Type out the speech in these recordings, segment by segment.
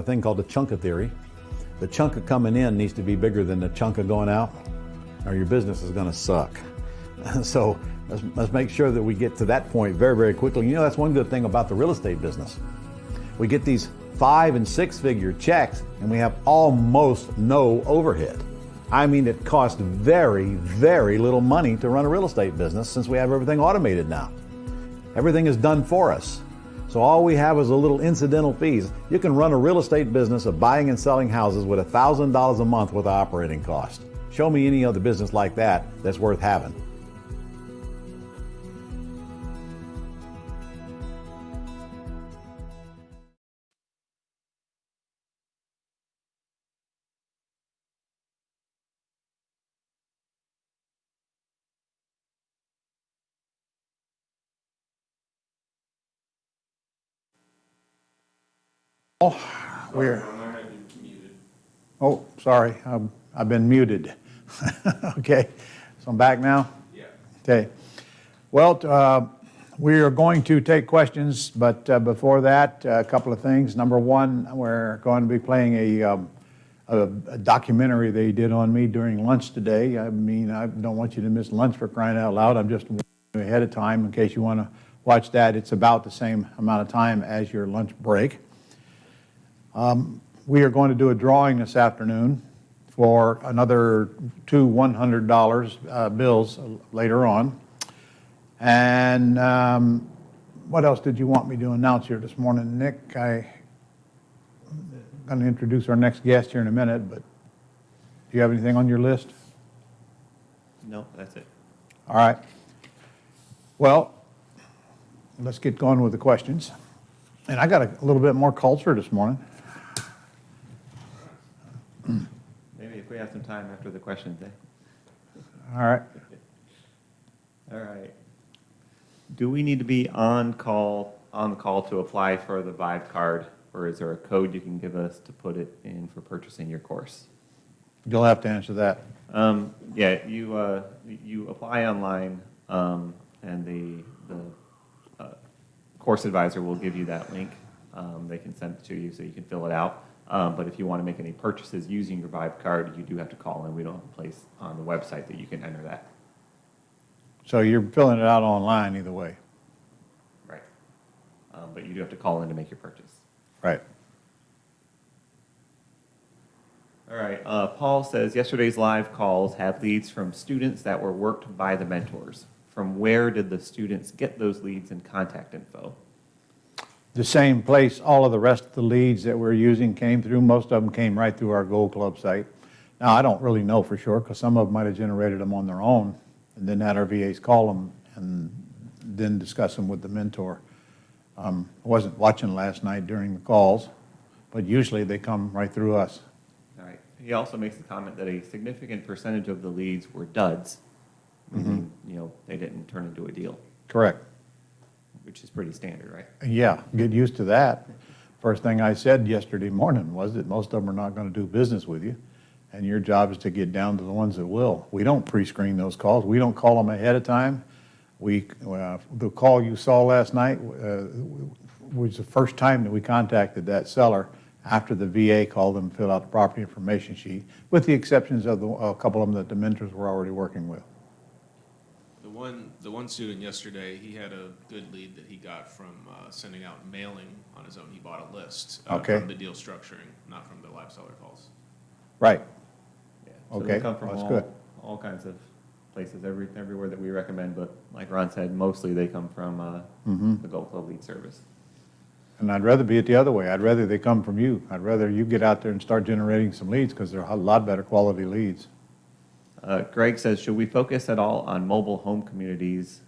a thing called the chunk of theory. The chunk of coming in needs to be bigger than the chunk of going out, or your business is going to suck. So let's make sure that we get to that point very, very quickly. You know, that's one good thing about the real estate business. We get these 5- and 6-figure checks and we have almost no overhead. I mean, it costs very, very little money to run a real estate business since we have everything automated now. Everything is done for us. So all we have is a little incidental fees. You can run a real estate business of buying and selling houses with $1,000 a month with operating cost. Show me any other business like that that's worth having. Oh, oh, sorry, I've been muted. Okay, so I'm back now? Yeah. Okay. Well, we are going to take questions, but before that, a couple of things. Number one, we're going to be playing a documentary they did on me during lunch today. I mean, I don't want you to miss lunch for crying out loud. I'm just warning you ahead of time in case you want to watch that. It's about the same amount of time as your lunch break. We are going to do a drawing this afternoon for another 2 $100 bills later on. And what else did you want me to announce here this morning, Nick? I'm going to introduce our next guest here in a minute, but do you have anything on your list? No, that's it. All right. Well, let's get going with the questions. And I got a little bit more culture this morning. Maybe if we have some time after the questions, eh? All right. All right. Do we need to be on the call to apply for the Vive card, or is there a code you can give us to put it in for purchasing your course? You'll have to answer that. Yeah, you apply online, and the course advisor will give you that link. They can send it to you so you can fill it out. But if you want to make any purchases using your Vive card, you do have to call in. We don't have a place on the website that you can enter that. So you're filling it out online either way. Right. But you do have to call in to make your purchase. Right. All right. Paul says, yesterday's live calls had leads from students that were worked by the mentors. From where did the students get those leads and contact info? The same place all of the rest of the leads that we're using came through. Most of them came right through our Gold Club site. Now, I don't really know for sure because some of them might have generated them on their own and then had our VAs call them and then discuss them with the mentor. I wasn't watching last night during the calls, but usually they come right through us. All right. He also makes the comment that a significant percentage of the leads were duds, meaning, they didn't turn into a deal. Correct. Which is pretty standard, right? Yeah, get used to that. First thing I said yesterday morning was that most of them are not going to do business with you, and your job is to get down to the ones that will. We don't pre-screen those calls. We don't call them ahead of time. The call you saw last night was the first time that we contacted that seller after the VA called them and filled out the property information sheet, with the exceptions of a couple of them that the mentors were already working with. The one student yesterday, he had a good lead that he got from sending out mailing on his own. He bought a list from the deal structuring, not from the live seller calls. Right. Yeah. So Okay, they come from that's good. all kinds of places, everywhere that we recommend, but like Ron said, mostly they come from the Gold Club lead service. And I'd rather be it the other way. I'd rather they come from you. I'd rather you get out there and start generating some leads because they're a lot better quality leads. Greg says, should we focus at all on mobile home communities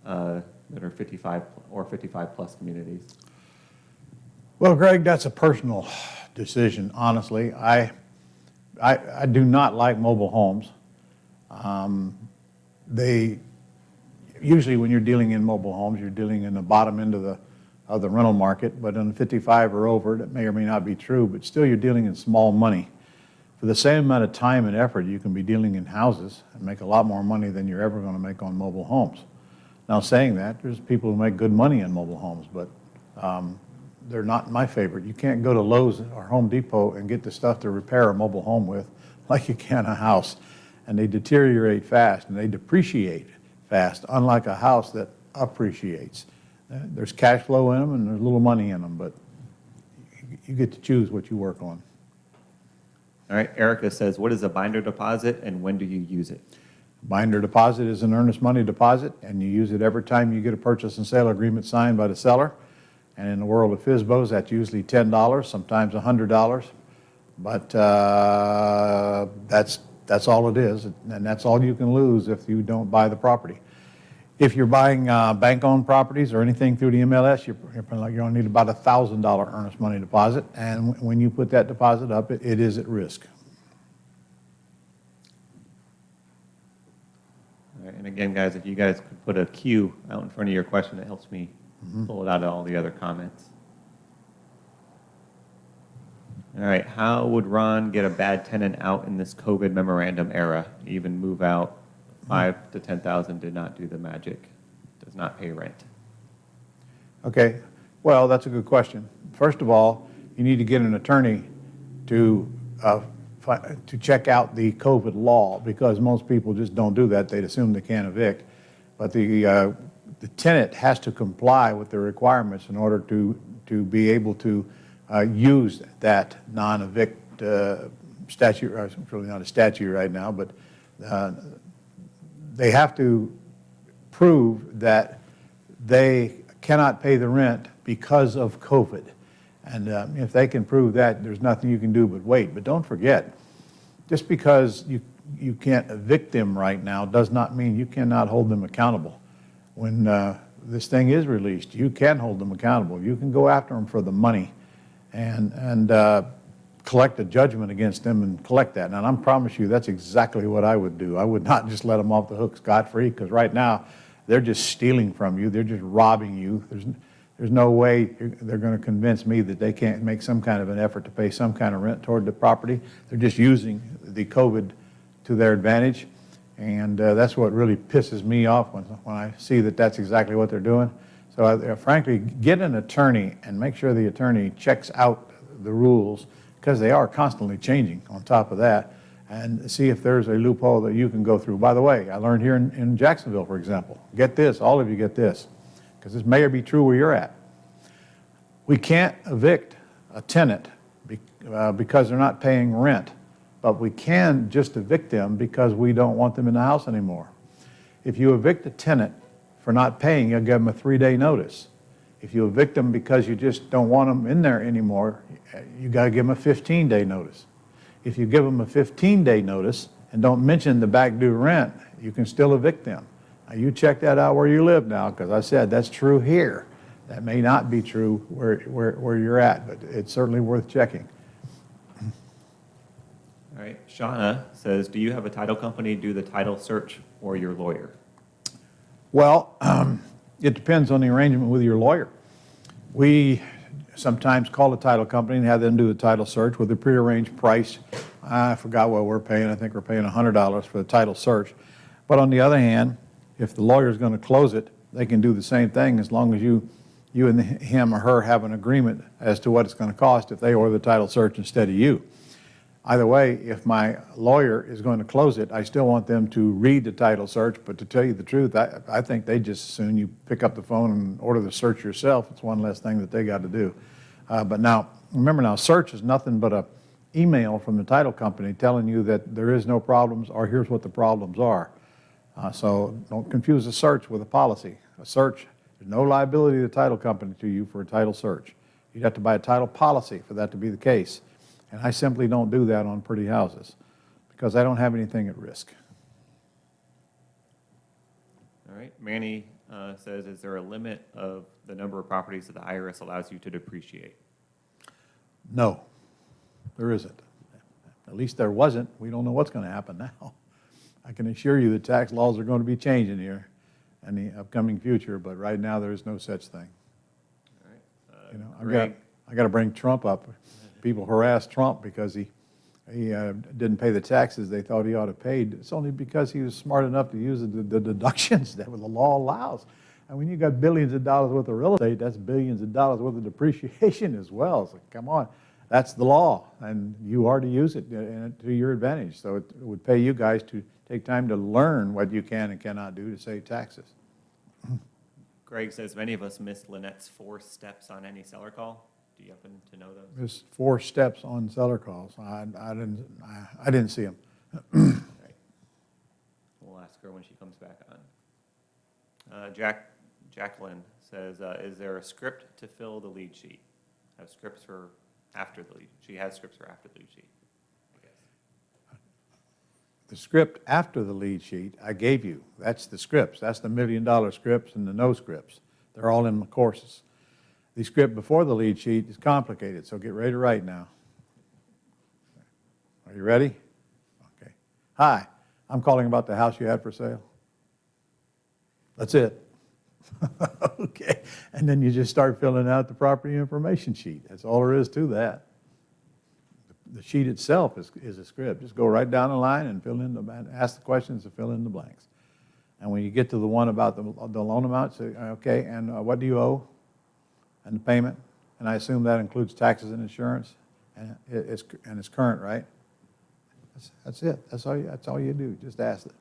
that are 55 or 55 plus communities? Well, Greg, that's a personal decision, honestly. I do not like mobile homes. Usually when you're dealing in mobile homes, you're dealing in the bottom end of the rental market, but on 55 or over, that may or may not be true, but still you're dealing in small money. For the same amount of time and effort, you can be dealing in houses and make a lot more money than you're ever going to make on mobile homes. Now, saying that, there's people who make good money in mobile homes, but they're not my favorite. You can't go to Lowe's or Home Depot and get the stuff to repair a mobile home with like you can a house. And they deteriorate fast and they depreciate fast, unlike a house that appreciates. There's cash flow in them and there's little money in them, but you get to choose what you work on. All right, Erica says, what is a binder deposit and when do you use it? Binder deposit is an earnest money deposit, and you use it every time you get a purchase and sale agreement signed by the seller. And in the world of FSBOs, that's usually $10, sometimes $100. But that's all it is, and that's all you can lose if you don't buy the property. If you're buying bank-owned properties or anything through the MLS, you're going to need about a $1,000 earnest money deposit. And when you put that deposit up, it is at risk. All right, and again, guys, if you guys could put a Q out in front of your question, it helps me pull it out of all the other comments. All right, how would Ron get a bad tenant out in this COVID memorandum era? Even move out 5 to 10,000 did not do the magic, does not pay rent. Okay, well, that's a good question. First of all, you need to get an attorney to check out the COVID law, because most people just don't do that. They'd assume they can't evict. But the tenant has to comply with the requirements in order to be able to use that non-evict statute. It's really not a statute right now, but they have to prove that they cannot pay the rent because of COVID. And if they can prove that, there's nothing you can do but wait. But don't forget, just because you can't evict them right now does not mean you cannot hold them accountable. When this thing is released, you can hold them accountable. You can go after them for the money and collect a judgment against them and collect that. And I promise you, that's exactly what I would do. I would not just let them off the hook scot-free, because right now they're just stealing from you. They're just robbing you. There's no way they're going to convince me that they can't make some kind of an effort to pay some kind of rent toward the property. They're just using the COVID to their advantage. And that's what really pisses me off when I see that that's exactly what they're doing. So frankly, get an attorney and make sure the attorney checks out the rules, because they are constantly changing on top of that, and see if there's a loophole that you can go through. By the way, I learned here in Jacksonville, for example, get this, all of you get this, because this may be true where you're at. We can't evict a tenant because they're not paying rent, but we can just evict them because we don't want them in the house anymore. If you evict a tenant for not paying, you'll give them a 3-day notice. If you evict them because you just don't want them in there anymore, you got to give them a 15-day notice. If you give them a 15-day notice and don't mention the back due rent, you can still evict them. Now, you check that out where you live now, because I said that's true here. That may not be true where you're at, but it's certainly worth checking. All right, Shauna says, do you have a title company do the title search or your lawyer? Well, it depends on the arrangement with your lawyer. We sometimes call the title company and have them do the title search with a prearranged price. I forgot what we're paying. I think we're paying $100 for the title search. But on the other hand, if the lawyer is going to close it, they can do the same thing, as long as you and him or her have an agreement as to what it's going to cost if they order the title search instead of you. Either way, if my lawyer is going to close it, I still want them to read the title search. But to tell you the truth, I think they just as soon you pick up the phone and order the search yourself. It's one less thing that they got to do. But now, remember now, search is nothing but an email from the title company telling you that there is no problems, or here's what the problems are. So don't confuse a search with a policy. A search, there's no liability to the title company to you for a title search. You'd have to buy a title policy for that to be the case. And I simply don't do that on pretty houses, because I don't have anything at risk. All right, Manny says, is there a limit of the number of properties that the IRS allows you to depreciate? No, there isn't. At least there wasn't. We don't know what's going to happen now. I can assure you the tax laws are going to be changing here in the upcoming future, but right now there is no such thing. All right. I got to bring Trump up. People harass Trump because he didn't pay the taxes they thought he ought to pay. It's only because he was smart enough to use the deductions that the law allows. And when you got billions of dollars worth of real estate, that's billions of dollars worth of depreciation as well. So come on, that's the law, and you are to use it to your advantage. So it would pay you guys to take time to learn what you can and cannot do to save taxes. Greg says, many of us miss Lynette's 4 steps on any seller call. Do you happen to know those? There's 4 steps on seller calls. I didn't see them. Right. We'll ask her when she comes back on. Jacqueline says, is there a script to fill the lead sheet? Have scripts for after the lead? She has scripts for after the lead sheet, I guess. The script after the lead sheet I gave you. That's the scripts. That's the $1 million scripts and the no scripts. They're all in the courses. The script before the lead sheet is complicated, so get ready to write now. Are you ready? Okay. Hi, I'm calling about the house you had for sale. That's it. Okay. And then you just start filling out the property information sheet. That's all there is to that. The sheet itself is a script. Just go right down the line and fill in ask the questions and fill in the blanks. And when you get to the one about the loan amount, say, okay, and what do you owe? And the payment. And I assume that includes taxes and insurance. And it's current, right? That's it. That's all you do. Just ask it.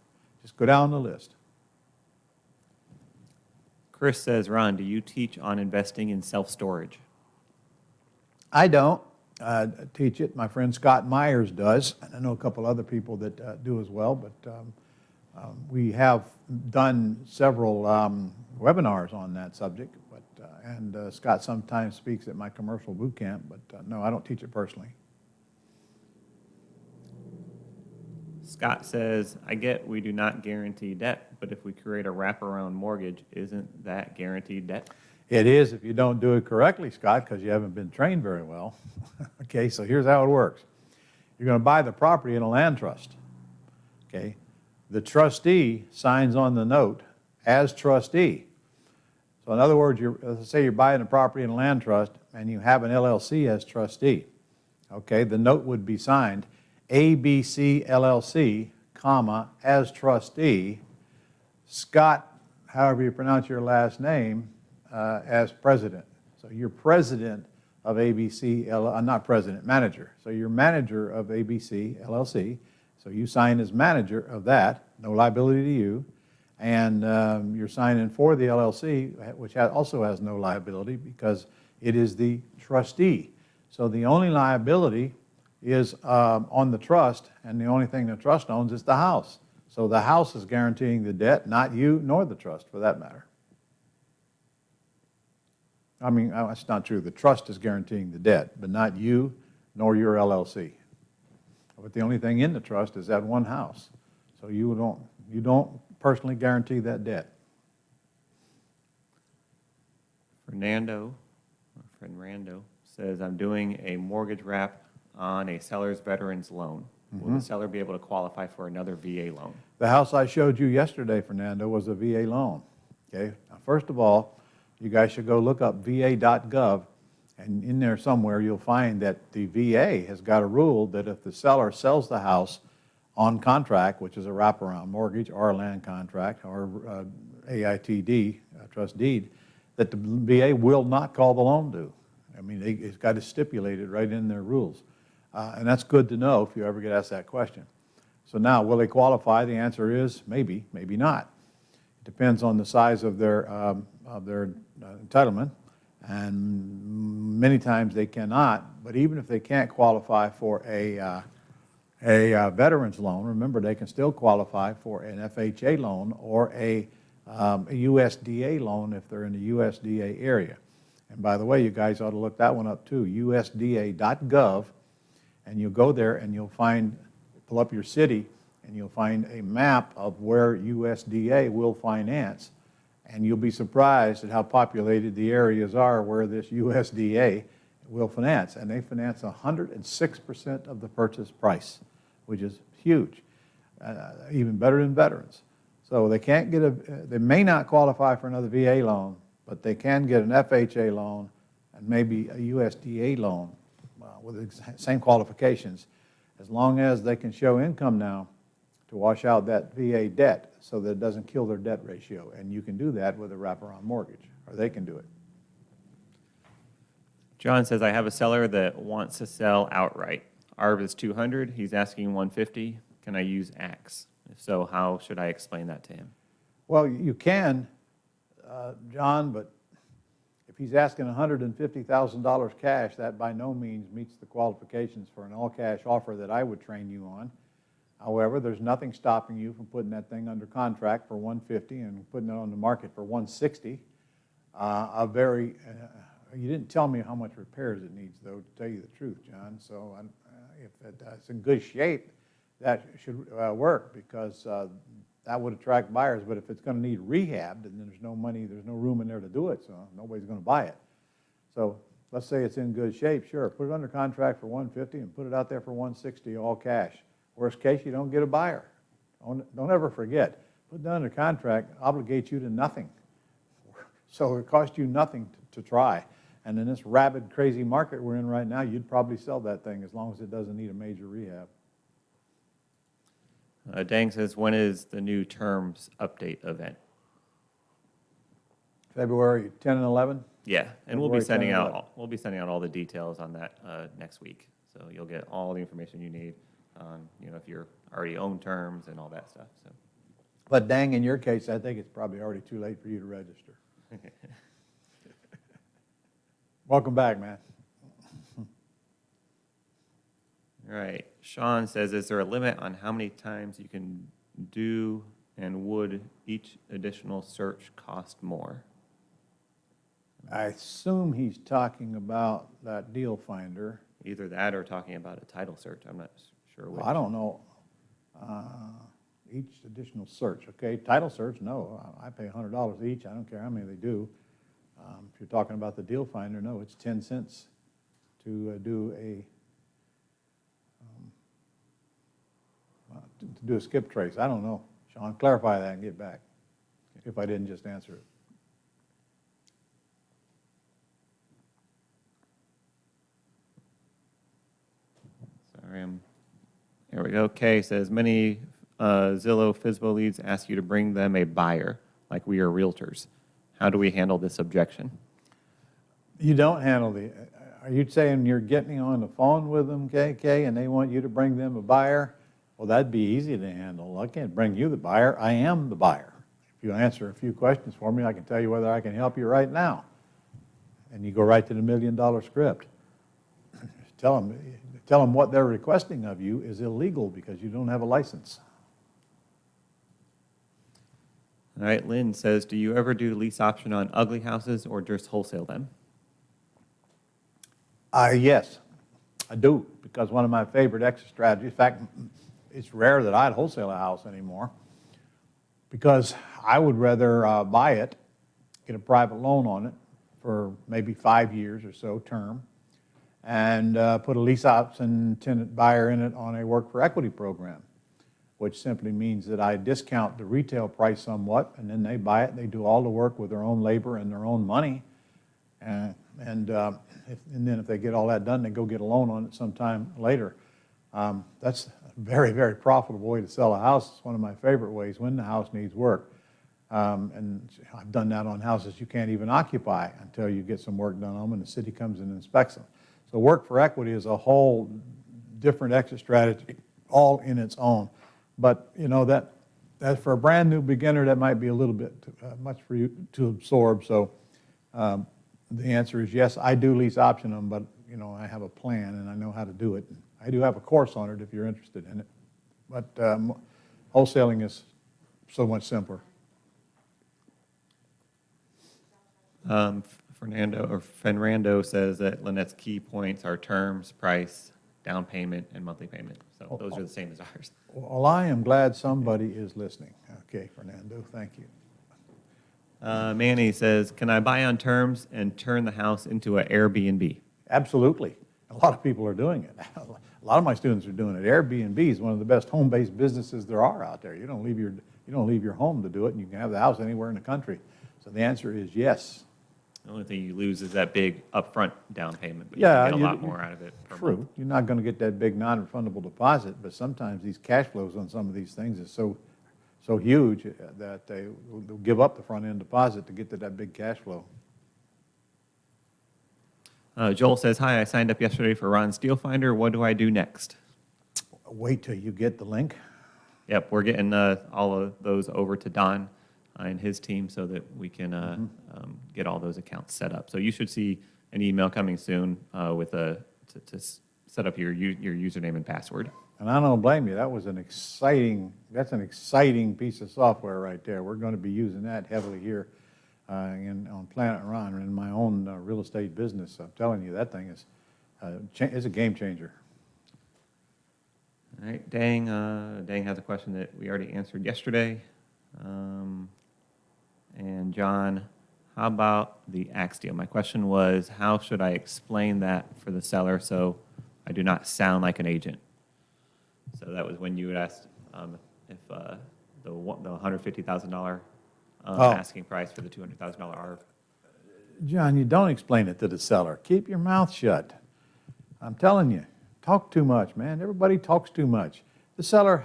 Just go down the list. Chris says, Ron, do you teach on investing in self-storage? I don't teach it. My friend Scott Myers does. And I know a couple other people that do as well. But we have done several webinars on that subject. And Scott sometimes speaks at my commercial boot camp. But no, I don't teach it personally. Scott says, I get we do not guarantee debt, but if we create a wraparound mortgage, isn't that guaranteed debt? It is if you don't do it correctly, Scott, because you haven't been trained very well. Okay, so here's how it works. You're going to buy the property in a land trust. Okay, the trustee signs on the note as trustee. So in other words, let's say you're buying a property in a land trust and you have an LLC as trustee. Okay, the note would be signed ABC LLC, comma, as trustee, Scott, however you pronounce your last name, as president. So you're president of ABC, not president, manager. So you're manager of ABC LLC. So you sign as manager of that, no liability to you. And you're signing for the LLC, which also has no liability because it is the trustee. So the only liability is on the trust, and the only thing the trust owns is the house. So the house is guaranteeing the debt, not you nor the trust, for that matter. I mean, that's not true. The trust is guaranteeing the debt, but not you nor your LLC. But the only thing in the trust is that one house. So you don't personally guarantee that debt. Fernando, our friend Rando, says, I'm doing a mortgage wrap on a seller's veterans loan. Will the seller be able to qualify for another VA loan? The house I showed you yesterday, Fernando, was a VA loan. Okay. Now, first of all, you guys should go look up va.gov, and in there somewhere you'll find that the VA has got a rule that if the seller sells the house on contract, which is a wraparound mortgage or a land contract or AITD, trust deed, that the VA will not call the loan due. I mean, it's got it stipulated right in their rules. And that's good to know if you ever get asked that question. So now, will they qualify? The answer is maybe, maybe not. It depends on the size of their entitlement, and many times they cannot. But even if they can't qualify for a veterans loan, remember they can still qualify for an FHA loan or a USDA loan if they're in the USDA area. And by the way, you guys ought to look that one up too, USDA.gov. And you'll go there and you'll pull up your city, and you'll find a map of where USDA will finance. And you'll be surprised at how populated the areas are where this USDA will finance. And they finance 106% of the purchase price, which is huge, even better than veterans. So they can't get they may not qualify for another VA loan, but they can get an FHA loan and maybe a USDA loan with the same qualifications, as long as they can show income now to wash out that VA debt so that it doesn't kill their debt ratio. And you can do that with a wraparound mortgage, or they can do it. John says, I have a seller that wants to sell outright. ARV is 200, he's asking 150. Can I use Axe? If so, how should I explain that to him? Well, you can, John, but if he's asking $150,000 cash, that by no means meets the qualifications for an all-cash offer that I would train you on. However, there's nothing stopping you from putting that thing under contract for $150 and putting it on the market for $160. You didn't tell me how much repairs it needs, though, to tell you the truth, John. So if it's in good shape, that should work, because that would attract buyers. But if it's going to need rehab, then there's no money, there's no room in there to do it, so nobody's going to buy it. So let's say it's in good shape, sure, put it under contract for $150 and put it out there for $160 all cash. Worst case, you don't get a buyer. Don't ever forget, put that under contract obligates you to nothing. So it costs you nothing to try. And in this rabid, crazy market we're in right now, you'd probably sell that thing as long as it doesn't need a major rehab. Dang says, when is the new terms update event? February 10 and 11? Yeah, and we'll be February 10 sending and out 11. we'll be sending out all the details on that next week. So you'll get all the information you need on, if you're already own terms and all that stuff. So. But dang, in your case, I think it's probably already too late for you to register. Welcome back, man. All right. Sean says, is there a limit on how many times you can do, and would each additional search cost more? I assume he's talking about that deal finder. Either that or talking about a title search. I'm not sure which. Well, I don't know. Each additional search, okay? Title search, no. I pay $100 each. I don't care how many they do. If you're talking about the deal finder, no, it's 10 cents to do a skip trace. I don't know. Sean, clarify that and get back if I didn't just answer it. Sorry, here we go. Kay says, many Zillow FSBO leads ask you to bring them a buyer, like we are realtors. How do we handle this objection? You don't handle are you saying you're getting on the phone with them, KK, and they want you to bring them a buyer? Well, that'd be easy to handle. I can't bring you the buyer. I am the buyer. If you answer a few questions for me, I can tell you whether I can help you right now. And you go right to the $1 million script. Tell them what they're requesting of you is illegal because you don't have a license. All right, Lynn says, do you ever do lease option on ugly houses or just wholesale them? Yes, I do, because one of my favorite exit strategies, in fact, it's rare that I'd wholesale a house anymore, because I would rather buy it, get a private loan on it for maybe 5 years or so term, and put a lease option tenant buyer in it on a work for equity program, which simply means that I discount the retail price somewhat, and then they buy it, they do all the work with their own labor and their own money, and then if they get all that done, they go get a loan on it sometime later. That's a very, very profitable way to sell a house. It's one of my favorite ways when the house needs work. And I've done that on houses you can't even occupy until you get some work done on them and the city comes and inspects them. So work for equity is a whole different exit strategy, all in its own. But that for a brand new beginner, that might be a little bit much for you to absorb. So the answer is yes, I do lease option them, but I have a plan and I know how to do it. I do have a course on it if you're interested in it. But wholesaling is so much simpler. Fernando says that Lynette's key points are terms, price, down payment, and monthly payment. So those are the same as ours. Well, I am glad somebody is listening. Okay, Fernando, thank you. Manny says, can I buy on terms and turn the house into an Airbnb? Absolutely. A lot of people are doing it. A lot of my students are doing it. Airbnb is one of the best home-based businesses there are out there. You don't leave your home to do it, and you can have the house anywhere in the country. So the answer is yes. The only thing you lose is that big upfront down payment, but Yeah, you can get a lot you- more out of it per True, month. you're not going to get that big non-refundable deposit, but sometimes these cash flows on some of these things is so huge that they'll give up the front-end deposit to get to that big cash flow. Joel says, hi, I signed up yesterday for Ron's Deal Finder. What do I do next? Wait till you get the link. Yep, we're getting all of those over to Don and his team so that we can get all those accounts set up. So you should see an email coming soon with to set up your username and password. And I don't blame you, that's an exciting piece of software right there. We're going to be using that heavily here on Planet Ron in my own real estate business. I'm telling you, that thing is a game changer. All right, Dang has a question that we already answered yesterday. And John, how about the axe deal? My question was, how should I explain that for the seller so I do not sound like an agent? So that was when you had asked if the $150,000 asking price for the $200,000 ARV. John, you don't explain it to the seller. Keep your mouth shut. I'm telling you, talk too much, man. Everybody talks too much. The seller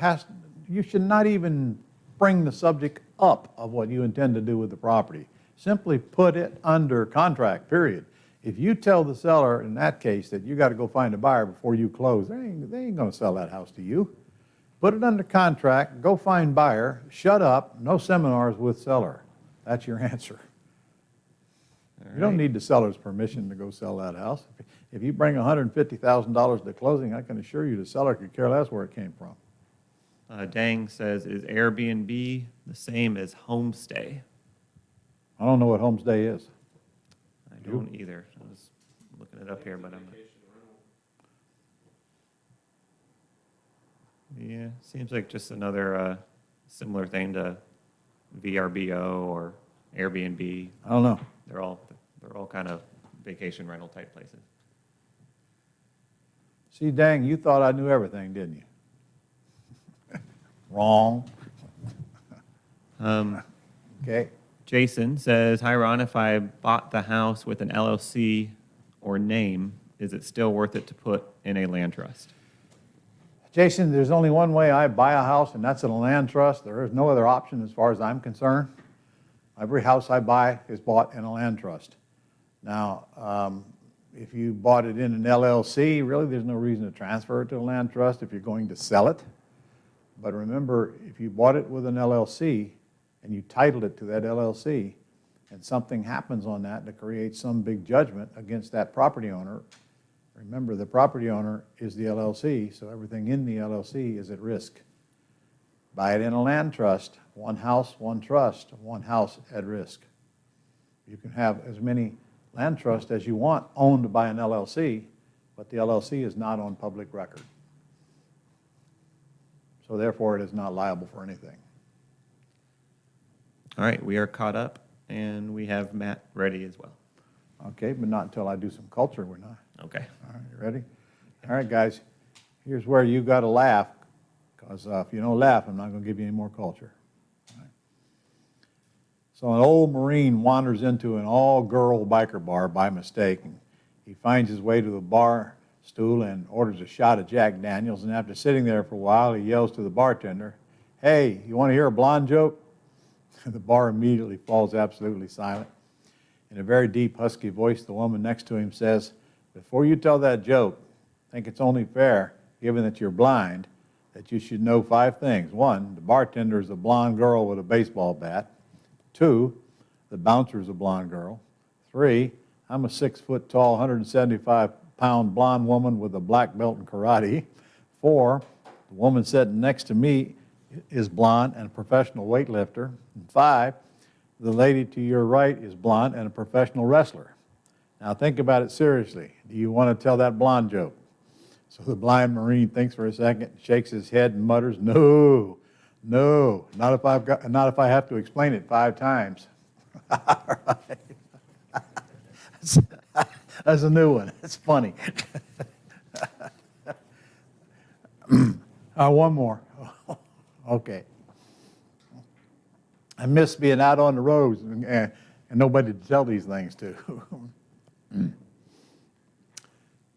you should not even bring the subject up of what you intend to do with the property. Simply put it under contract, period. If you tell the seller in that case that you got to go find a buyer before you close, they ain't going to sell that house to you. Put it under contract, go find buyer, shut up, no seminars with seller. That's your answer. You don't need the seller's permission to go sell that house. If you bring $150,000 to closing, I can assure you the seller could care less where it came from. Dang says, is Airbnb the same as homestay? I don't know what homestay is. I don't either. I was looking it up here, but I'm. Yeah, seems like just another similar thing to VRBO or Airbnb. I don't know. They're all kind of vacation rental type places. See, dang, you thought I knew everything, didn't you? Wrong. Okay. Jason says, hi, Ron, if I bought the house with an LLC or name, is it still worth it to put in a land trust? Jason, there's only one way I buy a house, and that's in a land trust. There is no other option as far as I'm concerned. Every house I buy is bought in a land trust. Now, if you bought it in an LLC, really there's no reason to transfer it to a land trust if you're going to sell it. But remember, if you bought it with an LLC and you titled it to that LLC, and something happens on that creates some big judgment against that property owner, remember the property owner is the LLC, so everything in the LLC is at risk. Buy it in a land trust, one house, one trust, one house at risk. You can have as many land trusts as you want owned by an LLC, but the LLC is not on public record. So therefore, it is not liable for anything. All right, we are caught up, and we have Matt ready as well. Okay, but not until I do some culture, we're not. Okay. All right, you ready? All right, guys, here's where you got to laugh, because if you don't laugh, I'm not going to give you any more culture. All right. So an old Marine wanders into an all-girl biker bar by mistake, and he finds his way to the bar stool and orders a shot of Jack Daniels, and after sitting there for a while, he yells to the bartender, hey, you want to hear a blonde joke? The bar immediately falls absolutely silent. In a very deep, husky voice, the woman next to him says, before you tell that joke, I think it's only fair, given that you're blind, that you should know 5 things. 1, the bartender is a blonde girl with a baseball bat. 2, the bouncer is a blonde girl. 3, I'm a 6-foot-tall, 175-pound blonde woman with a black belt in karate. 4, the woman sitting next to me is blonde and a professional weightlifter. And 5, the lady to your right is blonde and a professional wrestler. Now think about it seriously. Do you want to tell that blonde joke? So the blind Marine thinks for a second, shakes his head and mutters, no, no, not if I have to explain it 5 times. All right. That's a new one. That's funny. One more. Okay. I miss being out on the roads and and nobody to tell these things to.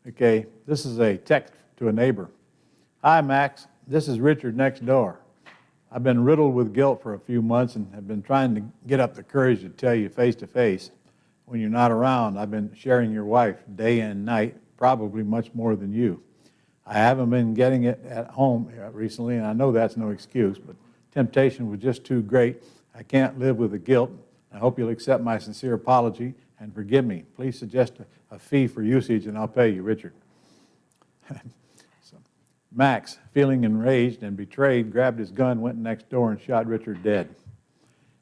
Okay, this is a text to a neighbor. Hi, Max. This is Richard next door. I've been riddled with guilt for a few months and have been trying to get up the courage to tell you face to face. When you're not around, I've been sharing your wife day and night, probably much more than you. I haven't been getting it at home recently, and I know that's no excuse, but temptation was just too great. I can't live with the guilt. I hope you'll accept my sincere apology and forgive me. Please suggest a fee for usage, and I'll pay you, Richard. So, Max, feeling enraged and betrayed, grabbed his gun, went next door, and shot Richard dead.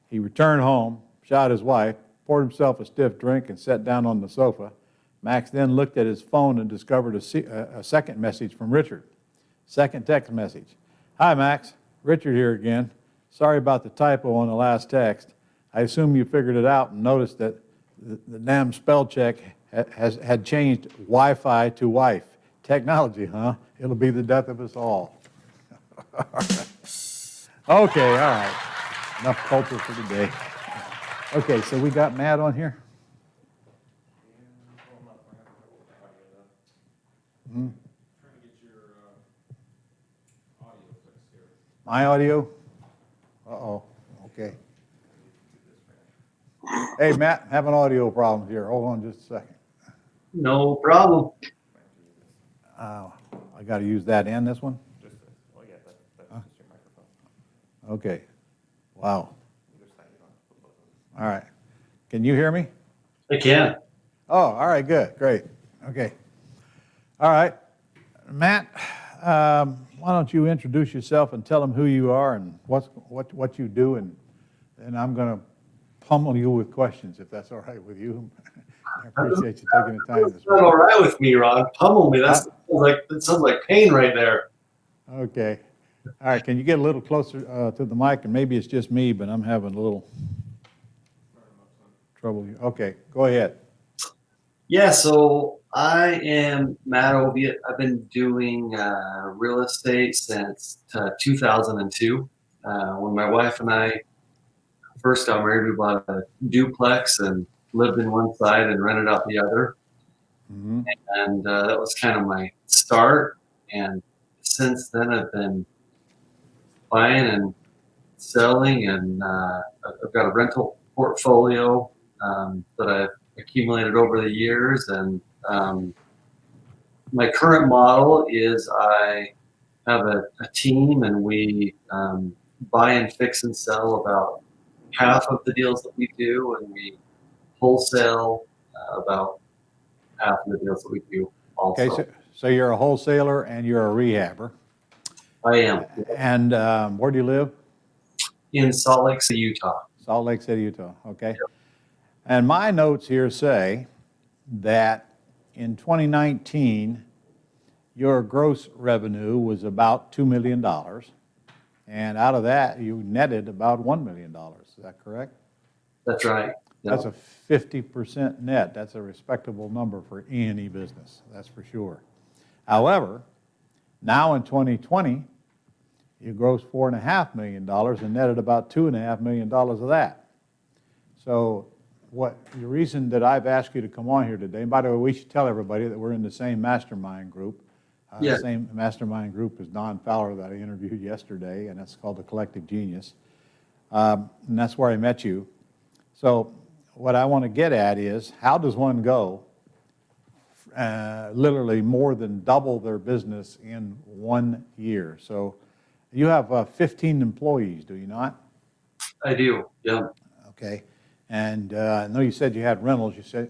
He returned home, shot his wife, poured himself a stiff drink, and sat down on the sofa. Max then looked at his phone and discovered a second message from Richard. Second text message. Hi, Max. Richard here again. Sorry about the typo on the last text. I assume you figured it out and noticed that the damn spell check had changed Wi-Fi to wife. Technology, huh? It'll be the death of us all. Okay, all right. Enough culture for today. Okay, so we got Matt on here? Hmm? Trying to get your audio fixed here. My audio? Uh-oh, okay. Hey, Matt, have an audio problem here. Hold on just a second. No problem. I got to use that and this one? Just this. Well, yeah, that's just your microphone. Okay. Wow. Just that you don't have to put both of them. All right. Can you hear me? I can. Oh, all right, good, great. Okay. All right. Matt, why don't you introduce yourself and tell them who you are and what you do, and I'm going to pummel you with questions, if that's all right with you. I appreciate you taking the time this That's not all right with me, Ron. Pummel me. That sounds like pain right there. Okay. All right, can you get a little closer to the mic? And maybe it's just me, but I'm having a little trouble. Okay, go ahead. Yeah, so I am Matt Oviatt. I've been doing real estate since 2002. When my wife and I first got married, we bought a duplex and lived in one side and rented out the other. Mm-hmm. And that was kind of my start. And since then, I've been buying and selling, and I've got a rental portfolio that I've accumulated over the years. And my current model is I have a team, and we buy and fix and sell about half of the deals that we do, and we wholesale about half of the deals that we do also. Okay, so you're a wholesaler and you're a rehabber. I am. And where do you live? In Salt Lake City, Utah. Salt Lake City, Utah, okay. Yep. And my notes here say that in 2019, your gross revenue was about $2 million. And out of that, you netted about $1 million. Is that correct? That's right. Yep. That's a 50% net. That's a respectable number for E&E business, that's for sure. However, now in 2020, you grossed $4.5 million and netted about $2.5 million of that. So the reason that I've asked you to come on here today, and by the way, we should tell everybody that we're in the same mastermind group. Yeah. The same mastermind group as Don Fowler that I interviewed yesterday, and that's called the Collective Genius. And that's where I met you. So what I want to get at is, how does one go literally more than double their business in 1 year? So you have 15 employees, do you not? I do, yeah. Okay. And I know you said you had rentals. You said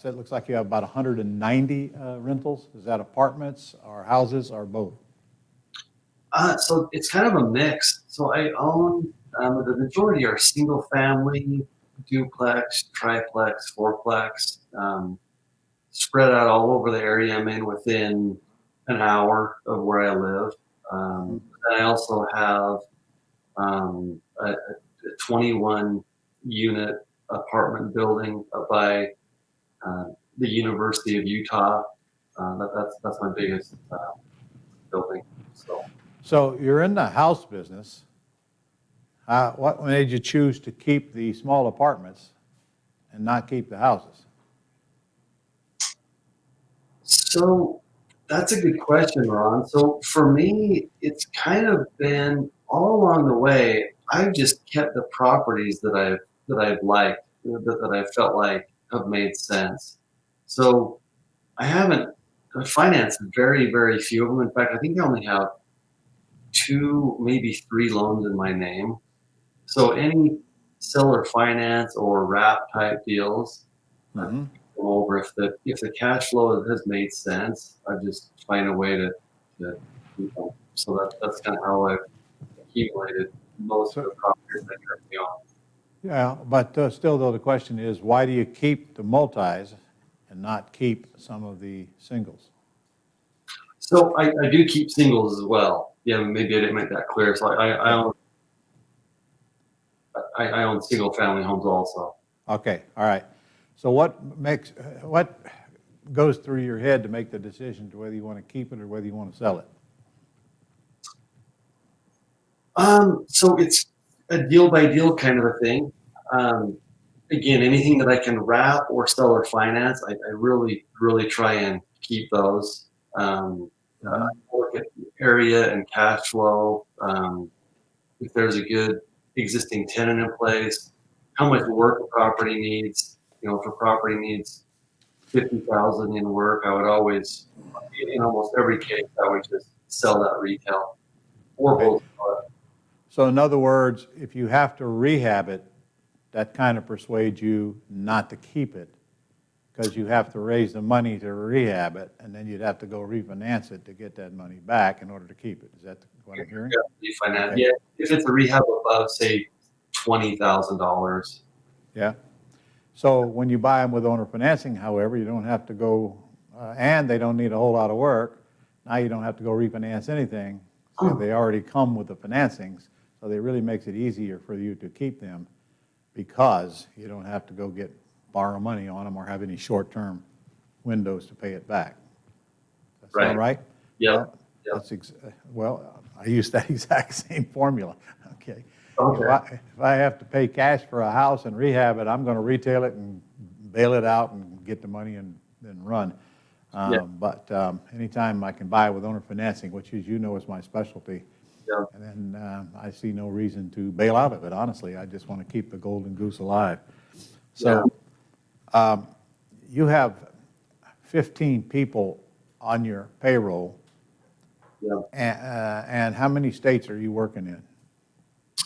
it looks like you have about 190 rentals. Is that apartments or houses or both? So it's kind of a mix. So I own, the majority are single family, duplex, triplex, fourplex, spread out all over the area I'm in within an hour of where I live. And I also have a 21 unit apartment building up by the University of Utah. That's my biggest building. So you're in the house business. What made you choose to keep the small apartments and not keep the houses? So that's a good question, Ron. So for me, it's kind of been all along the way. I've just kept the properties that I've liked, that I felt like have made sense. So I haven't financed very few of them. In fact, I think I only have two, maybe three loans in my name. So any seller finance or wrap type deals, I Mm-hmm. go over if the cash flow has made sense, I just find a way to so that's kind of how I've accumulated most of So, the properties I currently own. yeah, but still though, the question is, why do you keep the multis and not keep some of the singles? So I do keep singles as well. Yeah, maybe I didn't make that clear. So I own single family homes also. Okay, all right. So what goes through your head to make the decision to whether you want to keep it or whether you want to sell it? So it's a deal by deal kind of a thing. Um, Again, anything that I can wrap or sell or finance, I really try and keep those. Mhm. Look at area and cash flow. If there's a good existing tenant in place, how much work the property needs. If a property needs 50,000 in work, I would always, in almost every case, I would just sell that retail or Okay. both. So in other words, if you have to rehab it, that kind of persuades you not to keep it because you have to raise the money to rehab it, and then you'd have to go refinance it to get that money back in order to keep it. Is that what I'm hearing? Refinance. Okay. Yeah, if it's a rehab above, say, $20,000. Yeah. So when you buy them with owner financing, however, you don't have to go, and they don't need a whole lot of work. Now you don't have to go refinance anything. So they already come with the financings. So it really makes it easier for you to keep them because you don't have to go borrow money on them or have any short-term windows to pay it back. That's all right? Yep. Well, well, I use that exact same formula. Okay. Okay. If I have to pay cash for a house and rehab it, I'm going to retail it and bail it out and get the money and then run. But anytime I can buy with owner financing, which as you know is my specialty, Yeah. and then I see no reason to bail out of it, honestly. I just want to keep the golden goose alive. So you have 15 people on your payroll, Yeah. and how many states are you working in?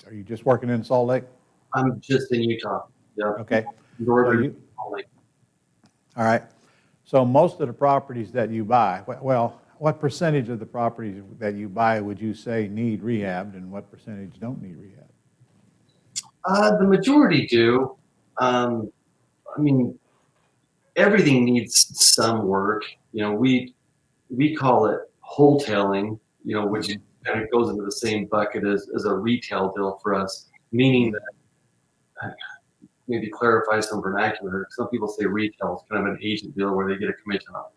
Are you just working in Salt Lake? I'm just in Utah. Yeah. Okay. Northern only. All right. So most of the properties that you buy, well, what percentage of the properties that you buy would you say need rehabbed, and what percentage don't need rehab? The majority do. I mean, everything needs some work. We call it wholesaling, which kind of goes into the same bucket as a retail deal for us, meaning that maybe clarify some vernacular. Some people say retail is kind of an agent deal where they get a commission on it.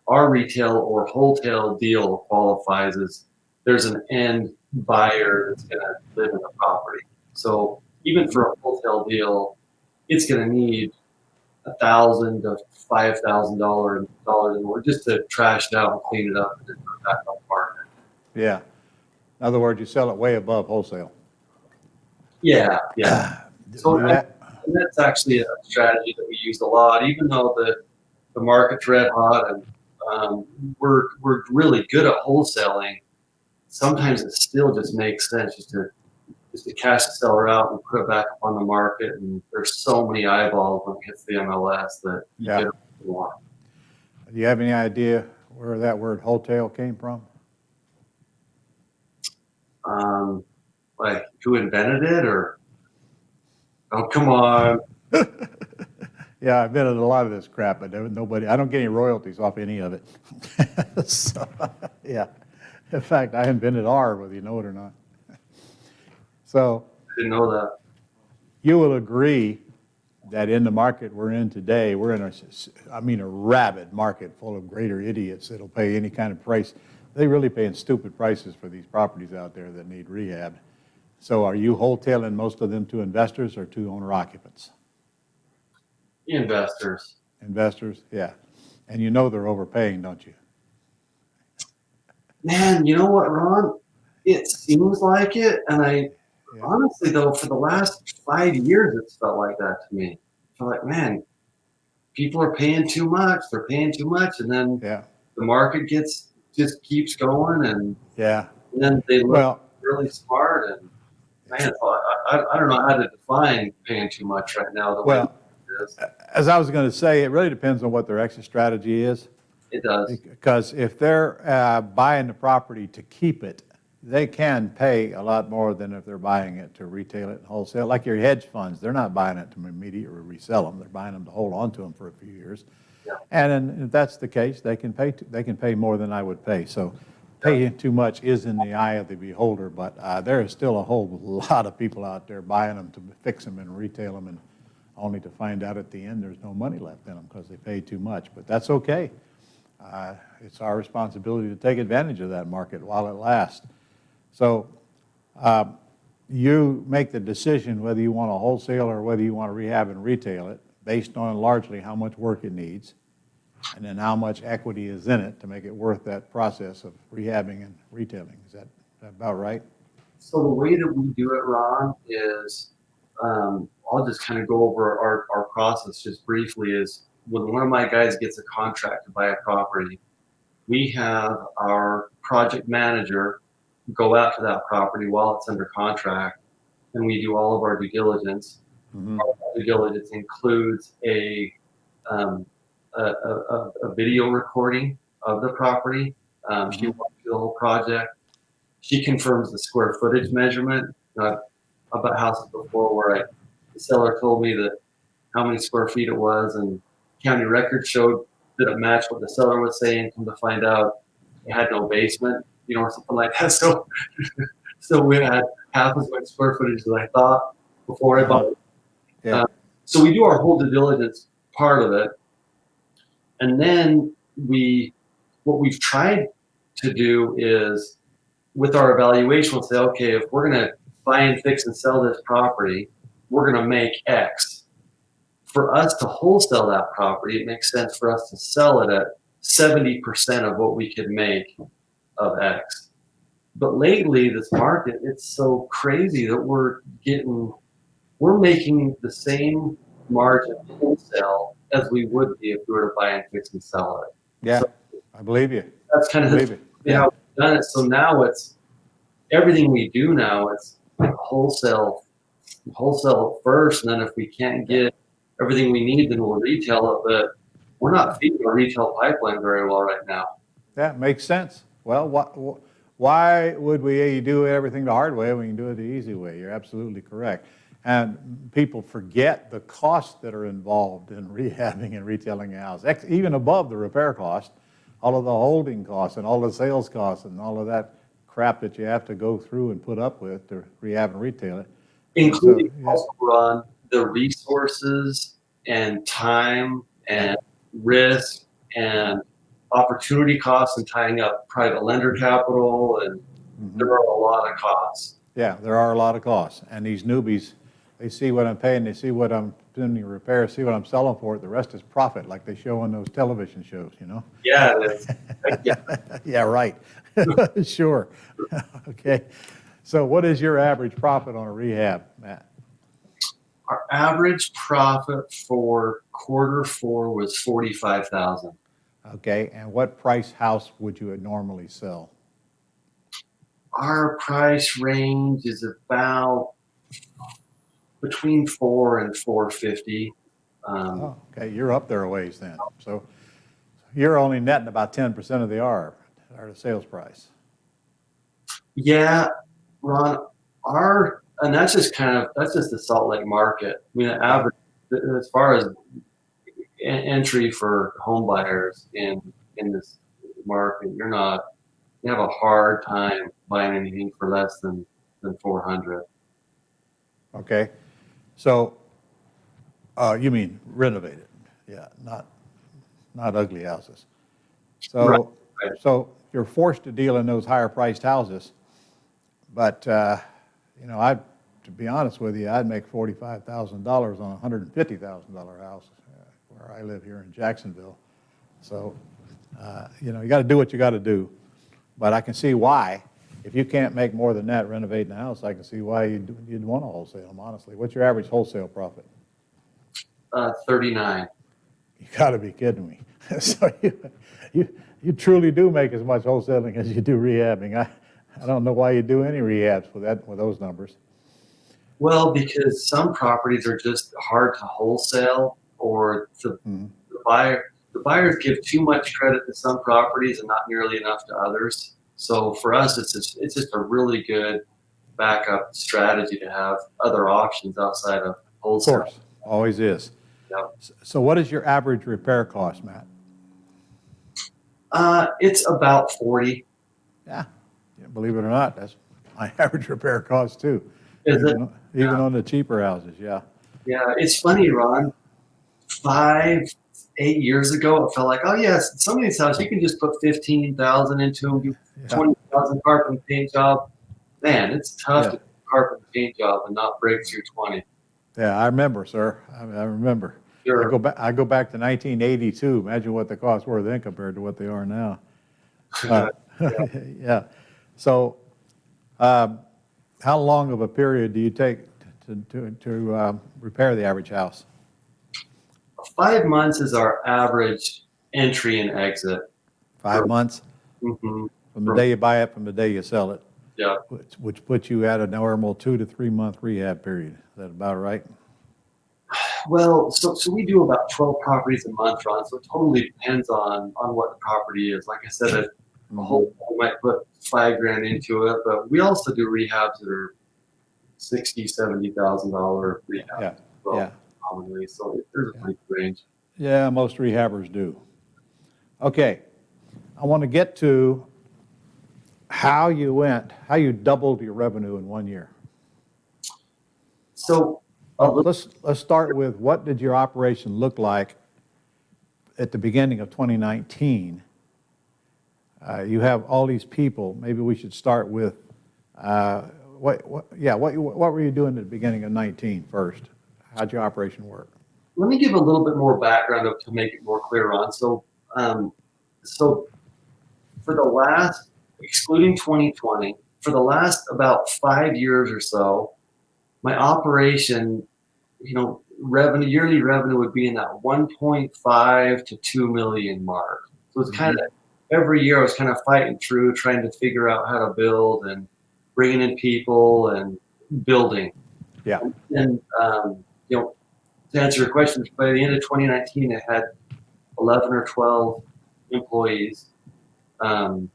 Our retail or wholesale deal qualifies as there's an end buyer that's going to live in the property. So even for a wholesale deal, it's going to need $1,000 to $5,000 in work just to trash it out and clean it up and then put it back on the market. Yeah. In other words, you sell it way above wholesale. Yeah, yeah. So Yeah. and that's actually a strategy that we use a lot, even though the market's red hot and we're really good at wholesaling. Sometimes it still just makes sense just to cash the seller out and put it back up on the market. And there's so many eyeballs when it hits the MLS that you Yeah. get what you want. Do you have any idea where that word wholesale came from? Like who invented it, or oh come on. Yeah, I've been in a lot of this crap, but I don't get any royalties off any of it. So, yeah. In fact, I invented R, whether you know it or not. So I didn't know that. you will agree that in the market we're in today, we're in a rabid market full of greater idiots that'll pay any kind of price. They're really paying stupid prices for these properties out there that need rehab. So are you wholesaling most of them to investors or to owner occupants? Investors. Investors, yeah. And you know they're overpaying, don't you? Man, you know what, Ron? It seems like it, and Yeah. honestly though, for the last 5 years, it's felt like that to me. I feel like, man, people are paying too much. They're paying too much, and then Yeah. the market just keeps going, and Yeah. then they look Well, really smart. And man, I don't know how to define paying too much right now. The way well, it is, as I was going to say, it really depends on what their exit strategy is. it does. Because if they're buying the property to keep it, they can pay a lot more than if they're buying it to retail it and wholesale. Like your hedge funds, they're not buying it to immediately resell them. They're buying them to hold on to them for a few years. Yeah. And then if that's the case, they can pay more than I would pay. So paying too much is in the eye of the beholder, but there is still a whole lot of people out there buying them to fix them and retail them, and only to find out at the end there's no money left in them because they paid too much. But that's okay. It's our responsibility to take advantage of that market while it lasts. So you make the decision whether you want to wholesale or whether you want to rehab and retail it based on largely how much work it needs and then how much equity is in it to make it worth that process of rehabbing and retailing. Is that about right? So the way that we do it, Ron, is I'll just kind of go over our process just briefly. Is when one of my guys gets a contract to buy a property, we have our project manager go out to that property while it's under contract, and we do all of our due diligence. Mm-hmm. Our due diligence includes um, a video recording of the property. She walks through the whole project. She confirms the square footage measurement. I've bought houses before where the seller told me that how many square feet it was, and county records showed that it matched what the seller was saying. Come to find out, it had no basement, or something like that. So we had half as much square footage as I thought before I bought it. Yeah. So we do our whole due diligence part of it, and then what we've tried to do is with our evaluation, we'll say, okay, if we're going to buy and fix and sell this property, we're going to make X. For us to wholesale that property, it makes sense for us to sell it at 70% of what we could make of X. But lately, this market, it's so crazy that we're making the same margin wholesale as we would be if we were to buy and fix and sell it. Yeah, So I believe you. that's kind of how we've done it. So now it's everything we do now. It's wholesale first, and then if we can't get everything we need, then we'll retail it. But we're not feeding our retail pipeline very well right now. Yeah, makes sense. Well, why would we do everything the hard way when we can do it the easy way? You're absolutely correct. And people forget the costs that are involved in rehabbing and retailing a house, even above the repair cost, all of the holding costs and all the sales costs and all of that crap that you have to go through and put up with to rehab and retail it. Including also run the resources and time and risk and opportunity costs and tying up private lender capital, and there are a lot of costs. Yeah, there are a lot of costs. And these newbies, they see what I'm paying, they see what I'm doing the repair, see what I'm selling for it. The rest is profit, like they show on those television shows, Yeah, it is. Yeah, right. Sure. Okay. So what is your average profit on a rehab, Matt? Our average profit for Q4 was $45,000. Okay. And what price house would you normally sell? Our price range is about between $4 and $450. Okay, you're up there a ways then. So you're only netting about 10% of the R, or the sales price. Yeah, Ron, and that's just the Salt Lake market. I mean, the average, as far as entry for home buyers in this market, you have a hard time buying anything for less than 400. Okay. So you mean renovated? Yeah, not ugly houses. So Right. So you're forced to deal in those higher priced houses, but to be honest with you, I'd make $45,000 on a $150,000 house where I live here in Jacksonville. So, you got to do what you got to do. But I can see why. If you can't make more than that renovating a house, I can see why you'd want to wholesale them, honestly. What's your average wholesale profit? 39. You got to be kidding me. So you truly do make as much wholesaling as you do rehabbing. I don't know why you do any rehabs with those numbers. Well, because some properties are just hard to wholesale, or the buyers give too much credit to some properties and not nearly enough to others. So for us, it's just a really good backup strategy to have other options outside of wholesale. Of course, always is. Yep. So what is your average repair cost, Matt? It's about 40. Yeah, believe it or not, that's my average repair cost too. Is it? Even on the cheaper houses, yeah. Yeah, it's funny, Ron. 5-8 years ago, it felt like, oh yes, some of these houses you can just put 15,000 into them, do 20,000 carpet and paint job. Man, it's tough to do a carpet and paint job and not break through 20. Yeah, I remember, sir. I remember. Sure. I go back to 1982. Imagine what the costs were then compared to what they are now. Yeah. So, how long of a period do you take to repair the average house? 5 months is our average entry and exit. 5 months? Mm-hmm. From the day you buy it, from the day you sell it? Yeah. Which puts you at a normal 2 to 3 month rehab period. Is that about right? Well, so we do about 12 properties a month, Ron. So it totally depends on what the property is. Like I said, a whole we might put $5,000 into it, but we also do rehabs that are $60,000-$70,000 rehab. Yeah. Well, Yeah. commonly, so there's a pretty good range. Yeah, most rehabbers do. Okay, I want to get to how you doubled your revenue in 1 year. So Let's start with, what did your operation look like at the beginning of 2019? You have all these people. Maybe we should start with what were you doing at the beginning of 19 first? How'd your operation work? let me give a little bit more background to make it more clear on. So for the last, excluding 2020, for the last about 5 years or so, my operation, yearly revenue would be in that 1.5 to 2 million mark. So it's kind of every year I was kind of fighting through, trying to figure out how to build and bringing in people and building. Yeah. And to answer your question, by the end of 2019, I had 11 or 12 employees. And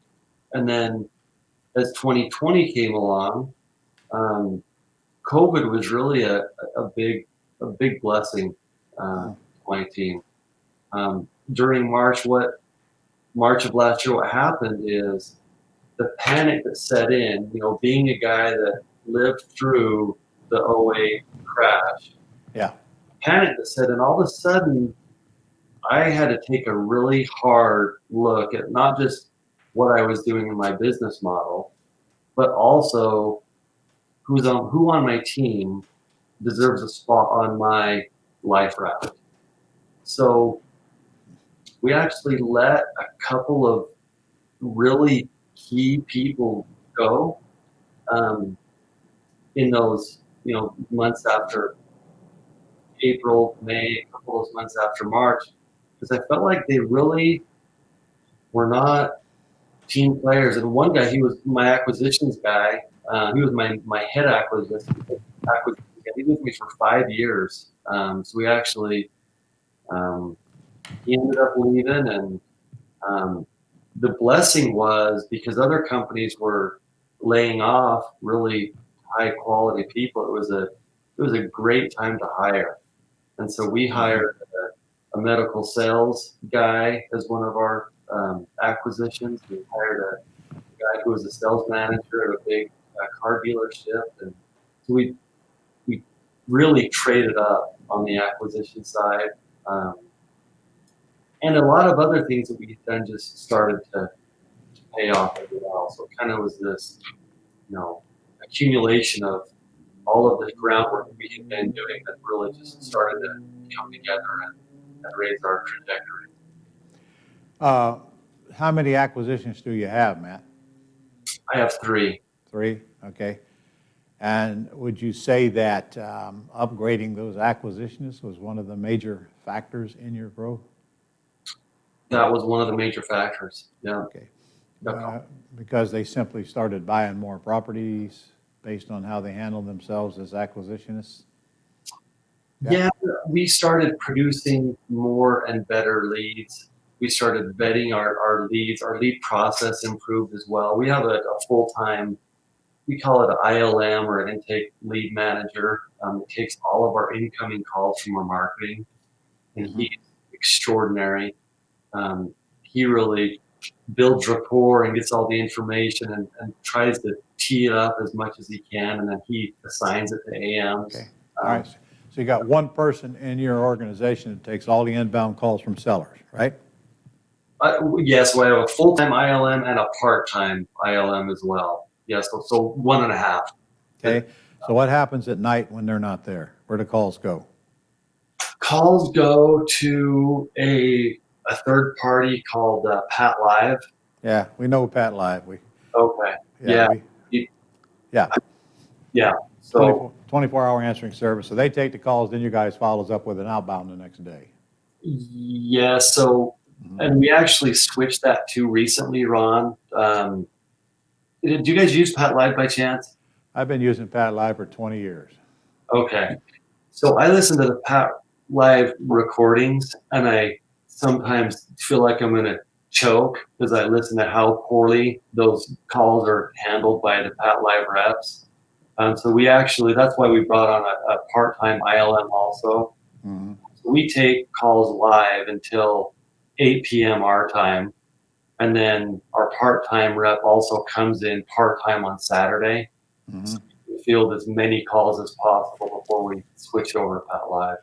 then as 2020 came along, COVID was really a big blessing. 2019. During March of last year, what happened is the panic that set in. Being a guy that lived through the 08 crash. Yeah. Panic that set in. All of a sudden, I had to take a really hard look at not just what I was doing in my business model, but also who on my team deserves a spot on my life raft. So we actually let a couple of really key people go in those months after April, May, a couple of those months after March, because I felt like they really were not team players. And one guy, he was my acquisitions guy. He was my head acquisition guy. He was with me for 5 years. So we actually, he ended up leaving, and the blessing was because other companies were laying off really high quality people. It was a great time to hire. And so we hired a medical sales guy as one of our acquisitions. We hired a guy who was a sales manager at a big car dealership, and so we really traded up on the acquisition side, and a lot of other things that we then just started to pay off as well. So it kind of was this, accumulation of all of the groundwork we had been doing that really just started to come together. And raise our trajectory. How many acquisitions do you have, Matt? I have 3. 3, okay. And would you say that upgrading those acquisitionists was one of the major factors in your growth? That was one of the major factors. Yeah. Okay. Okay. Because they simply started buying more properties based on how they handled themselves as acquisitionists? Yeah, we started producing more and better leads. We started vetting our leads. Our lead process improved as well. We have a full-time, we call it an ILM or an intake lead manager. It takes all of our incoming calls from our marketing, and he's extraordinary. He really builds rapport and gets all the information and tries to tee it up as much as he can, and then he assigns it to AMs. Okay. All right. So you got one person in your organization that takes all the inbound calls from sellers, right? Yes, we have a full-time ILM and a part-time ILM as well. Yes, so 1.5. Okay. So what happens at night when they're not there? Where do calls go? Calls go to a third party called Pat Live. Yeah, we know Pat Live. Okay. Yeah. Yeah. Yeah. So 24-hour answering service. So they take the calls, then you guys follows up with an outbound the next day. yeah. So and we actually switched that too recently, Ron. Do you guys use Pat Live by chance? I've been using Pat Live for 20 years. Okay. So I listen to the Pat Live recordings, and I sometimes feel like I'm going to choke because I listen to how poorly those calls are handled by the Pat Live reps. So we actually, that's why we brought on a part-time ILM also. Mm-hmm. So we take calls live until 8 p.m. our time. And then our part-time rep also comes in part-time on Saturday. Mm-hmm. So we field as many calls as possible before we switch over to Pat Live.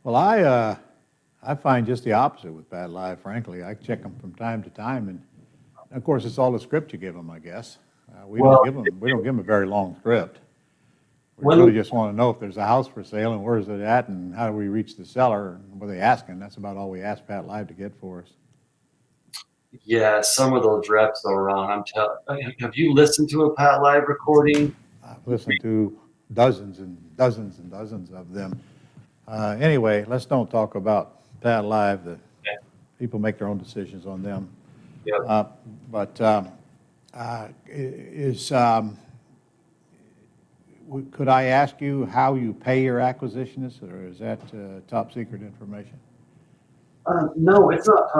Well, I find just the opposite with Pat Live, frankly. I check them from time to time, and of course, it's all the script you give them, I guess. We don't give them a very long script. We really just want to know if there's a house for sale and where is it at and how do we reach the seller and what are they asking. That's about all we ask Pat Live to get for us. Yeah, some of those reps are wrong. Have you listened to a Pat Live recording? I've listened to dozens and dozens and dozens of them. Anyway, let's don't talk about Pat Live. The people make their own decisions on them. Yep. Could I ask you how you pay your acquisitionists, or is that top secret information? No, it's not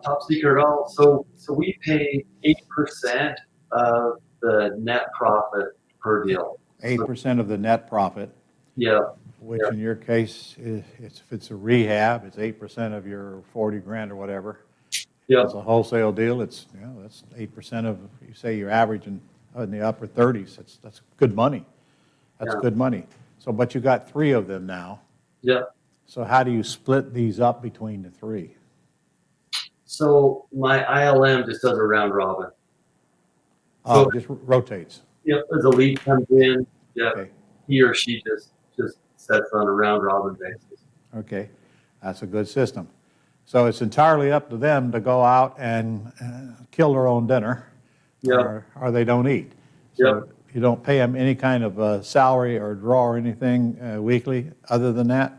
top secret at all. So we pay 8% of the net profit per deal. 8% of the net profit. Yeah. Which in your case, if it's a rehab, it's 8% of your 40 grand or whatever. Yeah. It's a wholesale deal. It's that's 8% of, you say you're averaging in the upper 30s. That's good money. That's good money. So, but you got 3 of them now. Yeah. So how do you split these up between the 3? So my ILM just does a round robin. Oh, So, just rotates. Yep. As a lead comes in, yeah, Okay. he or she just sets on a round robin basis. Okay, that's a good system. So it's entirely up to them to go out and kill their own dinner, or they don't eat. So you don't pay them any kind of salary or draw or anything weekly other than that?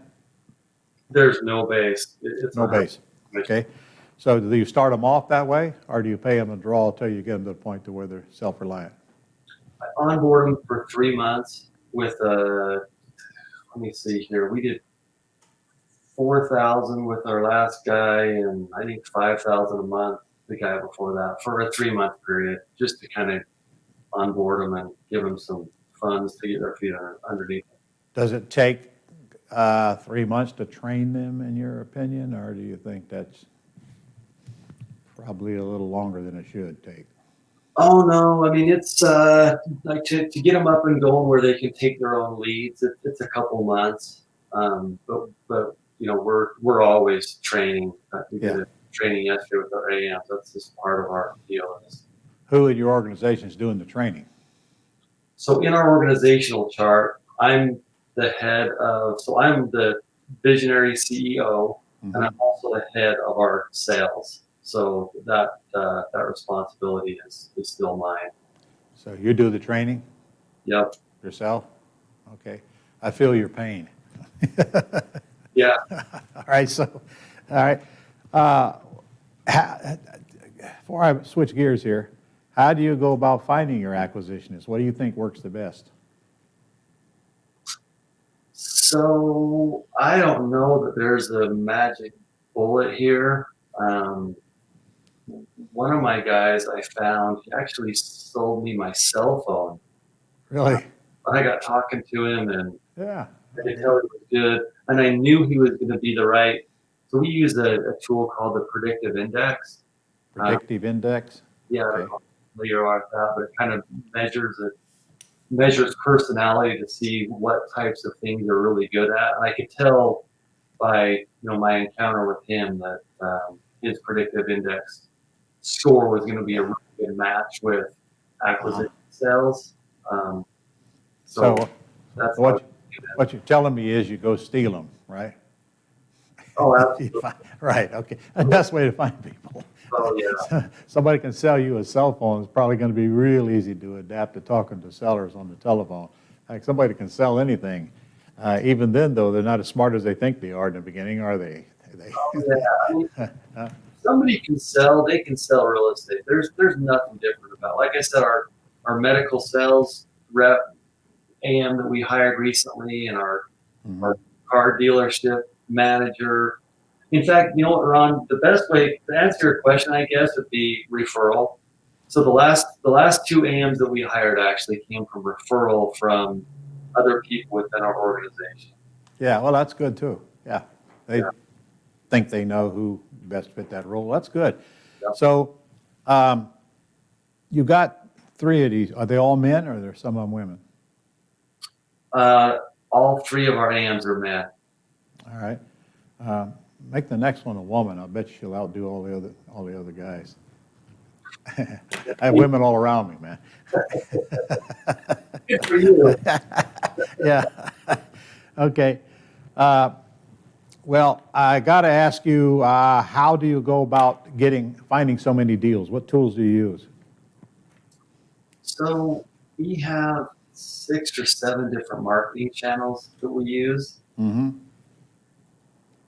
There's no base. It's No base. Okay. So do you start them off that way, or do you pay them a draw until you get them to the point to where they're self-reliant? I onboard them for 3 months with let me see here. We did 4,000 with our last guy, and I think 5,000 a month the guy before that for a 3-month period, just to kind of onboard them and give them some funds to get their feet underneath them. Does it take 3 months to train them, in your opinion, or do you think that's probably a little longer than it should take? Oh no, I mean it's like to get them up and going where they can take their own leads. It's a couple months, but you know we're always training. We did a training yesterday with our AMs. That's just part of our deal. Who in your organization is doing the training? So in our organizational chart, I'm the head of. So I'm the visionary CEO. and I'm also the head of our sales. So that responsibility is still mine. So you do the training Yep. yourself? Okay. I feel your pain. Yeah. All right, so, all right. Before I switch gears here, how do you go about finding your acquisitionists? What do you think works the best? So I don't know that there's a magic bullet here. One of my guys I found, he actually sold me my cell phone. Really? I got talking to him, and Yeah. I could tell he was good, and I knew he was going to be the right. So we use a tool called the predictive index. Predictive index? Yeah, I Okay. don't know if you're familiar with that, but it kind of measures personality to see what types of things you're really good at. And I could tell by my encounter with him that his predictive index score was going to be a really good match with acquisition sales. So So that's how what you're telling me is you go steal them, right? oh, absolutely. Right, okay. The best way to find people. Oh, yeah. Somebody can sell you a cell phone. It's probably going to be real easy to adapt to talking to sellers on the telephone. Like somebody can sell anything. Even then, though, they're not as smart as they think they are in the beginning, are they? Oh, yeah. I mean, somebody can sell. They can sell real estate. There's nothing different about it. Like I said, our medical sales rep AM that we hired recently, and our car dealership manager. In fact, you know what, Ron? The best way to answer your question, I guess, would be referral. So the last two AMs that we hired actually came from referral from other people within our organization. Yeah, well, that's good too. Yeah, they think they know who best fit that role. That's good. Yep. So, you got 3 of these. Are they all men, or are there some of them women? All 3 of our AMs are men. All right. Make the next one a woman. I'll bet she'll outdo all the other guys. I have women all around me, man. Good for you. Yeah. Okay. Well, I got to ask you, how do you go about finding so many deals? What tools do you use? So we have 6 or 7 different marketing channels that we use. Mm-hmm.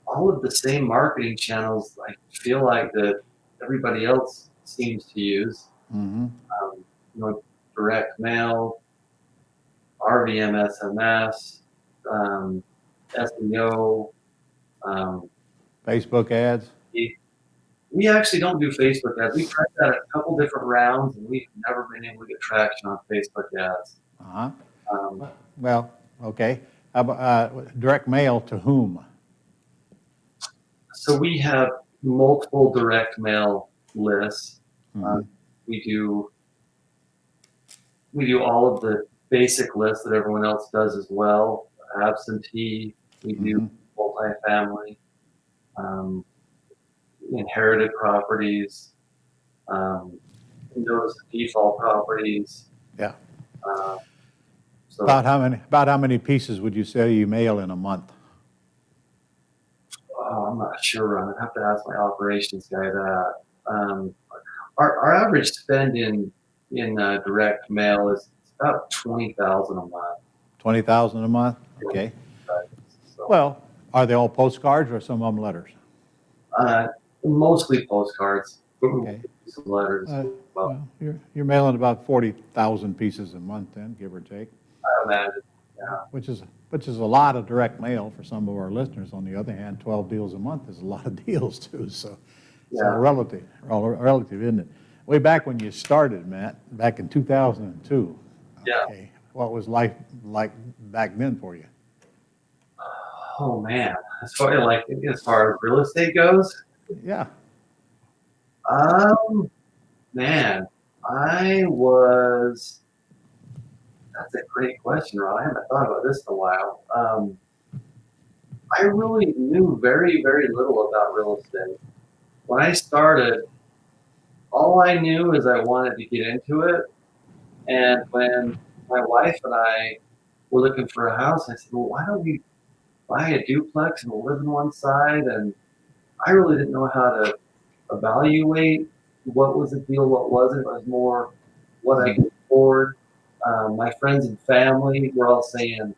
All of the same marketing channels, I feel like that everybody else seems to use. Mm-hmm. Direct mail, RVM SMS, SEO. Facebook ads? We actually don't do Facebook ads. We tried that a couple different rounds, and we've never been able to get traction on Facebook ads. Uh-huh. Um, Well, okay. How about, direct mail to whom? So we have multiple direct mail lists. Mhm. We do all of the basic lists that everyone else does as well. Absentee, we do multifamily, inherited properties, notice of default properties. Yeah. So About how many pieces would you say you mail in a month? I'm not sure. I'd have to ask my operations guy that. Our average spend in direct mail is about 20,000 a month. 20,000 a month? Okay. So, Well, are they all postcards or some of them letters? mostly postcards. Okay. Some letters. Well, you're mailing about 40,000 pieces a month then, give or take, I imagine. Yeah. which is a lot of direct mail for some of our listeners. On the other hand, 12 deals a month is a lot of deals too. So it's all relative, isn't it? Way back when you started, Matt, back in 2002. Yeah. Okay, what was life like back then for you? Oh man, as far as real estate goes, Yeah. man, I was. That's a great question, Ron. I haven't thought about this in a while. I really knew very, very little about real estate. When I started, all I knew is I wanted to get into it. And when my wife and I were looking for a house, I said, well, why don't we buy a duplex and we'll live on one side and I really didn't know how to evaluate what was the deal, what wasn't. It was more what I could afford. My friends and family were all saying,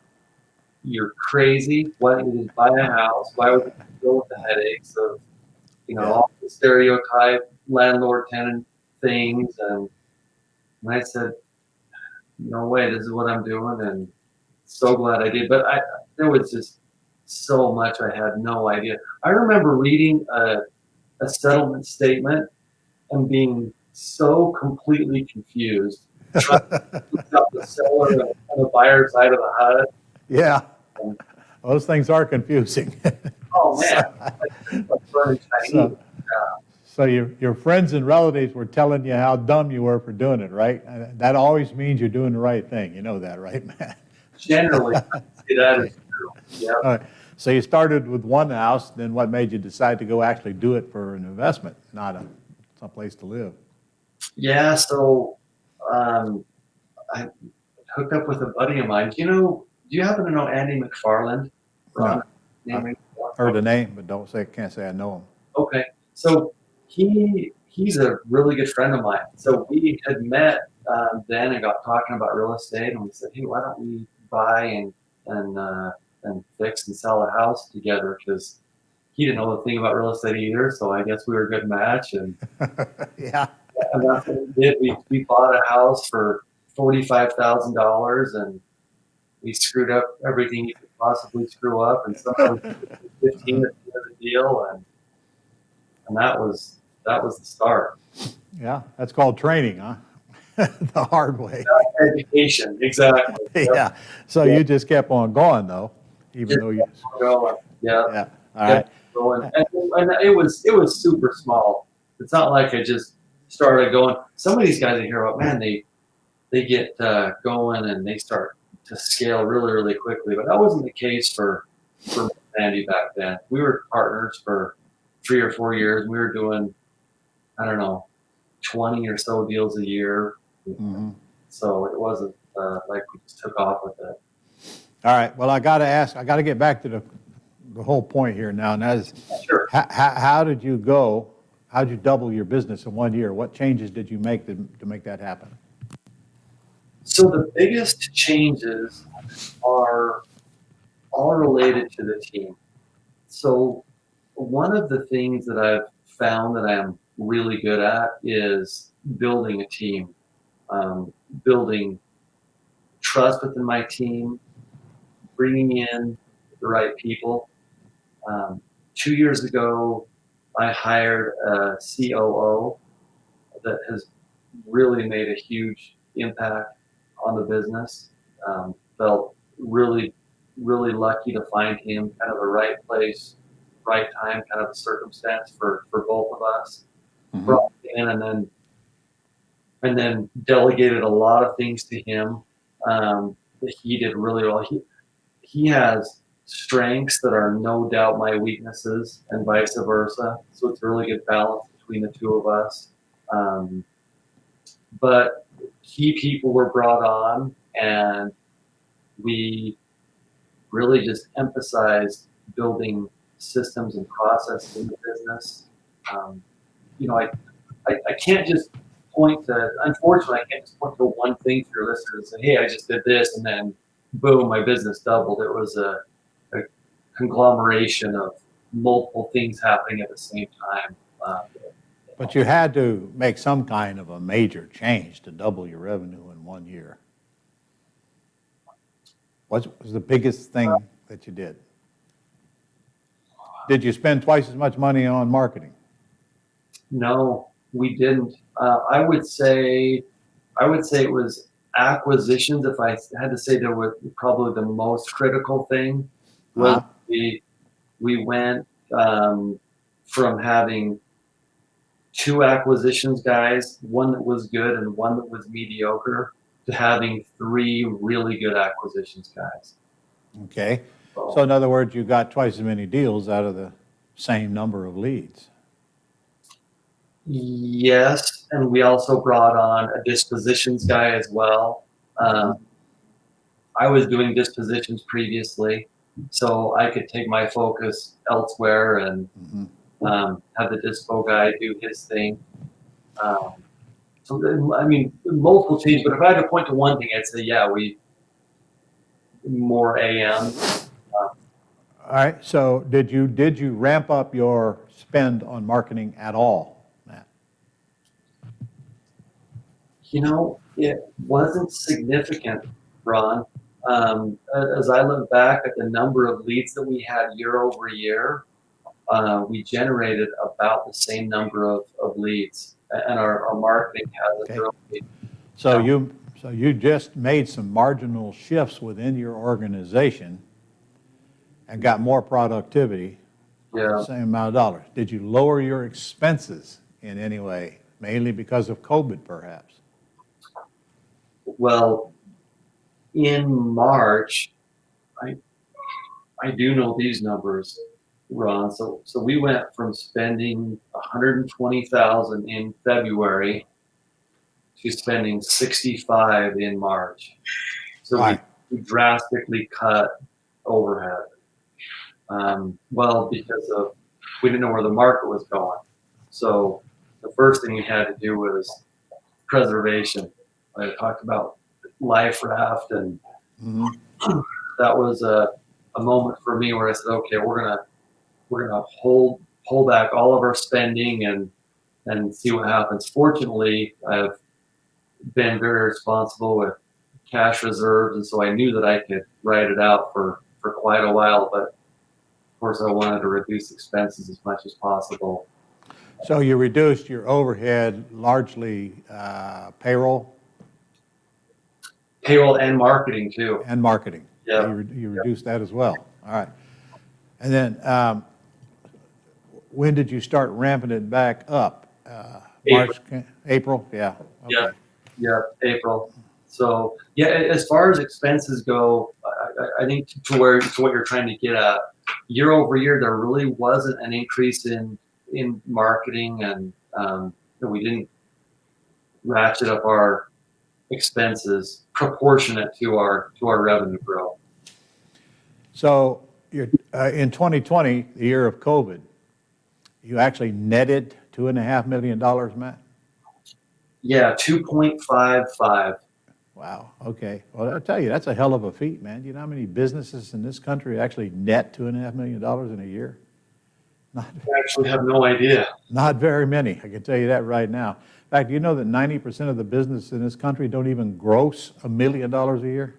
"You're crazy. Why don't you just buy a house? Why would you go with the headaches of, all the stereotype landlord tenant things?" And I said, "No way. This is what I'm doing." And so glad I did. But there was just so much I had no idea. I remember reading a settlement statement and being so completely confused, trying to look up the seller and the buyer side of the HUD. Yeah, And, those things are confusing. oh man, like learning Chinese. So, so your friends and relatives were telling you how dumb you were for doing it, right? And that always means you're doing the right thing. You know that, right, man? Generally, I'd say that is true. Yeah. All right. So you started with one house, then what made you decide to go actually do it for an investment, not someplace to live? Yeah. So I hooked up with a buddy of mine. Do you happen to know Andy McFarland? No. Name Heard the name, but can't say I know him. Okay. So he's a really good friend of mine. So we had met then and got talking about real estate, and we said, "Hey, why don't we buy and fix and sell a house together?" Because he didn't know a thing about real estate either. So I guess we were a good match, and Yeah. that's what we did. We bought a house for $45,000, and we screwed up everything you could possibly screw up, and somehow we did 15 at the end of the deal, and that was the start. Yeah, that's called training, huh? The hard way. Education, exactly. Yeah. So you just kept on going though, even though you. Going. Yeah. Yeah. All right. Going. And it was super small. It's not like I just started going. Some of these guys I hear about, man, they get going and they start to scale really, really quickly. But that wasn't the case for Andy back then. We were partners for 3 or 4 years. We were doing, I don't know, 20 or so deals a year. Mm-hmm. So it wasn't like we just took off with it. All right. Well, I got to get back to the whole point here now. And that is, Sure. how did you go? How did you double your business in 1 year? What changes did you make to make that happen? So the biggest changes are all related to the team. So one of the things that I've found that I'm really good at is building a team, building trust within my team, bringing in the right people. 2 years ago, I hired a COO that has really made a huge impact on the business. Felt really, really lucky to find him kind of the right place, right time, kind of a circumstance for both of us. Mm-hmm. Brought him in and then delegated a lot of things to him that he did really well. He has strengths that are no doubt my weaknesses and vice versa. So it's a really good balance between the two of us. But key people were brought on, and we really just emphasized building systems and processes in the business. I can't just unfortunately, I can't just point to one thing for your listeners and say, "Hey, I just did this," and then boom, my business doubled. It was a conglomeration of multiple things happening at the same time. But you had to make some kind of a major change to double your revenue in 1 year. What was the biggest thing that you did? Did you spend twice as much money on marketing? No, we didn't. I would say it was acquisitions. If I had to say, there was probably the most critical thing was we went from having 2 acquisitions guys, one that was good and one that was mediocre, to having 3 really good acquisitions guys. Okay. So in other words, you got twice as many deals out of the same number of leads. Yes, and we also brought on a dispositions guy as well. I was doing dispositions previously, so I could take my focus elsewhere and Have the dispo guy do his thing. So then, I mean, multiple changes. But if I had to point to one thing, I'd say, yeah, we more AM. All right, so did you ramp up your spend on marketing at all, Matt? You know, it wasn't significant, Ron. As I look back at the number of leads that we had year over year, we generated about the same number of leads, and our marketing hasn't Okay. really. So you just made some marginal shifts within your organization and got more productivity, Yeah. same amount of dollars. Did you lower your expenses in any way, mainly because of COVID, perhaps? Well, in March, I I do know these numbers, Ron. So we went from spending 120,000 in February to spending 65 in March. So Right. we drastically cut overhead. Well, because we didn't know where the market was going. So the first thing we had to do was preservation. I talked about life raft, and Mhm. that was a moment for me where I said, okay, we're gonna hold back all of our spending and see what happens. Fortunately, I've been very responsible with cash reserves, and so I knew that I could ride it out for quite a while. But of course, I wanted to reduce expenses as much as possible. So you reduced your overhead largely payroll Payroll and marketing too. and marketing. Yeah. You reduced that as well. All right. And then when did you start ramping it back up? March, April? Yeah. Okay. Yeah. Yeah, April. So yeah, as far as expenses go, I think to what you're trying to get at, year over year, there really wasn't an increase in marketing, and we didn't ratchet up our expenses proportionate to our revenue growth. So you're, in 2020, the year of COVID, you actually netted $2.5 million, Matt? Yeah, 2.55. Wow. Okay. Well, I'll tell you, that's a hell of a feat, man. Do you know how many businesses in this country actually net $2.5 million in a year? I actually have no idea. Not very many. I can tell you that right now. In fact, do you know that 90% of the businesses in this country don't even gross $1 million a year?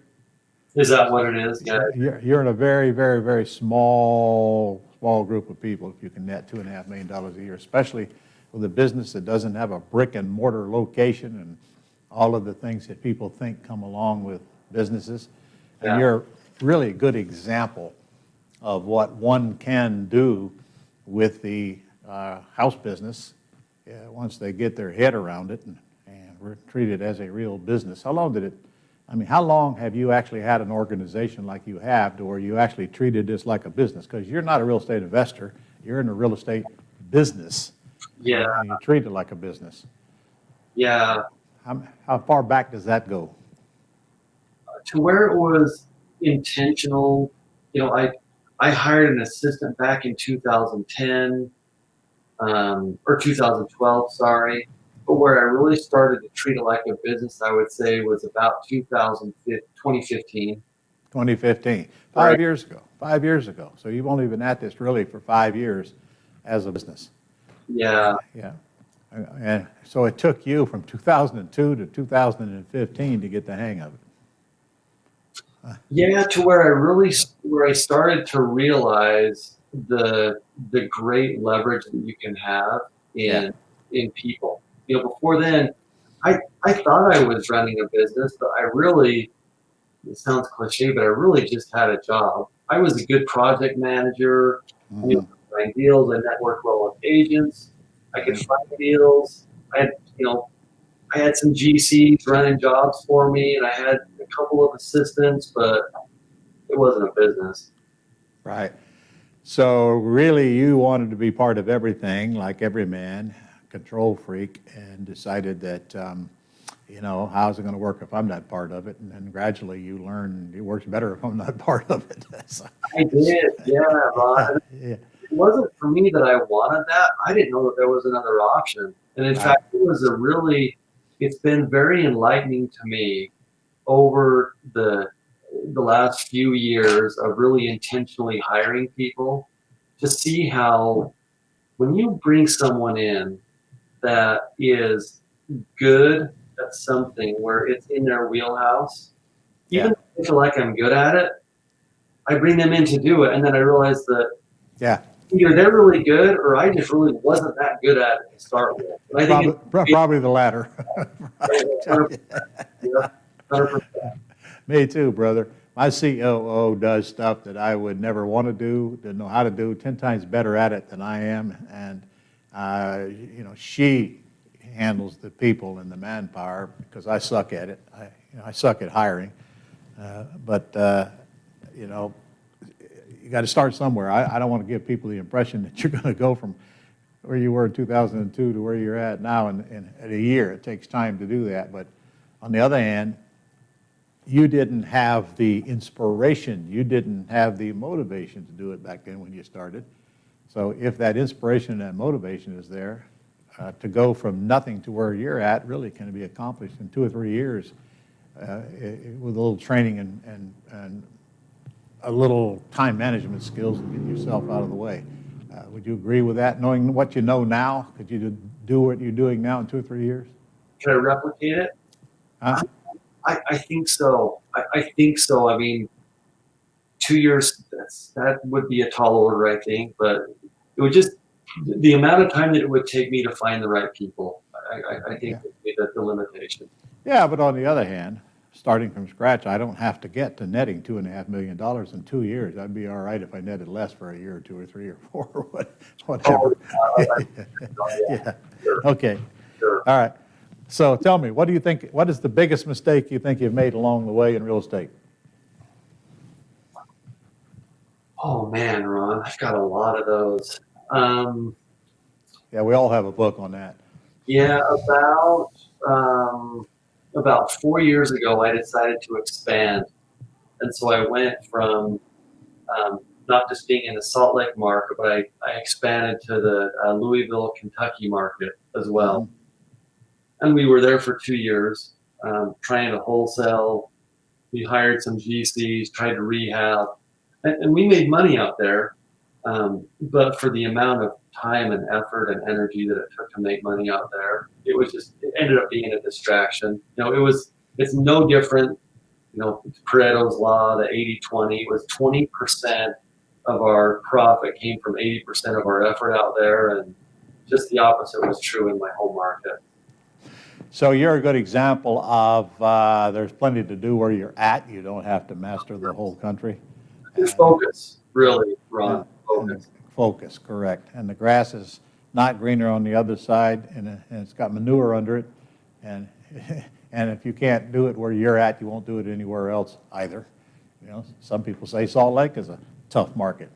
Is that what it is? Yeah. You're in a very, very, very small group of people if you can net $2.5 million a year, especially with a business that doesn't have a brick and mortar location and all of the things that people think come along with businesses. And Yeah. you're really a good example of what one can do with the house business once they get their head around it and treat it as a real business. How long have you actually had an organization like you have to where you actually treated this like a business? Because you're not a real estate investor, you're in a real estate business. Yeah. And you treat it like a business. Yeah. How far back does that go? To where it was intentional, I hired an assistant back in 2010, or 2012, sorry. But where I really started to treat it like a business, I would say, was about 2015. 2015, Right. 5 years ago. 5 years ago. So you've only been at this really for 5 years as a business. Yeah. Yeah. And so it took you from 2002 to 2015 to get the hang of it. Yeah, to where I started to realize the great leverage that you can have in people. Before then, I thought I was running a business, but it sounds cliche, but I really just had a job. I was a good project manager. Mhm. Find deals. I networked well with agents. I could find deals. I had some GCs running jobs for me, and I had a couple of assistants, but it wasn't a business. Right. So really you wanted to be part of everything, like every man, control freak, and decided that, how's it going to work if I'm not part of it? And then gradually you learn it works better if I'm not part of it. So, I did, yeah, Ron. yeah. it wasn't for me that I wanted that. I didn't know that there was another option. And in fact, it's been very enlightening to me over the last few years of really intentionally hiring people to see how when you bring someone in that is good at something where it's in their wheelhouse, even if I feel like I'm good at it, I bring them in to do it, and then I realize that Yeah, either they're really good or I just really wasn't that good at it to start with. And I think probably the latter. it's 100%. Me too, brother. My COO does stuff that I would never want to do, didn't know how to do, 10 times better at it than I am. And, she handles the people and the manpower because I suck at it. I suck at hiring. But you got to start somewhere. I don't want to give people the impression that you're going to go from where you were in 2002 to where you're at now in a year. It takes time to do that. But on the other hand, you didn't have the inspiration, you didn't have the motivation to do it back then when you started. So if that inspiration and that motivation is there, to go from nothing to where you're at really can be accomplished in 2 or 3 years with a little training and a little time management skills to get yourself out of the way. Would you agree with that? Knowing what you know now, could you do what you're doing now in 2 or 3 years? Can I replicate it? Huh? I think so. I think so. I mean, 2 years, that would be a tall order, I think, but it would just, the amount of time that it would take me to find the right people, I think would be the limitation. Yeah, but on the other hand, starting from scratch, I don't have to get to netting $2.5 million in 2 years. I'd be all right if I netted less for a year or 2 or 3 or 4 or whatever. Yeah. Sure. Okay. Sure. All right. So tell me, what do you think, what is the biggest mistake you think you've made along the way in real estate? Oh man, Ron, I've got a lot of those. Yeah, we all have a book on that. Yeah, about 4 years ago, I decided to expand, and so I went from not just being in the Salt Lake market, but I expanded to the Louisville, Kentucky market as well. Mm-hmm. And we were there for 2 years, trying to wholesale. We hired some GCs, tried to rehab, and we made money out there. But for the amount of time and effort and energy that it took to make money out there, it ended up being a distraction. It's no different. Pareto's law, the 80-20, was 20% of our profit came from 80% of our effort out there, and just the opposite was true in my home market. So you're a good example of there's plenty to do where you're at. You don't have to master the whole country. It's focus, really, Ron. Focus. Focus, correct. And the grass is not greener on the other side, and it's got manure under it. And and if you can't do it where you're at, you won't do it anywhere else either. Some people say Salt Lake is a tough market.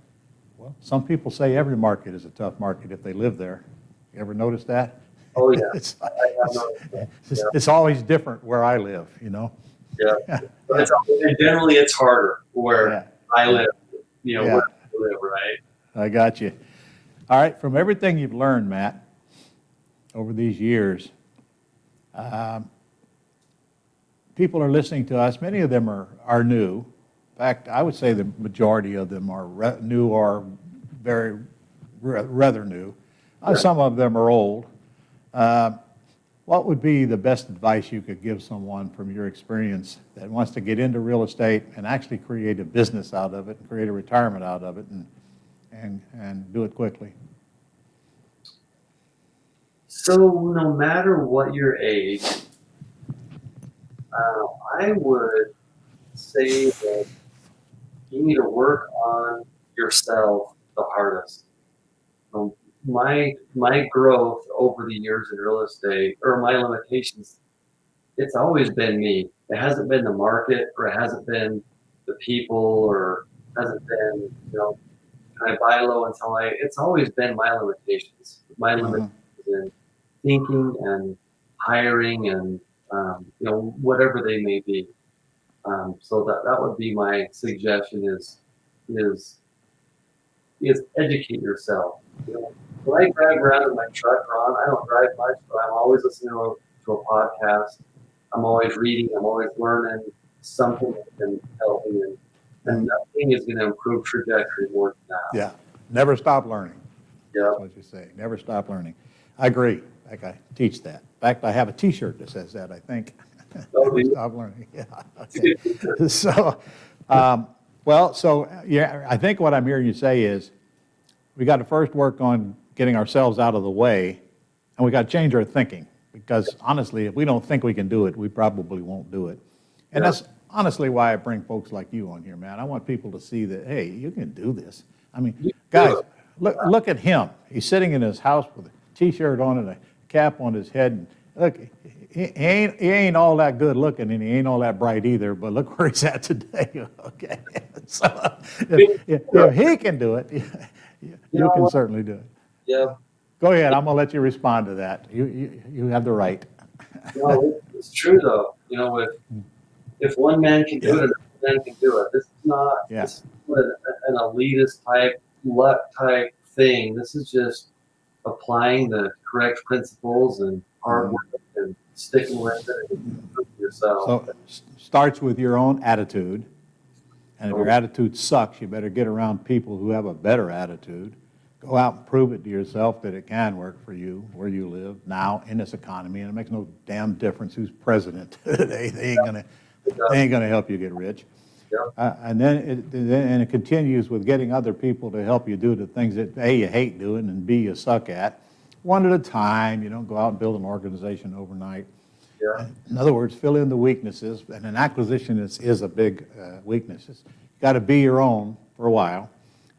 Well, some people say every market is a tough market if they live there. You ever notice that? Oh yeah. It's always different where I live, Yeah. But generally it's harder where I live, where I live, right? I got you. All right, from everything you've learned, Matt, over these years, people are listening to us. Many of them are new. In fact, I would say the majority of them are new or very rather new. Some of them are old. What would be the best advice you could give someone from your experience that wants to get into real estate and actually create a business out of it and create a retirement out of it and do it quickly? So no matter what your age, I would say that you need to work on yourself the hardest. My growth over the years in real estate, or my limitations, it's always been me. It hasn't been the market, or it hasn't been the people, or hasn't been, can I buy low and sell high? It's always been my limitations. My limitations in thinking and hiring and, whatever they may be. So that would be my suggestion is is educate yourself. You know, when I drive around in my truck, Ron, I don't drive much, but I'm always listening to a podcast. I'm always reading. I'm always learning something that can help me, and nothing is going to improve trajectory more than that. Yeah, never stop learning. Yeah. That's what you say. Never stop learning. I agree. In fact, I teach that. In fact, I have a T-shirt that says that, I think. Oh, Never do you? stop learning. Yeah. Okay. So, yeah, I think what I'm hearing you say is we got to first work on getting ourselves out of the way, and we got to change our thinking. Because honestly, if we don't think we can do it, we probably won't do it. And Yeah. that's honestly why I bring folks like you on here, man. I want people to see that, hey, you can do this. I mean, You guys, do it. look at him. He's sitting in his house with a T-shirt on and a cap on his head. And look, he ain't all that good looking, and he ain't all that bright either. But look where he's at today. Okay, so if he can do it, you can certainly do it. Yeah. Go ahead. I'm gonna let you respond to that. You have the right. No, it's true though. You know, if one man can do it, another man can do it. This is not Yeah. this is not an elitist type, luck type thing. This is just applying the correct principles and hard work and sticking with it and improving yourself. So starts with your own attitude, and if your attitude sucks, you better get around people who have a better attitude. Go out and prove it to yourself that it can work for you where you live now in this economy, and it makes no damn difference who's president today. They ain't gonna help you get rich. Yeah. And then it continues with getting other people to help you do the things that A, you hate doing, and B, you suck at. One at a time. You don't go out and build an organization overnight. Yeah. In other words, fill in the weaknesses, and an acquisition is a big weakness. You got to be your own for a while.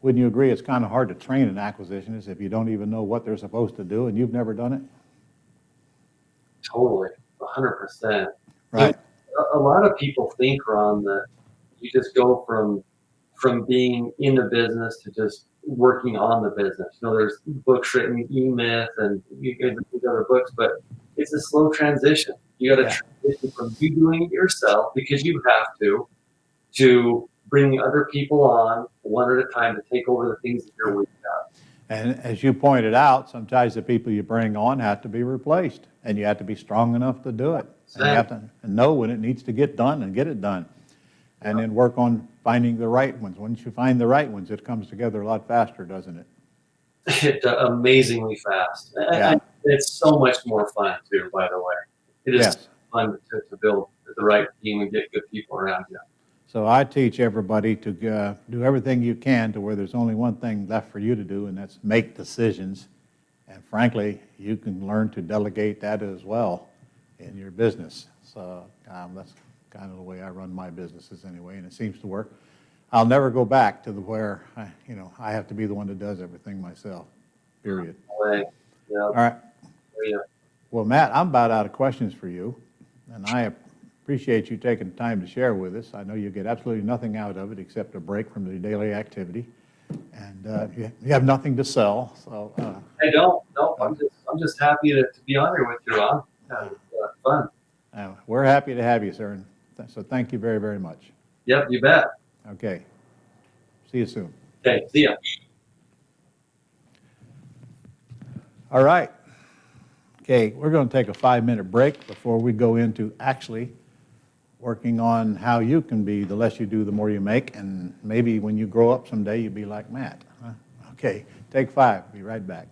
Wouldn't you agree it's kind of hard to train an acquisitionist if you don't even know what they're supposed to do and you've never done it? Totally, 100%. Right. A lot of people think, Ron, that you just go from being in the business to just working on the business. You know, there's books written, E-Myth, and you guys read other books, but it's a slow transition. You got to transition from you doing it yourself because you have to bringing other people on one at a time to take over the things that you're weak at. And as you pointed out, sometimes the people you bring on have to be replaced, and you have to be strong enough to do it. And you have to know when it needs to get done and get it done. And then work on finding the right ones. Once you find the right ones, it comes together a lot faster, doesn't it? It's amazingly fast. Yeah. And it's so much more fun, too, by the way. It is fun to build the right team and get good people around you. So I teach everybody to do everything you can to where there's only one thing left for you to do, and that's make decisions. And frankly, you can learn to delegate that as well in your business. So that's kind of the way I run my businesses anyway, and it seems to work. I'll never go back to where I have to be the one that does everything myself, period. Yeah. All right. Yeah. Well, Matt, I'm about out of questions for you, and I appreciate you taking the time to share with us. I know you get absolutely nothing out of it except a break from the daily activity, and you have nothing to sell. So I don't. No, I'm just happy to be on here with you, Ron. It's fun. We're happy to have you, sir. And so thank you very, very much. Yep, you bet. Okay. See you soon. Okay, see ya. All right. Okay, we're going to take a 5-minute break before we go into actually working on how you can be the less you do, the more you make, and maybe when you grow up someday, you'll be like Matt. Okay, take 5. Be right back.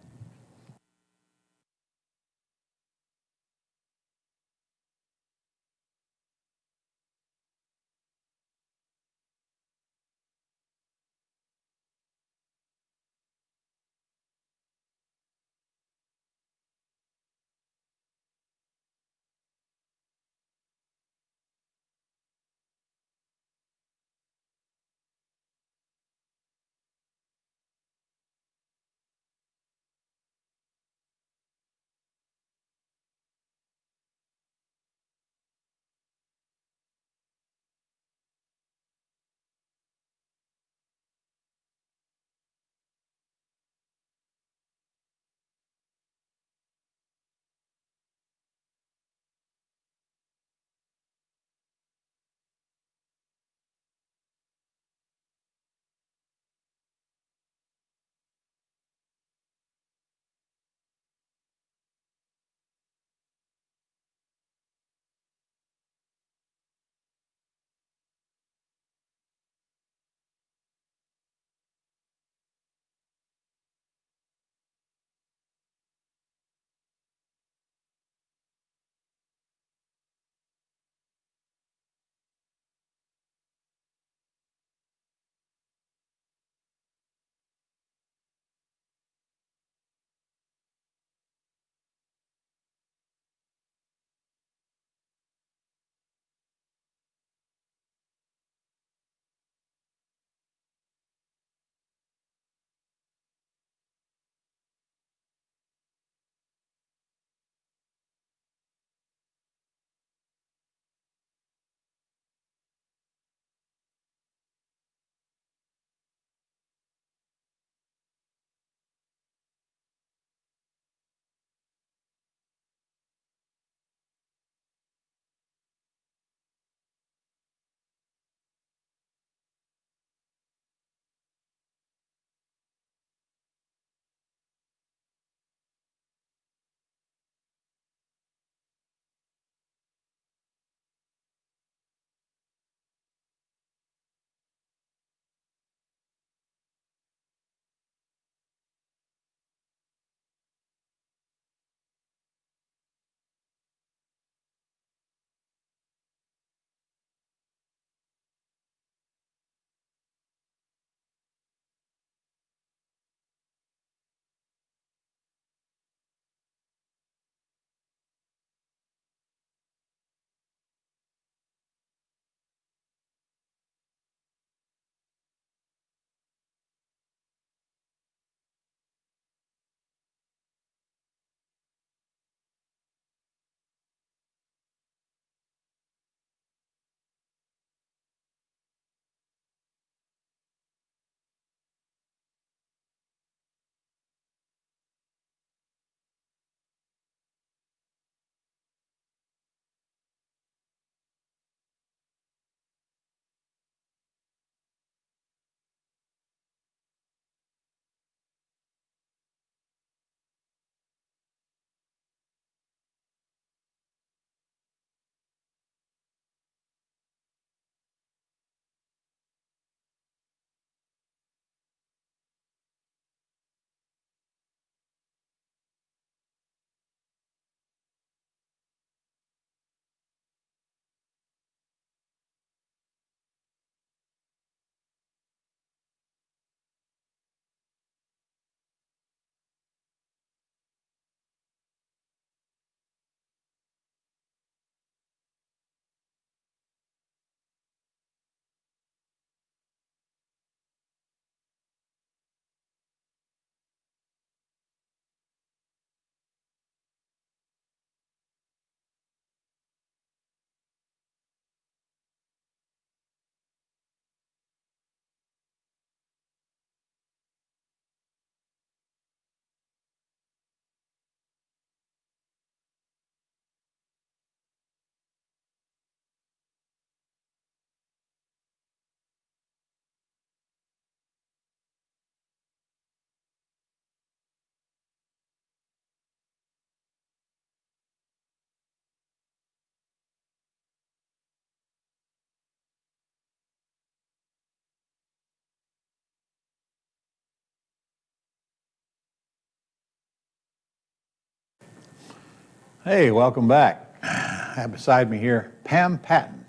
Hey, welcome back. I have beside me here Pam Patton.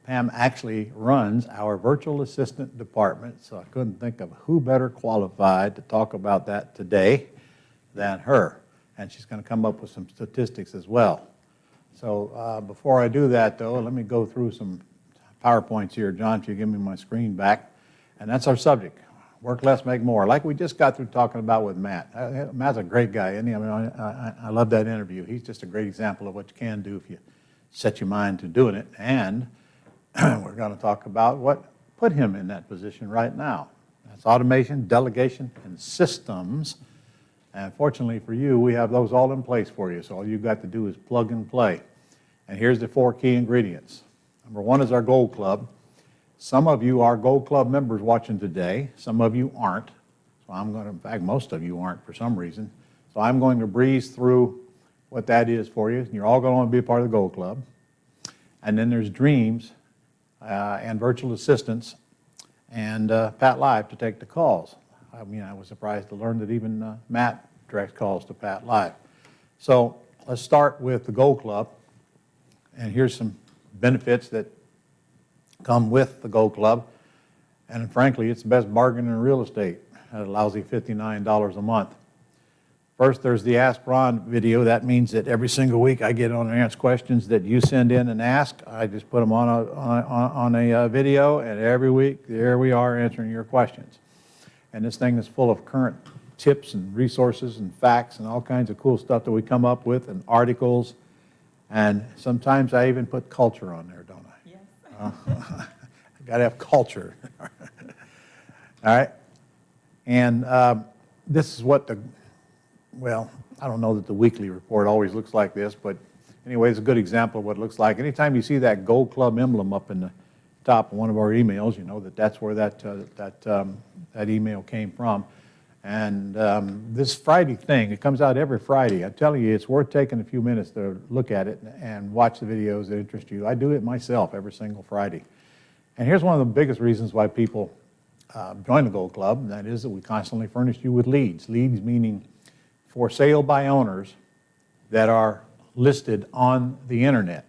Pam actually runs our virtual assistant department, so I couldn't think of who better qualified to talk about that today than her. And she's going to come up with some statistics as well. So before I do that, though, let me go through some PowerPoints here. John, if you give me my screen back. And that's our subject, work less, make more, like we just got through talking about with Matt. Matt's a great guy, isn't he? I mean, I love that interview. He's just a great example of what you can do if you set your mind to doing it. And we're going to talk about what put him in that position right now. That's automation, delegation, and systems. And fortunately for you, we have those all in place for you. So all you've got to do is plug and play. And here's the 4 key ingredients. Number 1 is our Gold Club. Some of you are Gold Club members watching today. Some of you aren't. So I'm going to, in fact, most of you aren't for some reason. So I'm going to breeze through what that is for you. You're all going to want to be a part of the Gold Club. And then there's Dreams and virtual assistants and Pat Live to take the calls. I mean, I was surprised to learn that even Matt directs calls to Pat Live. So let's start with the Gold Club. And here's some benefits that come with the Gold Club. And frankly, it's the best bargain in real estate at a lousy $59 a month. First, there's the Ask Ron video. That means that every single week I get on and answer questions that you send in and ask. I just put them on a video, and every week, there we are answering your questions. And this thing is full of current tips and resources and facts and all kinds of cool stuff that we come up with and articles. And sometimes I even put culture on there, don't I? Yes. I got to have culture. All right. And this is what well, I don't know that the weekly report always looks like this, but anyway, it's a good example of what it looks like. Anytime you see that Gold Club emblem up in the top of one of our emails, you know that that's where that email came from. And this Friday thing, it comes out every Friday. I'm telling you, it's worth taking a few minutes to look at it and watch the videos that interest you. I do it myself every single Friday. And here's one of the biggest reasons why people join the Gold Club, and that is that we constantly furnish you with leads. Leads meaning for sale by owners that are listed on the internet.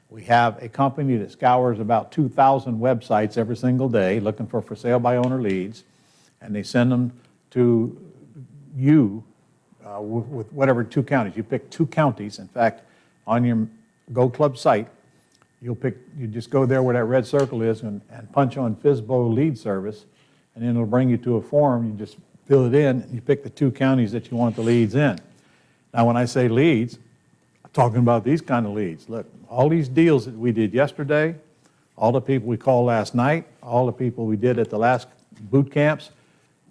We have a company that scours about 2,000 websites every single day looking for sale by owner leads, and they send them to you with whatever 2 counties. You pick 2 counties. In fact, on your Gold Club site, you just go there where that red circle is and punch on FSBO lead service, and then it'll bring you to a form. You just fill it in, and you pick the 2 counties that you want the leads in. Now, when I say leads, I'm talking about these kind of leads. Look, all these deals that we did yesterday, all the people we called last night, all the people we did at the last boot camps,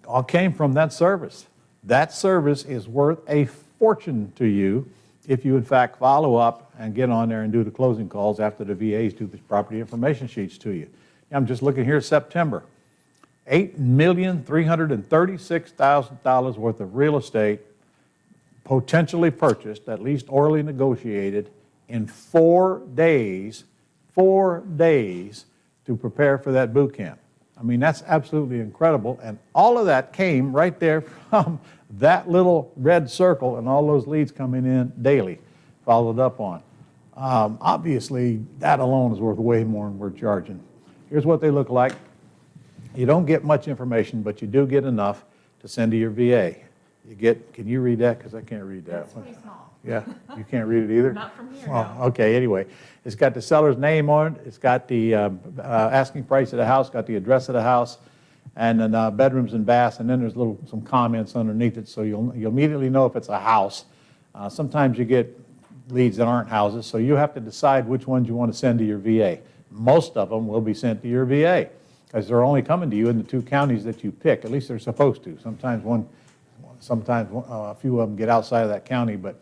all came from that service. That service is worth a fortune to you if you, in fact, follow up and get on there and do the closing calls after the VAs do the property information sheets to you. I'm just looking here, September. $8,336,000 worth of real estate potentially purchased, at least orally negotiated, in 4 days, 4 days to prepare for that boot camp. I mean, that's absolutely incredible. And all of that came right there from that little red circle and all those leads coming in daily, followed up on. Obviously, that alone is worth way more than we're charging. Here's what they look like. You don't get much information, but you do get enough to send to your VA. Can you read that? Because I can't read that. It's pretty small. Yeah, you can't read it either? Not from here, Oh, no. okay, anyway. It's got the seller's name on it. It's got the asking price of the house, got the address of the house, and then bedrooms and baths, and then there's some comments underneath it, so you'll immediately know if it's a house. Sometimes you get leads that aren't houses, so you have to decide which ones you want to send to your VA. Most of them will be sent to your VA, because they're only coming to you in the 2 counties that you pick. At least they're supposed to. Sometimes a few of them get outside of that county. But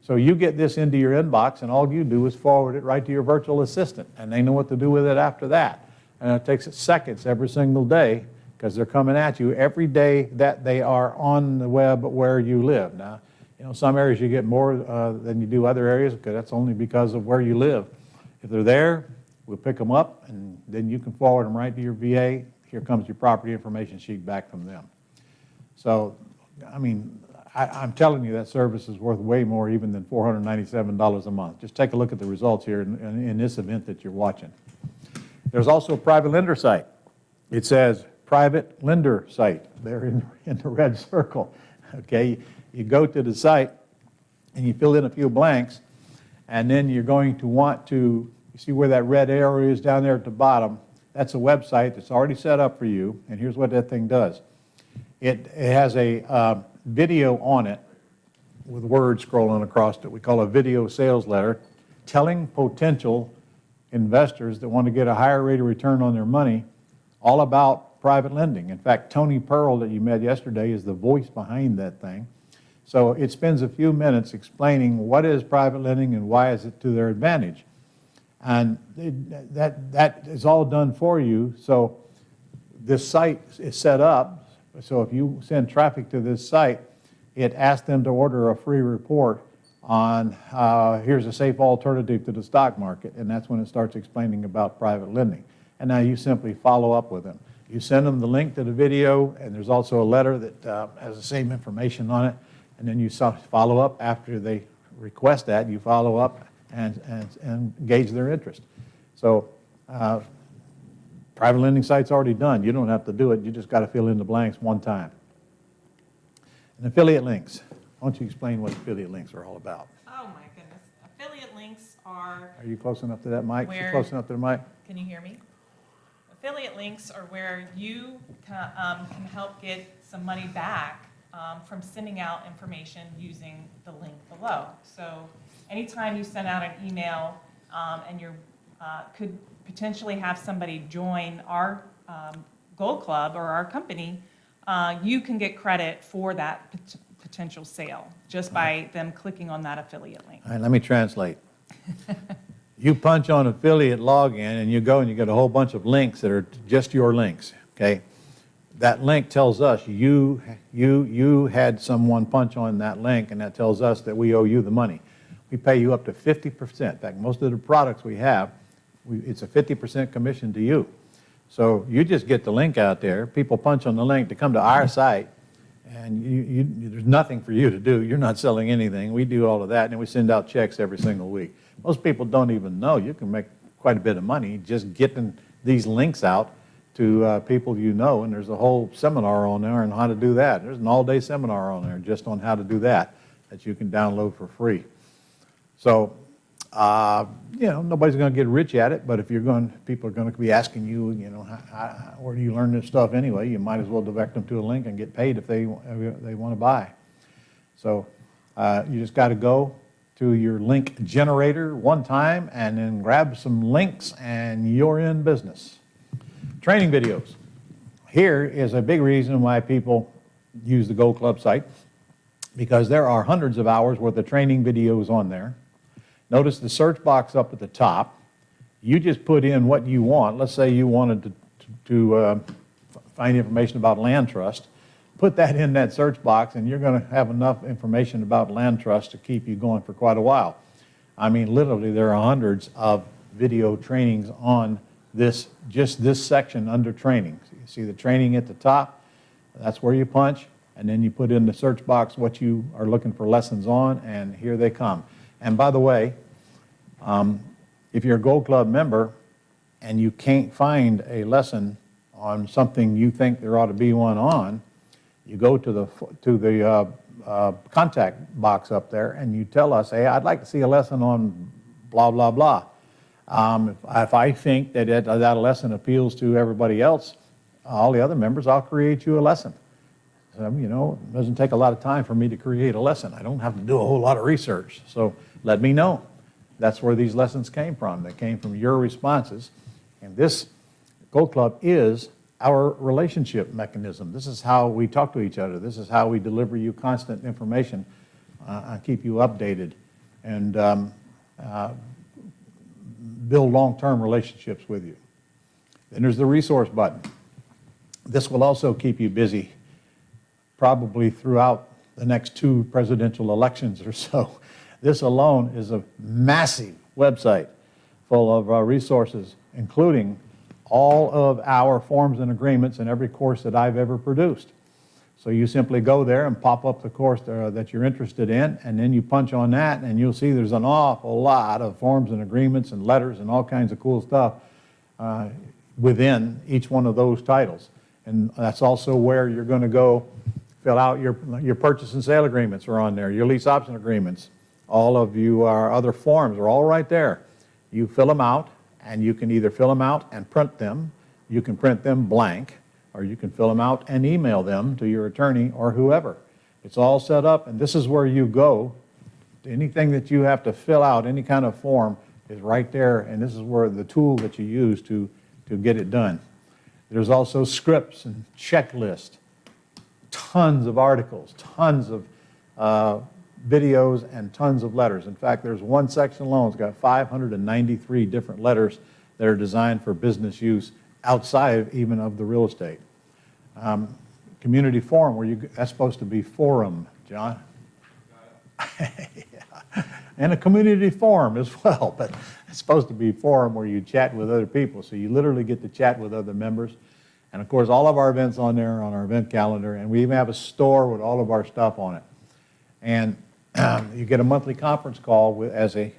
so you get this into your inbox, and all you do is forward it right to your virtual assistant, and they know what to do with it after that. And it takes seconds every single day, because they're coming at you every day that they are on the web where you live. Now, some areas you get more than you do other areas, because that's only because of where you live. If they're there, we'll pick them up, and then you can forward them right to your VA. Here comes your property information sheet back from them. So, I mean, I'm telling you, that service is worth way more even than $497 a month. Just take a look at the results here in this event that you're watching. There's also a private lender site. It says private lender site there in the red circle. Okay, you go to the site and you fill in a few blanks, and then you're going to want to, you see where that red arrow is down there at the bottom? That's a website that's already set up for you, and here's what that thing does. It has a video on it with words scrolling across it. We call a video sales letter, telling potential investors that want to get a higher rate of return on their money all about private lending. In fact, Tony Pearl that you met yesterday is the voice behind that thing. So it spends a few minutes explaining what is private lending and why is it to their advantage. And that is all done for you. So this site is set up, so if you send traffic to this site, it asks them to order a free report on here's a safe alternative to the stock market, and that's when it starts explaining about private lending. And now you simply follow up with them. You send them the link to the video, and there's also a letter that has the same information on it, and then you follow up after they request that. You follow up and gauge their interest. So private lending site's already done. You don't have to do it. You just got to fill in the blanks one time. And affiliate links. Why don't you explain what affiliate links are all about? Oh my goodness. Affiliate links are... Are you close enough to that mic? Where- Close enough to the mic? Can you hear me? Affiliate links are where you can help get some money back from sending out information using the link below. So anytime you send out an email and you could potentially have somebody join our Gold Club or our company, you can get credit for that potential sale just by them clicking on that affiliate link. All right, let me translate. You punch on affiliate login and you go and you get a whole bunch of links that are just your links, okay? That link tells us you had someone punch on that link, and that tells us that we owe you the money. We pay you up to 50%. In fact, most of the products we have, it's a 50% commission to you. So you just get the link out there. People punch on the link to come to our site, and there's nothing for you to do. You're not selling anything. We do all of that, and we send out checks every single week. Most people don't even know you can make quite a bit of money just getting these links out to people you know, and there's a whole seminar on there on how to do that. There's an all-day seminar on there just on how to do that you can download for free. So, you know, nobody's going to get rich at it, but if people are going to be asking you, you know, where do you learn this stuff anyway? You might as well direct them to a link and get paid if they want to buy. So you just got to go to your link generator one time and then grab some links and you're in business. Training videos. Here is a big reason why people use the Gold Club site, because there are hundreds of hours worth of training videos on there. Notice the search box up at the top. You just put in what you want. Let's say you wanted to find information about land trust. Put that in that search box and you're going to have enough information about land trust to keep you going for quite a while. I mean, literally there are hundreds of video trainings on just this section under training. So you see the training at the top, that's where you punch, and then you put in the search box what you are looking for lessons on, and here they come. And by the way, if you're a Gold Club member and you can't find a lesson on something you think there ought to be one on, you go to the contact box up there and you tell us, hey, I'd like to see a lesson on blah, blah, blah. If I think that that lesson appeals to everybody else, all the other members, I'll create you a lesson. You know, it doesn't take a lot of time for me to create a lesson. I don't have to do a whole lot of research. So let me know. That's where these lessons came from. They came from your responses. And this Gold Club is our relationship mechanism. This is how we talk to each other. This is how we deliver you constant information and keep you updated and build long-term relationships with you. Then there's the resource button. This will also keep you busy probably throughout the next 2 presidential elections or so. This alone is a massive website full of resources, including all of our forms and agreements in every course that I've ever produced. So you simply go there and pop up the course that you're interested in, and then you punch on that, and you'll see there's an awful lot of forms and agreements and letters and all kinds of cool stuff within each one of those titles. And that's also where you're going to go fill out your purchase and sale agreements are on there, your lease option agreements. All of your other forms are all right there. You fill them out, and you can either fill them out and print them, you can print them blank, or you can fill them out and email them to your attorney or whoever. It's all set up, and this is where you go. Anything that you have to fill out, any kind of form, is right there, and this is where the tool that you use to get it done. There's also scripts and checklists, tons of articles, tons of videos, and tons of letters. In fact, there's one section alone that's got 593 different letters that are designed for business use outside even of the real estate. Community forum, that's supposed to be forum, John. Yeah. And a community forum as well, but it's supposed to be forum where you chat with other people. So you literally get to chat with other members. And of course, all of our events on there on our event calendar, and we even have a store with all of our stuff on it. And you get a monthly conference call as a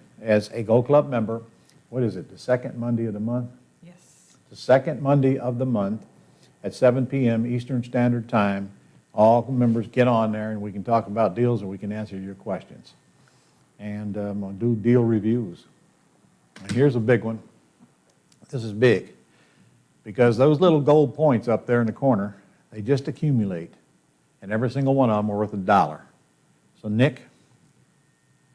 Go Club member. What is it, the second Monday of the month? Yes. The second Monday of the month at 7 p.m. Eastern Standard Time. All members get on there, and we can talk about deals, or we can answer your questions. And I'm going to do deal reviews. And here's a big one. This is big, because those little gold points up there in the corner, they just accumulate, and every single one of them are worth $1. So Nick,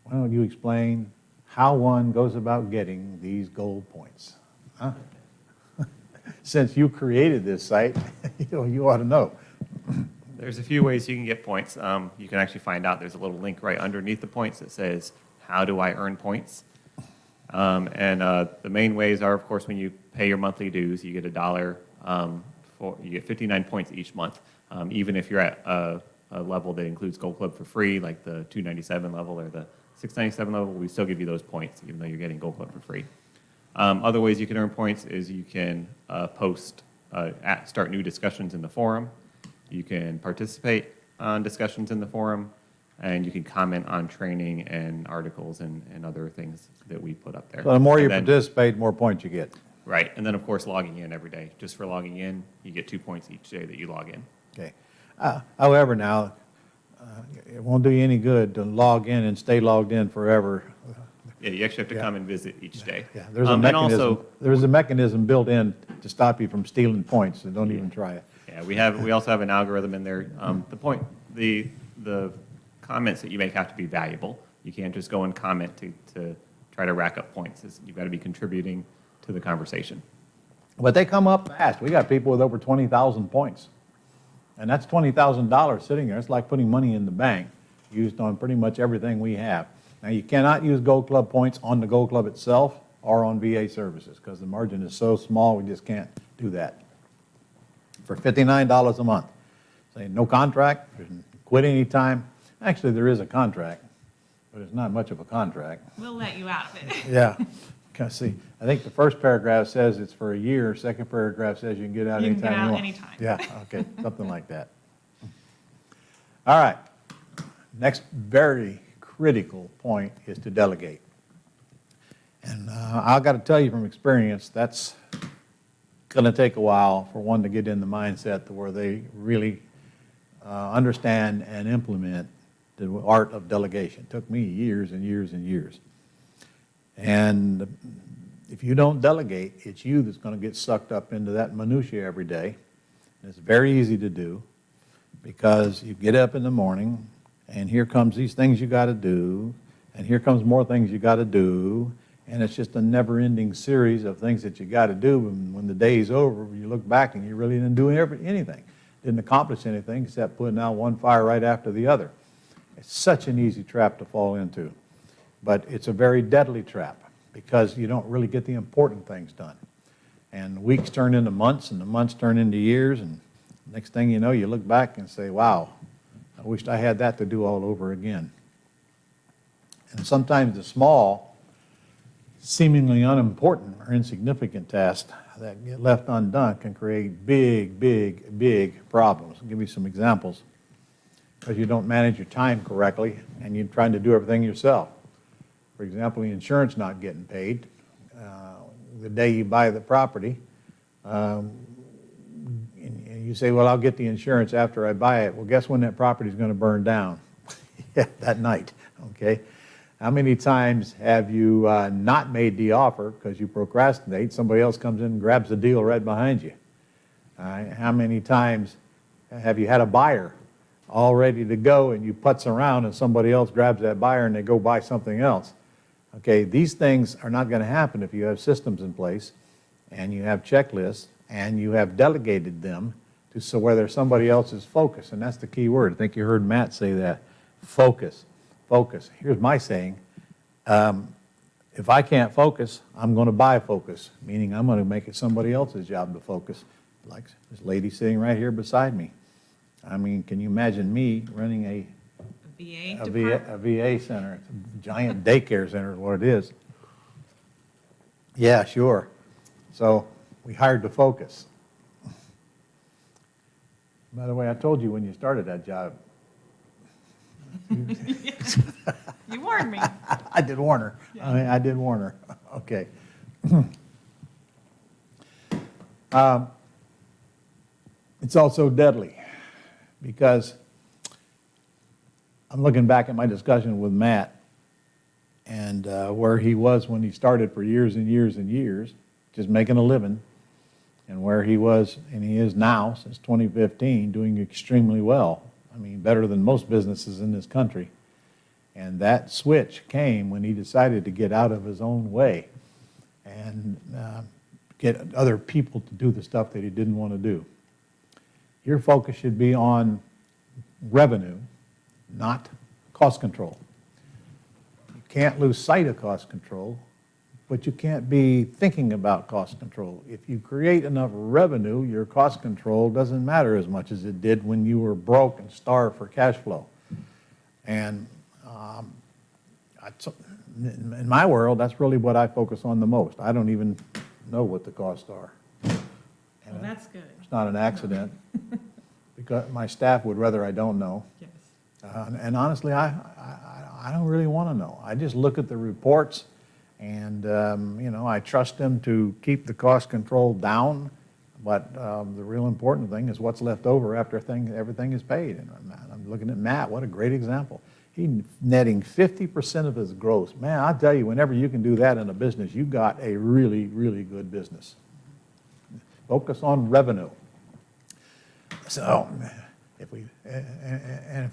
why don't you explain how one goes about getting these gold points? Huh? Since you created this site, you ought to know. There's a few ways you can get points. You can actually find out. There's a little link right underneath the points that says, how do I earn points? The main ways are, of course, when you pay your monthly dues, you get $1 you get 59 points each month. Even if you're at a level that includes Gold Club for free, like the 297 level or the 697 level, we still give you those points, even though you're getting Gold Club for free. Other ways you can earn points is you can start new discussions in the forum. You can participate on discussions in the forum, and you can comment on training and articles and other things that we put up there. So the more you And then- participate, the more points you get. Right, and then of course logging in every day. Just for logging in, you get 2 points each day that you log in. Okay. However, now, it won't do you any good to log in and stay logged in forever. Yeah, you actually have to Yeah. come and visit each day. Yeah, there's a And mechanism. also, There's a mechanism built in to stop you from stealing points, so don't even try it. yeah, we also have an algorithm in there. The comments that you make have to be valuable. You can't just go and comment to try to rack up points. You've got to be contributing to the conversation. But they come up fast. We got people with over 20,000 points. And that's $20,000 sitting there. It's like putting money in the bank, used on pretty much everything we have. Now, you cannot use Gold Club points on the Gold Club itself or on VA services, because the margin is so small, we just can't do that. For $59 a month. Say no contract, you can quit anytime. Actually, there is a contract, but it's not much of a contract. We'll let you out of it. Yeah. See, I think the first paragraph says it's for a year, second paragraph says you can get out You can anytime get you out want. anytime. Yeah, okay, something like that. All right. Next very critical point is to delegate. And I've got to tell you from experience, that's going to take a while for one to get in the mindset to where they really understand and implement the art of delegation. It took me years and years and years. And if you don't delegate, it's you that's going to get sucked up into that minutia every day. And it's very easy to do, because you get up in the morning and here comes these things you got to do, and here comes more things you got to do, and it's just a never-ending series of things that you got to do. And when the day's over, you look back and you really didn't do anything, didn't accomplish anything except putting out one fire right after the other. It's such an easy trap to fall into. But it's a very deadly trap, because you don't really get the important things done. And weeks turn into months, and the months turn into years, and next thing you know, you look back and say, wow, I wished I had that to do all over again. And sometimes the small, seemingly unimportant or insignificant tasks that get left undone can create big, big, big problems. I'll give you some examples. Because you don't manage your time correctly and you're trying to do everything yourself. For example, the insurance not getting paid. The day you buy the property, and you say, well, I'll get the insurance after I buy it. Well, guess when that property is going to burn down? Yeah, that night, okay? How many times have you not made the offer because you procrastinate, somebody else comes in and grabs the deal right behind you? How many times have you had a buyer all ready to go and you putz around and somebody else grabs that buyer and they go buy something else? Okay, these things are not going to happen if you have systems in place and you have checklists and you have delegated them to so where there's somebody else's focus, and that's the key word. I think you heard Matt say that. Focus. Focus. Here's my saying. If I can't focus, I'm going to buy focus, meaning I'm going to make it somebody else's job to focus, like this lady sitting right here beside me. I mean, can you imagine me running a VA center? It's a giant daycare center is what it is. Yeah, sure. So we hired to focus. By the way, I told you when you started that job. You warned me. I did warn her. I did warn her. Okay. It's also deadly because I'm looking back at my discussion with Matt and where he was when he started for years and years and years, just making a living, and where he was and he is now since 2015 doing extremely well. I mean, better than most businesses in this country. And that switch came when he decided to get out of his own way and get other people to do the stuff that he didn't want to do. Your focus should be on revenue, not cost control. You can't lose sight of cost control, but you can't be thinking about cost control. If you create enough revenue, your cost control doesn't matter as much as it did when you were broke and starved for cash flow. And in my world, that's really what I focus on the most. I don't even know what the costs are. Well, that's good. It's not an accident, because my staff would rather I don't know. Yes. And honestly, I don't really want to know. I just look at the reports, and you know, I trust them to keep the cost control down. But the real important thing is what's left over after everything is paid. And I'm looking at Matt. What a great example. He's netting 50% of his gross. Man, I tell you, whenever you can do that in a business, you got a really, really good business. Focus on revenue. So, if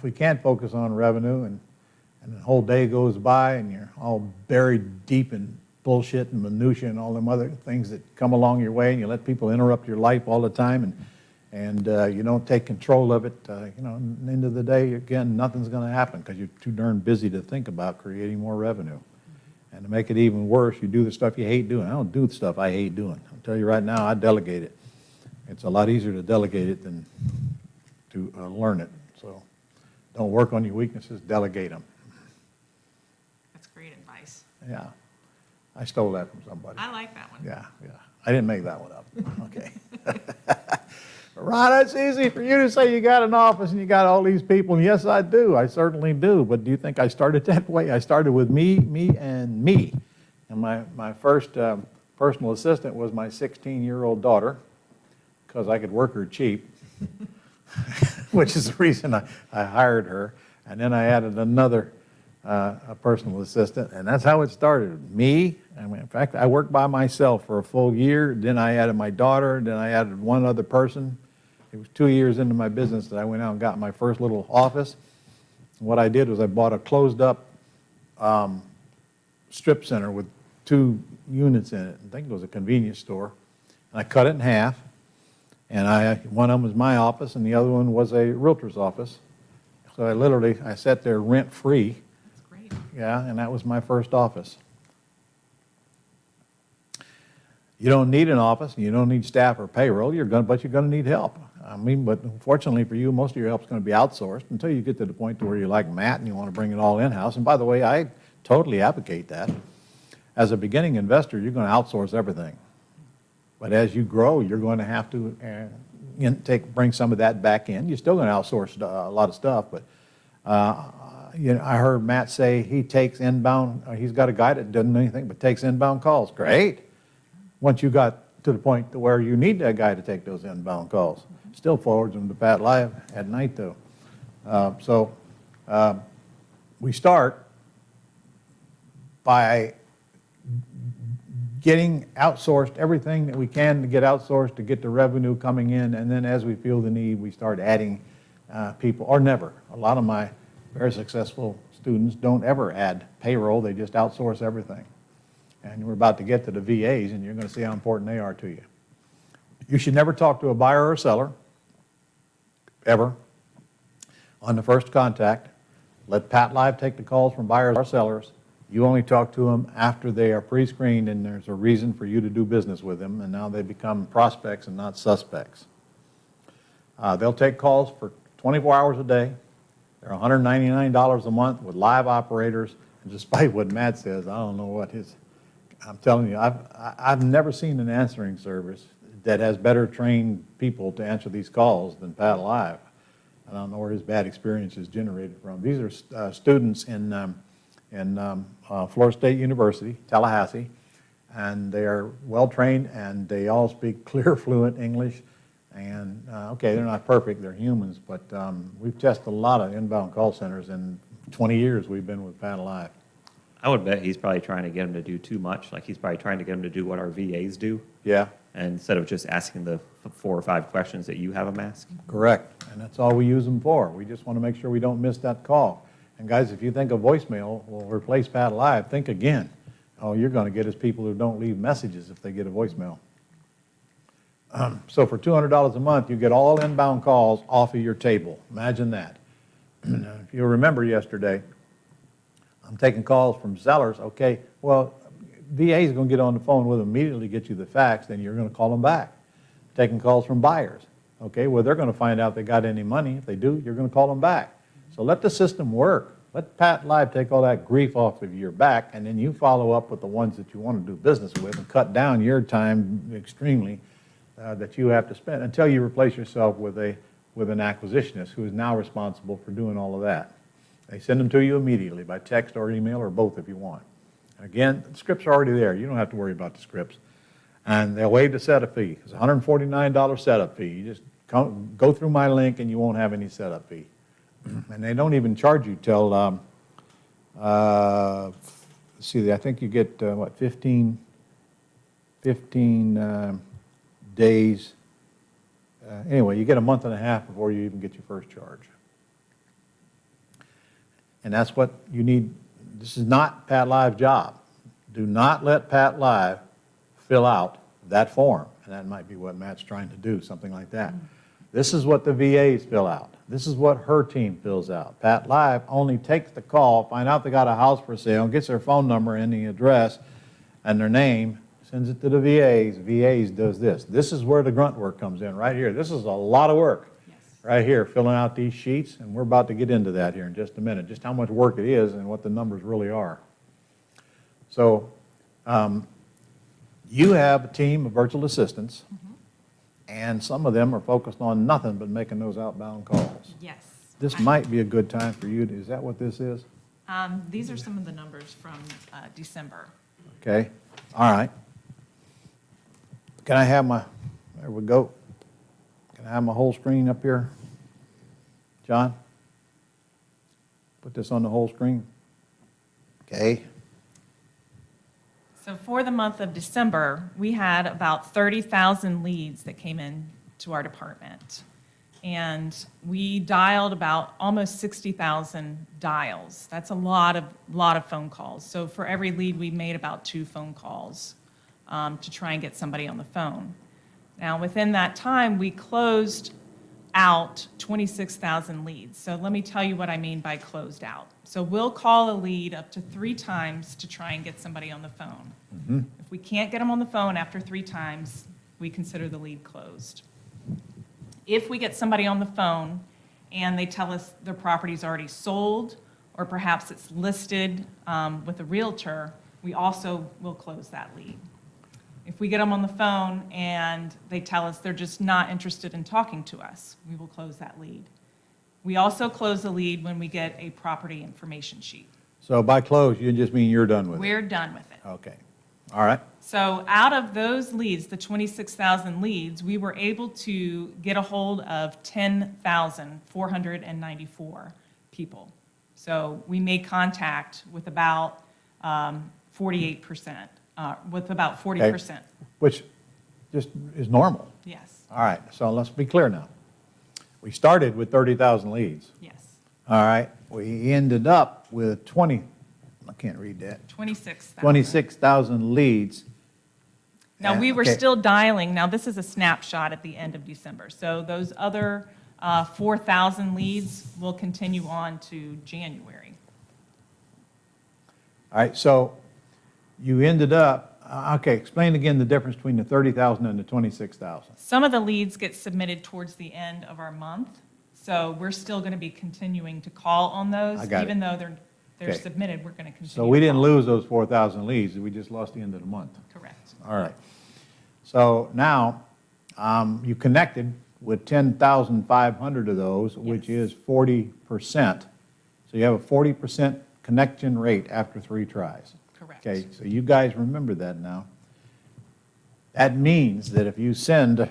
we can't focus on revenue, and the whole day goes by, and you're all buried deep in bullshit and minutia and all them other things that come along your way, and you let people interrupt your life all the time, and you don't take control of it, you know, at the end of the day, again, nothing's going to happen because you're too darn busy to think about creating more revenue. And to make it even worse, you do the stuff you hate doing. I don't do the stuff I hate doing. I'll tell you right now, I delegate it. It's a lot easier to delegate it than to learn it. So don't work on your weaknesses, delegate them. That's great advice. Yeah. I stole that from somebody. I like that one. Yeah, yeah. I didn't make that one up. Okay. Ron, it's easy for you to say you got an office and you got all these people. And yes, I do. I certainly do. But do you think I started that way? I started with me, and me. And my first personal assistant was my 16-year-old daughter, because I could work her cheap, which is the reason I hired her. And then I added another a personal assistant, and that's how it started. Me, I mean, in fact, I worked by myself for a full year. Then I added my daughter. Then I added one other person. It was 2 years into my business that I went out and got my first little office. And what I did was I bought a closed-up strip center with 2 units in it. I think it was a convenience store. And I cut it in half. And one of them was my office, and the other one was a realtor's office. So I sat there rent-free. That's great. Yeah, and that was my first office. You don't need an office, and you don't need staff or payroll, but you're going to need help. I mean, but fortunately for you, most of your help's going to be outsourced until you get to the point to where you're like Matt and you want to bring it all in-house. And by the way, I totally advocate that. As a beginning investor, you're going to outsource everything. But as you grow, you're going to have to bring some of that back in. You're still going to outsource a lot of stuff, but I heard Matt say he takes inbound, he's got a guy that doesn't do anything but takes inbound calls. Great. Once you got to the point to where you need that guy to take those inbound calls. Still forwards them to Pat Live at night, though. We start by getting outsourced everything that we can to get outsourced to get the revenue coming in, and then as we feel the need, we start adding people, or never. A lot of my very successful students don't ever add payroll, they just outsource everything. And we're about to get to the VAs, and you're going to see how important they are to you. You should never talk to a buyer or a seller, ever, on the first contact. Let Pat Live take the calls from buyers or sellers. You only talk to them after they are pre-screened and there's a reason for you to do business with them, and now they become prospects and not suspects. They'll take calls for 24 hours a day. They're $199 a month with live operators, and despite what Matt says, I don't know what his, I'm telling you, I've never seen an answering service that has better trained people to answer these calls than Pat Live. I don't know where his bad experience is generated from. These are students in Florida State University, Tallahassee, and they are well-trained, and they all speak clear, fluent English. And, okay, they're not perfect, they're humans, but we've tested a lot of inbound call centers in 20 years we've been with Pat Live. I would bet he's probably trying to get them to do too much. Like, he's probably trying to get them to do what our VAs do. Yeah. And instead of just asking the 4 or 5 questions that you have them ask. Correct, and that's all we use them for. We just want to make sure we don't miss that call. And guys, if you think a voicemail will replace Pat Live, think again. All you're going to get is people who don't leave messages if they get a voicemail. So for $200 a month, you get all inbound calls off of your table. Imagine that. If you remember yesterday, I'm taking calls from sellers. Okay, well, VA is going to get on the phone with them immediately, get you the facts, then you're going to call them back. Taking calls from buyers. Okay, well, they're going to find out they got any money. If they do, you're going to call them back. So let the system work. Let Pat Live take all that grief off of your back, and then you follow up with the ones that you want to do business with and cut down your time extremely that you have to spend until you replace yourself with an acquisitionist who is now responsible for doing all of that. They send them to you immediately by text or email or both if you want. And again, the scripts are already there. You don't have to worry about the scripts. And they'll waive the setup fee. It's a $149 setup fee. You just go through my link and you won't have any setup fee. And they don't even charge you till, see, I think you get, 15 days. Anyway, you get a month and a half before you even get your first charge. And that's what you need. This is not Pat Live's job. Do not let Pat Live fill out that form. And that might be what Matt's trying to do, something like that. This is what the VAs fill out. This is what her team fills out. Pat Live only takes the call, find out they got a house for sale, gets their phone number and the address and their name, sends it to the VAs. VAs does this. This is where the grunt work comes in, right here. This is a lot of work. Right here, filling out these sheets, and we're about to get into that here in just a minute, just how much work it is and what the numbers really are. So you have a team of virtual assistants, and some of them are focused on nothing but making those outbound calls. Yes. This might be a good time for you. Is that what this is? These are some of the numbers from December. Okay, all right. Can I have my, there we go. Can I have my whole screen up here? John? Put this on the whole screen. Okay. So for the month of December, we had about 30,000 leads that came in to our department. And we dialed about almost 60,000 dials. That's a lot of phone calls. So for every lead, we made about 2 phone calls to try and get somebody on the phone. Now, within that time, we closed out 26,000 leads. So let me tell you what I mean by closed out. So we'll call a lead up to 3 times to try and get somebody on the phone. If we can't get them on the phone after 3 times, we consider the lead closed. If we get somebody on the phone and they tell us their property's already sold, or perhaps it's listed with a realtor, we also will close that lead. If we get them on the phone and they tell us they're just not interested in talking to us, we will close that lead. We also close the lead when we get a property information sheet. So by close, you just mean you're done with it? We're done with it. Okay, all right. So out of those leads, the 26,000 leads, we were able to get a hold of 10,494 people. So we made contact with about 48%, with about 40%. Which just is normal. Yes, All right, so let's be clear now. We started with 30,000 leads. yes. All right, we ended up with I can't read that, 26,000. 26,000 leads. Now, we were Okay. still dialing, now this is a snapshot at the end of December. So those other 4,000 leads will continue on to January. All right, so you ended up, okay, explain again the difference between the 30,000 and the 26,000. Some of the leads get submitted towards the end of our month, so we're still going to be continuing to call on those. I got it. Even though they're Okay. submitted, we're going to continue. So we to didn't call. lose those 4,000 leads, we just lost the end of the month. Correct. All right. So now, you connected with 10,500 of those, which Yes. is 40%. So you have a 40% connection rate after 3 tries. Correct. Okay, so you guys remember that now. That means that if you send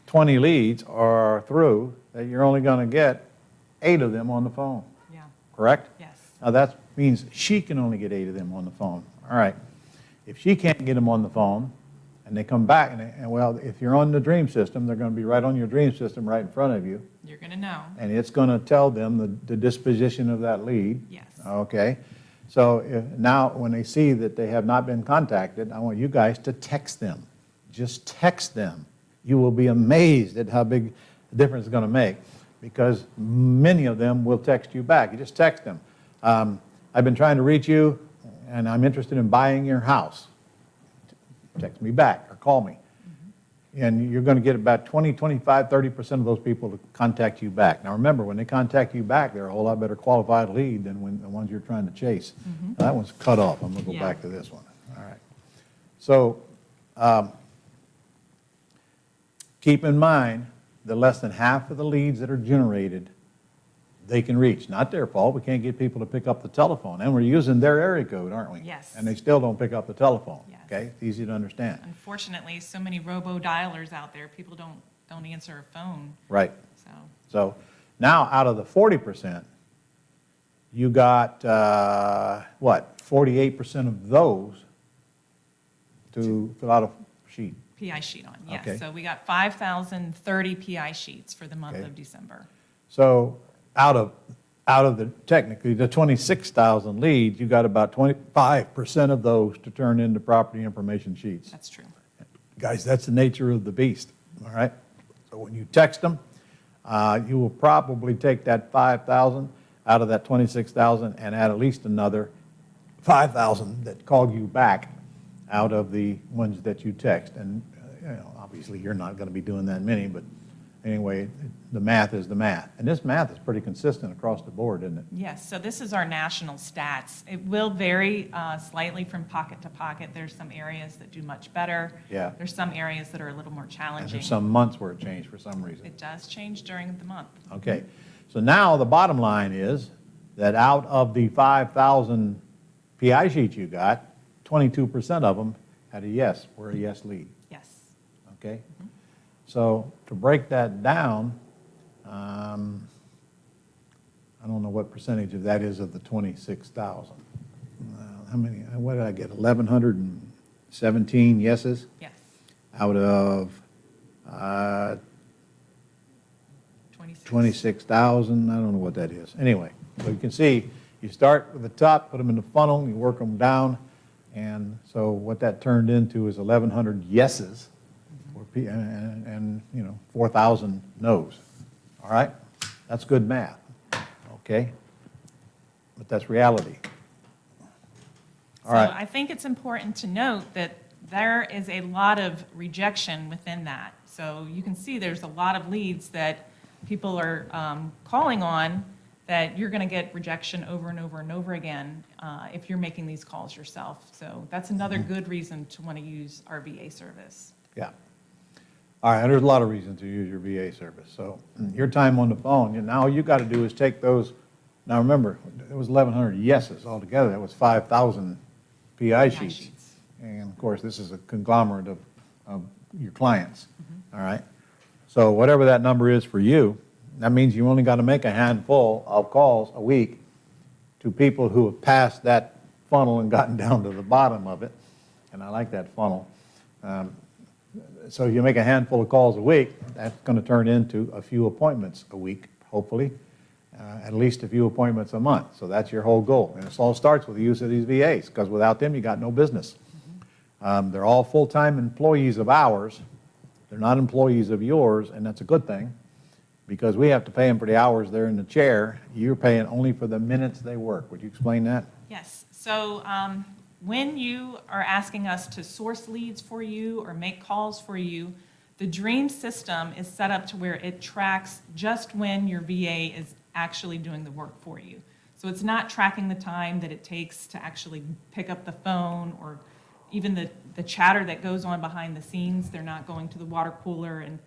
20 leads or through, that you're only going to get 8 of them on the phone, Yeah, correct? yes. Now, that means she can only get 8 of them on the phone. All right. If she can't get them on the phone, and they come back, and well, if you're on the Dream System, they're going to be right on your Dream System right in front of you, You're going to know. and it's going to tell them the disposition of that lead. Yes. Okay? So now, when they see that they have not been contacted, I want you guys to text them. Just text them. You will be amazed at how big a difference it's going to make, because many of them will text you back. You just text them. I've been trying to reach you, and I'm interested in buying your house. Text me back or call me. And you're going to get about 20, 25, 30% of those people to contact you back. Now remember, when they contact you back, they're a whole lot better qualified lead than the ones you're trying to chase. That one's cut off. I'm going to go Yeah. back to this one. All right. So keep in mind that less than half of the leads that are generated, they can reach. Not their fault. We can't get people to pick up the telephone. And we're using their area code, aren't we? Yes. And they still don't pick up the telephone. Yes. Okay? It's easy to understand. Unfortunately, so many robo-dialers out there, people don't answer a phone, Right. so. So now, out of the 40%, you got, 48% of those to fill out a sheet. PI sheet on, yes. Okay. So we got 5,030 PI sheets for the month Okay. of December. So out of the, technically, the 26,000 leads, you got about 25% of those to turn into property information sheets. That's true. Guys, that's the nature of the beast, all right? So when you text them, you will probably take that 5,000 out of that 26,000 and add at least another 5,000 that call you back out of the ones that you text. And, obviously, you're not going to be doing that many, but anyway, the math is the math. And this math is pretty consistent across the board, isn't it? Yes, so this is our national stats. It will vary slightly from pocket to pocket. There's some areas that do much better. Yeah. There's some areas that are a little more And challenging. there's some months where it changed for some reason. It does change during the month. Okay, so now the bottom line is that out of the 5,000 PI sheets you got, 22% of them had a yes, were a yes lead, Yes. okay? So to break that down, I don't know what percentage of that is of the 26,000. How many, what did I get, 1,117 yeses Yes. out of 26,000, I don't know what that is. Anyway, so you can see, you start with the top, put them in the funnel, you work them down, and so what that turned into is 1,100 yeses, and 4,000 no's. All right? That's good math, okay? But that's reality. All So right. I think it's important to note that there is a lot of rejection within that. So you can see there's a lot of leads that people are calling on that you're going to get rejection over and over and over again if you're making these calls yourself. So that's another good reason to want to use our VA service. Yeah. All right, there's a lot of reasons to use your VA service. So your time on the phone, now all you got to do is take those. Now remember, it was 1,100 yeses altogether. That was 5,000 PI sheets. And of course, this is a conglomerate of your clients. All right. So whatever that number is for you, that means you only got to make a handful of calls a week to people who have passed that funnel and gotten down to the bottom of it. And I like that funnel. So you make a handful of calls a week, that's going to turn into a few appointments a week, hopefully, at least a few appointments a month. So that's your whole goal. And it all starts with the use of these VAs, because without them, you got no business. They're all full-time employees of ours. They're not employees of yours, and that's a good thing, because we have to pay them for the hours they're in the chair. You're paying only for the minutes they work. Would you explain that? Yes. So when you are asking us to source leads for you or make calls for you, the Dream system is set up to where it tracks just when your VA is actually doing the work for you. So it's not tracking the time that it takes to actually pick up the phone, or even the chatter that goes on behind the scenes. They're not going to the water cooler and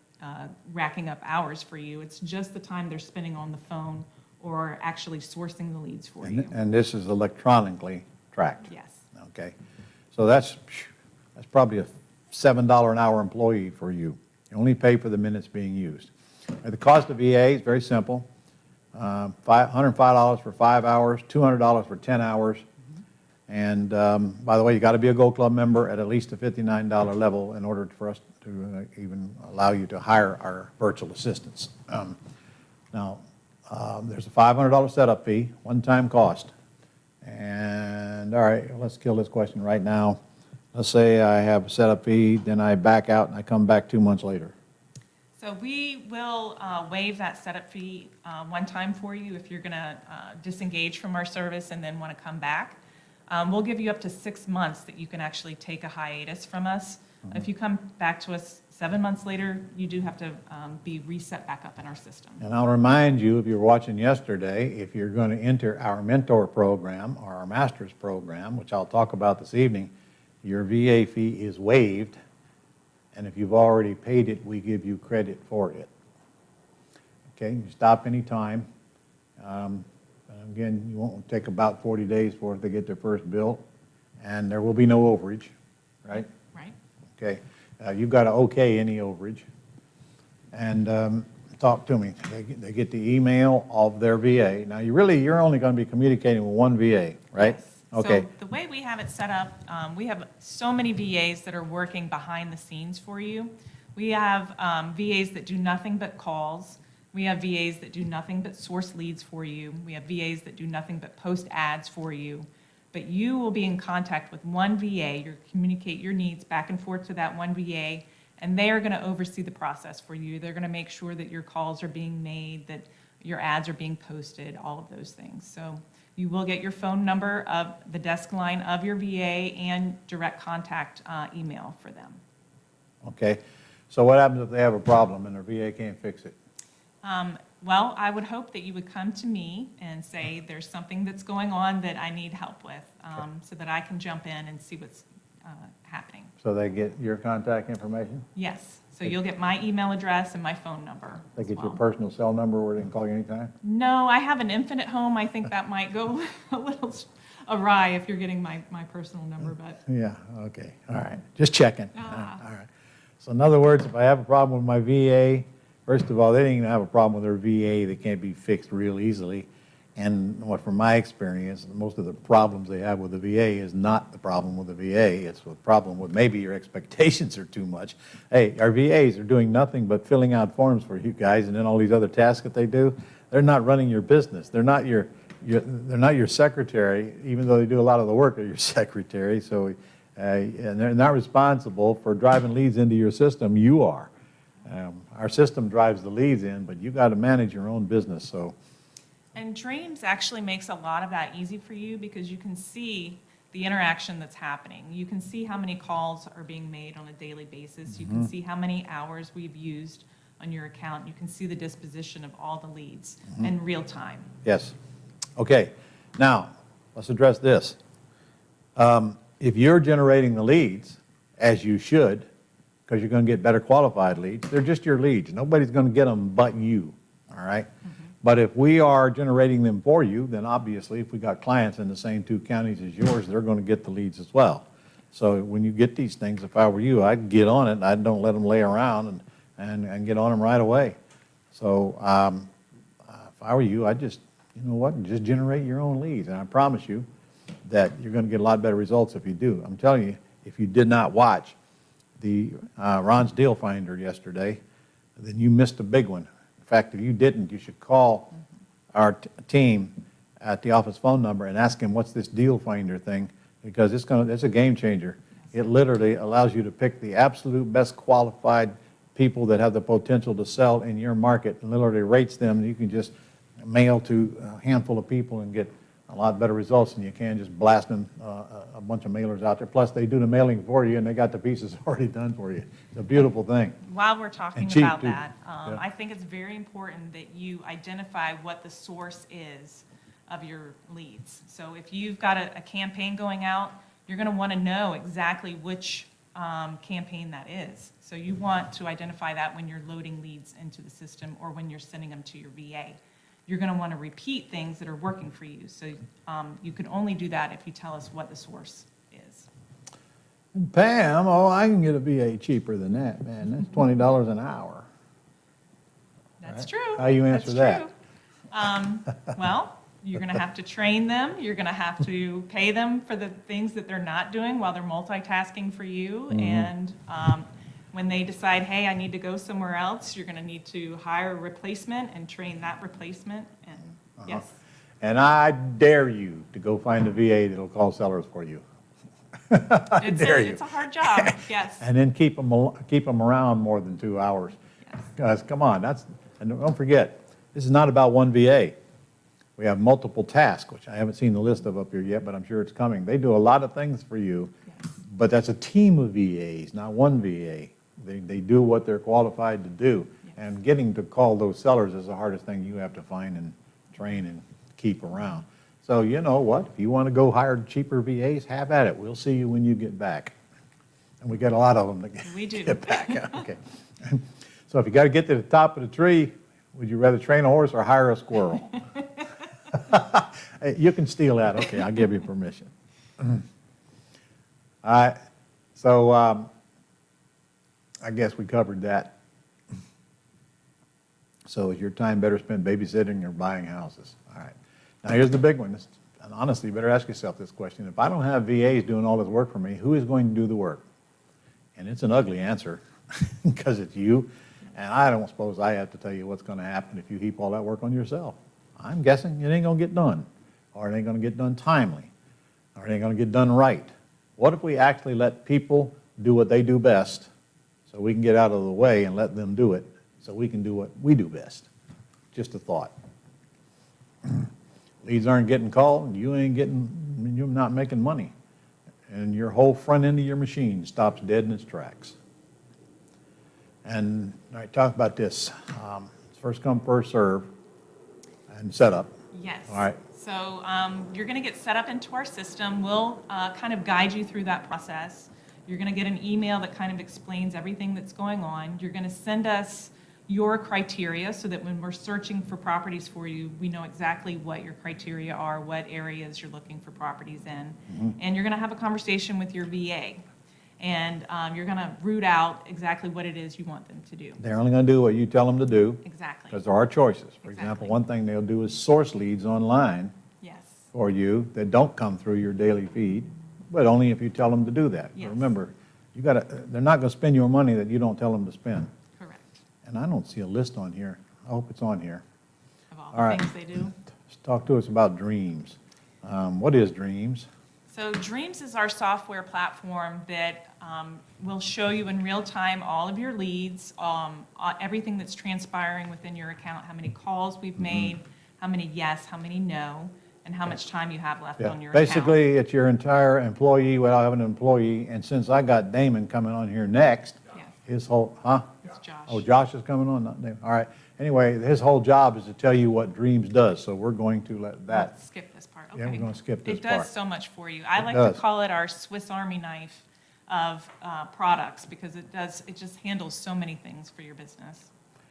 racking up hours for you. It's just the time they're spending on the phone or actually sourcing the leads for you. And this is electronically tracked? Yes. Okay. So that's probably a $7 an hour employee for you. You only pay for the minutes being used. And the cost of VA is very simple. $105 for 5 hours, $200 for 10 hours. And by the way, you got to be a Gold Club member at least a $59 level in order for us to even allow you to hire our virtual assistants. Now, there's a $500 setup fee, one-time cost. And all right, let's kill this question right now. Let's say I have a setup fee, then I back out and I come back 2 months later. So we will waive that setup fee one time for you if you're going to disengage from our service and then want to come back. We'll give you up to 6 months that you can actually take a hiatus from us. If you come back to us 7 months later, you do have to be reset back up in our system. And I'll remind you, if you were watching yesterday, if you're going to enter our mentor program or our master's program, which I'll talk about this evening, your VA fee is waived. And if you've already paid it, we give you credit for it. Okay, you stop any time. Again, you won't take about 40 days for it to get their first bill, and there will be no overage, right? Right. Okay, you've got to okay any overage. And talk to me. They get the email of their VA. Now, you're only going to be communicating with one VA, right? Yes. Okay. So the way we have it set up, we have so many VAs that are working behind the scenes for you. We have VAs that do nothing but calls. We have VAs that do nothing but source leads for you. We have VAs that do nothing but post ads for you. But you will be in contact with one VA. You communicate your needs back and forth to that one VA, and they are going to oversee the process for you. They're going to make sure that your calls are being made, that your ads are being posted, all of those things. So you will get your phone number of the desk line of your VA and direct contact email for them. Okay. So what happens if they have a problem and their VA can't fix it? Well, I would hope that you would come to me and say, there's something that's going on that I need help with, so that I can jump in and see what's happening. So they get your contact information? Yes, so you'll get my email address and my phone number They as get your well. personal cell number where they can call you anytime? No, I have an infant at home. I think that might go a little awry if you're getting my personal number, but Yeah, okay, all right, just checking. Ah. All right. So in other words, if I have a problem with my VA, first of all, they didn't even have a problem with their VA that can't be fixed real easily. And what, from my experience, most of the problems they have with the VA is not the problem with the VA. It's the problem with maybe your expectations are too much. Hey, our VAs are doing nothing but filling out forms for you guys, and then all these other tasks that they do. They're not running your business. They're not your secretary, even though they do a lot of the work of your secretary. So, and they're not responsible for driving leads into your system. You are. Our system drives the leads in, but you got to manage your own business. So. And Dreams actually makes a lot of that easy for you because you can see the interaction that's happening. You can see how many calls are being made on a daily basis. You can see how many hours we've used on your account. You can see the disposition of all the leads in real time. Yes. Okay. Now, let's address this. If you're generating the leads, as you should, because you're going to get better qualified leads, they're just your leads. Nobody's going to get them but you, all right? But if we are generating them for you, then obviously if we got clients in the same 2 counties as yours, they're going to get the leads as well. So when you get these things, if I were you, I'd get on it. I don't let them lay around and get on them right away. So if I were you, I'd just, you know what, just generate your own leads. And I promise you that you're going to get a lot better results if you do. I'm telling you, if you did not watch the Ron's Deal Finder yesterday, then you missed a big one. In fact, if you didn't, you should call our team at the office phone number and ask him what's this Deal Finder thing, because it's a game changer. It literally allows you to pick the absolute best qualified people that have the potential to sell in your market, and literally rates them. You can just mail to a handful of people and get a lot better results than you can just blasting a bunch of mailers out there. Plus, they do the mailing for you, and they got the pieces already done for you. It's a beautiful thing. While we're talking And cheap, about too. that, Yeah. I think it's very important that you identify what the source is of your leads. So if you've got a campaign going out, you're going to want to know exactly which campaign that is. So you want to identify that when you're loading leads into the system or when you're sending them to your VA. You're going to want to repeat things that are working for you. So you can only do that if you tell us what the source is. Pam, I can get a VA cheaper than that, man. That's $20 an hour. That's Right. true. How you answer That's that? true. Well, you're going to have to train them. You're going to have to pay them for the things that they're not doing while they're multitasking for you. Mm-hmm. And when they decide, hey, I need to go somewhere else, you're going to need to hire a replacement and train that replacement. And yes, And I dare you to go find a VA that'll call sellers for you. dare you. it's a hard job. Yes. And then keep them around more than 2 hours. Yes. Guys, come on, and don't forget, this is not about one VA. We have multiple tasks, which I haven't seen the list of up here yet, but I'm sure it's coming. They do a lot of things for you, Yes. but that's a team of VAs, not one VA. They do what they're qualified to do. Yes. And getting to call those sellers is the hardest thing you have to find and train and keep around. So you know what? If you want to go hire cheaper VAs, have at it. We'll see you when you get back. And we got a lot of them to We do. get back. Okay. So if you got to get to the top of the tree, would you rather train a horse or hire a squirrel? Hey, you can steal that. Okay, I'll give you permission. All right. So I guess we covered that. So is your time better spent babysitting or buying houses? All right. Now here's the big one. And honestly, you better ask yourself this question. If I don't have VAs doing all this work for me, who is going to do the work? And it's an ugly answer because it's you. And I don't suppose I have to tell you what's going to happen if you heap all that work on yourself. I'm guessing it ain't going to get done, or it ain't going to get done timely, or it ain't going to get done right. What if we actually let people do what they do best so we can get out of the way and let them do it so we can do what we do best? Just a thought. Leads aren't getting called, and you're not making money. And your whole front end of your machine stops dead in its tracks. And all right, talk about this. First come, first serve, and setup. Yes. All right. So you're going to get set up into our system. We'll kind of guide you through that process. You're going to get an email that kind of explains everything that's going on. You're going to send us your criteria so that when we're searching for properties for you, we know exactly what your criteria are, what areas you're looking for properties in. Mm-hmm. And you're going to have a conversation with your VA. And you're going to root out exactly what it is you want them to do. They're only going to do what you tell them to do Exactly. because there are choices. For example, Exactly. one thing they'll do is source leads online Yes. for you that don't come through your daily feed, but only if you tell them to do that. Yes. Remember, they're not going to spend your money that you don't tell them to spend. Correct. And I don't see a list on here. I hope it's on here. Of all All the right. things they do. Talk to us about Dreams. What is Dreams? So Dreams is our software platform that will show you in real time all of your leads, everything that's transpiring within your account, how many calls we've made, how many yes, how many no, and how much time you have left Yeah, on your account. basically, it's your entire employee without having an employee, and since I got Damon coming on here next, Yes. his whole, huh? It's Josh. Oh, Josh is coming on? Not Dave. All right. Anyway, his whole job is to tell you what Dreams does, so we're going to let that. Let's skip this part, Yeah, we're okay. gonna skip this It does part. so much for you. I It like does. to call it our Swiss Army knife of products, because it just handles so many things for your business.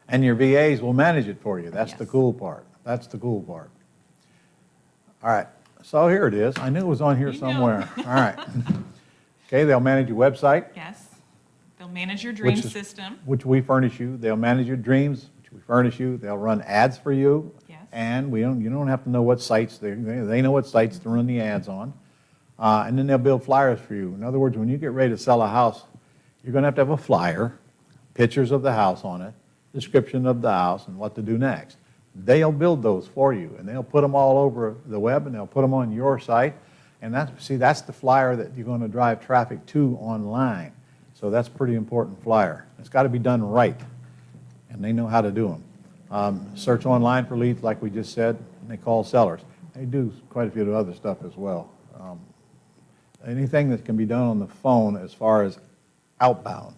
And your VAs will manage it for you. That's the Yes. cool part. That's the cool part. All right. So here it is. I knew it was on here You knew. somewhere. All right. Okay, they'll manage your website, Yes. They'll manage your dream Which is- system. which we furnish you. They'll manage your dreams, which we furnish you. They'll run ads for you. Yes. And you don't have to know what sites, they know what sites to run the ads on. And then they'll build flyers for you. In other words, when you get ready to sell a house, you're going to have a flyer, pictures of the house on it, description of the house, and what to do next. They'll build those for you, and they'll put them all over the web, and they'll put them on your site. And that's the flyer that you're going to drive traffic to online. So that's a pretty important flyer. It's got to be done right, and they know how to do them. Search online for leads, like we just said, and they call sellers. They do quite a few other stuff as well. Anything that can be done on the phone as far as outbound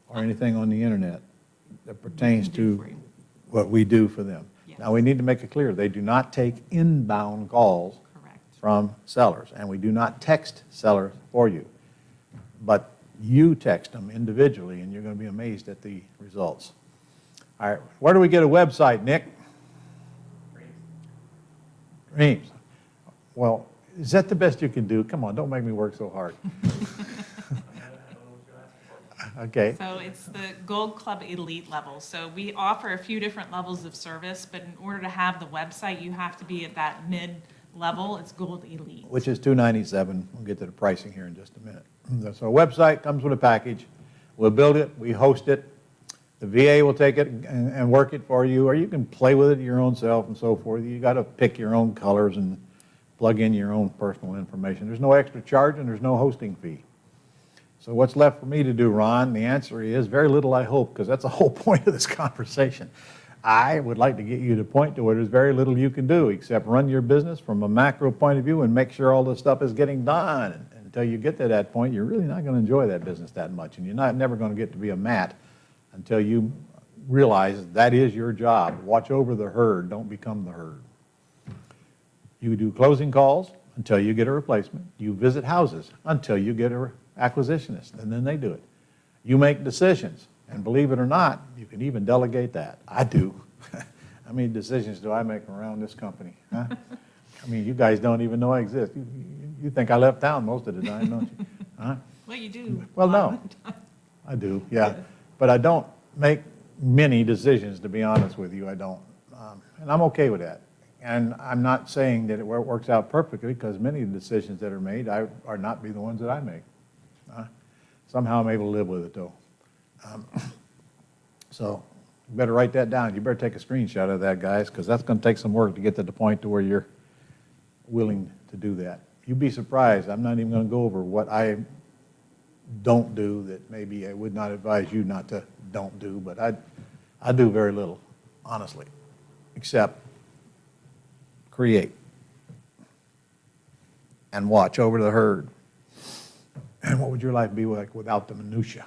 or anything on the internet that pertains We can do to for you. what we do for them. Yes. Now, we need to make it clear, they do not take inbound calls Correct. from sellers, and we do not text sellers for you. But you text them individually, and you're going to be amazed at the results. All right, where do we get a website, Nick? Dreams. Well, is that the best you can do? Come on, don't make me work so hard. Okay. So it's the Gold Club Elite level. So we offer a few different levels of service, but in order to have the website, you have to be at that mid-level. It's Gold Elite. Which is $297. We'll get to the pricing here in just a minute. So a website comes with a package. We'll build it, we host it. The VA will take it and work it for you, or you can play with it your own self and so forth. You got to pick your own colors and plug in your own personal information. There's no extra charge and there's no hosting fee. So what's left for me to do, Ron? The answer is very little, I hope, because that's the whole point of this conversation. I would like to get you to the point to where there's very little you can do except run your business from a macro point of view and make sure all this stuff is getting done. And until you get to that point, you're really not going to enjoy that business that much, and you're never going to get to be a Matt until you realize that is your job. Watch over the herd, don't become the herd. You do closing calls until you get a replacement. You visit houses until you get an acquisitionist, and then they do it. You make decisions, and believe it or not, you can even delegate that. I do. How many decisions do I make around this company? Huh? I mean, you guys don't even know I exist. You think I left town most of the time, don't you? Huh? Well, you do. Well, no. I do, yeah. But I don't make many decisions, to be honest with you. I don't. And I'm okay with that. And I'm not saying that it works out perfectly, because many of the decisions that are made are not be the ones that I make. Somehow I'm able to live with it, though. So you better write that down. You better take a screenshot of that, guys, because that's going to take some work to get to the point to where you're willing to do that. You'd be surprised. I'm not even going to go over what I don't do that maybe I would not advise you not to don't do, but I do very little, honestly, except create and watch over the herd. And what would your life be like without the minutia?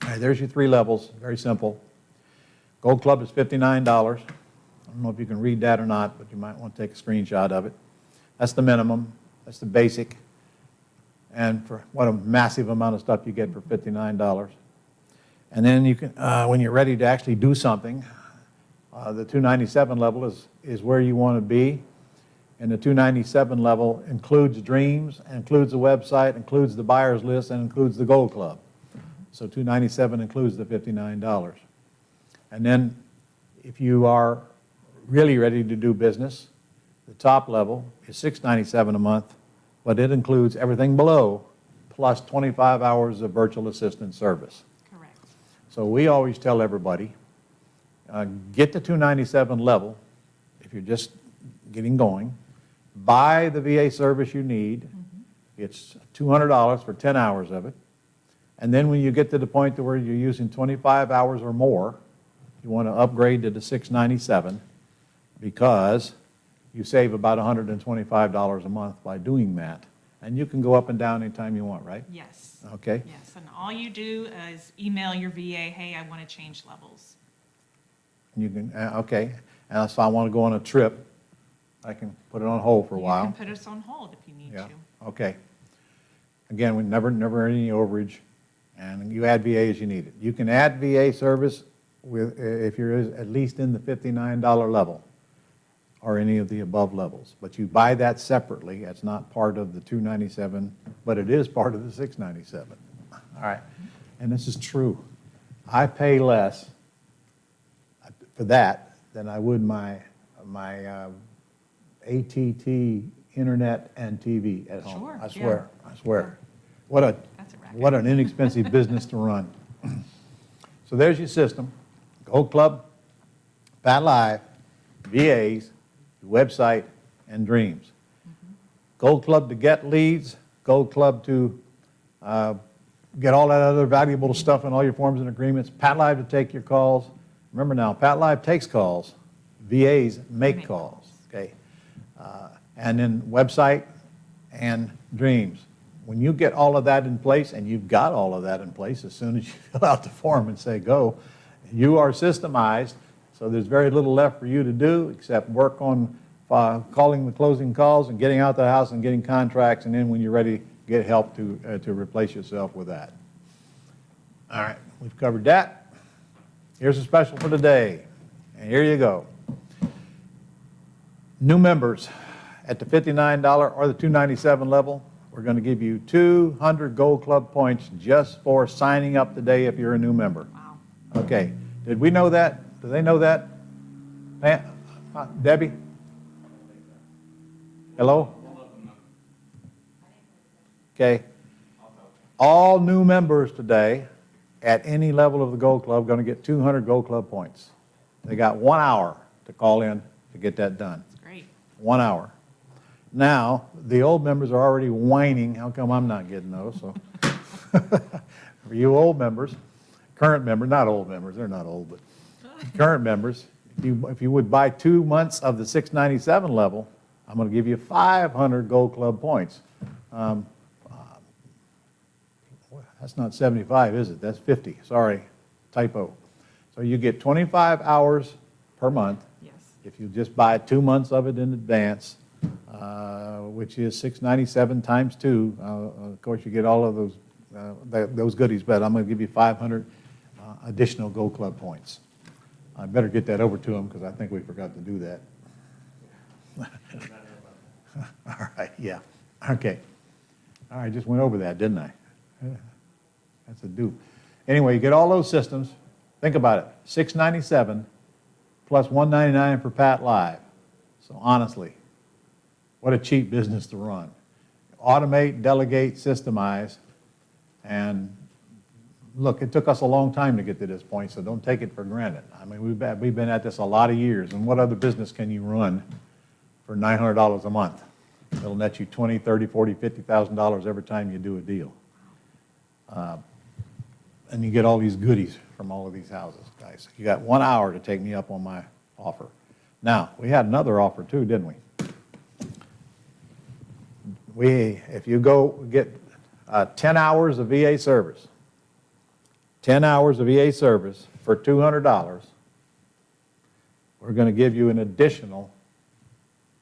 All right, there's your 3 levels, very simple. Gold Club is $59. I don't know if you can read that or not, but you might want to take a screenshot of it. That's the minimum. That's the basic. And for what a massive amount of stuff you get for $59. And then you can, when you're ready to actually do something, the $297 level is where you want to be. And the $297 level includes dreams, includes the website, includes the buyer's list, and includes the Gold Club. So $297 includes the $59. And then if you are really ready to do business, the top level is $697 a month, but it includes everything below, plus 25 hours of virtual assistant service. Correct. So we always tell everybody, get the $297 level if you're just getting going. Buy the VA service you need. It's $200 for 10 hours of it. And then when you get to the point to where you're using 25 hours or more, you want to upgrade to the $697 because you save about $125 a month by doing that. And you can go up and down anytime you want, right? Yes. Okay. Yes, and all you do is email your VA, hey, I want to change levels. You can, okay. And so I want to go on a trip, I can put it on hold for a You while. can put us on hold if you need Yeah, to. okay. Again, we never any overage, and you add VA as you need it. You can add VA service with, if you're at least in the $59 level, or any of the above levels. But you buy that separately. It's not part of the $297, but it is part of the $697. All right, and this is true. I pay less for that than I would my AT&T internet and TV at home. Sure, I swear, yeah. I swear. What That's a racket. what an inexpensive business to run. So there's your system: Gold Club, Pat Live, VAs, website, and Dreams. Gold Club to get leads, Gold Club to get all that other valuable stuff in all your forms and agreements, Pat Live to take your calls. Remember now, Pat Live takes calls, VAs make calls, okay? And then website and Dreams. When you get all of that in place, and you've got all of that in place as soon as you fill out the form and say go, you are systemized, so there's very little left for you to do except work on calling the closing calls and getting out the house and getting contracts, and then when you're ready, get help to replace yourself with that. All right, we've covered that. Here's a special for today, and here you go. New members at the $59 or the $297 level, we're going to give you 200 Gold Club points just for signing up today if you're a new member. Wow. Okay, did we know that? Do they know that? Debbie? Hello? Okay. All new members today at any level of the Gold Club are going to get 200 Gold Club points. They got 1 hour to call in to get that done. That's great. 1 hour. Now, the old members are already whining, how come I'm not getting those? So, for you old members, current members, not old members, they're not old, but current members, if you would buy 2 months of the $697 level, I'm going to give you 500 Gold Club points. That's not 75, is it? That's 50. Sorry, typo. So you get 25 hours per month. Yes. If you just buy 2 months of it in advance, which is $697 times 2. Of course, you get all of those goodies, but I'm going to give you 500 additional Gold Club points. I better get that over to them because I think we forgot to do that. All right, yeah, okay. All right, just went over that, didn't I? That's a dupe. Anyway, you get all those systems. Think about it, $697 plus $199 for Pat Live. So honestly, what a cheap business to run. Automate, delegate, systemize, and look, it took us a long time to get to this point, so don't take it for granted. I mean, we've been at this a lot of years, and what other business can you run for $900 a month? It'll net you $20,000, $30,000, $40,000, $50,000 every time you do a deal. And you get all these goodies from all of these houses, guys. You got 1 hour to take me up on my offer. Now, we had another offer too, didn't we? If you go get 10 hours of VA service, 10 hours of VA service for $200, we're going to give you an additional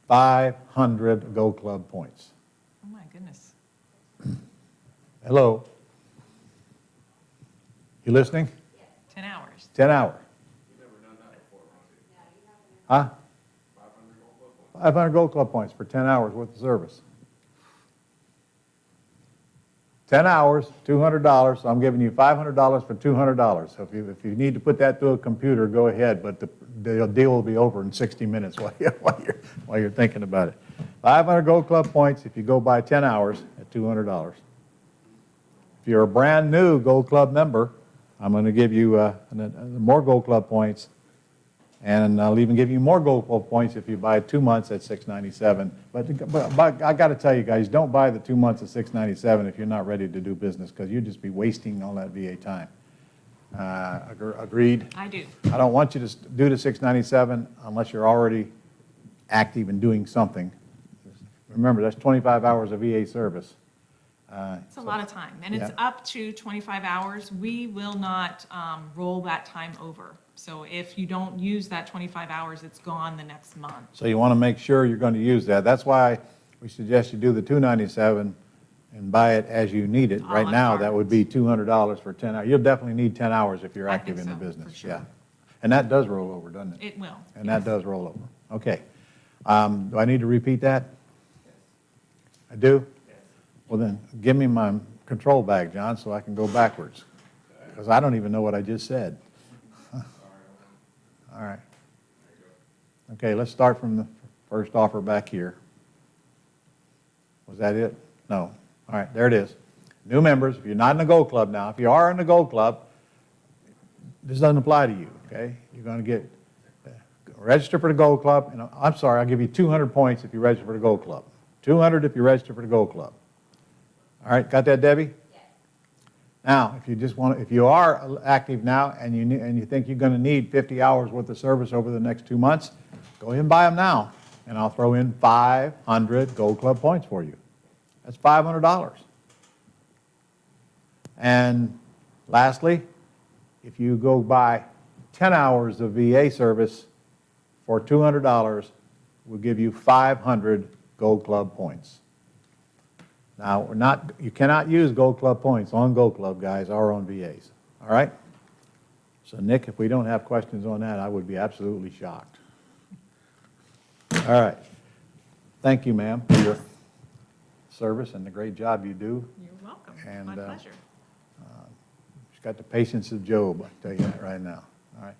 500 Gold Club points. Oh, my goodness. Hello? You listening? 10 hours. 10 hours. Huh? 500 Gold Club points for 10 hours worth of service. 10 hours, $200, so I'm giving you $500 for $200. So if you need to put that through a computer, go ahead, but the deal will be over in 60 minutes while you're thinking about it. 500 Gold Club points if you go by 10 hours at $200. If you're a brand new Gold Club member, I'm going to give you more Gold Club points, and I'll even give you more Gold Club points if you buy 2 months at $697. But I got to tell you guys, don't buy the 2 months at $697 if you're not ready to do business, because you'd just be wasting all that VA time. Agreed? I do. I don't want you to do the $697 unless you're already active and doing something. remember, that's 25 hours of VA service. It's a lot of time, and it's Yeah. up to 25 hours. We will not roll that time over. So if you don't use that 25 hours, it's gone the next month. So you want to make sure you're going to use that. That's why we suggest you do the $297 and buy it as you need it. A Right la now, carte. that would be $200 for 10 hours. You'll definitely need 10 hours if you're I active in think the so, for business. sure. Yeah. And that does roll over, doesn't it? It will. And that does roll over. Okay. Do I need to repeat that? I do? Well, then, give me my control bag, John, so I can go backwards. Because I don't even know what I just said. All right. Okay, let's start from the first offer back here. Was that it? No. All right, there it is. New members, if you're not in the Gold Club now, if you are in the Gold Club, this doesn't apply to you, okay? You're going to get, register for the Gold Club, and I'm sorry, I'll give you 200 points if you register for the Gold Club. 200 if you register for the Gold Club. All right, got that, Debbie? Yes. Now, if you just want, if you are active now and you think you're going to need 50 hours worth of service over the next 2 months, go ahead and buy them now, and I'll throw in 500 Gold Club points for you. That's $500. And lastly, if you go buy 10 hours of VA service for $200, we'll give you 500 Gold Club points. Now, you cannot use Gold Club points on Gold Club, guys, or on VAs, all right? So, Nick, if we don't have questions on that, I would be absolutely shocked. All right. Thank you, ma'am, for your service and the great job you do. You're welcome. And, My pleasure. She's got the patience of Job, I tell you that right now. All right.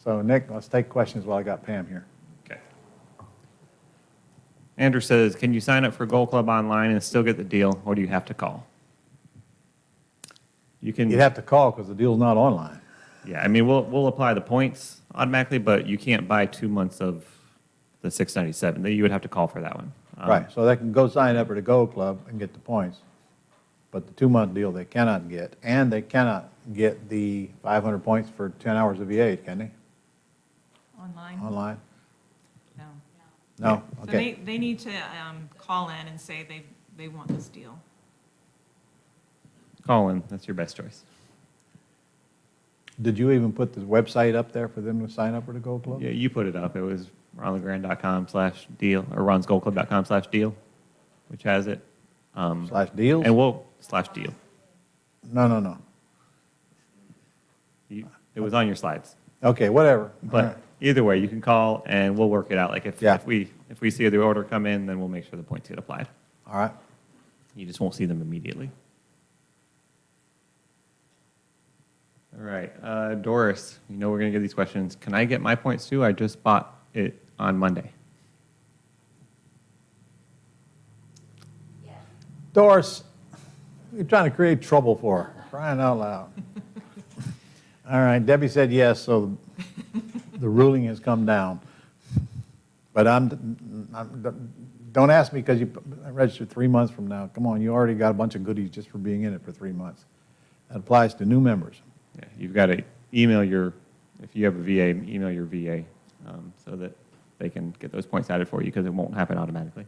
So, Nick, let's take questions while I got Pam here. Okay. Andrew says, can you sign up for Gold Club online and still get the deal, or do you have to call? You can. You'd have to call because the deal's not online. Yeah, I mean, we'll apply the points automatically, but you can't buy 2 months of the $697. You would have to call for that one. Right, so they can go sign up for the Gold Club and get the points. But the 2-month deal they cannot get, and they cannot get the 500 points for 10 hours of VA, can they? Online? Online? No. No? So Okay. they need to call in and say they want this deal. Call in. That's your best choice. Did you even put the website up there for them to sign up for the Gold Club? Yeah, you put it up. It was ronlegrand.com/deal or ronsgoldclub.com/deal, which has it. Slash deals? And we'll /deal. No. It was on your slides. Okay, whatever. But All right. either way, you can call and we'll work it out. Like Yeah. if we see the order come in, then we'll make sure the points get applied. All right. You just won't see them immediately. All right, Doris, you know we're going to get these questions. Can I get my points too? I just bought it on Monday. Doris, you're trying to create trouble for her, crying out loud. All right, Debbie said yes, so the ruling has come down. But don't ask me because you registered 3 months from now. Come on, you already got a bunch of goodies just for being in it for 3 months. That applies to new members. Yeah, you've got to email if you have a VA, email your VA so that they can get those points added for you because it won't happen automatically.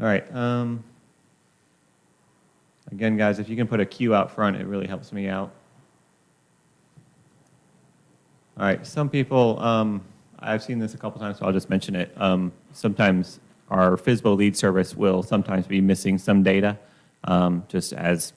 All right. Again, guys, if you can put a Q out front, it really helps me out. All right, some people, I've seen this a couple times, so I'll just mention it. Sometimes our FSBO lead service will sometimes be missing some data, just as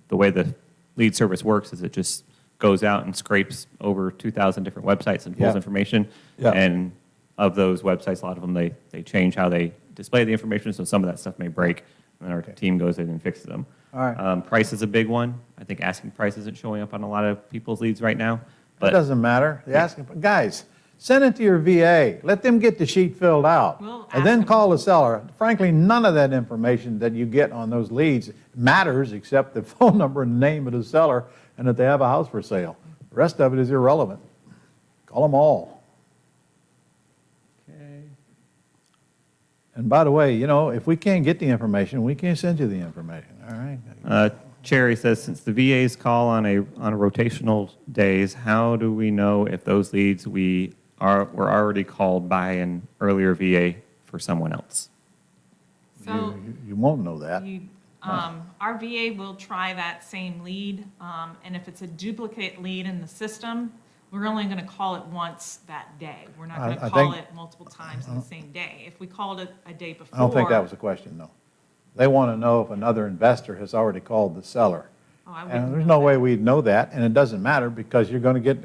the way the lead service works is it just goes out and scrapes over 2,000 different websites and pulls Yeah. information. Yeah. And of those websites, a lot of them, they change how they display the information, so some of that stuff may break, and then our team goes in and fixes them. All right. Price is a big one. I think asking price isn't showing up on a lot of people's leads right now. That But doesn't matter. They ask, guys, send it to your VA. Let them get the sheet filled out. We'll And then ask them. call the seller. Frankly, none of that information that you get on those leads matters except the phone number and name of the seller and that they have a house for sale. The rest of it is irrelevant. Call them all. okay. And by the way, you know, if we can't get the information, we can't send you the information, all right? Cherry says, since the VAs call on a rotational days, how do we know if those leads were already called by an earlier VA for someone else? So- You won't know that. Our VA will try that same lead, and if it's a duplicate lead in the system, we're only going to call it once that day. We're not going I to call think- it multiple times in the same day. If we called it a day before. I don't think that was the question, though. They want to know if another investor has already called the seller. Oh, I wouldn't And there's know no way that. we'd know that, and it doesn't matter, because you're going to get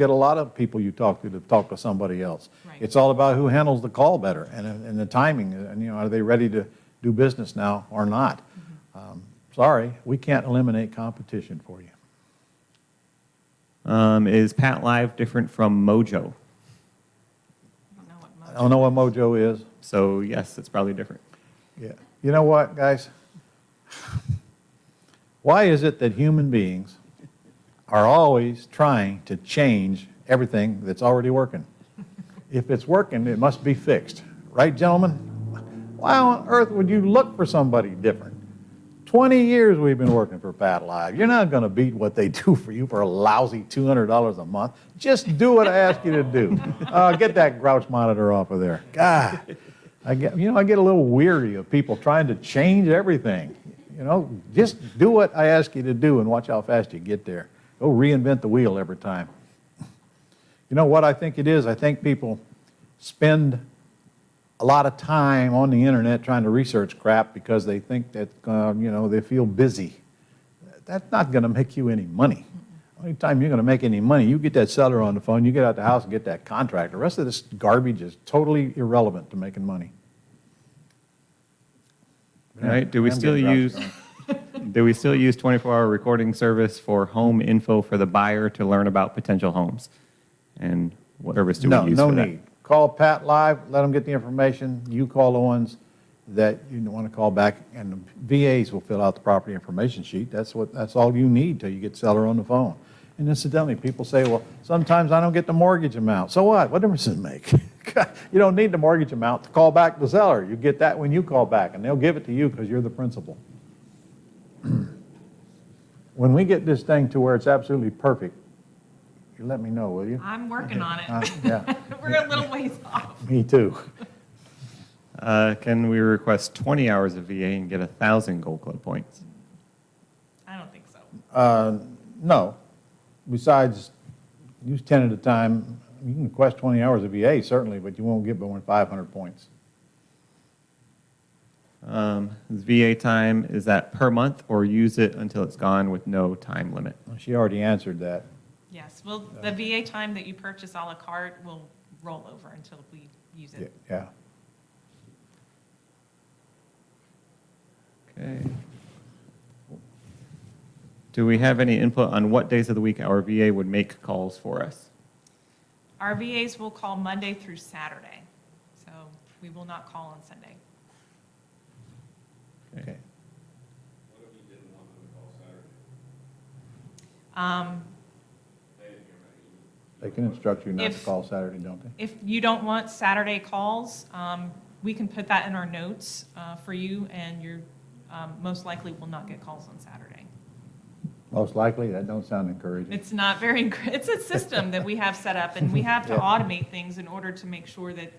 a lot of people you talk to talk to somebody else. Right. It's all about who handles the call better, and the timing, and, are they ready to do business now or not? Mm-hmm. Sorry, we can't eliminate competition for you. Is Pat Live different from Mojo? I don't know what Mojo is. So yes, it's probably different. Yeah. You know what, guys? Why is it that human beings are always trying to change everything that's already working? If it's working, it must be fixed. Right, gentlemen? Why on earth would you look for somebody different? 20 years we've been working for Pat Live. You're not going to beat what they do for you for a lousy $200 a month. Just do what I ask you to do. Get that grouch monitor off of there. God, I get a little weary of people trying to change everything. Just do what I ask you to do and watch how fast you get there. Go reinvent the wheel every time. You know what I think it is? I think people spend a lot of time on the internet trying to research crap because they think that, they feel busy. That's not going to make you any money. The only time you're going to make any money, you get that seller on the phone, you get out the house and get that contract. The rest of this garbage is totally irrelevant to making money. All right, do we I'm still getting use 24-hour recording service for home info for the buyer to learn about potential homes? And what service do we use No for that? need. Call Pat Live, let them get the information. You call the ones that you want to call back, and the VAs will fill out the property information sheet. That's all you need till you get seller on the phone. And incidentally, people say, well, sometimes I don't get the mortgage amount. So what? What difference does it make? You don't need the mortgage amount to call back the seller. You get that when you call back, and they'll give it to you because you're the principal. When we get this thing to where it's absolutely perfect, you let me know, will you? I'm working on it. Yeah, We're a little ways off. me too. Can we request 20 hours of VA and get 1,000 Gold Club points? I don't think so. No. Besides, use 10 at a time. You can request 20 hours of VA, certainly, but you won't get more than 500 points. VA time, is that per month or use it until it's gone with no time limit? She already answered that. Yes, well, the VA time that you purchase a la carte will roll over until we use it. Yeah. Okay. Do we have any input on what days of the week our VA would make calls for us? Our VAs will call Monday through Saturday, so we will not call on Sunday. Okay. They can instruct you not to If- call Saturday, don't they? If you don't want Saturday calls, we can put that in our notes for you, and you're most likely will not get calls on Saturday. Most likely, that don't sound encouraging. It's not very, it's a system that we have set up, and we have to Yeah. automate things in order to make sure that,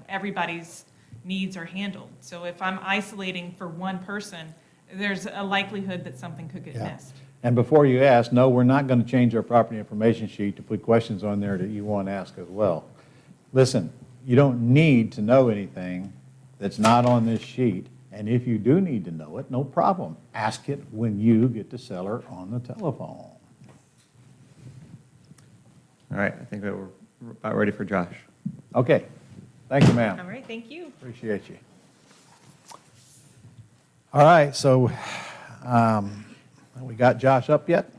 everybody's needs are handled. So if I'm isolating for one person, there's a likelihood that something could get Yeah. missed. And before you ask, no, we're not going to change our property information sheet to put questions on there that you want to ask as well. Listen, you don't need to know anything that's not on this sheet. And if you do need to know it, no problem. Ask it when you get the seller on the telephone. All right, I think that we're about ready for Josh. Okay. Thank you, ma'am. All right, thank you. Appreciate you. All right, so we got Josh up yet?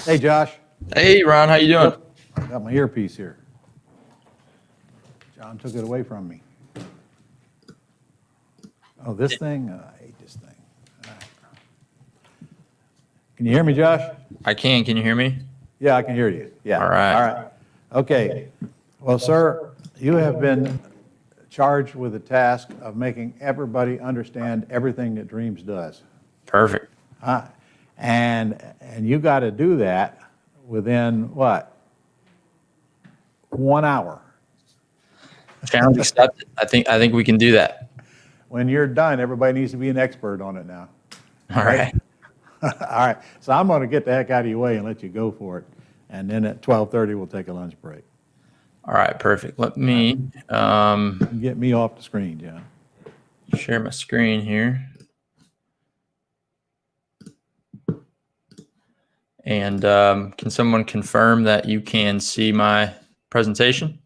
Hey, Josh. Hey, Ron, how you doing? I got my earpiece here. John took it away from me. Oh, this thing? I hate this thing. All right. Can you hear me, Josh? I can. Can you hear me? Yeah, I can hear you. Yeah. All right. All right. Okay. Well, sir, you have been charged with the task of making everybody understand everything that Dreams does. Perfect. And you got to do that within what? 1 hour. Challenge accepted. I think we can do that. When you're done, everybody needs to be an expert on it now. All right. All right. So I'm going to get the heck out of your way and let you go for it. And then at 12:30, we'll take a lunch break. All right. Perfect. Let me Get me off the screen, John. share my screen here. And can someone confirm that you can see my presentation?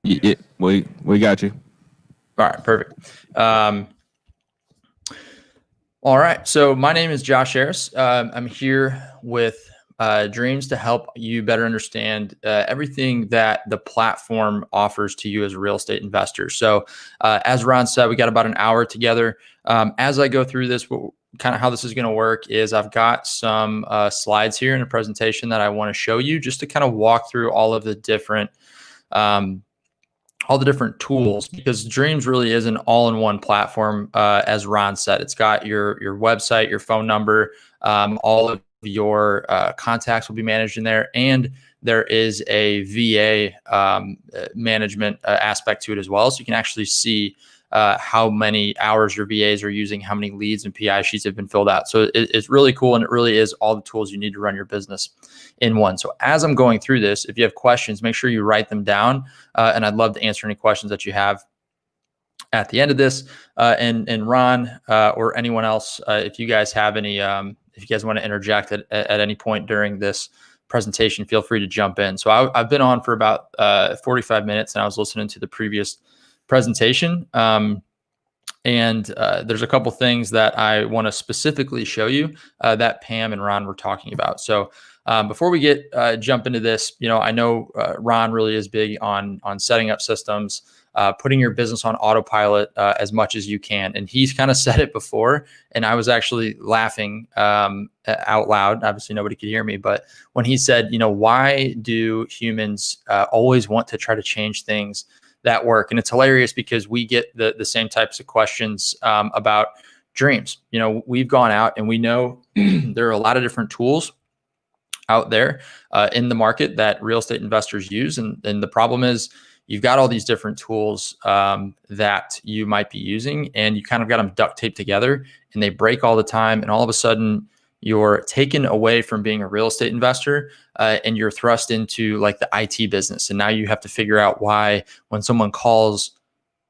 Yeah, we got you. All right, perfect. All right, so my name is Josh Harris. I'm here with Dreams to help you better understand everything that the platform offers to you as a real estate investor. So as Ron said, we got about an hour together. As I go through this, kind of how this is going to work is I've got some slides here in a presentation that I want to show you just to kind of walk through all the different tools, because Dreams really is an all-in-one platform. As Ron said, it's got your website, your phone number, all of your contacts will be managed in there, and there is a VA management aspect to it as well. So you can actually see how many hours your VAs are using, how many leads and PI sheets have been filled out. So it's really cool, and it really is all the tools you need to run your business in one. So as I'm going through this, if you have questions, make sure you write them down, and I'd love to answer any questions that you have at the end of this. And Ron or anyone else, if you guys have any, if you guys want to interject at any point during this presentation, feel free to jump in. So I've been on for about 45 minutes, and I was listening to the previous presentation. And there's a couple things that I want to specifically show you that Pam and Ron were talking about. So before we jump into this, I know Ron really is big on setting up systems, putting your business on autopilot as much as you can. And he's kind of said it before, and I was actually laughing out loud. Obviously, nobody could hear me, but when he said, why do humans always want to try to change things that work? And it's hilarious because we get the same types of questions about Dreams. We've gone out and we know there are a lot of different tools out there in the market that real estate investors use. And the problem is you've got all these different tools that you might be using, and you kind of got them duct taped together, and they break all the time. And all of a sudden you're taken away from being a real estate investor and you're thrust into like the IT business. And now you have to figure out why when someone calls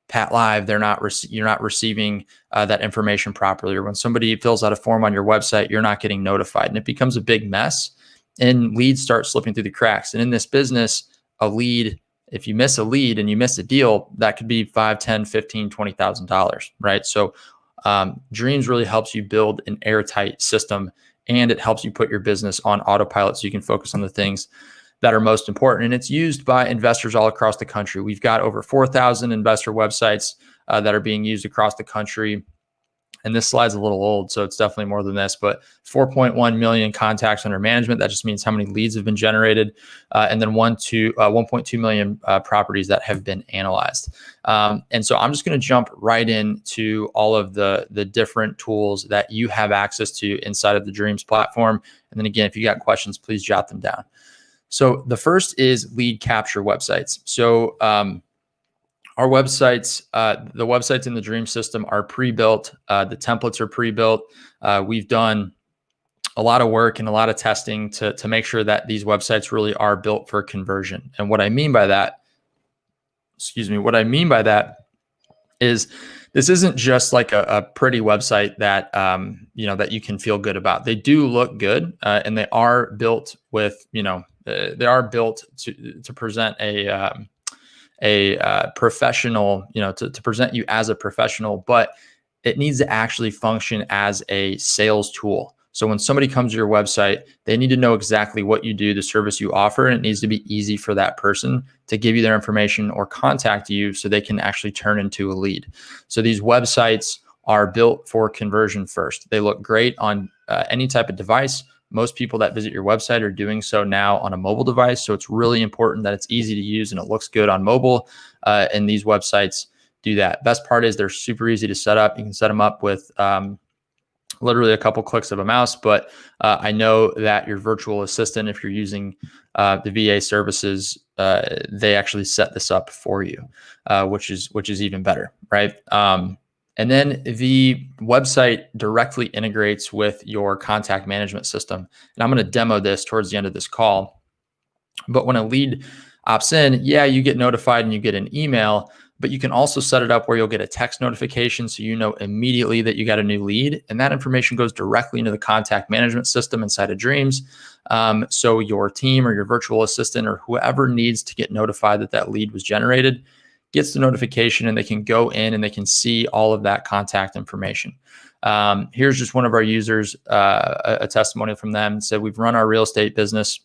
Pat Live, you're not receiving that information properly. Or when somebody fills out a form on your website, you're not getting notified, and it becomes a big mess, and leads start slipping through the cracks. And in this business, a lead, if you miss a lead and you miss a deal, that could be $5, $10, $15, $20,000, right? So Dreams really helps you build an airtight system, and it helps you put your business on autopilot so you can focus on the things that are most important. And it's used by investors all across the country. We've got over 4,000 investor websites that are being used across the country. And this slide's a little old, so it's definitely more than this, but 4.1 million contacts under management. That just means how many leads have been generated. And then 1.2 million properties that have been analyzed. And so I'm just going to jump right into all of the different tools that you have access to inside of the Dreams platform. And then again, if you got questions, please jot them down. So the first is lead capture websites. So our websites, the websites in the Dream system are pre-built. The templates are pre-built. We've done a lot of work and a lot of testing to make sure that these websites really are built for conversion. And what I mean by that, is this isn't just like a pretty website that that you can feel good about. They do look good, and they are built with they are built to present a professional, to present you as a professional, but it needs to actually function as a sales tool. So when somebody comes to your website, they need to know exactly what you do, the service you offer, and it needs to be easy for that person to give you their information or contact you so they can actually turn into a lead. So these websites are built for conversion first. They look great on any type of device. Most people that visit your website are doing so now on a mobile device. So it's really important that it's easy to use and it looks good on mobile. And these websites do that. Best part is they're super easy to set up. You can set them up with literally a couple clicks of a mouse. But I know that your virtual assistant, if you're using the VA services they actually set this up for you, which is even better, right? And then the website directly integrates with your contact management system. And I'm going to demo this towards the end of this call. But when a lead opts in, yeah, you get notified and you get an email, but you can also set it up where you'll get a text notification so you know immediately that you got a new lead. And that information goes directly into the contact management system inside of Dreams. So your team or your virtual assistant or whoever needs to get notified that that lead was generated gets the notification, and they can go in and they can see all of that contact information. Here's just one of our users, a testimonial from them. Said, we've run our real estate business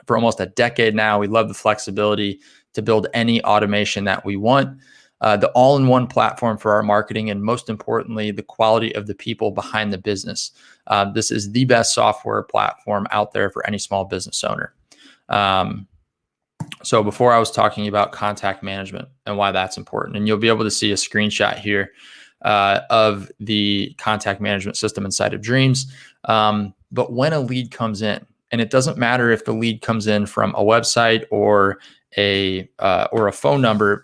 for almost a decade now. We love the flexibility to build any automation that we want, the all-in-one platform for our marketing, and most importantly, the quality of the people behind the business. This is the best software platform out there for any small business owner. So before I was talking about contact management and why that's important, and you'll be able to see a screenshot here of the contact management system inside of Dreams. But when a lead comes in, and it doesn't matter if the lead comes in from a website or a phone number.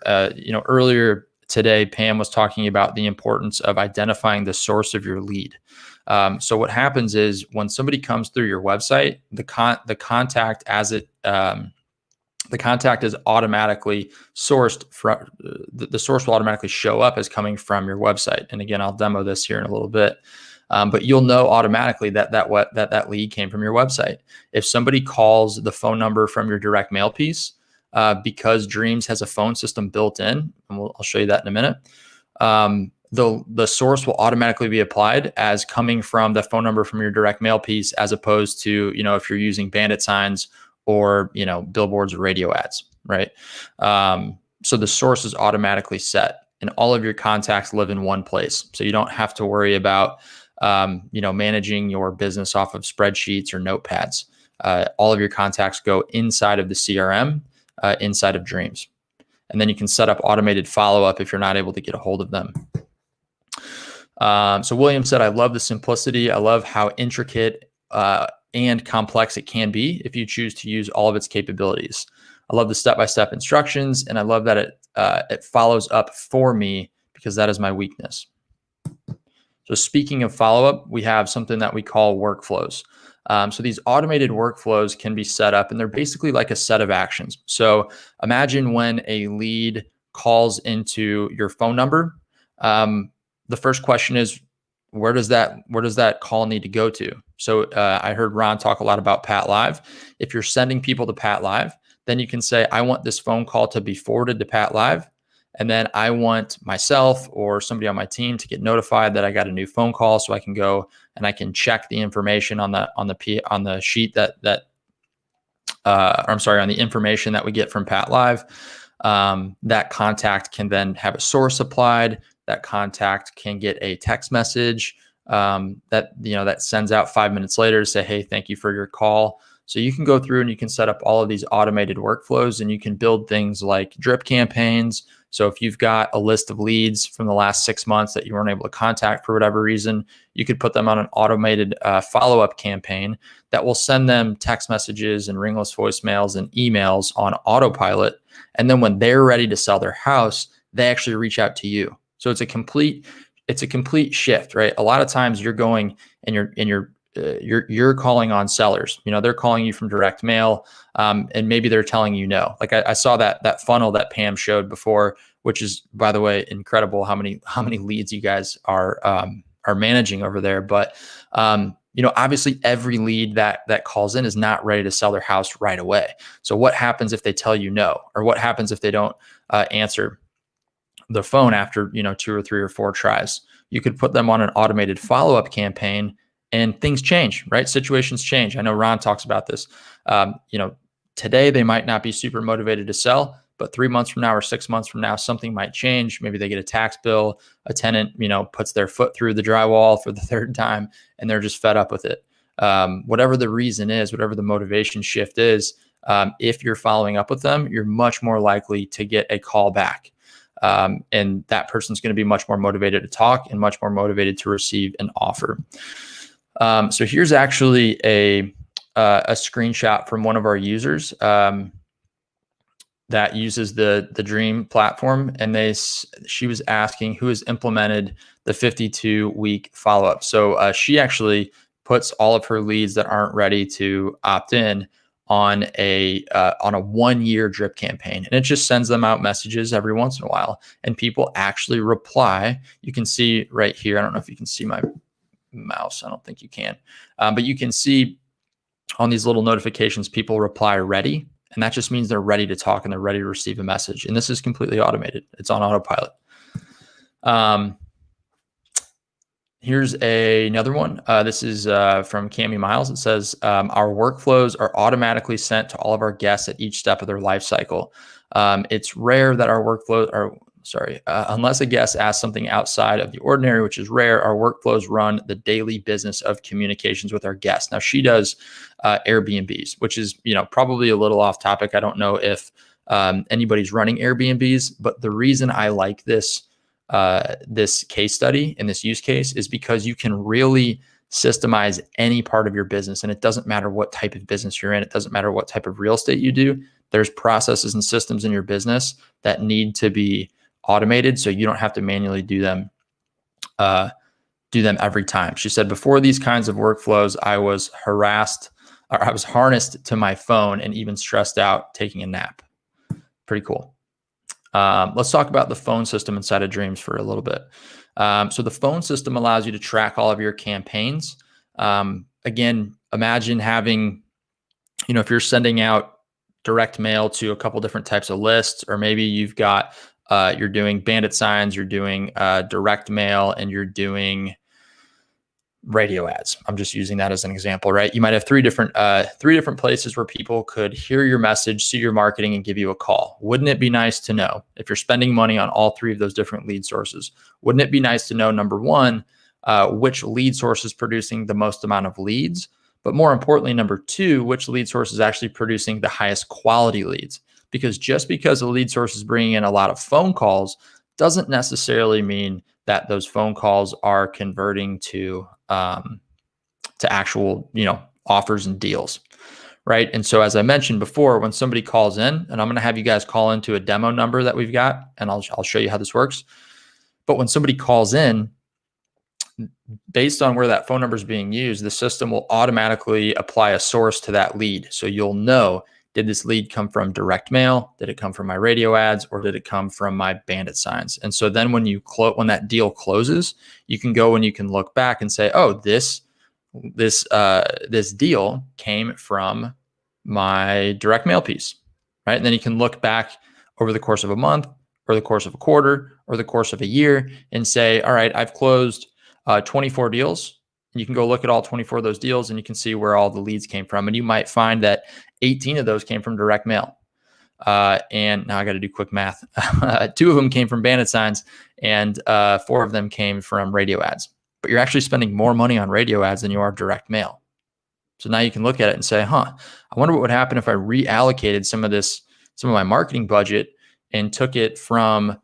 Earlier today, Pam was talking about the importance of identifying the source of your lead. So what happens is when somebody comes through your website, the contact the contact is automatically sourced from the source will automatically show up as coming from your website. And again, I'll demo this here in a little bit. But you'll know automatically that lead came from your website. If somebody calls the phone number from your direct mail piece, because Dreams has a phone system built in, and I'll show you that in a minute, the source will automatically be applied as coming from the phone number from your direct mail piece, as opposed to, if you're using bandit signs or, billboards or radio ads, right? So the source is automatically set, and all of your contacts live in one place. So you don't have to worry about managing your business off of spreadsheets or notepads. All of your contacts go inside of the CRM, inside of Dreams. And then you can set up automated follow-up if you're not able to get a hold of them. So William said, I love the simplicity. I love how intricate and complex it can be if you choose to use all of its capabilities. I love the step-by-step instructions, and I love that it follows up for me, because that is my weakness. So speaking of follow-up, we have something that we call workflows. So these automated workflows can be set up, and they're basically like a set of actions. So imagine when a lead calls into your phone number, the first question is, where does that call need to go to? So I heard Ron talk a lot about Pat Live. If you're sending people to Pat Live, then you can say, I want this phone call to be forwarded to Pat Live. And then I want myself or somebody on my team to get notified that I got a new phone call, so I can go and I can check the information on the sheet on the information that we get from Pat Live. That contact can then have a source applied. That contact can get a text message that sends out 5 minutes later to say, hey, thank you for your call. So you can go through and you can set up all of these automated workflows, and you can build things like drip campaigns. So if you've got a list of leads from the last 6 months that you weren't able to contact for whatever reason, you could put them on an automated follow-up campaign that will send them text messages and ringless voicemails and emails on autopilot. And then when they're ready to sell their house, they actually reach out to you. So it's a complete shift, right? A lot of times you're going and you're calling on sellers. They're calling you from direct mail, and maybe they're telling you no. Like I saw that funnel that Pam showed before, which is, by the way, incredible how many leads you guys are managing over there. But obviously every lead that calls in is not ready to sell their house right away. So what happens if they tell you no, or what happens if they don't answer the phone after 2 or 3 or 4 tries? You could put them on an automated follow-up campaign, and things change, right? Situations change. I know Ron talks about this. Today they might not be super motivated to sell, but 3 months from now or 6 months from now, something might change. Maybe they get a tax bill, a tenant, puts their foot through the drywall for the 3rd time, and they're just fed up with it. Whatever the reason is, whatever the motivation shift is, if you're following up with them, you're much more likely to get a call back. And that person's going to be much more motivated to talk and much more motivated to receive an offer. So here's actually a screenshot from one of our users. that uses the Dream platform, and she was asking who has implemented the 52-week follow-up. So she actually puts all of her leads that aren't ready to opt in on a 1-year drip campaign, and it just sends them out messages every once in a while, and people actually reply. You can see right here. I don't know if you can see my mouse. I don't think you can, but you can see on these little notifications, people reply ready, and that just means they're ready to talk and they're ready to receive a message. And this is completely automated. It's on autopilot. Here's another one. This is from Cami Miles. It says, our workflows are automatically sent to all of our guests at each step of their life cycle. It's rare that our workflows are, unless a guest asks something outside of the ordinary, which is rare, our workflows run the daily business of communications with our guests. Now, she does Airbnbs, which is, probably a little off topic. I don't know if anybody's running Airbnbs, but the reason I like this case study and this use case is because you can really systemize any part of your business. And it doesn't matter what type of business you're in. It doesn't matter what type of real estate you do. There's processes and systems in your business that need to be automated, so you don't have to manually do them every time. She said, before these kinds of workflows, I was harnessed to my phone and even stressed out taking a nap. Pretty cool. Let's talk about the phone system inside of Dreams for a little bit. So the phone system allows you to track all of your campaigns. Again, imagine having, if you're sending out direct mail to a couple different types of lists, or maybe you've got, you're doing bandit signs, you're doing direct mail, and you're doing radio ads. I'm just using that as an example, right? You might have three different places where people could hear your message, see your marketing, and give you a call. Wouldn't it be nice to know, if you're spending money on all three of those different lead sources, wouldn't it be nice to know, number one, which lead source is producing the most amount of leads? But more importantly, number two, which lead source is actually producing the highest quality leads? Because just because a lead source is bringing in a lot of phone calls doesn't necessarily mean that those phone calls are converting to actual, offers and deals, right? And so, as I mentioned before, when somebody calls in, and I'm going to have you guys call into a demo number that we've got, and I'll show you how this works. But when somebody calls in, based on where that phone number is being used, the system will automatically apply a source to that lead. So you'll know, did this lead come from direct mail? Did it come from my radio ads, or did it come from my bandit signs? And so then when that deal closes, you can go and you can look back and say, oh, this deal came from my direct mail piece, right? And then you can look back over the course of a month, or the course of a quarter, or the course of a year, and say, all right, I've closed 24 deals. And you can go look at all 24 of those deals, and you can see where all the leads came from. And you might find that 18 of those came from direct mail. And now I got to do quick math. 2 of them came from bandit signs, and 4 of them came from radio ads. But you're actually spending more money on radio ads than you are direct mail. So now you can look at it and say, I wonder what would happen if I reallocated some of my marketing budget and took it from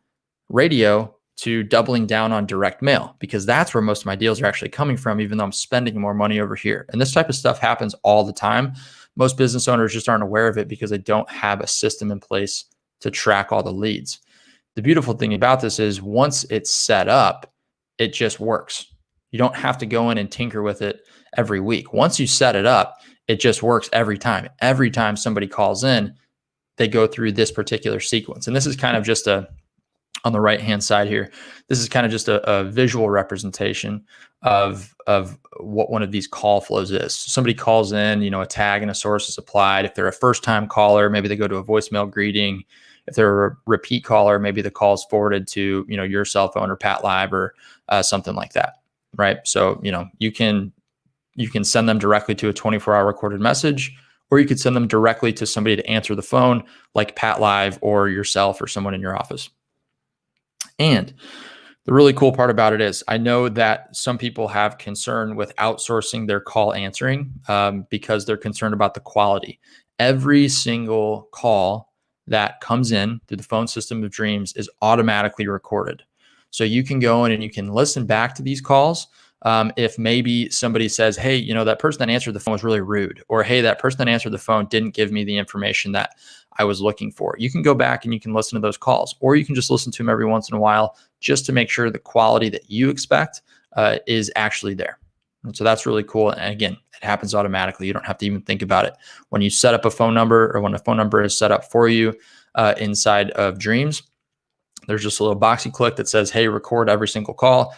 radio to doubling down on direct mail, because that's where most of my deals are actually coming from, even though I'm spending more money over here. And this type of stuff happens all the time. Most business owners just aren't aware of it because they don't have a system in place to track all the leads. The beautiful thing about this is, once it's set up, it just works. You don't have to go in and tinker with it every week. Once you set it up, it just works every time. Every time somebody calls in, they go through this particular sequence. And this is kind of just on the right-hand side here, this is kind of just a visual representation of what one of these call flows is. So somebody calls in, a tag and a source is applied. If they're a first-time caller, maybe they go to a voicemail greeting. If they're a repeat caller, maybe the call is forwarded to, your cell phone or Pat Live or something like that, right? So, you can send them directly to a 24-hour recorded message, or you could send them directly to somebody to answer the phone, like Pat Live or yourself or someone in your office. And the really cool part about it is, I know that some people have concern with outsourcing their call answering because they're concerned about the quality. Every single call that comes in through the phone system of Dreams is automatically recorded. So you can go in and you can listen back to these calls. if maybe somebody says, hey, you know, that person that answered the phone was really rude, or hey, that person that answered the phone didn't give me the information that I was looking for. You can go back and you can listen to those calls, or you can just listen to them every once in a while just to make sure the quality that you expect is actually there. And so that's really cool. And again, it happens automatically. You don't have to even think about it. When you set up a phone number, or when a phone number is set up for you inside of Dreams, there's just a little box you click that says, hey, record every single call.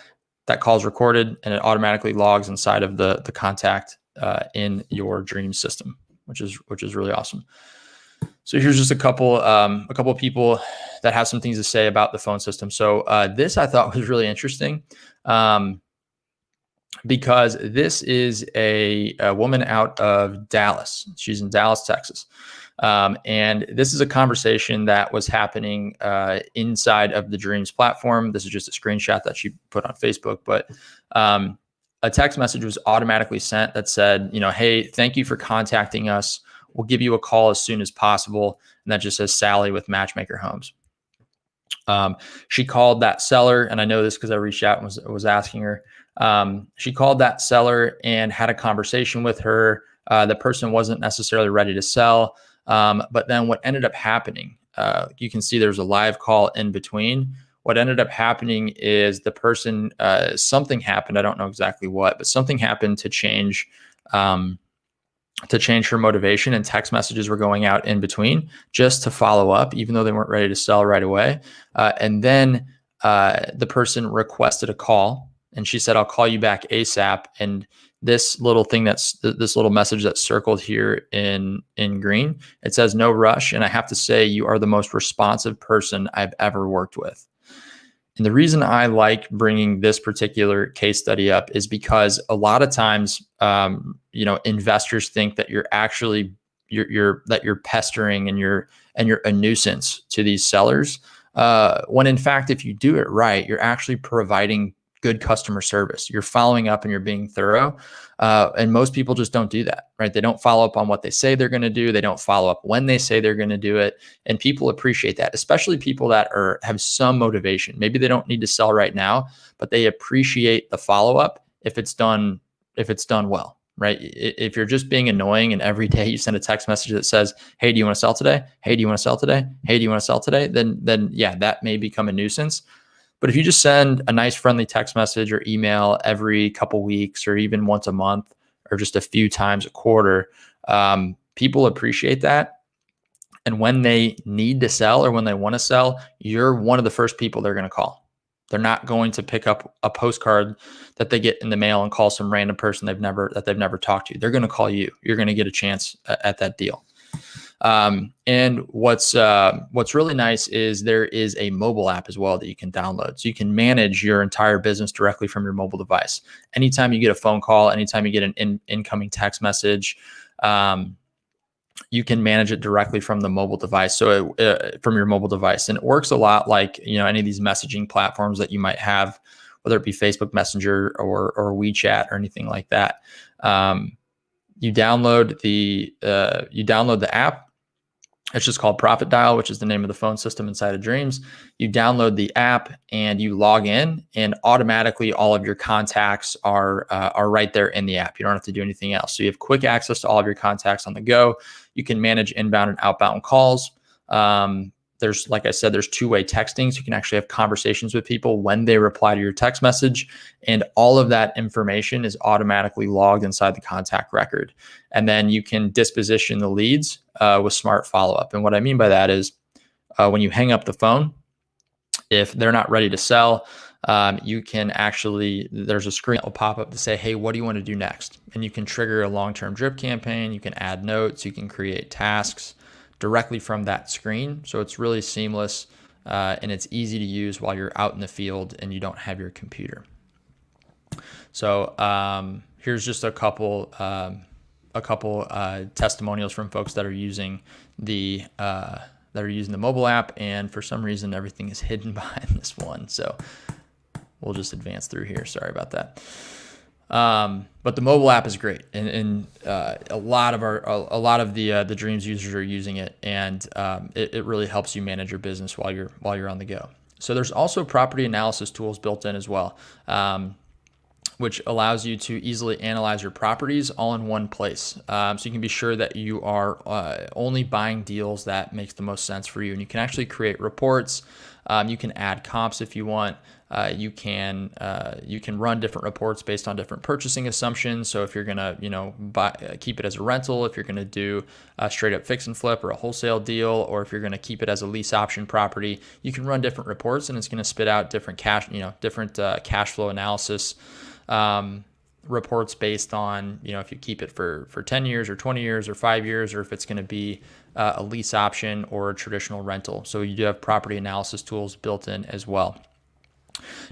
That call is recorded and it automatically logs inside of the contact in your Dreams system, which is really awesome. So here's just a couple of people that have some things to say about the phone system. So this I thought was really interesting because this is a woman out of Dallas. She's in Dallas, Texas. And this is a conversation that was happening inside of the Dreams platform. This is just a screenshot that she put on Facebook, but a text message was automatically sent that said, you know, hey, thank you for contacting us. We'll give you a call as soon as possible. And that just says Sally with Matchmaker Homes. She called that seller, and I know this because I reached out and was asking her. She called that seller and had a conversation with her. The person wasn't necessarily ready to sell. But then what ended up happening, you can see there's a live call in between. What ended up happening is the person, something happened. I don't know exactly what, but something happened to change her motivation, and text messages were going out in between just to follow up, even though they weren't ready to sell right away. And then the person requested a call, and she said, I'll call you back ASAP. And this little thing this little message that's circled here in green, it says no rush. And I have to say, you are the most responsive person I've ever worked with. And the reason I like bringing this particular case study up is because a lot of times, you know, investors think that you're actually, that you're pestering and you're a nuisance to these sellers. When in fact, if you do it right, you're actually providing good customer service. You're following up and you're being thorough. And most people just don't do that, right? They don't follow up on what they say they're going to do. They don't follow up when they say they're going to do it. And people appreciate that, especially people that have some motivation. Maybe they don't need to sell right now, but they appreciate the follow-up if it's done well, right? If you're just being annoying and every day you send a text message that says, hey, do you want to sell today? Hey, do you want to sell today? Hey, do you want to sell today? Then yeah, that may become a nuisance. But if you just send a nice friendly text message or email every couple weeks, or even once a month, or just a few times a quarter, people appreciate that. And when they need to sell or when they want to sell, you're one of the first people they're going to call. They're not going to pick up a postcard that they get in the mail and call some random person they've never talked to. They're going to call you. You're going to get a chance at that deal. And what's really nice is there is a mobile app as well that you can download. So you can manage your entire business directly from your mobile device. Anytime you get a phone call, anytime you get an incoming text message, you can manage it directly from the mobile device. So from your mobile device, and it works a lot like, you know, any of these messaging platforms that you might have, whether it be Facebook Messenger or WeChat or anything like that. You download the app. It's just called Profit Dial, which is the name of the phone system inside of Dreams. You download the app and you log in, and automatically all of your contacts are right there in the app. You don't have to do anything else. So you have quick access to all of your contacts on the go. You can manage inbound and outbound calls. There's, like I said, there's two-way texting. So you can actually have conversations with people when they reply to your text message. And all of that information is automatically logged inside the contact record. And then you can disposition the leads with smart follow-up. And what I mean by that is when you hang up the phone, if they're not ready to sell, you can actually, there's a screen that will pop up to say, hey, what do you want to do next? And you can trigger a long-term drip campaign. You can add notes. You can create tasks directly from that screen. So it's really seamless and it's easy to use while you're out in the field and you don't have your computer. So here's just a couple testimonials from folks that are using the mobile app, and for some reason everything is hidden behind this one. So we'll just advance through here. Sorry about that. But the mobile app is great, and a lot of the Dreams users are using it, and it really helps you manage your business while you're on the go. So there's also property analysis tools built in as well. which allows you to easily analyze your properties all in one place. So you can be sure that you are only buying deals that makes the most sense for you. And you can actually create reports. You can add comps if you want. You can run different reports based on different purchasing assumptions. So if you're gonna keep it as a rental, if you're gonna do a straight up fix and flip or a wholesale deal, or if you're gonna keep it as a lease option property, you can run different reports, and it's gonna spit out different cash flow analysis reports based on if you keep it for 10 years or 20 years or 5 years, or if it's going to be a lease option or a traditional rental. So you do have property analysis tools built in as well.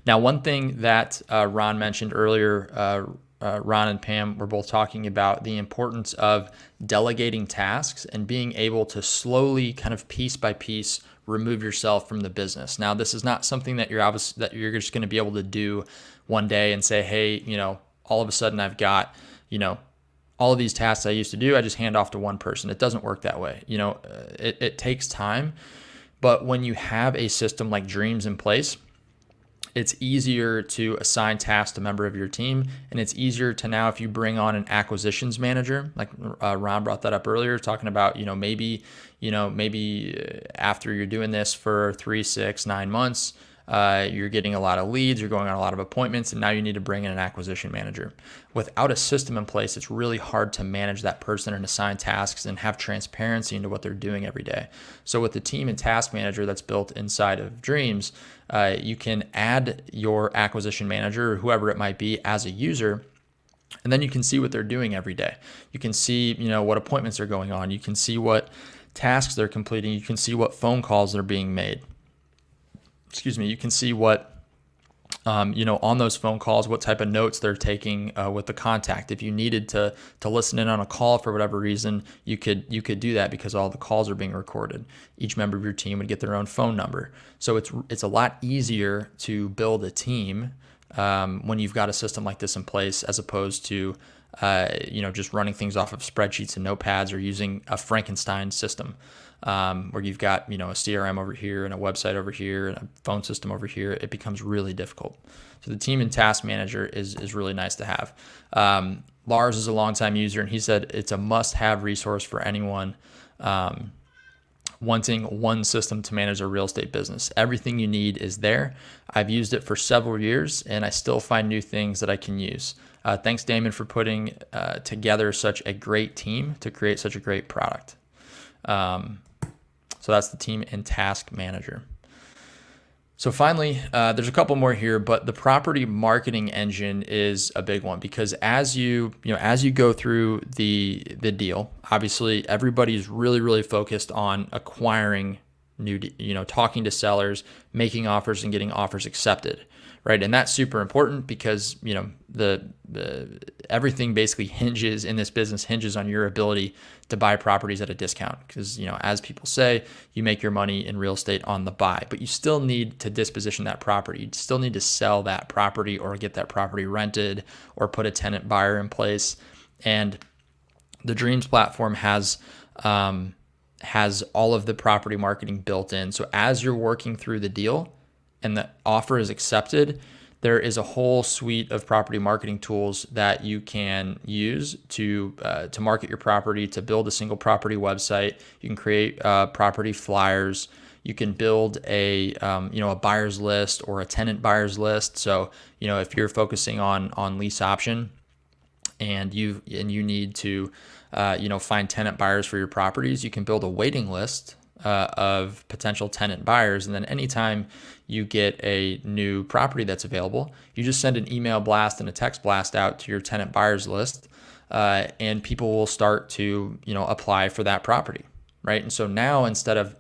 Now, one thing that Ron mentioned earlier, Ron and Pam were both talking about the importance of delegating tasks and being able to slowly, kind of piece by piece, remove yourself from the business. Now, this is not something that you're just going to be able to do one day and say, hey, all of a sudden I've got, all of these tasks I used to do, I just hand off to one person. It doesn't work that way. It takes time, but when you have a system like Dreams in place, it's easier to assign tasks to a member of your team, and it's easier to now, if you bring on an acquisitions manager, like Ron brought that up earlier, talking about, maybe after you're doing this for 3, 6, 9 months, you're getting a lot of leads, you're going on a lot of appointments, and now you need to bring in an acquisition manager. Without a system in place, it's really hard to manage that person and assign tasks and have transparency into what they're doing every day. So with the team and task manager that's built inside of Dreams, you can add your acquisition manager or whoever it might be as a user, and then you can see what they're doing every day. You can see, what appointments are going on. You can see what tasks they're completing. You can see what phone calls are being made. You can see what, on those phone calls, what type of notes they're taking with the contact. If you needed to listen in on a call for whatever reason, you could do that because all the calls are being recorded. Each member of your team would get their own phone number. So it's a lot easier to build a team when you've got a system like this in place, as opposed to just running things off of spreadsheets and notepads, or using a Frankenstein system. Where you've got, a CRM over here and a website over here and a phone system over here. It becomes really difficult. So the team and task manager is really nice to have. Lars is a longtime user, and he said it's a must-have resource for anyone wanting one system to manage a real estate business. Everything you need is there. I've used it for several years, and I still find new things that I can use. Thanks, Damon, for putting together such a great team to create such a great product. So that's the team and task manager. So finally, there's a couple more here, but the property marketing engine is a big one, because as you go through the deal, obviously everybody's really, really focused on acquiring talking to sellers, making offers, and getting offers accepted, right? And that's super important because everything basically hinges on your ability to buy properties at a discount. Because as people say, you make your money in real estate on the buy, but you still need to disposition that property. You still need to sell that property, or get that property rented, or put a tenant buyer in place. And the Dreams platform has all of the property marketing built in. So as you're working through the deal and the offer is accepted, there is a whole suite of property marketing tools that you can use to market your property, to build a single property website. You can create property flyers. You can build a buyer's list or a tenant buyer's list. So if you're focusing on lease option, and you need to find tenant buyers for your properties, you can build a waiting list of potential tenant buyers. And then anytime you get a new property that's available, you just send an email blast and a text blast out to your tenant buyers list, and people will start to apply for that property, right? And so now, instead of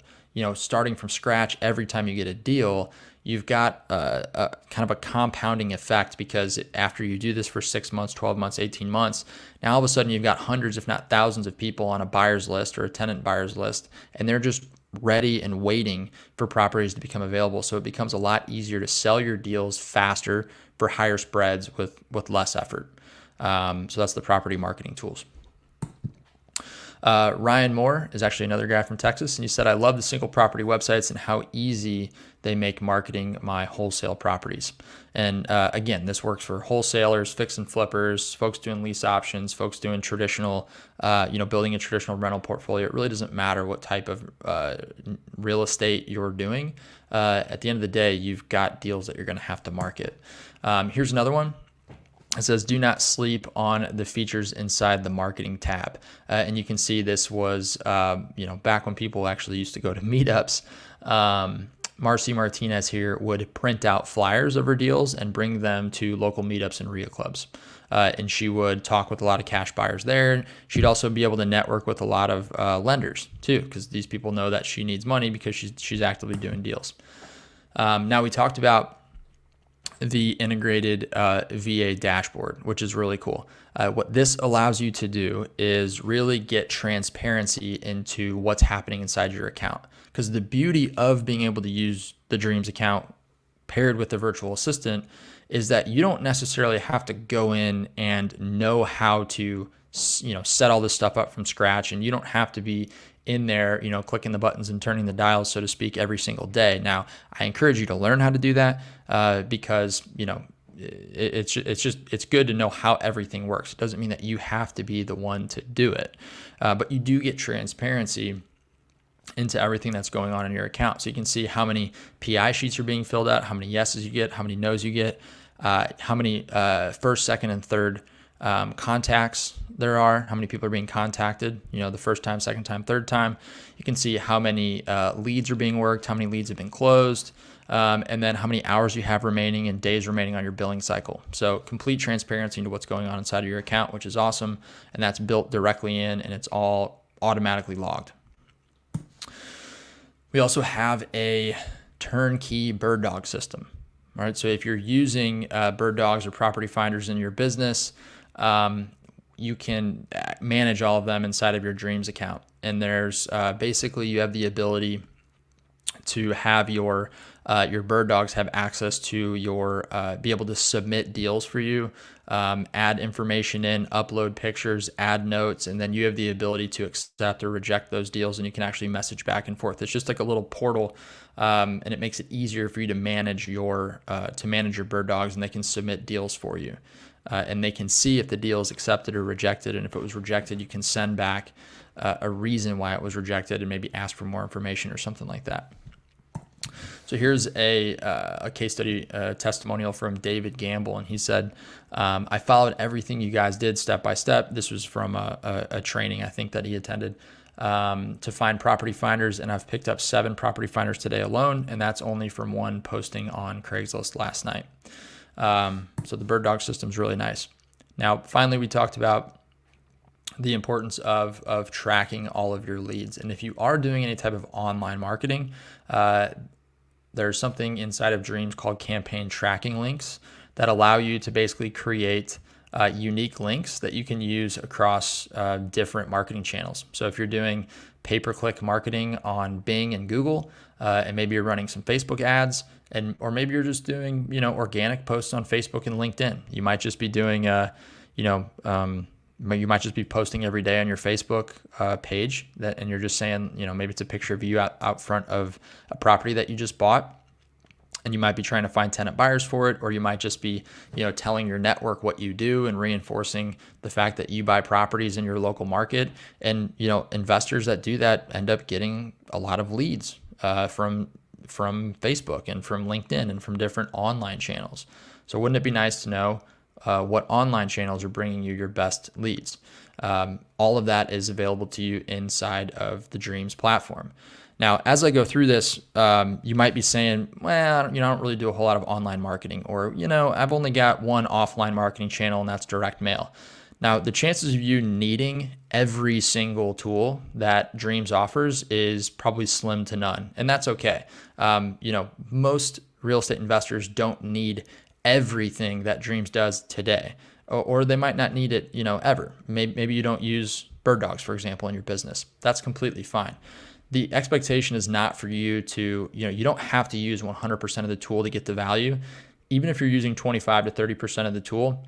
starting from scratch every time you get a deal, you've got a kind of a compounding effect, because after you do this for 6 months, 12 months, 18 months, now all of a sudden you've got hundreds, if not thousands, of people on a buyer's list or a tenant buyer's list, and they're just ready and waiting for properties to become available. So it becomes a lot easier to sell your deals faster for higher spreads with less effort. So that's the property marketing tools. Ryan Moore is actually another guy from Texas, and he said, I love the single property websites and how easy they make marketing my wholesale properties. And again, this works for wholesalers, fix and flippers, folks doing lease options, folks doing traditional, building a traditional rental portfolio. It really doesn't matter what type of real estate you're doing. At the end of the day, you've got deals that you're going to have to market. Here's another one. It says, do not sleep on the features inside the marketing tab. And you can see this was, back when people actually used to go to meetups. Marcy Martinez here would print out flyers of her deals and bring them to local meetups and RIA clubs. And she would talk with a lot of cash buyers there. She'd also be able to network with a lot of lenders too, because these people know that she needs money because she's actively doing deals. Now we talked about the integrated VA dashboard, which is really cool. What this allows you to do is really get transparency into what's happening inside your account. Because the beauty of being able to use the Dreams account paired with the virtual assistant is that you don't necessarily have to go in and know how to, set all this stuff up from scratch, and you don't have to be in there, clicking the buttons and turning the dials, so to speak, every single day. Now, I encourage you to learn how to do that because, it's good to know how everything works. It doesn't mean that you have to be the one to do it, but you do get transparency into everything that's going on in your account. So you can see how many PI sheets are being filled out, how many yeses you get, how many nos you get, how many first, second, and third contacts there are, how many people are being contacted, the first time, second time, third time. You can see how many leads are being worked, how many leads have been closed, and then how many hours you have remaining and days remaining on your billing cycle. So complete transparency into what's going on inside of your account, which is awesome. And that's built directly in, and it's all automatically logged. We also have a turnkey bird dog system. All right, so if you're using bird dogs or property finders in your business, you can manage all of them inside of your Dreams account. And there's basically you have the ability to have your bird dogs have access to your be able to submit deals for you, add information in, upload pictures, add notes, and then you have the ability to accept or reject those deals, and you can actually message back and forth. It's just like a little portal, and it makes it easier for you to manage your bird dogs, and they can submit deals for you, and they can see if the deal is accepted or rejected. And if it was rejected, you can send back a reason why it was rejected and maybe ask for more information or something like that. So here's a case study testimonial from David Gamble, and he said, I followed everything you guys did step by step. This was from a training, I think, that he attended to find property finders, and I've picked up 7 property finders today alone, and that's only from one posting on Craigslist last night. So the bird dog system is really nice. Now, finally, we talked about the importance of tracking all of your leads. And if you are doing any type of online marketing, there's something inside of Dreams called campaign tracking links that allow you to basically create unique links that you can use across different marketing channels. So if you're doing pay-per-click marketing on Bing and Google, and maybe you're running some Facebook ads, or maybe you're just doing organic posts on Facebook and LinkedIn. You might just be doing you might just be posting every day on your Facebook page and you're just saying, maybe it's a picture of you out front of a property that you just bought, and you might be trying to find tenant buyers for it, or you might just be, telling your network what you do and reinforcing the fact that you buy properties in your local market. And, investors that do that end up getting a lot of leads from Facebook and from LinkedIn and from different online channels. So wouldn't it be nice to know what online channels are bringing you your best leads? All of that is available to you inside of the Dreams platform. Now, as I go through this, you might be saying, well, I don't really do a whole lot of online marketing, or, I've only got one offline marketing channel, and that's direct mail. Now, the chances of you needing every single tool that Dreams offers is probably slim to none, and that's okay. Most real estate investors don't need everything that Dreams does today, or they might not need it, ever. Maybe you don't use bird dogs, for example, in your business. That's completely fine. The expectation is not for you to, you don't have to use 100% of the tool to get the value. Even if you're using 25 to 30% of the tool,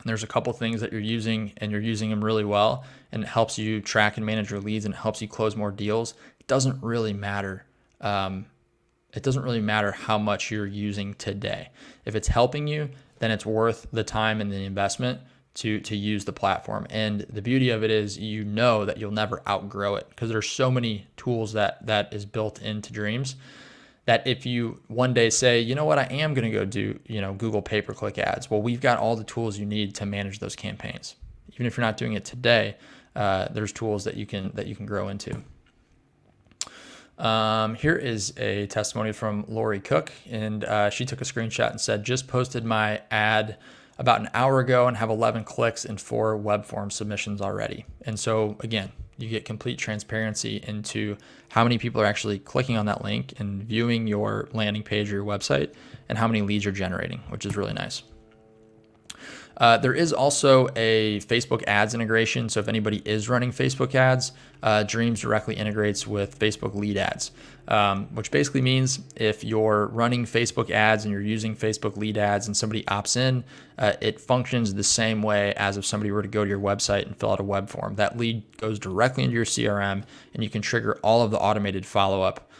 and there's a couple things that you're using and you're using them really well, and it helps you track and manage your leads and it helps you close more deals, it doesn't really matter. It doesn't really matter how much you're using today. If it's helping you, then it's worth the time and the investment to use the platform. And the beauty of it is, you know that you'll never outgrow it, because there's so many tools that is built into Dreams, that if you one day say, you know what, I am going to go do, Google pay-per-click ads. Well, we've got all the tools you need to manage those campaigns. Even if you're not doing it today, there's tools that you can grow into. Here is a testimony from Lori Cook, and she took a screenshot and said, just posted my ad about an hour ago and have 11 clicks and 4 web form submissions already. And so again, you get complete transparency into how many people are actually clicking on that link and viewing your landing page or your website, and how many leads you're generating, which is really nice. There is also a Facebook ads integration. So if anybody is running Facebook ads, Dreams directly integrates with Facebook lead ads, which basically means if you're running Facebook ads and you're using Facebook lead ads and somebody opts in, it functions the same way as if somebody were to go to your website and fill out a web form. That lead goes directly into your CRM, and you can trigger all of the automated follow-up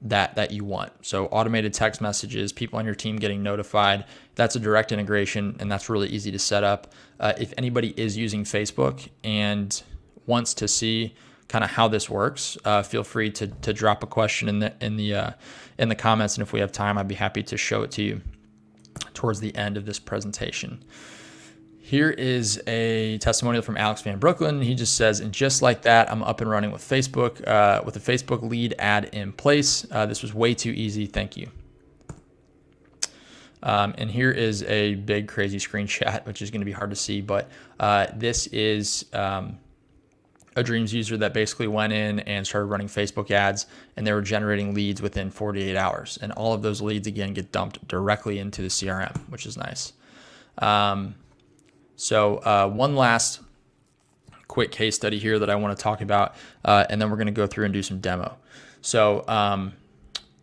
that you want. So automated text messages, people on your team getting notified, that's a direct integration, and that's really easy to set up. If anybody is using Facebook and wants to see kind of how this works, feel free to drop a question in the comments, and if we have time, I'd be happy to show it to you towards the end of this presentation. Here is a testimonial from Alex Van Brooklyn. He just says, and just like that, I'm up and running with Facebook, with a Facebook lead ad in place. This was way too easy. Thank you. And here is a big crazy screenshot, which is going to be hard to see, but this is a Dreams user that basically went in and started running Facebook ads, and they were generating leads within 48 hours. And all of those leads, again, get dumped directly into the CRM, which is nice. So one last quick case study here that I want to talk about, and then we're going to go through and do some demo. So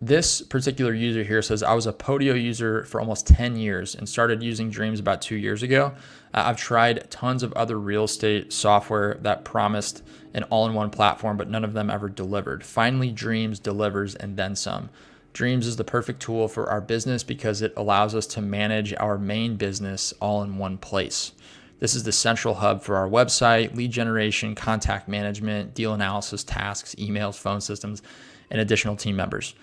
this particular user here says, I was a Podio user for almost 10 years and started using Dreams about 2 years ago. I've tried tons of other real estate software that promised an all-in-one platform, but none of them ever delivered. Finally, Dreams delivers, and then some. Dreams is the perfect tool for our business because it allows us to manage our main business all in one place. This is the central hub for our website, lead generation, contact management, deal analysis, tasks, emails, phone systems, and additional team members.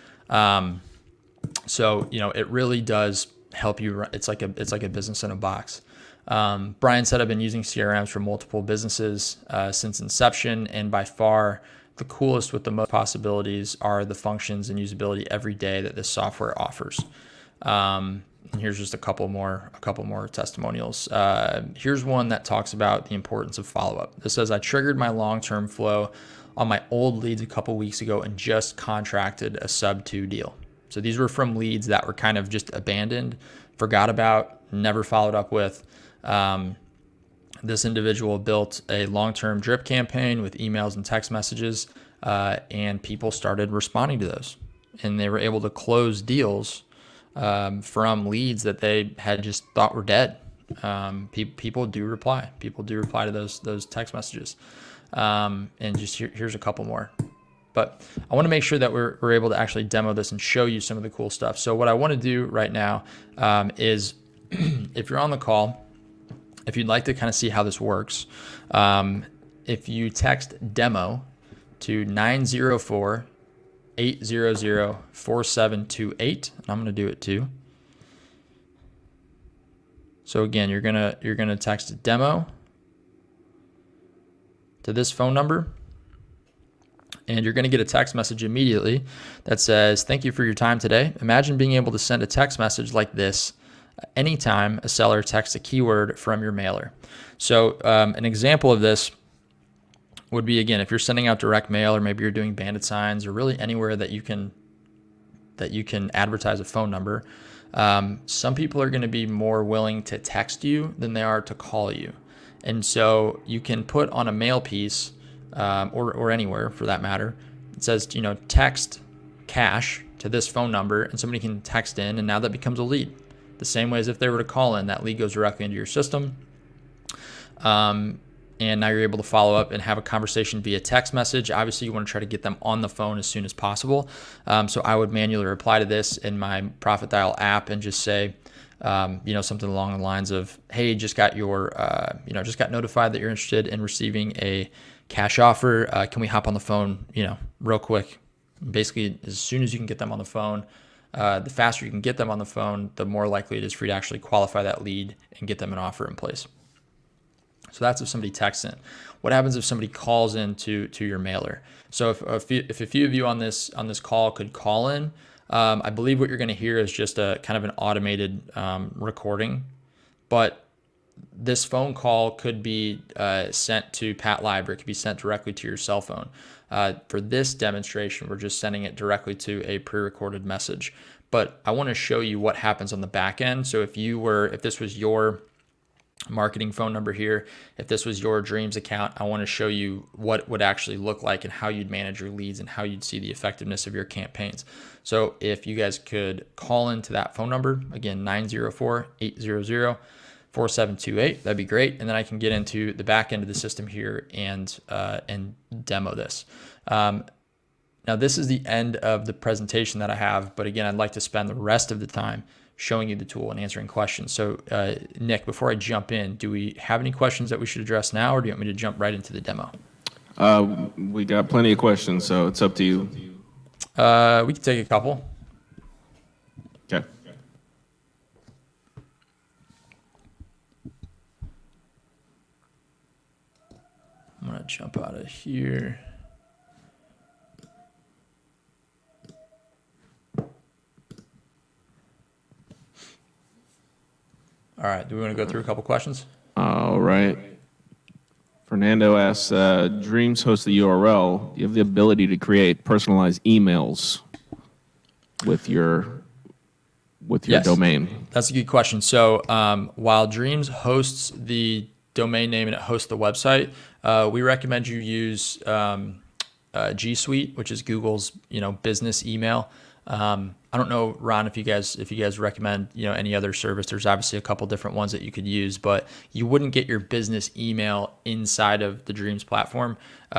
So, it really does help you. It's like a business in a box. Brian said, I've been using CRMs for multiple businesses since inception, and by far the coolest with the most possibilities are the functions and usability every day that this software offers. And here's just a couple more testimonials. Here's one that talks about the importance of follow-up. This says, I triggered my long-term flow on my old leads a couple weeks ago and just contracted a sub-2 deal. So these were from leads that were kind of just abandoned, forgot about, never followed up with. This individual built a long-term drip campaign with emails and text messages, and people started responding to those, and they were able to close deals from leads that they had just thought were dead. People do reply. People do reply to those text messages. And just here's a couple more. But I want to make sure that we're able to actually demo this and show you some of the cool stuff. So what I want to do right now is, if you're on the call, if you'd like to kind of see how this works, if you text demo to 904-800-4728, and I'm going to do it too. So again, you're gonna text demo to this phone number, and you're going to get a text message immediately that says, thank you for your time today. Imagine being able to send a text message like this anytime a seller texts a keyword from your mailer. So an example of this would be, again, if you're sending out direct mail, or maybe you're doing bandit signs, or really anywhere that you can advertise a phone number. Some people are going to be more willing to text you than they are to call you. And so you can put on a mail piece, or anywhere for that matter, it says, text cash to this phone number, and somebody can text in, and now that becomes a lead. the same way as if they were to call in. That lead goes directly into your system. And now you're able to follow up and have a conversation via text message. Obviously, you want to try to get them on the phone as soon as possible. So I would manually reply to this in my Profit Dial app and just say, something along the lines of, "Hey, just got just got notified that you're interested in receiving a cash offer. Can we hop on the phone, real quick?" Basically, as soon as you can get them on the phone, the faster you can get them on the phone, the more likely it is for you to actually qualify that lead and get them an offer in place. So that's if somebody texts in. What happens if somebody calls in to your mailer? So if a few of you on this call could call in, I believe what you're going to hear is just a kind of an automated recording. But this phone call could be sent to Pat Live, or it could be sent directly to your cell phone. For this demonstration, we're just sending it directly to a pre-recorded message. But I want to show you what happens on the back end. So if this was your marketing phone number here, if this was your Dreams account, I want to show you what it would actually look like and how you'd manage your leads and how you'd see the effectiveness of your campaigns. So if you guys could call into that phone number, again, 904-800-4728, that'd be great. And then I can get into the back end of the system here and demo this. Now this is the end of the presentation that I have, but again, I'd like to spend the rest of the time showing you the tool and answering questions. So Nick, before I jump in, do we have any questions that we should address now, or do you want me to jump right into the demo? We got plenty of questions, so it's up to you. We can take a couple. Okay. I'm gonna jump out of here. All right, do we want to go through a couple questions? All right. Fernando asks, Dreams hosts the URL. Do you have the ability to create personalized emails with your Yes. domain? That's a good question. So while Dreams hosts the domain name and it hosts the website, we recommend you use G Suite, which is Google's business email. I don't know, Ron, if you guys recommend any other service. There's obviously a couple different ones that you could use, but you wouldn't get your business email inside of the Dreams platform.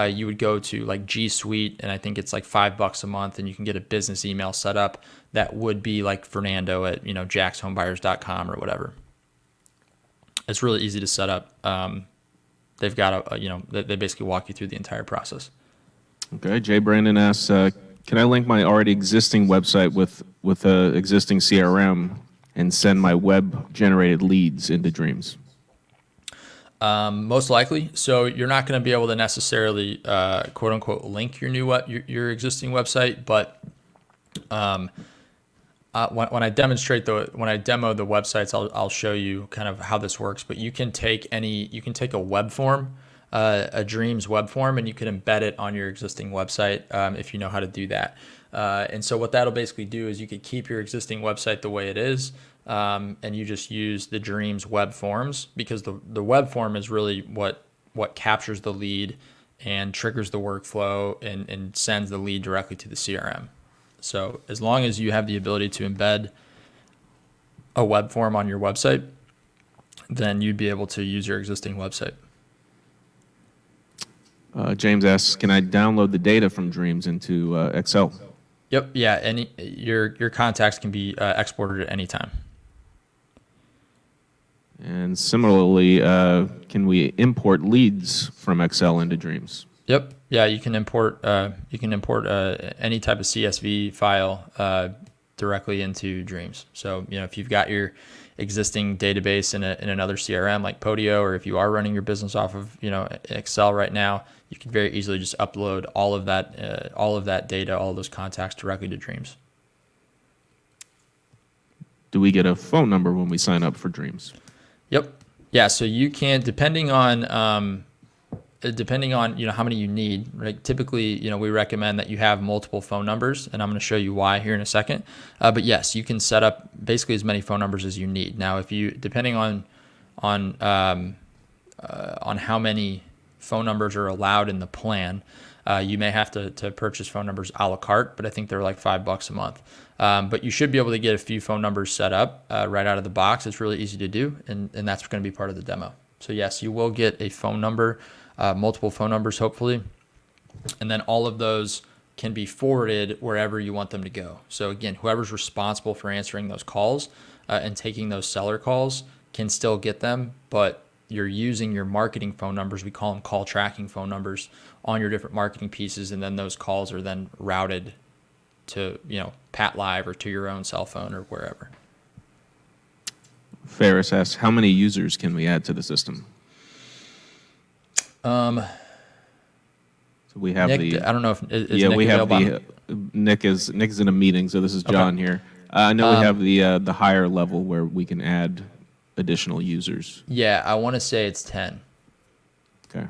You would go to like G Suite, and I think it's like $5 a month, and you can get a business email set up that would be like Fernando at jaxhomebuyers.com or whatever. It's really easy to set up. They've got they basically walk you through the entire process. Okay. Jay Brandon asks, can I link my already existing website with a existing CRM and send my web-generated leads into Dreams? Most likely. So you're not going to be able to necessarily quote unquote link your your existing website, but when I demo the websites, I'll show you kind of how this works. But you can take a web form, a Dreams web form, and you can embed it on your existing website if you know how to do that. And so what that'll basically do is you could keep your existing website the way it is, and you just use the Dreams web forms, because the web form is really what captures the lead and triggers the workflow and sends the lead directly to the CRM. So as long as you have the ability to embed a web form on your website, then you'd be able to use your existing website. James asks, can I download the data from Dreams into Excel? Yep. Yeah. Your contacts can be exported at any time. And similarly, can we import leads from Excel into Dreams? Yep. Yeah. You can import any type of CSV file directly into Dreams. So if you've got your existing database in another CRM like Podio, or if you are running your business off of Excel right now, you can very easily just upload all of that data, all of those contacts directly to Dreams. Do we get a phone number when we sign up for Dreams? Yep. Yeah. So you can, depending on how many you need, right? Typically, we recommend that you have multiple phone numbers, and I'm going to show you why here in a second. But yes, you can set up basically as many phone numbers as you need. Now, depending on how many phone numbers are allowed in the plan, You may have to purchase phone numbers a la carte, but I think they're like $5 a month. But you should be able to get a few phone numbers set up right out of the box. It's really easy to do, and that's going to be part of the demo. So yes, you will get a phone number, multiple phone numbers hopefully, and then all of those can be forwarded wherever you want them to go. So again, whoever's responsible for answering those calls and taking those seller calls can still get them, but you're using your marketing phone numbers, we call them call tracking phone numbers, on your different marketing pieces, and then those calls are then routed to, Pat Live or to your own cell phone or wherever. Ferris asks, how many users can we add to the system? So we have Nick, I don't know if is yeah, Nick we have available? Nick's in a meeting, so this is John here. I know we have the higher level where we can add additional users. Yeah, I want to say it's 10. Okay,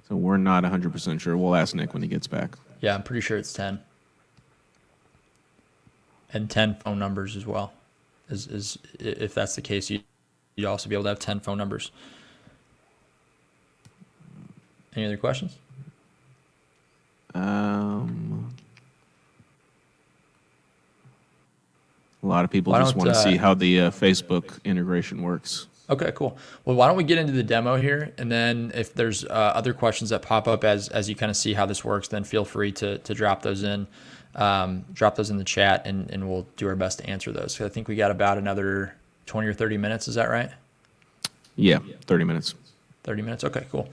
so we're not 100% sure. We'll ask Nick when he gets back. Yeah, I'm pretty sure it's 10. And 10 phone numbers as well. Is if that's the case, you'd also be able to have 10 phone numbers. Any other questions? A lot of people Why just don't, want to see how the Facebook integration works. Okay, cool. Well, why don't we get into the demo here, and then if there's other questions that pop up as you kind of see how this works, then feel free to drop those in the chat, and we'll do our best to answer those. So I think we got about another 20 or 30 minutes. Is that right? Yeah, 30 minutes. 30 minutes. Okay, cool.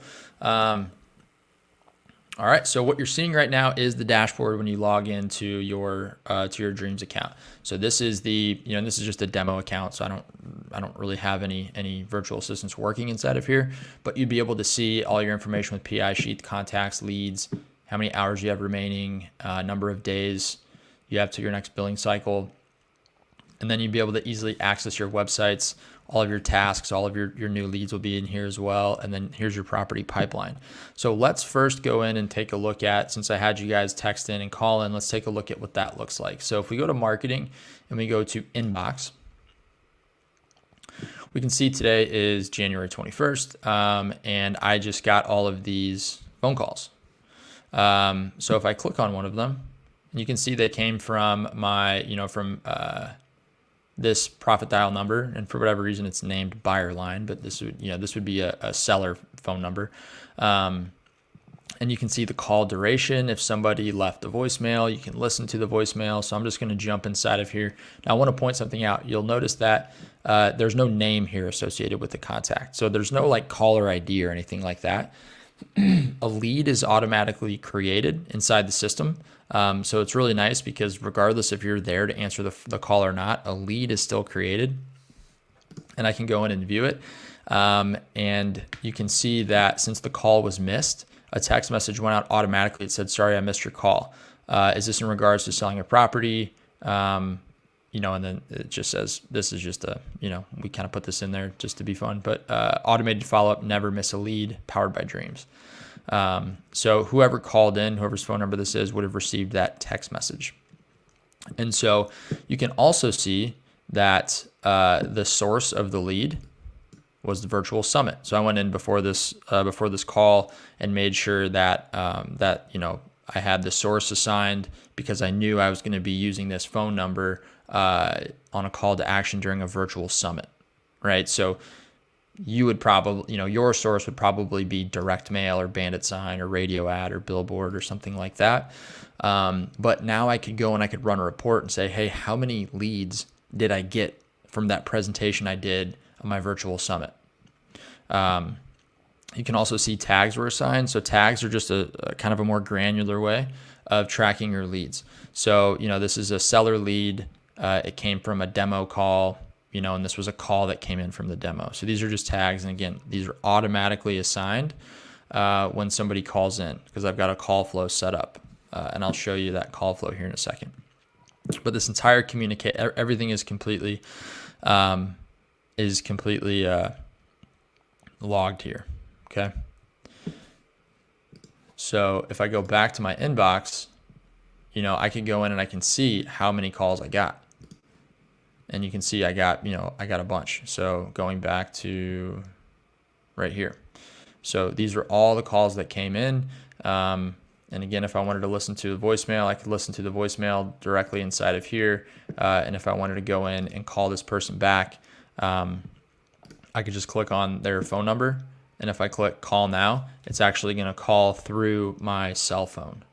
All right. So what you're seeing right now is the dashboard when you log into your Dreams account. So this is this is just a demo account. So I don't really have any virtual assistants working inside of here, but you'd be able to see all your information with PI sheet, contacts, leads, how many hours you have remaining, number of days you have to your next billing cycle. And then you'd be able to easily access your websites, all of your tasks, all of your new leads will be in here as well. And then here's your property pipeline. So let's first go in and take a look at, since I had you guys text in and call in, let's take a look at what that looks like. So if we go to marketing and we go to inbox, we can see today is January 21st. And I just got all of these phone calls. So if I click on one of them, you can see they came from my, this profit dial number, and for whatever reason it's named buyer line, but this would be a seller phone number. And you can see the call duration. If somebody left a voicemail, you can listen to the voicemail. So I'm just going to jump inside of here. Now I want to point something out. You'll notice that there's no name here associated with the contact. So there's no like caller ID or anything like that. A lead is automatically created inside the system. So it's really nice because regardless if you're there to answer the call or not, a lead is still created, and I can go in and view it. And you can see that since the call was missed, a text message went out automatically. It said, "Sorry, I missed your call. Is this in regards to selling a property?" And then it just says, this is just we kind of put this in there just to be fun, but automated follow-up, never miss a lead, powered by Dreams. So whoever called in, whoever's phone number this is, would have received that text message. And so you can also see that the source of the lead was the virtual summit. So I went in before this call and made sure that I had the source assigned because I knew I was going to be using this phone number on a call to action during a virtual summit, right? So you would probably, your source would probably be direct mail or bandit sign or radio ad or billboard or something like that. But now I could go and I could run a report and say, hey, how many leads did I get from that presentation I did on my virtual summit? You can also see tags were assigned. So tags are just a kind of a more granular way of tracking your leads. So, this is a seller lead. It came from a demo call, and this was a call that came in from the demo. So these are just tags. And again, these are automatically assigned when somebody calls in because I've got a call flow set up. And I'll show you that call flow here in a second. But this entire everything is completely logged here. Okay. So if I go back to my inbox, I can go in and I can see how many calls I got. And you can see I got a bunch. So going back to right here. So these are all the calls that came in. And again, if I wanted to listen to the voicemail, I could listen to the voicemail directly inside of here. And if I wanted to go in and call this person back, I could just click on their phone number. And if I click call now, it's actually going to call through my cell phone,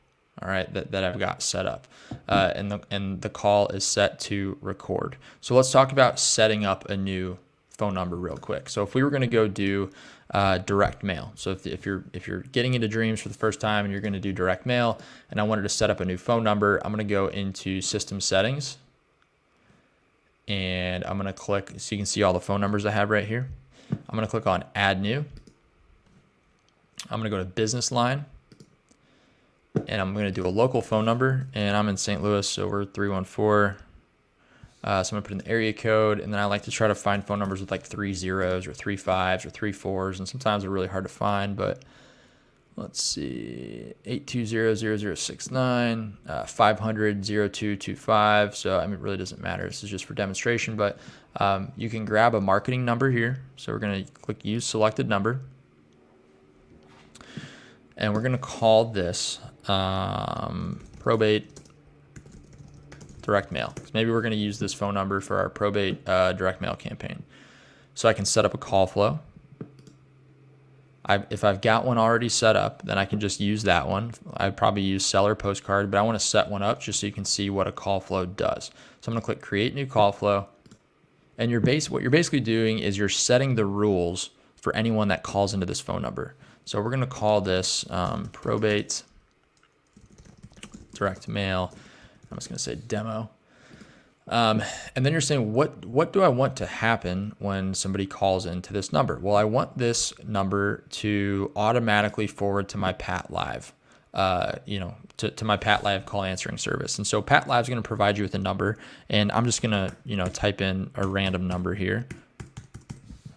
all right, that I've got set up. And the call is set to record. So let's talk about setting up a new phone number real quick. So if we were going to go do direct mail, so if you're getting into Dreams for the first time and you're going to do direct mail, and I wanted to set up a new phone number, I'm going to go into System Settings, and I'm going to click so you can see all the phone numbers I have right here. I'm going to click on Add New. I'm going to go to Business Line, and I'm going to do a local phone number, and I'm in St. Louis, so we're 314. So I'm going to put in the area code, and then I like to try to find phone numbers with like 3 zeros or 3 5s or 3 4s, and sometimes they're really hard to find, but let's see, 820-0069, 500-0225. So I mean, it really doesn't matter. This is just for demonstration, but you can grab a marketing number here. So we're going to click Use Selected Number, and we're going to call this Probate Direct Mail. Maybe we're going to use this phone number for our probate direct mail campaign. So I can set up a call flow. If I've got one already set up, then I can just use that one. I'd probably use seller postcard, but I want to set one up just so you can see what a call flow does. So I'm going to click Create New Call Flow. And what you're basically doing is you're setting the rules for anyone that calls into this phone number. So we're going to call this Probate Direct Mail. I'm just going to say demo. And then you're saying, what do I want to happen when somebody calls into this number? Well, I want this number to automatically forward to my Pat Live, to my Pat Live call answering service. And so Pat Live is going to provide you with a number, and I'm just going to, type in a random number here.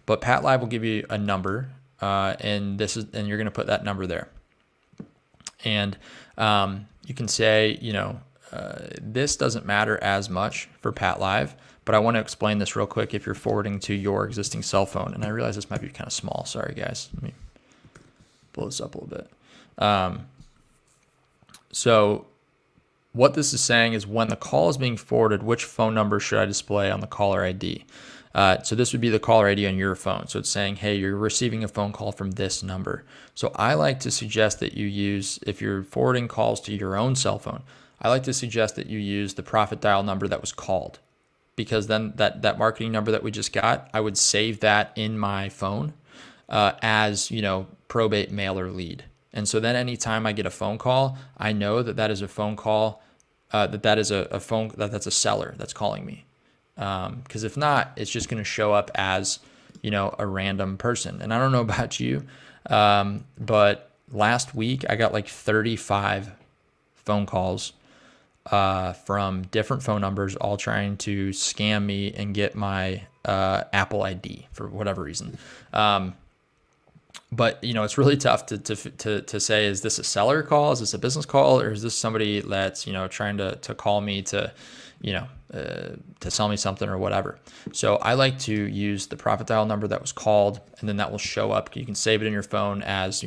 But Pat Live will give you a number, and you're going to put that number there. And you can say, this doesn't matter as much for Pat Live, but I want to explain this real quick if you're forwarding to your existing cell phone. And I realize this might be kind of small. Sorry, guys. Let me blow this up a little bit. So what this is saying is when the call is being forwarded, which phone number should I display on the caller ID? So this would be the caller ID on your phone. So it's saying, hey, you're receiving a phone call from this number. So I like to suggest that you use, if you're forwarding calls to your own cell phone, I like to suggest that you use the profit dial number that was called, because then that marketing number that we just got, I would save that in my phone as, probate mailer lead. And so then anytime I get a phone call, I know that is a phone call, that's a seller that's calling me. Because if not, it's just going to show up as, a random person. And I don't know about you, but last week I got like 35 phone calls from different phone numbers, all trying to scam me and get my Apple ID for whatever reason. But it's really tough to say, is this a seller call? Is this a business call? Or is this somebody that's, trying to call me to sell me something or whatever. So I like to use the profit dial number that was called, and then that will show up. You can save it in your phone as,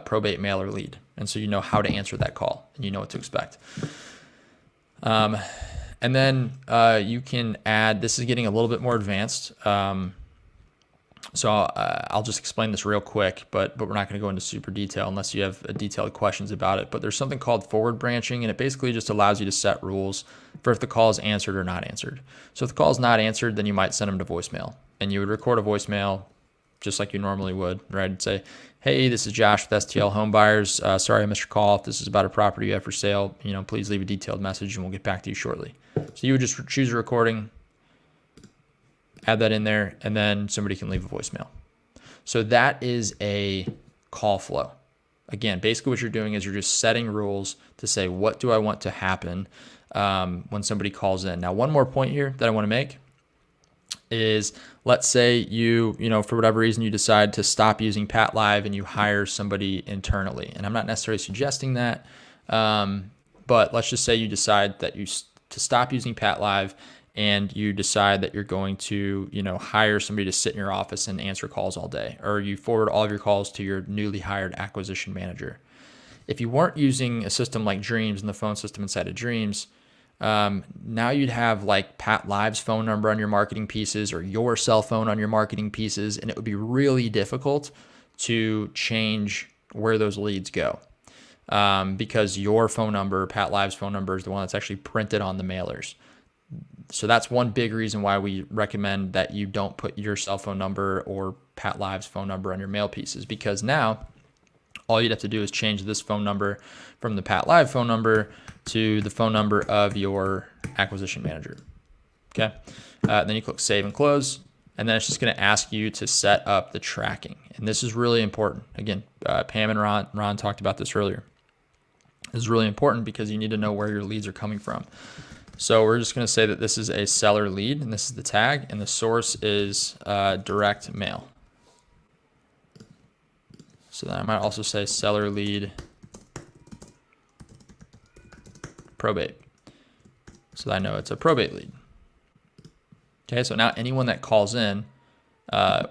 probate mailer lead. And so you know how to answer that call and you know what to expect. And then you can add, this is getting a little bit more advanced. So I'll just explain this real quick, but we're not going to go into super detail unless you have detailed questions about it. But there's something called forward branching, and it basically just allows you to set rules for if the call is answered or not answered. So if the call is not answered, then you might send them to voicemail, and you would record a voicemail just like you normally would, right? And say, hey, this is Josh with STL Home Buyers. Sorry I missed your call. If this is about a property you have for sale, please leave a detailed message and we'll get back to you shortly. So you would just choose a recording, add that in there, and then somebody can leave a voicemail. So that is a call flow. Again, basically what you're doing is you're just setting rules to say, what do I want to happen when somebody calls in? Now, one more point here that I want to make is, let's say you for whatever reason, you decide to stop using Pat Live and you hire somebody internally. And I'm not necessarily suggesting that, but let's just say you decide that to stop using Pat Live, and you decide that you're going to, hire somebody to sit in your office and answer calls all day, or you forward all of your calls to your newly hired acquisition manager. If you weren't using a system like Dreams and the phone system inside of Dreams, now you'd have like Pat Live's phone number on your marketing pieces or your cell phone on your marketing pieces, and it would be really difficult to change where those leads go, because your phone number, Pat Live's phone number, is the one that's actually printed on the mailers. So that's one big reason why we recommend that you don't put your cell phone number or Pat Live's phone number on your mail pieces, because now all you'd have to do is change this phone number from the Pat Live phone number to the phone number of your acquisition manager. Okay. Then you click save and close, and then it's just going to ask you to set up the tracking. And this is really important. Again, Pam and Ron talked about this earlier. This is really important because you need to know where your leads are coming from. So we're just going to say that this is a seller lead, and this is the tag, and the source is direct mail. So then I might also say seller lead probate, so that I know it's a probate lead. Okay, so now anyone that calls in,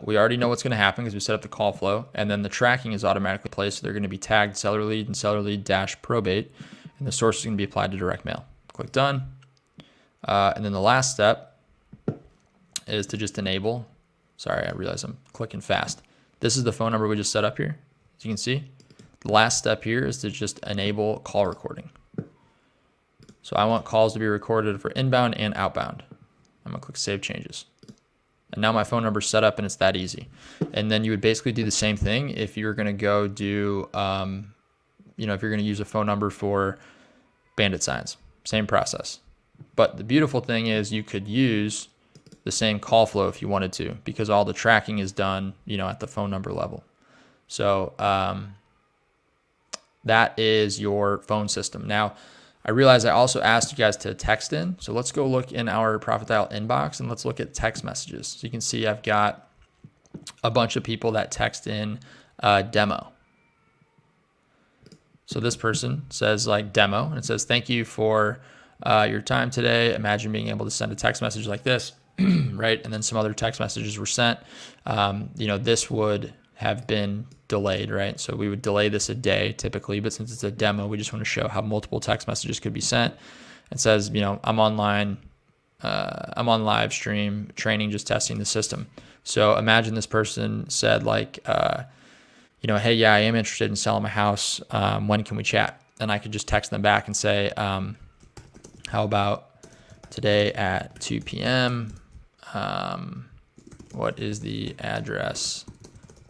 we already know what's going to happen because we set up the call flow, and then the tracking is automatically placed. So they're going to be tagged seller lead and seller lead dash probate, and the source is going to be applied to direct mail. Click done. And then the last step is to just enable. Sorry, I realize I'm clicking fast. This is the phone number we just set up here. As you can see, the last step here is to just enable call recording. So I want calls to be recorded for inbound and outbound. I'm gonna click save changes. And now my phone number is set up, and it's that easy. And then you would basically do the same thing if you were gonna go do, if you're gonna use a phone number for bandit signs, same process. But the beautiful thing is you could use the same call flow if you wanted to, because all the tracking is done, at the phone number level. So that is your phone system. Now, I realize I also asked you guys to text in. So let's go look in our Profit Dial inbox and let's look at text messages. So you can see I've got a bunch of people that text in demo. So this person says like demo, and it says, thank you for your time today. Imagine being able to send a text message like this, right? And then some other text messages were sent. This would have been delayed, right? So we would delay this a day typically, but since it's a demo, we just want to show how multiple text messages could be sent. It says, I'm online, I'm on live stream training, just testing the system. So imagine this person said like, hey, yeah, I am interested in selling my house. When can we chat? And I could just text them back and say, how about today at 2 p.m.? What is the address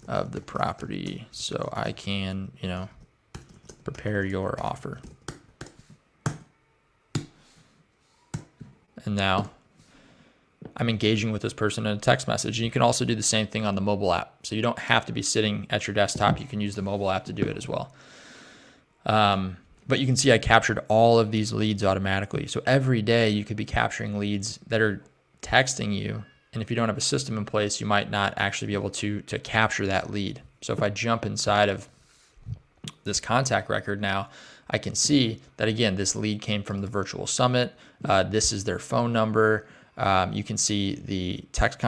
of the property so I can, prepare your offer? And now I'm engaging with this person in a text message. And you can also do the same thing on the mobile app. So you don't have to be sitting at your desktop. You can use the mobile app to do it as well. But you can see I captured all of these leads automatically. So every day you could be capturing leads that are texting you. And if you don't have a system in place, you might not actually be able to capture that lead. So if I jump inside of this contact record now, I can see that, again, this lead came from the virtual summit. This is their phone number. You can see the text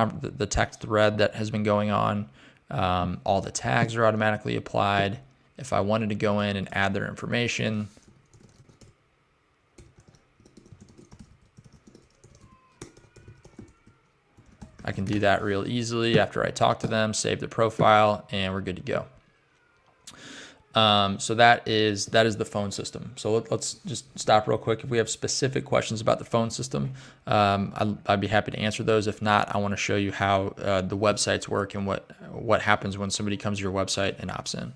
thread that has been going on. All the tags are automatically applied. If I wanted to go in and add their information, I can do that real easily after I talk to them, save the profile, and we're good to go. So that is the phone system. So let's just stop real quick. If we have specific questions about the phone system, I'd be happy to answer those. If not, I want to show you how the websites work and what happens when somebody comes to your website and opts in.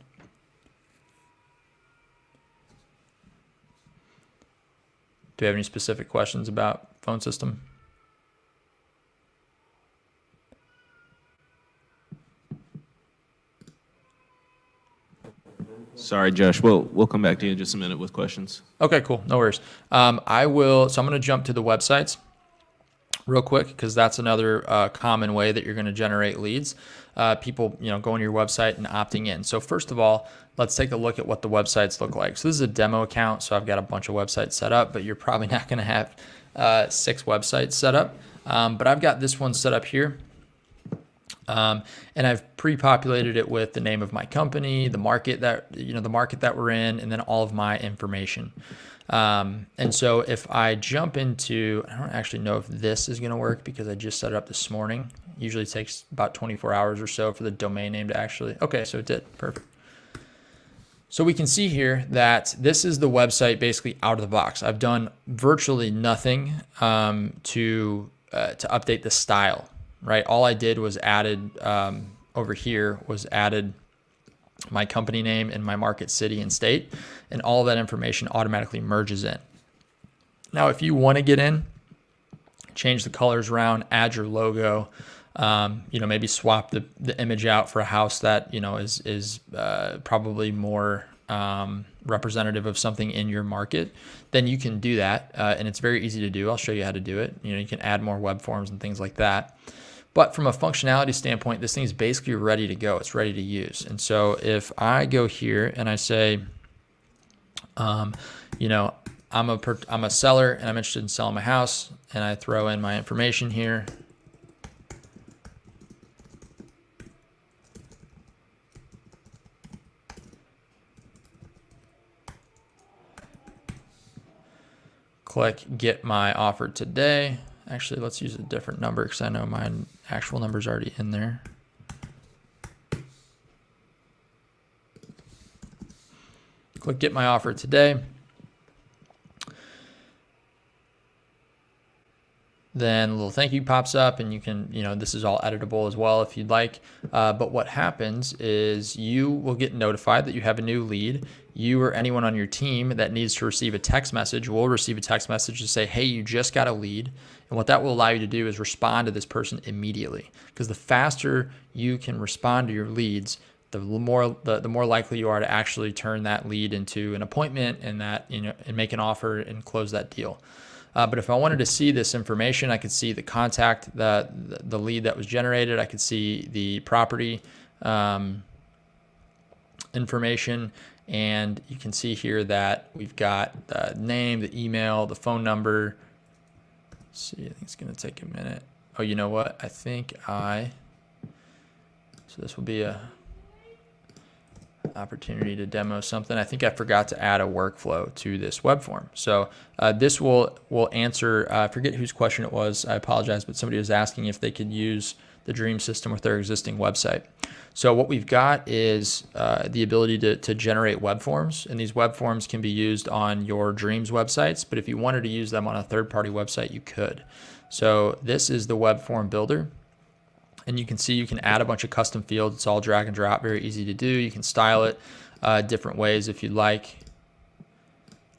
Do you have any specific questions about phone system? Sorry, Josh. We'll come back to you in just a minute with questions. Okay, cool. No worries. So I'm going to jump to the websites real quick because that's another common way that you're going to generate leads. People, going to your website and opting in. So first of all, let's take a look at what the websites look like. So this is a demo account. So I've got a bunch of websites set up, but you're probably not going to have 6 websites set up. But I've got this one set up here. And I've pre-populated it with the name of my company, the market that we're in, and then all of my information. And so if I jump into, I don't actually know if this is going to work because I just set it up this morning. Usually it takes about 24 hours or so for the domain name to actually, okay, so it did, perfect. So we can see here that this is the website basically out of the box. I've done virtually nothing to update the style, right? All I did was added over here was added my company name and my market, city, and state, and all of that information automatically merges in. Now, if you want to get in, change the colors around, add your logo, maybe swap the image out for a house that, is probably more representative of something in your market, then you can do that. And it's very easy to do. I'll show you how to do it. You can add more web forms and things like that. But from a functionality standpoint, this thing is basically ready to go. It's ready to use. And so if I go here and I say, I'm a seller and I'm interested in selling my house, and I throw in my information here. Click get my offer today. Actually, let's use a different number because I know my actual number is already in there. Click get my offer today. Then a little thank you pops up, and you can, this is all editable as well if you'd like. But what happens is you will get notified that you have a new lead. You or anyone on your team that needs to receive a text message will receive a text message to say, hey, you just got a lead. And what that will allow you to do is respond to this person immediately. Because the faster you can respond to your leads, the more likely you are to actually turn that lead into an appointment and make an offer and close that deal. But if I wanted to see this information, I could see the contact, the lead that was generated. I could see the property information, and you can see here that we've got the name, the email, the phone number. Let's see, I think it's going to take a minute. Oh, you know what? So this will be a opportunity to demo something. I think I forgot to add a workflow to this web form. So this will answer, I forget whose question it was. I apologize, but somebody was asking if they could use the Dream system with their existing website. So what we've got is the ability to generate web forms, and these web forms can be used on your Dreams websites, but if you wanted to use them on a third-party website, you could. So this is the web form builder. And you can see you can add a bunch of custom fields. It's all drag and drop, very easy to do. You can style it different ways if you'd like.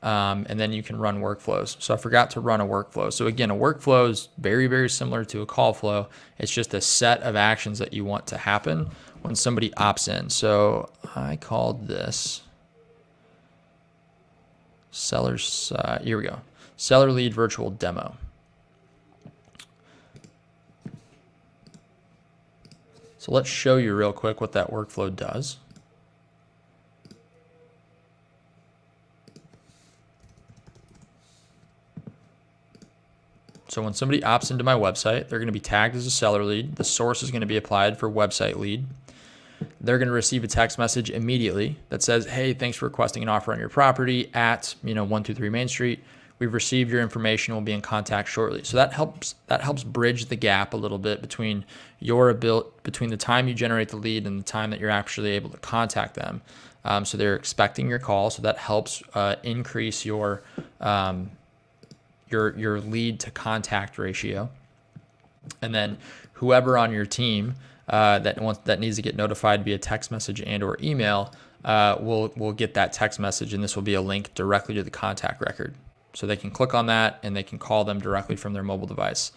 And then you can run workflows. So I forgot to run a workflow. So again, a workflow is very, very similar to a call flow. It's just a set of actions that you want to happen when somebody opts in. So I called this seller's, here we go, seller lead virtual demo. So let's show you real quick what that workflow does. So when somebody opts into my website, they're going to be tagged as a seller lead. The source is going to be applied for website lead. They're going to receive a text message immediately that says, hey, thanks for requesting an offer on your property at 123 Main Street. We've received your information. We'll be in contact shortly. So that helps bridge the gap a little bit between between the time you generate the lead and the time that you're actually able to contact them. So they're expecting your call. So that helps increase your lead to contact ratio. And then whoever on your team that needs to get notified via text message and or email will get that text message, and this will be a link directly to the contact record. So they can click on that and they can call them directly from their mobile device.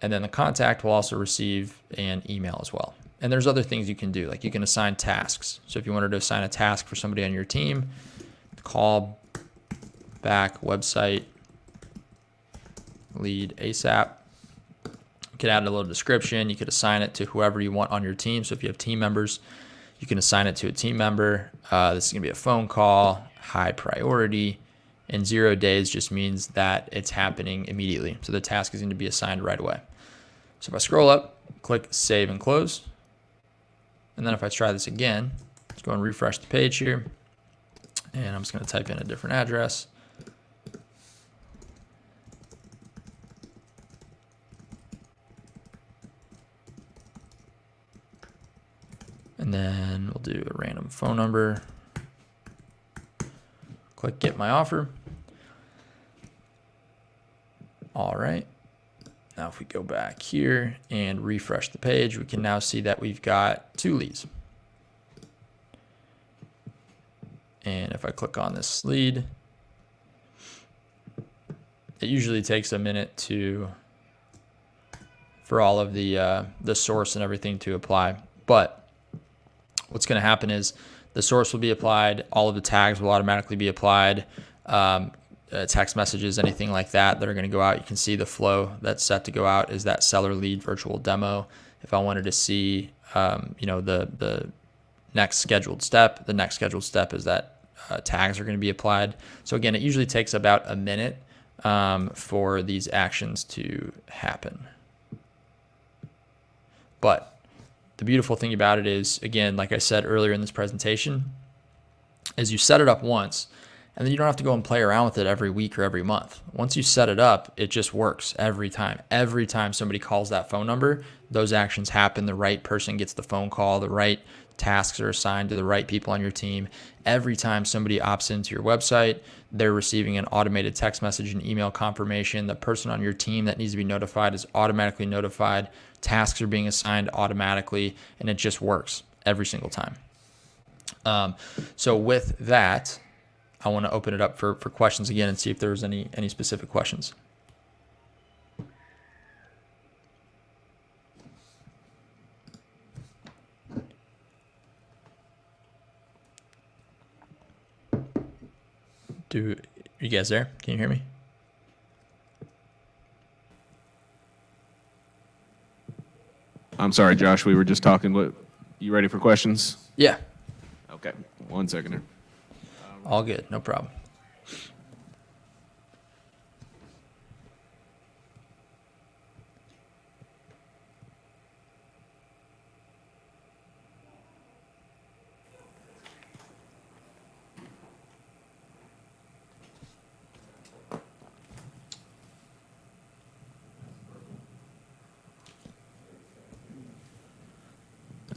And then the contact will also receive an email as well. And there's other things you can do, like you can assign tasks. So if you wanted to assign a task for somebody on your team, call back website lead ASAP. You could add a little description. You could assign it to whoever you want on your team. So if you have team members, you can assign it to a team member. This is going to be a phone call, high priority. And 0 days just means that it's happening immediately. So the task is going to be assigned right away. So if I scroll up, click save and close. And then if I try this again, let's go and refresh the page here. And I'm just going to type in a different address. And then we'll do a random phone number. Click get my offer. All right. Now if we go back here and refresh the page, we can now see that we've got 2 leads. And if I click on this lead, it usually takes a minute for all of the source and everything to apply. But what's going to happen is the source will be applied, all of the tags will automatically be applied, text messages, anything like that are going to go out. You can see the flow that's set to go out is that seller lead virtual demo. If I wanted to see, the next scheduled step, the next scheduled step is that tags are going to be applied. So again, it usually takes about a minute for these actions to happen. But the beautiful thing about it is, again, like I said earlier in this presentation, is you set it up once, and then you don't have to go and play around with it every week or every month. Once you set it up, it just works every time. Every time somebody calls that phone number, those actions happen. The right person gets the phone call. The right tasks are assigned to the right people on your team. Every time somebody opts into your website, they're receiving an automated text message and email confirmation. The person on your team that needs to be notified is automatically notified. Tasks are being assigned automatically, and it just works every single time. So with that, I want to open it up for questions again and see if there's any specific questions. You guys there? Can you hear me? I'm sorry, Josh. We were just talking. What? You ready for questions? Yeah. Okay. 1 second here. All good. No problem.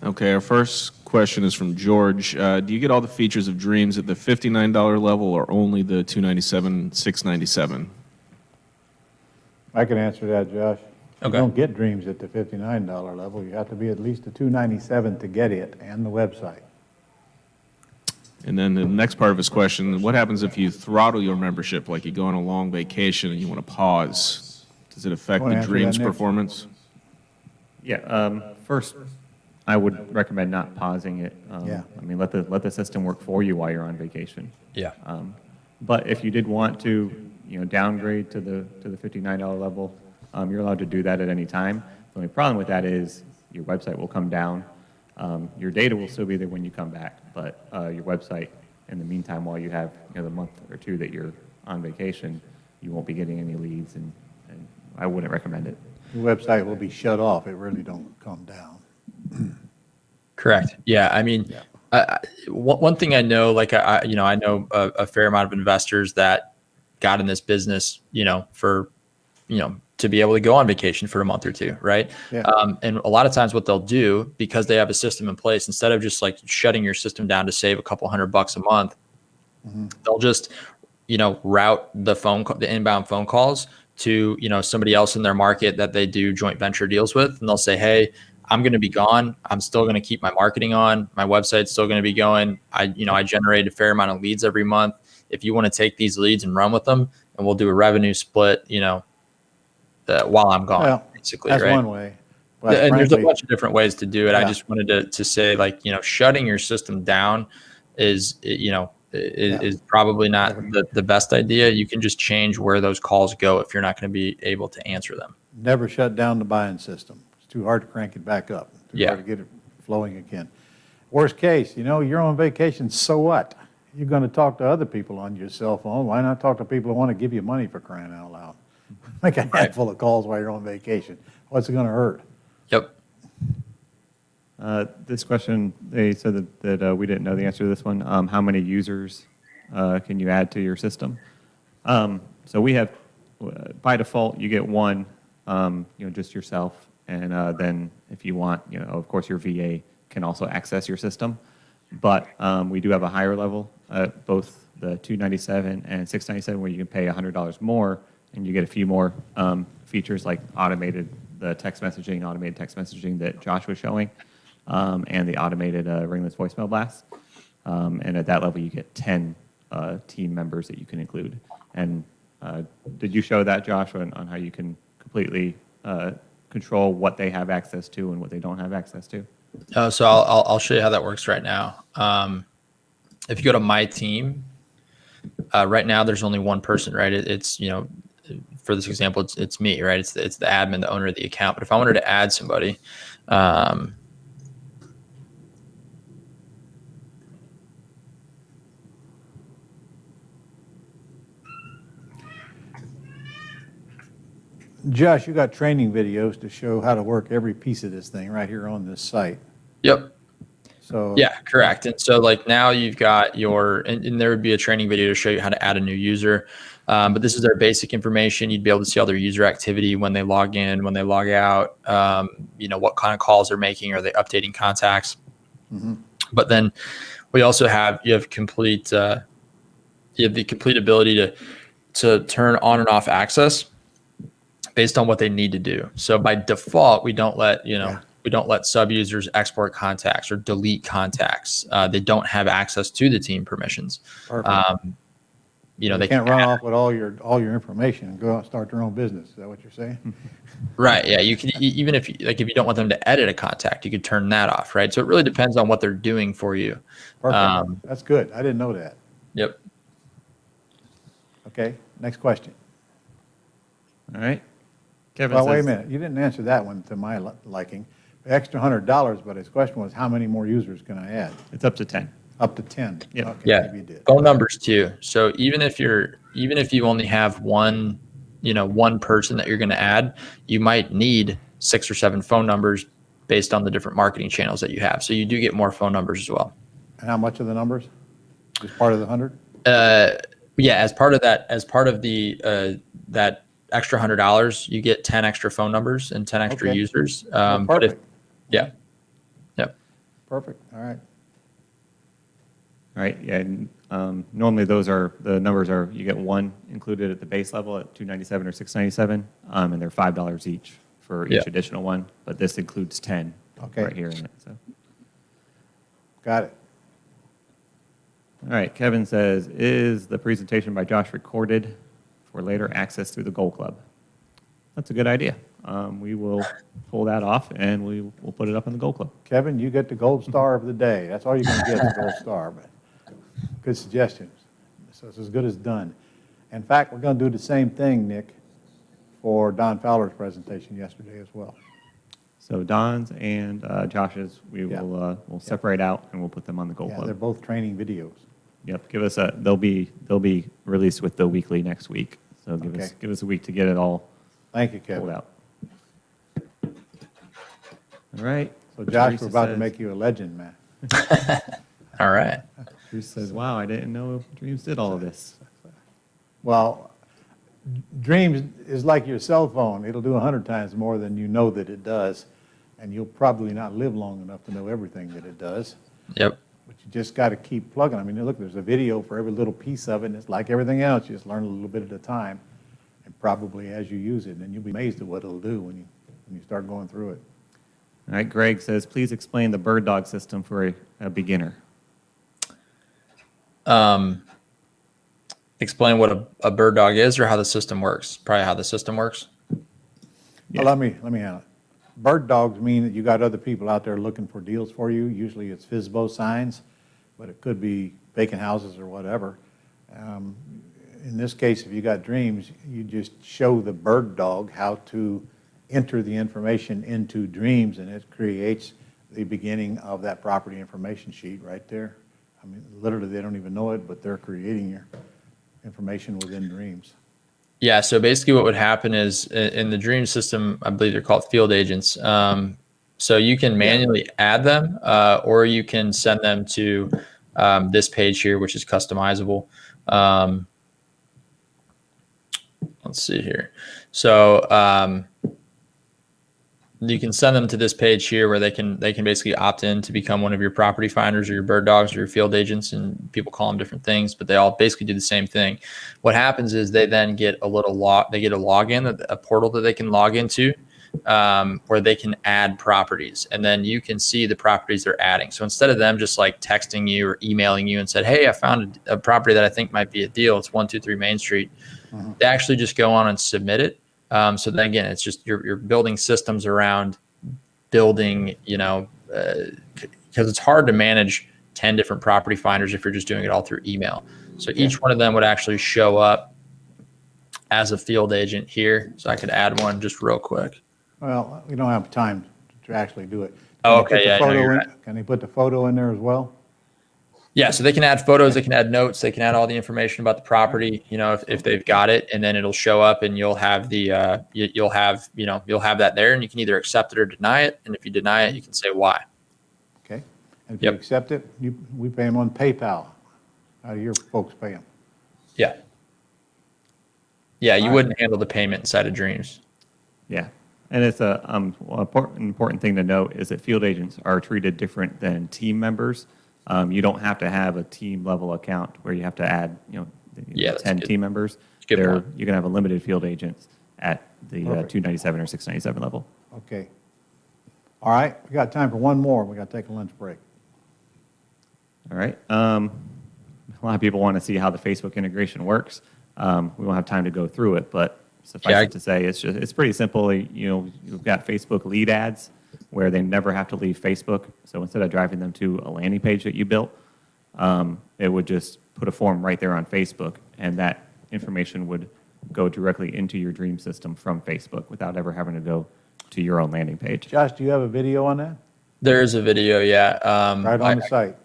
Okay, our first question is from George. Do you get all the features of Dreams at the $59 level or only the $297, $697? I can answer that, Josh. You Okay. don't get Dreams at the $59 level. You have to be at least a $297 to get it and the website. And then the next part of his question, what happens if you throttle your membership, like you go on a long vacation and you want to pause? Does it affect Wanna the answer Dreams that, Nick? performance? Yeah, first, I would recommend not pausing it. Yeah. I mean, let the system work for you while you're on vacation. Yeah. But if you did want to, downgrade to the $59 level, you're allowed to do that at any time. The only problem with that is your website will come down. Your data will still be there when you come back, but your website, in the meantime, while you have the month or two that you're on vacation, you won't be getting any leads, and I wouldn't recommend it. The website will be shut off. It really don't come down. Correct. Yeah. I mean, one thing I know, like I know a fair amount of investors that got in this business, for, to be able to go on vacation for a month or two, right? Yeah. And a lot of times what they'll do, because they have a system in place, instead of just like shutting your system down to save a couple $100 a month, they'll just, route the inbound phone calls to, somebody else in their market that they do joint venture deals with. And they'll say, hey, I'm going to be gone. I'm still going to keep my marketing on. My website's still going to be going. I generate a fair amount of leads every month. If you want to take these leads and run with them, and we'll do a revenue split, while I'm gone, Well, basically, that's right? one way. But And there's a frankly, bunch of different ways to do it. I Yeah. just wanted to say, like, shutting your system down is probably not the best idea. You can just change where those calls go if you're not going to be able to answer them. never shut down the buying system. It's too hard to crank it back up. Too Yeah. hard to get it flowing again. Worst case, you're on vacation, so what? You're going to talk to other people on your cell phone. Why not talk to people who want to give you money, for crying out loud? Make a handful of calls while you're on vacation. What's it going to hurt? Yep. This question, they said that we didn't know the answer to this one. How many users can you add to your system? So we have, by default, you get one, just yourself. And then if you want, of course, your VA can also access your system. But we do have a higher level, both the 297 and 697, where you can pay $100 more, and you get a few more features like automated text messaging that Josh was showing, and the automated ringless voicemail blast. And at that level, you get 10 team members that you can include. And did you show that, Josh, on how you can completely control what they have access to and what they don't have access to? So I'll show you how that works right now. If you go to my team, right now there's only one person, right? It's for this example, it's me, right? It's the admin, the owner of the account. But if I wanted to add somebody, Josh, you got training videos to show how to work every piece of this thing right here on this site. yep. So Yeah, correct. And so like now you've got and there would be a training video to show you how to add a new user. But this is their basic information. You'd be able to see all their user activity when they log in, when they log out, what kind of calls they're making, are they updating contacts? Mm-hmm. But then we also have the complete ability to turn on and off access based on what they need to do. So by default, we don't let, we don't let sub users export contacts or delete contacts. They don't have access to the team permissions. Perfect. They can't run off with all your information and go out and start their own business. Is that what you're saying? Right. Yeah. You can, even if you don't want them to edit a contact, you could turn that off. Right. So it really depends on what they're doing for you. Perfect. That's good. I didn't know that. Yep. Okay. Next question. All right. Kevin Well, wait a says- minute. You didn't answer that one to my liking. The extra $100, but his question was, how many more users can I add? It's up to 10. Up to 10. Yeah. Okay, Yeah. maybe you did. Phone numbers too. So even if you only have one person that you're going to add, you might need 6 or 7 phone numbers based on the different marketing channels that you have. So you do get more phone numbers as well. And how much are the numbers? Just part of the 100? Yeah, as part of the that extra $100, you get 10 extra phone numbers and 10 extra Okay. users. Well, But perfect. yep. Perfect. All right. Right, yeah, and normally the numbers are, you get one included at the base level at 297 or 697, and they're $5 each for each Yeah. additional one, but this includes 10 Okay. right here in it, so. Got it. All right, Kevin says, is the presentation by Josh recorded for later access through the Gold Club? That's a good idea. We will pull that off and we'll put it up in the Gold Club. Kevin, you get the gold star of the day. That's all you're going to get is the gold star, but good suggestions. So it's as good as done. In fact, we're going to do the same thing, Nick, for Don Fowler's presentation yesterday as well. So Don's and Josh's, Yeah. we'll separate out and we'll put them on the Gold Yeah, Club. they're both training videos. Yep, they'll be released with the weekly next week. So Okay. give us a week to get it all Thank you, pulled Kevin. out. All right. So Josh, Teresa we're about to says- make you a legend, man. All right. Teresa says, "Wow, I didn't know Dreams did all of this." Well, Dreams is like your cell phone. It'll do 100 times more than you know that it does, and you'll probably not live long enough to know everything that it does. Yep. But you just got to keep plugging. I mean, look, there's a video for every little piece of it, and it's like everything else. You just learn a little bit at a time, and probably as you use it, and you'll be amazed at what it'll do when you start going through it. All right. Greg says, "Please explain the bird dog system for a beginner." Explain what a bird dog is or how the system works. Probably how the system works. Yeah. Well, let me handle it. Bird dogs mean that you got other people out there looking for deals for you. Usually it's FSBO signs, but it could be vacant houses or whatever. In this case, if you got Dreams, you just show the bird dog how to enter the information into Dreams, and it creates the beginning of that property information sheet right there. I mean, literally, they don't even know it, but they're creating your information within Dreams. Yeah. So basically what would happen is in the dream system, I believe they're called field agents. So you can manually add them, or you can send them to this page here, which is customizable. Let's see here. So you can send them to this page here where they can basically opt in to become one of your property finders or your bird dogs or your field agents, and people call them different things, but they all basically do the same thing. What happens is they then get a login, a portal that they can log into, where they can add properties, and then you can see the properties they're adding. So instead of them just like texting you or emailing you and said, hey, I found a property that I think might be a deal, it's 123 Main Street, they actually just go on and submit it. So then again, it's just you're building systems around building, because it's hard to manage 10 different property finders if you're just doing it all through email. So each one of them would actually show up as a field agent here. So I could add one just real quick. Well, we don't have time to actually do it. Oh, okay. Yeah, no, you're right. Can they put the photo in there as well? Yeah, so they can add photos, they can add notes, they can add all the information about the property, if they've got it, and then it'll show up, and you'll have you'll have that there, and you can either accept it or deny it. And if you deny it, you can say why. Okay. And if you accept it, we pay them on PayPal. How do your folks pay them? Yeah. Yeah, you wouldn't handle the payment inside of Dreams. Yeah. And it's a important thing to note is that field agents are treated different than team members. You don't have to have a team level account where you have to add, 10 team members. You can have a limited field agents at the 297 or 697 level. Okay. All right. We got time for one more. We got to take a lunch break. All right. A lot of people want to see how the Facebook integration works. We won't have time to go through it, but suffice it to say, it's pretty simple. You've got Facebook lead ads where they never have to leave Facebook. So instead of driving them to a landing page that you built, it would just put a form right there on Facebook, and that information would go directly into your Dream system from Facebook without ever having to go to your own landing page. Josh, do you have a video on that? There is a video, yeah. Right on the site.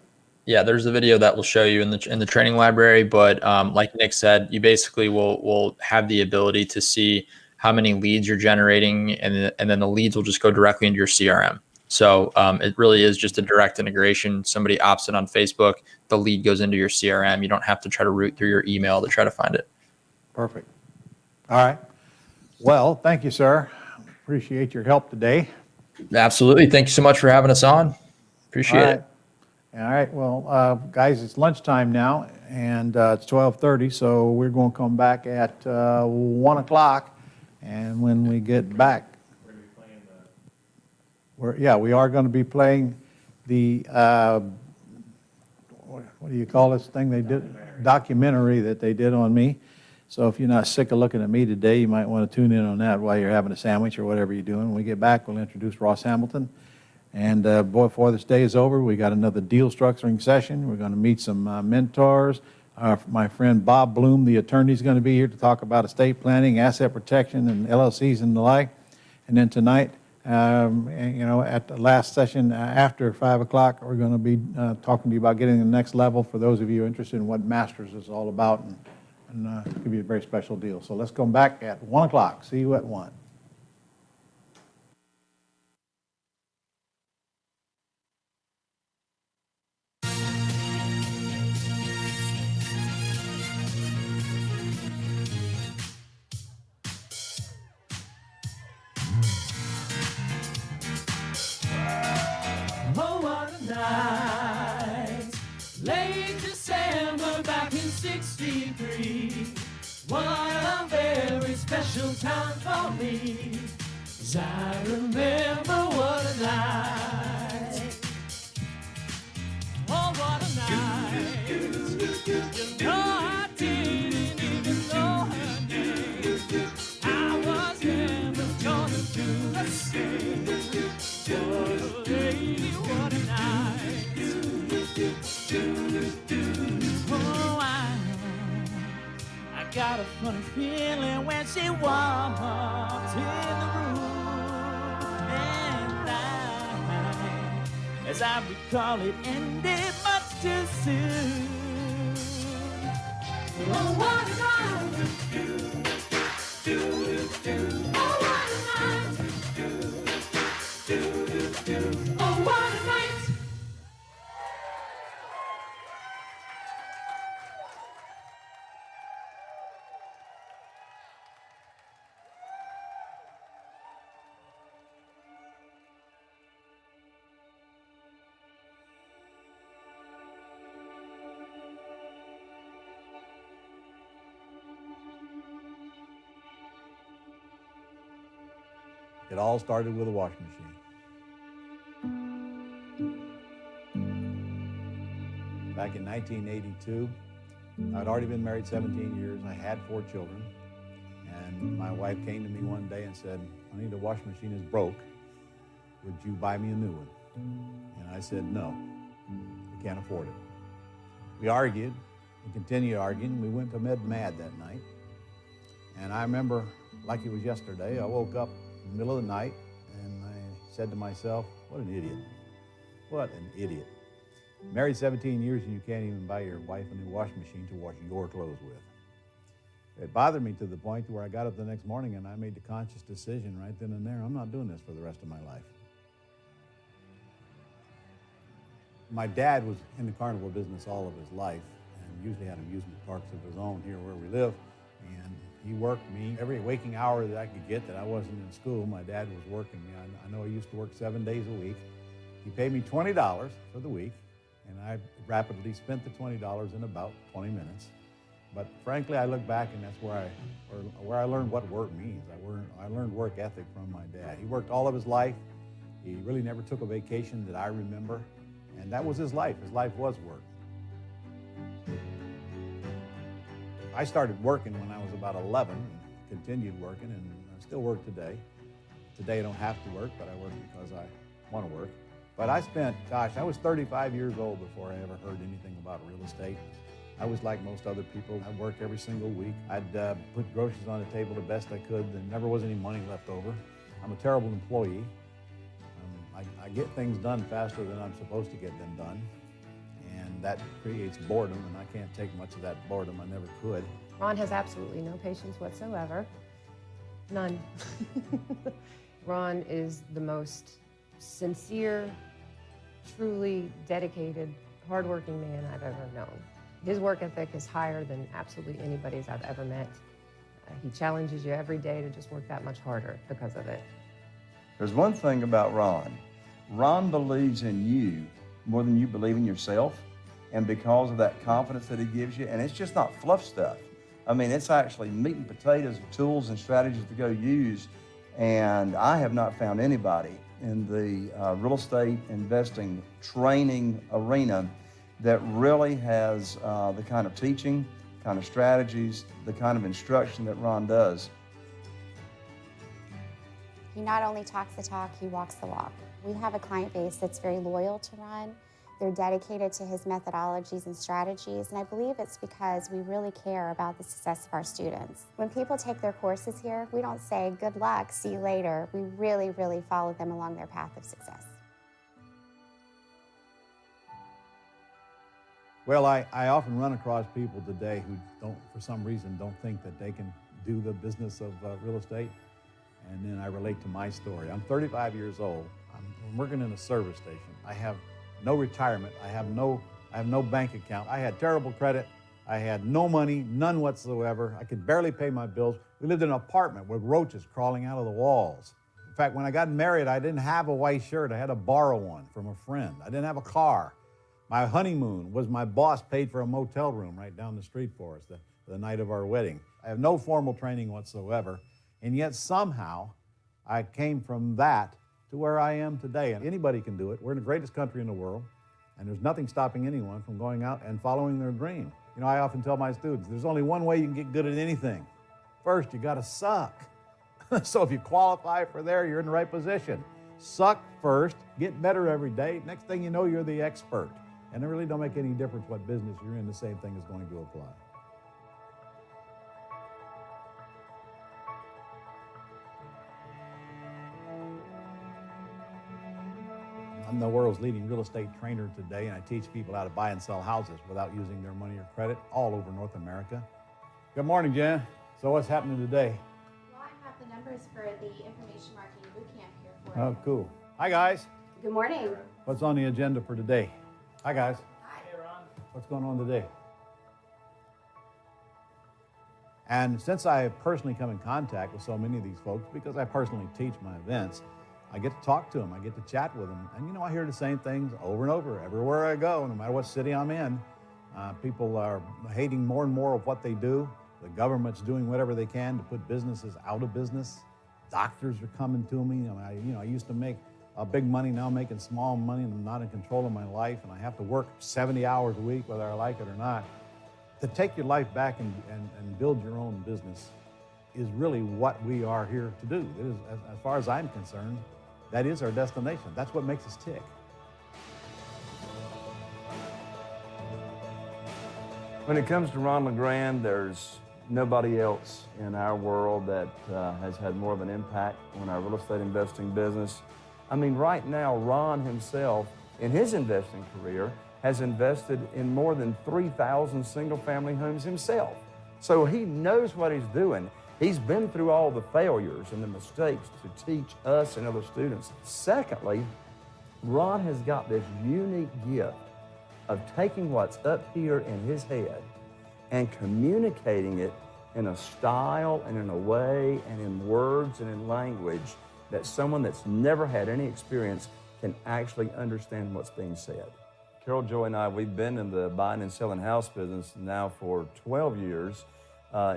Yeah, there's a video that will show you in the training library, but like Nick said, you basically will have the ability to see how many leads you're generating, and then the leads will just go directly into your CRM. So it really is just a direct integration. Somebody opts in on Facebook, the lead goes into your CRM. You don't have to try to root through your email to try to find it. Perfect. All right. Well, thank you, sir. Appreciate your help today. Absolutely. Thank you so much for having us on. Appreciate it. All right. Well, guys, it's lunchtime now, and it's 12:30, so we're going to come back at 1 o'clock. And when we get back, we are going to be playing the, what do you call this thing they did? Documentary that they did on me. So if you're not sick of looking at me today, you might want to tune in on that while you're having a sandwich or whatever you're doing. When we get back, we'll introduce Ross Hamilton. And before this day is over, we got another deal structuring session. We're going to meet some mentors. My friend Bob Bloom, the attorney, is going to be here to talk about estate planning, asset protection, and LLCs and the like. And then tonight, at the last session after 5 o'clock, we're going to be talking to you about getting to the next level for those of you interested in what Masters is all about, and give you a very special deal. So let's go back at 1 o'clock. See you at 1. Oh, what a night, late December back in '63. What a very special time for me, 'cause I remember what a night. Oh, what a night, you know I didn't even know her name. I was never gonna do the same. What a lady, what a night. Oh, I got a funny feeling when she walked in the room, and as I recall, it ended much too soon. Oh, what a night. Oh, what a night. It all started with a washing machine. Back in 1982, I'd already been married 17 years. I had 4 children. And my wife came to me one day and said, honey, the washing machine is broke. Would you buy me a new one? And I said, no, I can't afford it. We argued. We continued arguing. We went to mad that night. And I remember, like it was yesterday, I woke up in the middle of the night and I said to myself, what an idiot. What an idiot. Married 17 years and you can't even buy your wife a new washing machine to wash your clothes with. It bothered me to the point where I got up the next morning and I made the conscious decision right then and there, I'm not doing this for the rest of my life. My dad was in the carnival business all of his life and usually had amusement parks of his own here where we live. And he worked me every waking hour that I could get that I wasn't in school. My dad was working me. I know I used to work 7 days a week. He paid me $20 for the week. And I rapidly spent the $20 in about 20 minutes. But frankly, I look back and that's where I learned what work means. I learned work ethic from my dad. He worked all of his life. He really never took a vacation that I remember. And that was his life. His life was work. I started working when I was about 11 and continued working, and I still work today. Today I don't have to work, but I work because I want to work. But I was 35 years old before I ever heard anything about real estate. I was like most other people. I worked every single week. I'd put groceries on the table the best I could. There never was any money left over. I'm a terrible employee. I get things done faster than I'm supposed to get them done. And that creates boredom, and I can't take much of that boredom. I never could. Ron has absolutely no patience whatsoever. None. Ron is the most sincere, truly dedicated, hardworking man I've ever known. His work ethic is higher than absolutely anybody's I've ever met. He challenges you every day to just work that much harder because of it. There's one thing about Ron. Ron believes in you more than you believe in yourself, and because of that confidence that he gives you, and it's just not fluff stuff. I mean, it's actually meat and potatoes, tools and strategies to go use, and I have not found anybody in the real estate investing training arena that really has the kind of teaching, kind of strategies, the kind of instruction that Ron does. He not only talks the talk, he walks the walk. We have a client base that's very loyal to Ron. They're dedicated to his methodologies and strategies, and I believe it's because we really care about the success of our students. When people take their courses here, we don't say, good luck, see you later. We really, really follow them along their path of success. Well, I often run across people today who for some reason, don't think that they can do the business of real estate. And then I relate to my story. I'm 35 years old. I'm working in a service station. I have no retirement. I have no bank account. I had terrible credit. I had no money, none whatsoever. I could barely pay my bills. We lived in an apartment with roaches crawling out of the walls. In fact, when I got married, I didn't have a white shirt. I had to borrow one from a friend. I didn't have a car. My honeymoon was my boss paid for a motel room right down the street for us the night of our wedding. I have no formal training whatsoever, and yet somehow I came from that to where I am today. And anybody can do it. We're in the greatest country in the world, and there's nothing stopping anyone from going out and following their dream. You know, I often tell my students, there's only one way you can get good at anything. First, you gotta suck. So if you qualify for there, you're in the right position. Suck first, get better every day. Next thing you know, you're the expert. And it really don't make any difference what business you're in, the same thing is going to apply. I'm the world's leading real estate trainer today, and I teach people how to buy and sell houses without using their money or credit all over North America. Good morning, Jen. So what's happening today? Well, I have the numbers for the information marketing bootcamp here for you. Oh, cool. Hi, guys. Good morning. What's on the agenda for today? Hi, guys. Hey, Ron. What's going on today? And since I personally come in contact with so many of these folks, because I personally teach my events, I get to talk to them, I get to chat with them. And you know, I hear the same things over and over, everywhere I go, no matter what city I'm in. People are hating more and more of what they do. The government's doing whatever they can to put businesses out of business. Doctors are coming to me. I used to make big money, now I'm making small money, and I'm not in control of my life, and I have to work 70 hours a week, whether I like it or not. To take your life back and build your own business is really what we are here to do. It is, as far as I'm concerned, that is our destination. That's what makes us tick. When it comes to Ron LeGrand, there's nobody else in our world that has had more of an impact on our real estate investing business. I mean, right now, Ron himself, in his investing career, has invested in more than 3,000 single-family homes himself. So he knows what he's doing. He's been through all the failures and the mistakes to teach us and other students. Secondly, Ron has got this unique gift of taking what's up here in his head and communicating it in a style and in a way and in words and in language that someone that's never had any experience can actually understand what's being said. Carol, Joy, and I, we've been in the buying and selling house business now for 12 years,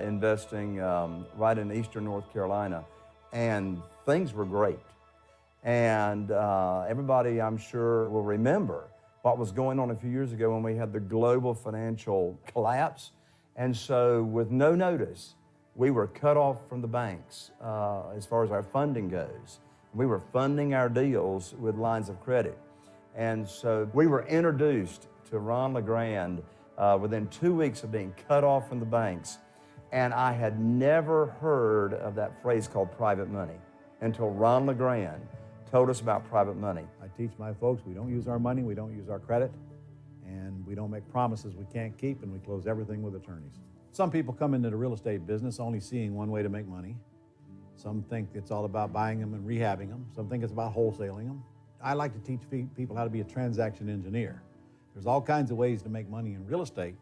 investing right in eastern North Carolina, and things were great. And everybody, I'm sure, will remember what was going on a few years ago when we had the global financial collapse. And so with no notice, we were cut off from the banks as far as our funding goes. We were funding our deals with lines of credit. And so we were introduced to Ron LeGrand within 2 weeks of being cut off from the banks. And I had never heard of that phrase called private money until Ron LeGrand told us about private money. I teach my folks, we don't use our money, we don't use our credit, and we don't make promises we can't keep, and we close everything with attorneys. Some people come into the real estate business only seeing one way to make money. Some think it's all about buying them and rehabbing them. Some think it's about wholesaling them. I like to teach people how to be a transaction engineer. There's all kinds of ways to make money in real estate,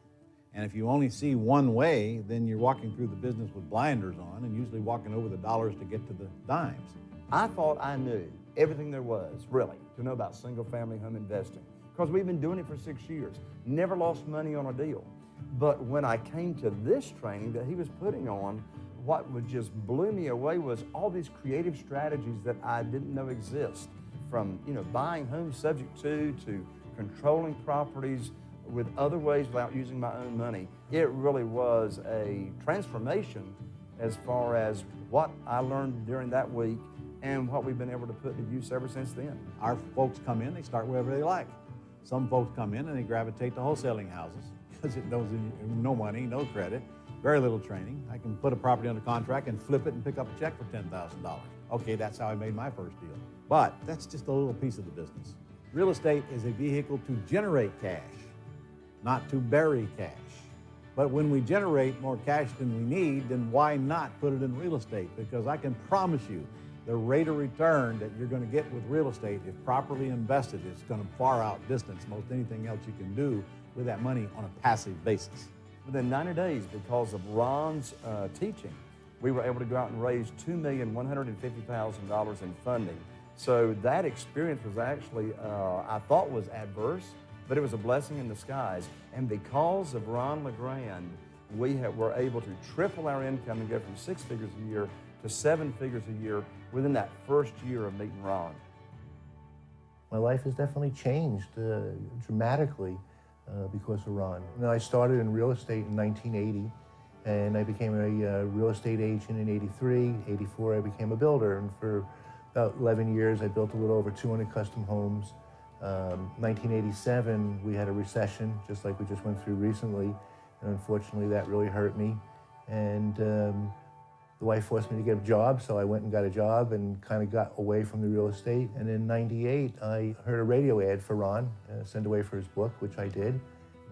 and if you only see one way, then you're walking through the business with blinders on and usually walking over the dollars to get to the dimes. I thought I knew everything there was, really, to know about single-family home investing, because we've been doing it for 6 years. Never lost money on a deal. But when I came to this training that he was putting on, what would just blew me away was all these creative strategies that I didn't know exist, from buying homes subject to controlling properties with other ways without using my own money. It really was a transformation as far as what I learned during that week and what we've been able to put to use ever since then. Our folks come in, they start wherever they like. Some folks come in and they gravitate to wholesaling houses because it knows no money, no credit, very little training. I can put a property under contract and flip it and pick up a check for $10,000. Okay, that's how I made my first deal. But that's just a little piece of the business. Real estate is a vehicle to generate cash, not to bury cash. But when we generate more cash than we need, then why not put it in real estate? Because I can promise you, the rate of return that you're going to get with real estate, if properly invested, is going to far outdistance most anything else you can do with that money on a passive basis. Within 90 days, because of Ron's teaching, we were able to go out and raise $2,150,000 in funding. So that experience was actually, I thought was adverse, but it was a blessing in disguise. And because of Ron LeGrand, we were able to triple our income and go from 6 figures a year to 7 figures a year within that first year of meeting Ron. My life has definitely changed dramatically because of Ron. I started in real estate in 1980, and I became a real estate agent in 83. 84, I became a builder, and for about 11 years, I built a little over 200 custom homes. 1987, we had a recession, just like we just went through recently, and unfortunately, that really hurt me. And the wife forced me to get a job, so I went and got a job and kind of got away from the real estate. And in '98, I heard a radio ad for Ron, send away for his book, which I did.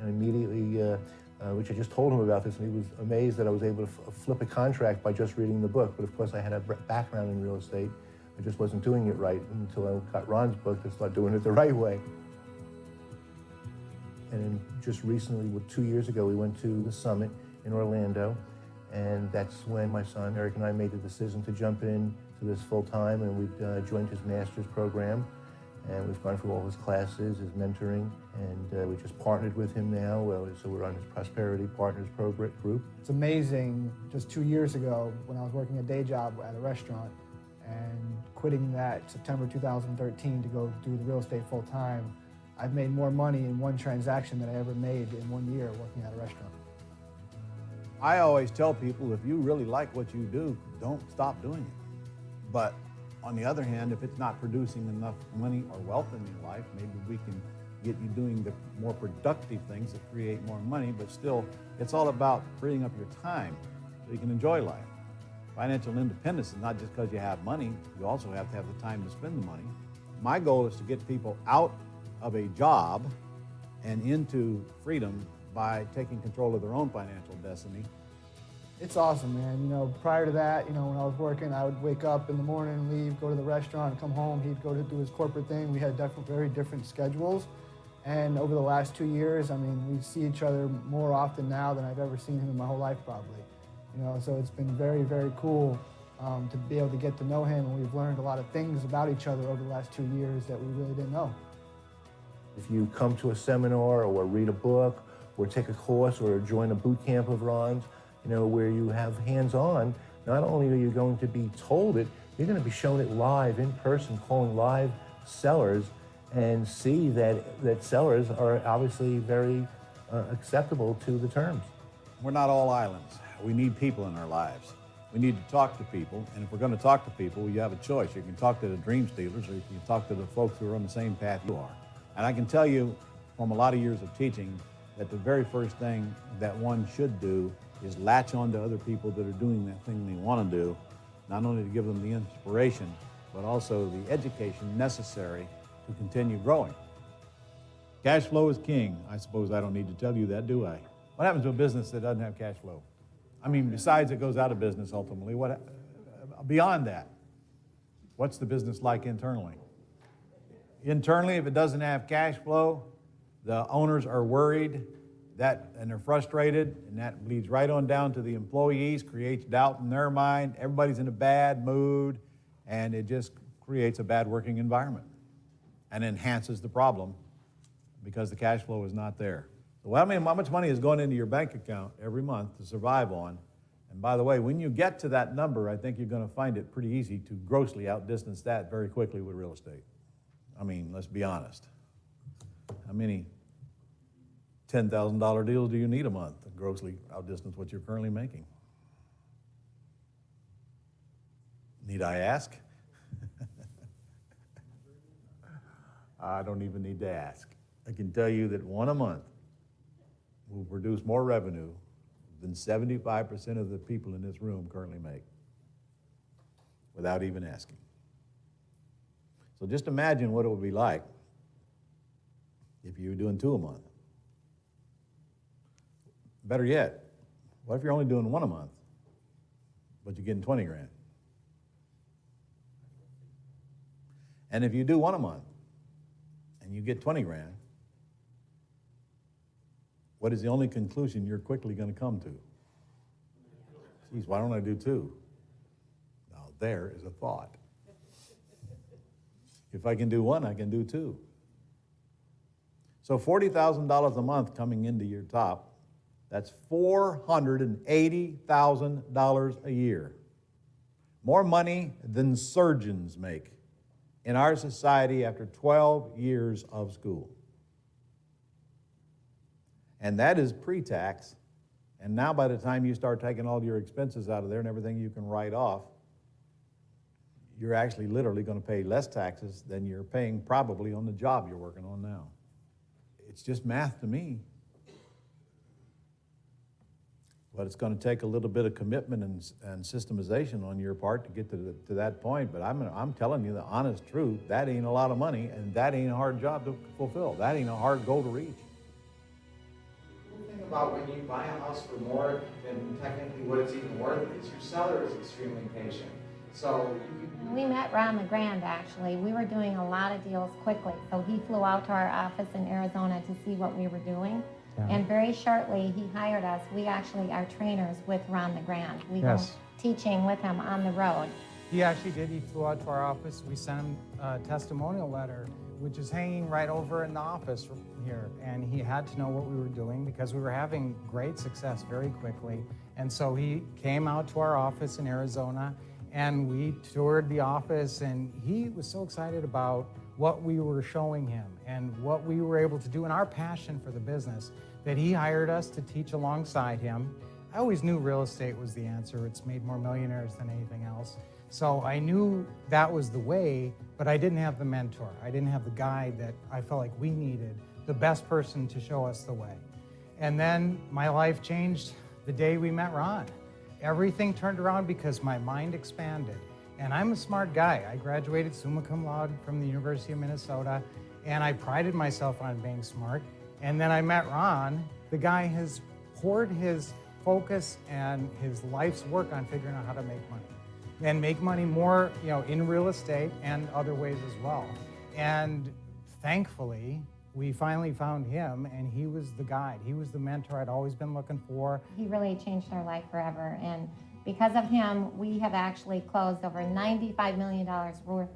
And immediately, which I just told him about this, and he was amazed that I was able to flip a contract by just reading the book. But of course, I had a background in real estate. I just wasn't doing it right until I got Ron's book to start doing it the right way. And then just recently, 2 years ago, we went to the summit in Orlando. And that's when my son, Eric, and I made the decision to jump in to this full time, and we joined his master's program. And we've gone through all his classes, his mentoring, and we just partnered with him now. So we're on his Prosperity Partners group. It's amazing, just 2 years ago, when I was working a day job at a restaurant, and quitting that September 2013 to go do the real estate full time, I've made more money in one transaction than I ever made in 1 year working at a restaurant. I always tell people, if you really like what you do, don't stop doing it. But on the other hand, if it's not producing enough money or wealth in your life, maybe we can get you doing the more productive things that create more money, but still, it's all about freeing up your time so you can enjoy life. Financial independence is not just because you have money, you also have to have the time to spend the money. My goal is to get people out of a job and into freedom by taking control of their own financial destiny. It's awesome, man. You know, prior to that, you know, when I was working, I would wake up in the morning, leave, go to the restaurant, come home. He'd go to do his corporate thing. We had very different schedules. And over the last 2 years, I mean, we see each other more often now than I've ever seen him in my whole life, probably. You know, so it's been very, very cool to be able to get to know him, and we've learned a lot of things about each other over the last 2 years that we really didn't know. If you come to a seminar or read a book or take a course or join a boot camp of Ron's, you know, where you have hands-on, not only are you going to be told it, you're going to be shown it live, in person, calling live sellers, and see that sellers are obviously very acceptable to the terms. We're not all islands. We need people in our lives. We need to talk to people, and if we're going to talk to people, you have a choice. You can talk to the dream stealers, or you can talk to the folks who are on the same path you are. And I can tell you from a lot of years of teaching that the very first thing that one should do is latch on to other people that are doing that thing they want to do, not only to give them the inspiration, but also the education necessary to continue growing. Cash flow is king. I suppose I don't need to tell you that, do I? What happens to a business that doesn't have cash flow? I mean, besides it goes out of business ultimately, beyond that, what's the business like internally? Internally, if it doesn't have cash flow, the owners are worried and they're frustrated, and that bleeds right on down to the employees, creates doubt in their mind. Everybody's in a bad mood, and it just creates a bad working environment and enhances the problem because the cash flow is not there. So how much money is going into your bank account every month to survive on? And by the way, when you get to that number, I think you're going to find it pretty easy to grossly outdistance that very quickly with real estate. I mean, let's be honest. How many $10,000 deals do you need a month to grossly outdistance what you're currently making? Need I ask? I don't even need to ask. I can tell you that one a month will produce more revenue than 75% of the people in this room currently make, without even asking. So just imagine what it would be like if you were doing 2 a month. Better yet, what if you're only doing 1 a month, but you're getting 20 grand? And if you do 1 a month and you get 20 grand, what is the only conclusion you're quickly going to come to? Geez, why don't I do 2? Now there is a thought. If I can do 1, I can do 2. So $40,000 a month coming into your top, that's $480,000 a year. More money than surgeons make in our society after 12 years of school. And that is pre-tax. And now by the time you start taking all your expenses out of there and everything you can write off, you're actually literally going to pay less taxes than you're paying probably on the job you're working on now. It's just math to me. But it's going to take a little bit of commitment and systemization on your part to get to that point. But I'm telling you the honest truth, that ain't a lot of money, and that ain't a hard job to fulfill. That ain't a hard goal to reach. The thing about when you buy a house for more than technically what it's even worth is your seller is extremely patient. So we met Ron LeGrand, actually. We were doing a lot of deals quickly. So he flew out to our office in Arizona to see what we were doing. Yeah. And very shortly, he hired us. We actually are trainers with Ron LeGrand. We go teaching with him on the road. He actually did. He flew out to our office. We sent him a testimonial letter, which is hanging right over in the office here. And he had to know what we were doing because we were having great success very quickly. And so he came out to our office in Arizona, And we toured the office, and he was so excited about what we were showing him and what we were able to do and our passion for the business that he hired us to teach alongside him. I always knew real estate was the answer. It's made more millionaires than anything else. So I knew that was the way, but I didn't have the mentor. I didn't have the guide that I felt like we needed, the best person to show us the way. And then my life changed the day we met Ron. Everything turned around because my mind expanded. And I'm a smart guy. I graduated summa cum laude from the University of Minnesota, and I prided myself on being smart. And then I met Ron. The guy has poured his focus and his life's work on figuring out how to make money. And make money more, in real estate and other ways as well. And thankfully, we finally found him, and he was the guide. He was the mentor I'd always been looking for. He really changed our life forever. And because of him, we have actually closed over $95 million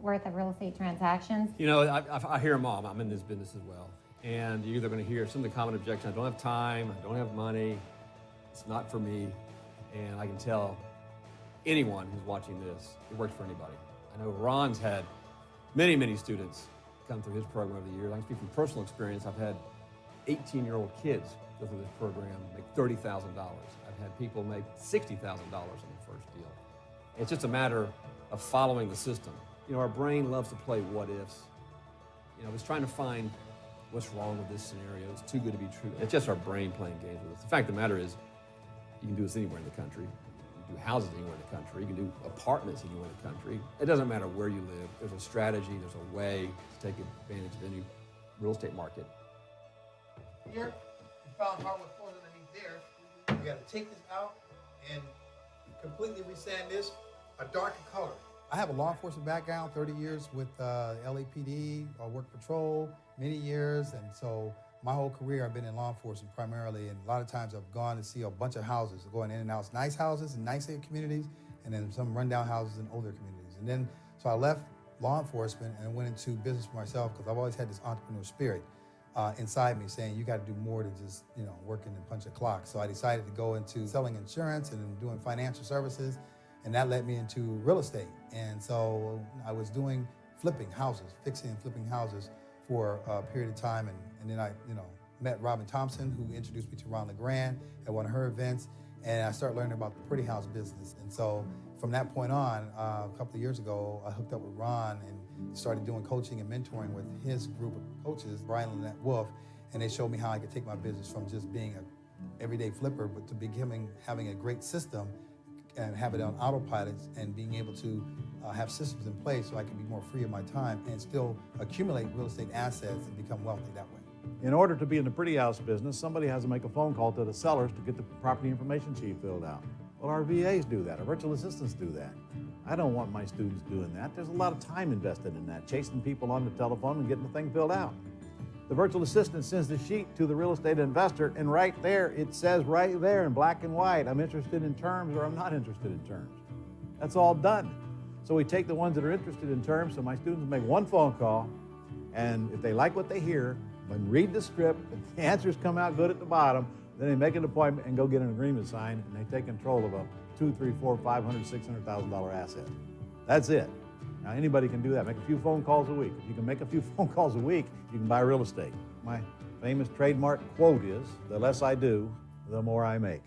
worth of real estate transactions. I hear them all. I'm in this business as well. And you're either going to hear some of the common objections: I don't have time, I don't have money, it's not for me. And I can tell anyone who's watching this, it works for anybody. I know Ron's had many, many students come through his program over the years. I can speak from personal experience. I've had 18-year-old kids go through this program, make $30,000. I've had people make $60,000 on the first deal. It's just a matter of following the system. Our brain loves to play what ifs. It's trying to find what's wrong with this scenario. It's too good to be true. It's just our brain playing games with us. The fact of the matter is, you can do this anywhere in the country. You can do houses anywhere in the country. You can do apartments anywhere in the country. It doesn't matter where you live. There's a strategy, there's a way to take advantage of any real estate market. Here, we found hardwood floors underneath there. We got to take this out and completely resand this a darker color. I have a law enforcement background, 30 years with LAPD, work patrol, many years, and so my whole career I've been in law enforcement primarily, and a lot of times I've gone to see a bunch of houses, going in and out, nice houses in nice communities, and then some rundown houses in older communities. And then, so I left law enforcement and went into business for myself because I've always had this entrepreneur spirit inside me saying, you got to do more than just, working and punch a clock. So I decided to go into selling insurance and doing financial services, and that led me into real estate. And so I was doing flipping houses, fixing and flipping houses for a period of time, and then I, met Robin Thompson, who introduced me to Ron LeGrand at one of her events, and I started learning about the pretty house business. And so from that point on, a couple of years ago, I hooked up with Ron and started doing coaching and mentoring with his group of coaches, Brian and Lynette Wolf, and they showed me how I could take my business from just being an everyday flipper, but to having a great system and have it on autopilot and being able to have systems in place so I can be more free of my time and still accumulate real estate assets and become wealthy that way. In order to be in the pretty house business, somebody has to make a phone call to the sellers to get the property information sheet filled out. Well, our VAs do that. Our virtual assistants do that. I don't want my students doing that. There's a lot of time invested in that, chasing people on the telephone and getting the thing filled out. The virtual assistant sends the sheet to the real estate investor, and right there, it says right there in black and white, I'm interested in terms or I'm not interested in terms. That's all done. So we take the ones that are interested in terms, so my students make one phone call, and if they like what they hear, and read the script, if the answers come out good at the bottom, then they make an appointment and go get an agreement signed, and they take control of a $200,000, $300,000, $500,000, $600,000 asset. That's it. Now, anybody can do that. Make a few phone calls a week. If you can make a few phone calls a week, you can buy real estate. My famous trademark quote is, the less I do, the more I make.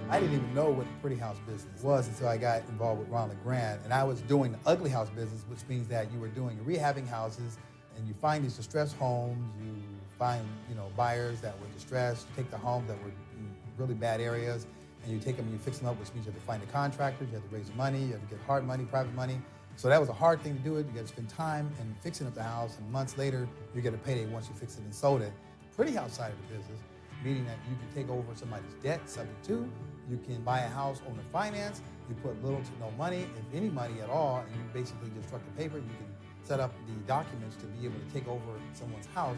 I didn't even know what the pretty house business was until I got involved with Ron LeGrand. And I was doing the ugly house business, which means that you were doing rehabbing houses, and you find these distressed homes, you find buyers that were distressed, you take the homes that were in really bad areas, and you take them and you fix them up, which means you have to find the contractors, you have to raise money, you have to get hard money, private money. So that was a hard thing to do it. You got to spend time in fixing up the house, and months later, you get a payday once you fix it and sold it. Pretty house side of the business, meaning that you can take over somebody's debt, subject to. You can buy a house, owner finance. You put little to no money, if any money at all, and you basically just struck the paper. You can set up the documents to be able to take over someone's house,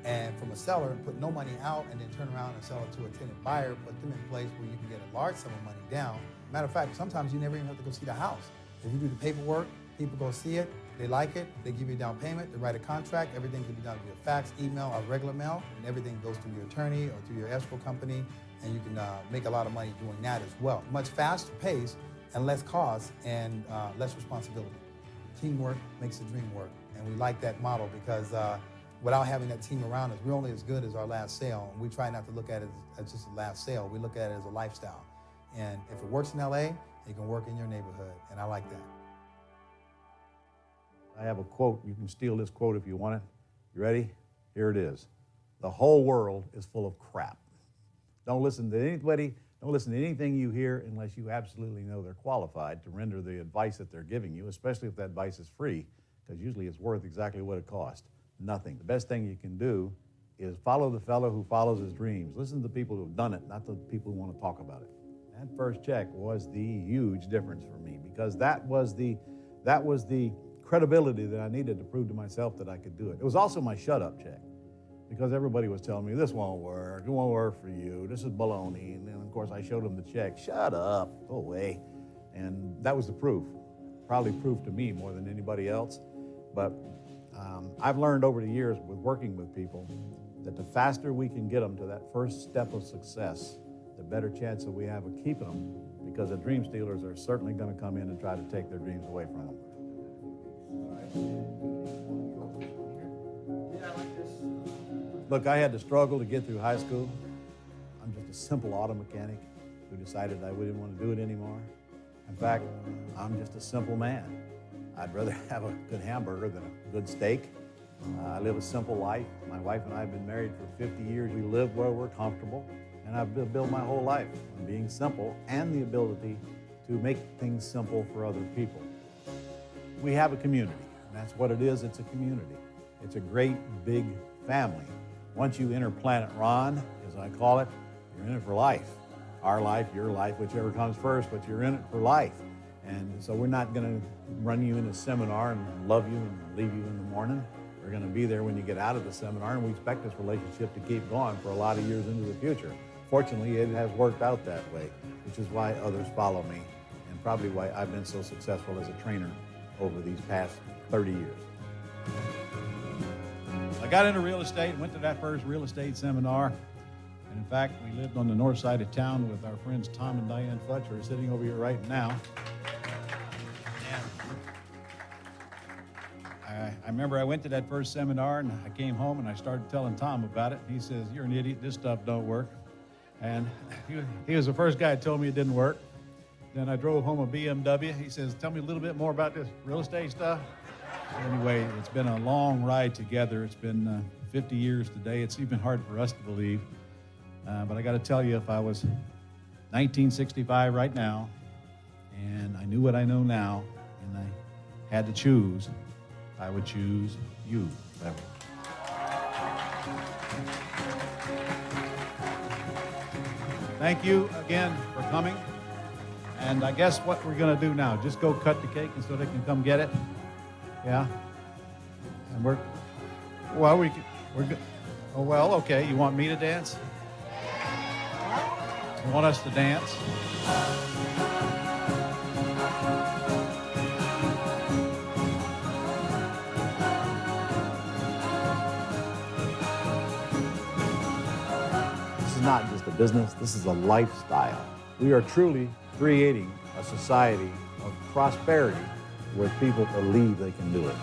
and from a seller, put no money out, and then turn around and sell it to a tenant buyer, put them in place where you can get a large sum of money down. Matter of fact, sometimes you never even have to go see the house. If you do the paperwork, people go see it, They like it, they give you a down payment, they write a contract, everything can be done via fax, email, or regular mail, and everything goes through your attorney or through your escrow company, and you can make a lot of money doing that as well. Much faster pace and less cost and less responsibility. Teamwork makes the dream work, and we like that model because without having that team around us, we're only as good as our last sale, and we try not to look at it as just a last sale. We look at it as a lifestyle. And if it works in LA, it can work in your neighborhood, and I like that. I have a quote. You can steal this quote if you want it. You ready? Here it is. The whole world is full of crap. Don't listen to anybody. Don't listen to anything you hear unless you absolutely know they're qualified to render the advice that they're giving you, especially if that advice is free, because usually it's worth exactly what it cost. Nothing. The best thing you can do is follow the fellow who follows his dreams. Listen to the people who've done it, not the people who want to talk about it. That first check was the huge difference for me, because that was the credibility that I needed to prove to myself that I could do it. It was also my shut-up check, because everybody was telling me, this won't work, it won't work for you, this is baloney. And then, of course, I showed them the check. Shut up, go away. And that was the proof. Probably proof to me more than anybody else. But I've learned over the years with working with people that the faster we can get them to that first step of success, the better chance that we have of keeping them, because the dream stealers are certainly going to come in and try to take their dreams away from them. Look, I had to struggle to get through high school. I'm just a simple auto mechanic who decided I wouldn't want to do it anymore. In fact, I'm just a simple man. I'd rather have a good hamburger than a good steak. I live a simple life. My wife and I have been married for 50 years. We live where we're comfortable, and I've built my whole life on being simple and the ability to make things simple for other people. We have a community, and that's what it is. It's a community. It's a great big family. Once you enter Planet Ron, as I call it, you're in it for life. Our life, your life, whichever comes first, but you're in it for life. And so we're not going to run you in a seminar and love you and leave you in the morning. We're going to be there when you get out of the seminar, and we expect this relationship to keep going for a lot of years into the future. Fortunately, it has worked out that way, which is why others follow me, and probably why I've been so successful as a trainer over these past 30 years. I got into real estate, went to that first real estate seminar. And in fact, we lived on the north side of town with our friends Tom and Diane Futch, who are sitting over here right now. And I remember I went to that first seminar, and I came home and I started telling Tom about it. He says, "You're an idiot, this stuff don't work." And he was the first guy that told me it didn't work. Then I drove home a BMW. He says, "Tell me a little bit more about this real estate stuff." Anyway, it's been a long ride together. It's been 50 years today. It's even hard for us to believe. But I got to tell you, if I was 1965 right now, and I knew what I know now, and I had to choose, I would choose you, Beverly. Thank you again for coming. And I guess what we're going to do now, just go cut the cake and so they can come get it. Yeah? And we're good. Oh, well, okay. You want me to dance? You want us to dance? This is not just a business, this is a lifestyle. We are truly creating a society of prosperity where people believe they can do it.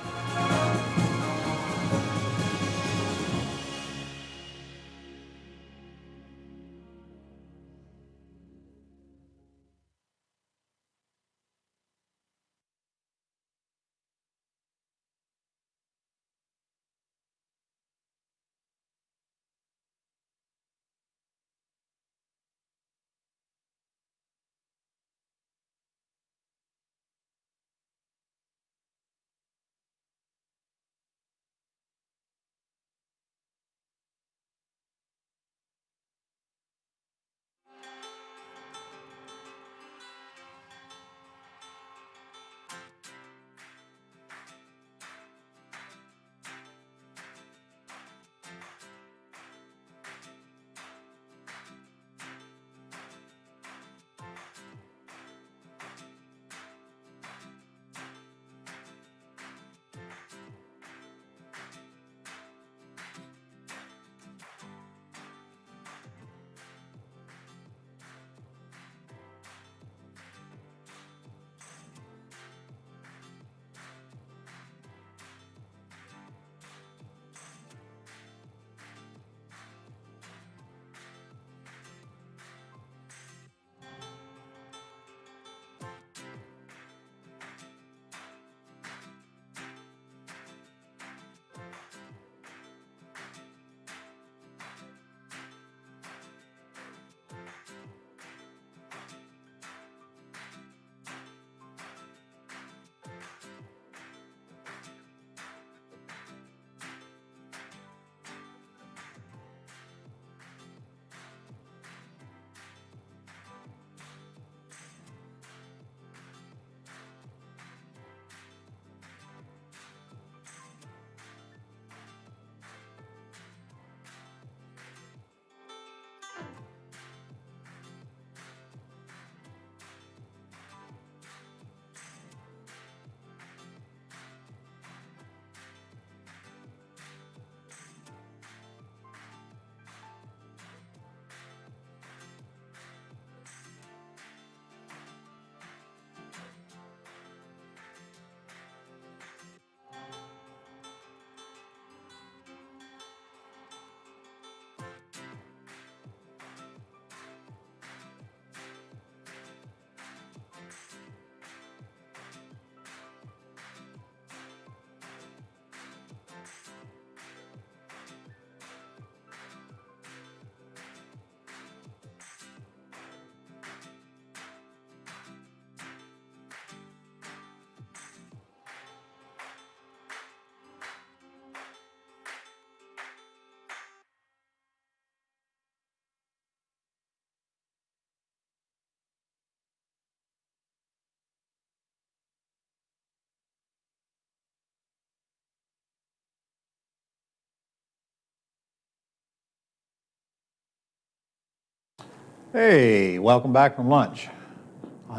Hey, welcome back from lunch.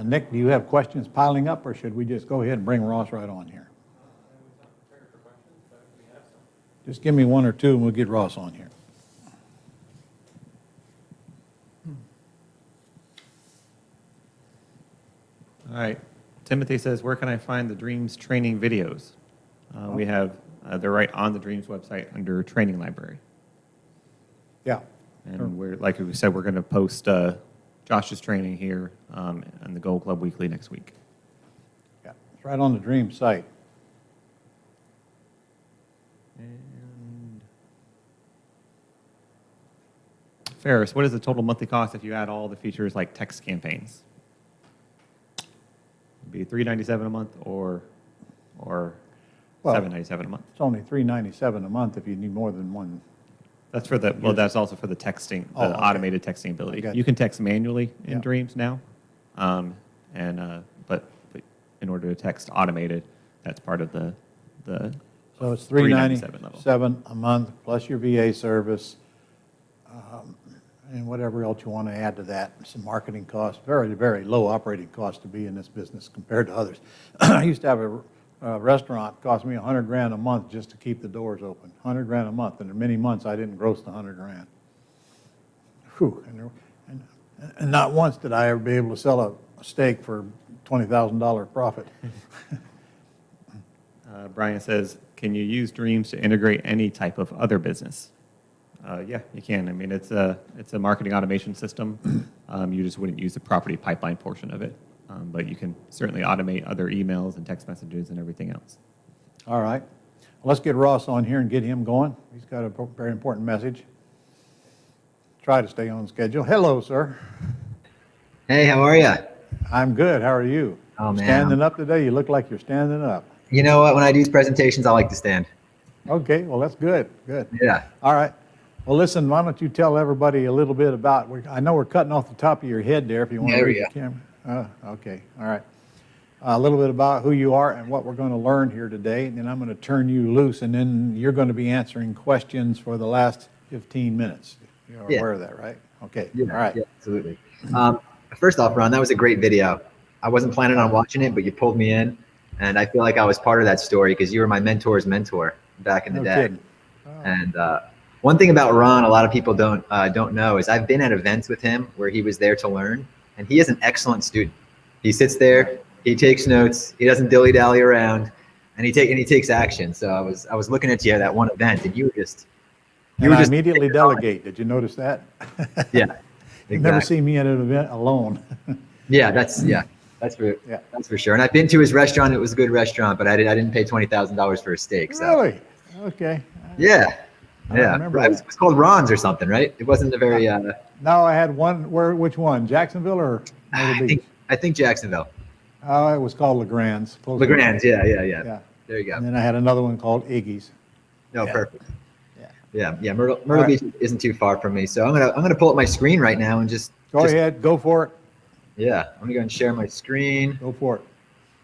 Nick, do you have questions piling up, or should we just go ahead and bring Ross right on here? Just give me one or two and we'll get Ross on here. All right. Timothy says, where can I find the Dreams training videos? We have, they're right on the Dreams website under training library. Yeah. And we're, like we said, we're going to post Josh's training here on the Gold Club Weekly next week. Yeah, it's right on the Dream site. And Ferris, what is the total monthly cost if you add all the features like text campaigns? It'd be $397 a month or Well, $797 a month. It's only $397 a month if you need more than one. That's for the, well, that's also for the texting, the Oh, okay. automated texting ability. I got You can text manually in Yeah. Dreams now, but in order to text automated, that's part of the So it's $397 level. $397 a month plus your VA service, and whatever else you want to add to that. Some marketing costs, very, very low operating cost to be in this business compared to others. I used to have a restaurant, cost me $100,000 a month just to keep the doors open. $100,000 a month, and in many months I didn't gross the $100,000. Whew, and not once did I ever be able to sell a steak for $20,000 profit. Brian says, can you use Dreams to integrate any type of other business? Yeah, you can. I mean, it's a marketing automation system. You just wouldn't use the property pipeline portion of it. But you can certainly automate other emails and text messages and everything else. All right. Well, let's get Ross on here and get him going. He's got a very important message. Try to stay on schedule. Hello, sir. Hey, how are you? I'm good. How are you? Oh, man. Standing up today? You look like you're standing up. You know what? When I do these presentations, I like to stand. Okay, well, that's good. Good. Yeah. All right. Well, listen, why don't you tell everybody a little bit about, I know we're cutting off the top of your head there if you want to There we read the go. camera. Okay, all right. A little bit about who you are and what we're going to learn here today, and then I'm going to turn you loose, and then you're going to be answering questions for the last 15 minutes. You're Yeah. aware of that, right? Okay, Yeah, all right. yeah, absolutely. First off, Ron, that was a great video. I wasn't planning on watching it, but you pulled me in, and I feel like I was part of that story because you were my mentor's mentor back in the No day. kidding. And one thing about Ron, a lot of people don't know, is I've been at events with him where he was there to learn, and he is an excellent student. He sits there, he takes notes, he doesn't dilly-dally around, and he takes action. So I was looking at you at that one event, and you were just I immediately delegate. Did you notice that? Yeah. You never Exactly. see me at an event alone. Yeah, that's for sure. And I've been to his restaurant. It was a good restaurant, but I didn't pay $20,000 for a steak. So. Really? Okay. Yeah. I Yeah. remember It was called Ron's or something, right? It wasn't a very. No, I had one. Which one? Jacksonville or Myrtle Beach? I think Jacksonville. Oh, it was called LeGrand's. close LeGrand's. enough. Yeah. There you go. And then I had another one called Iggy's. No, Yeah. perfect. Yeah. Yeah. Myrtle All right. Beach isn't too far from me, so I'm gonna pull up my screen right now and just. Go ahead. Go for it. Yeah, I'm gonna go and share my screen. Go for it.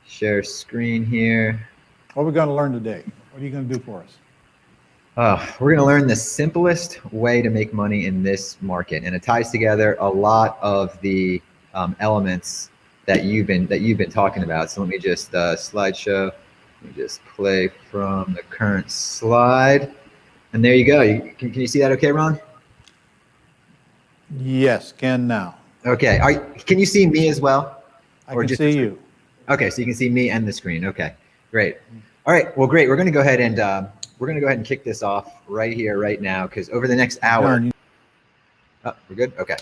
Share screen here. What are we going to learn today? What are you going to do for us? We're going to learn the simplest way to make money in this market, and it ties together a lot of the elements that you've been talking about. So let me just slideshow. Let me just play from the current slide, and there you go. Can you see that? Okay, Ron? Yes, can now. Okay. Can you see me as well? I can see you. Okay, so you can see me and the screen. Okay, great. All right, well, great. We're going to go ahead and kick this off right here, right now, because over the next hour. Oh, we're good. Okay.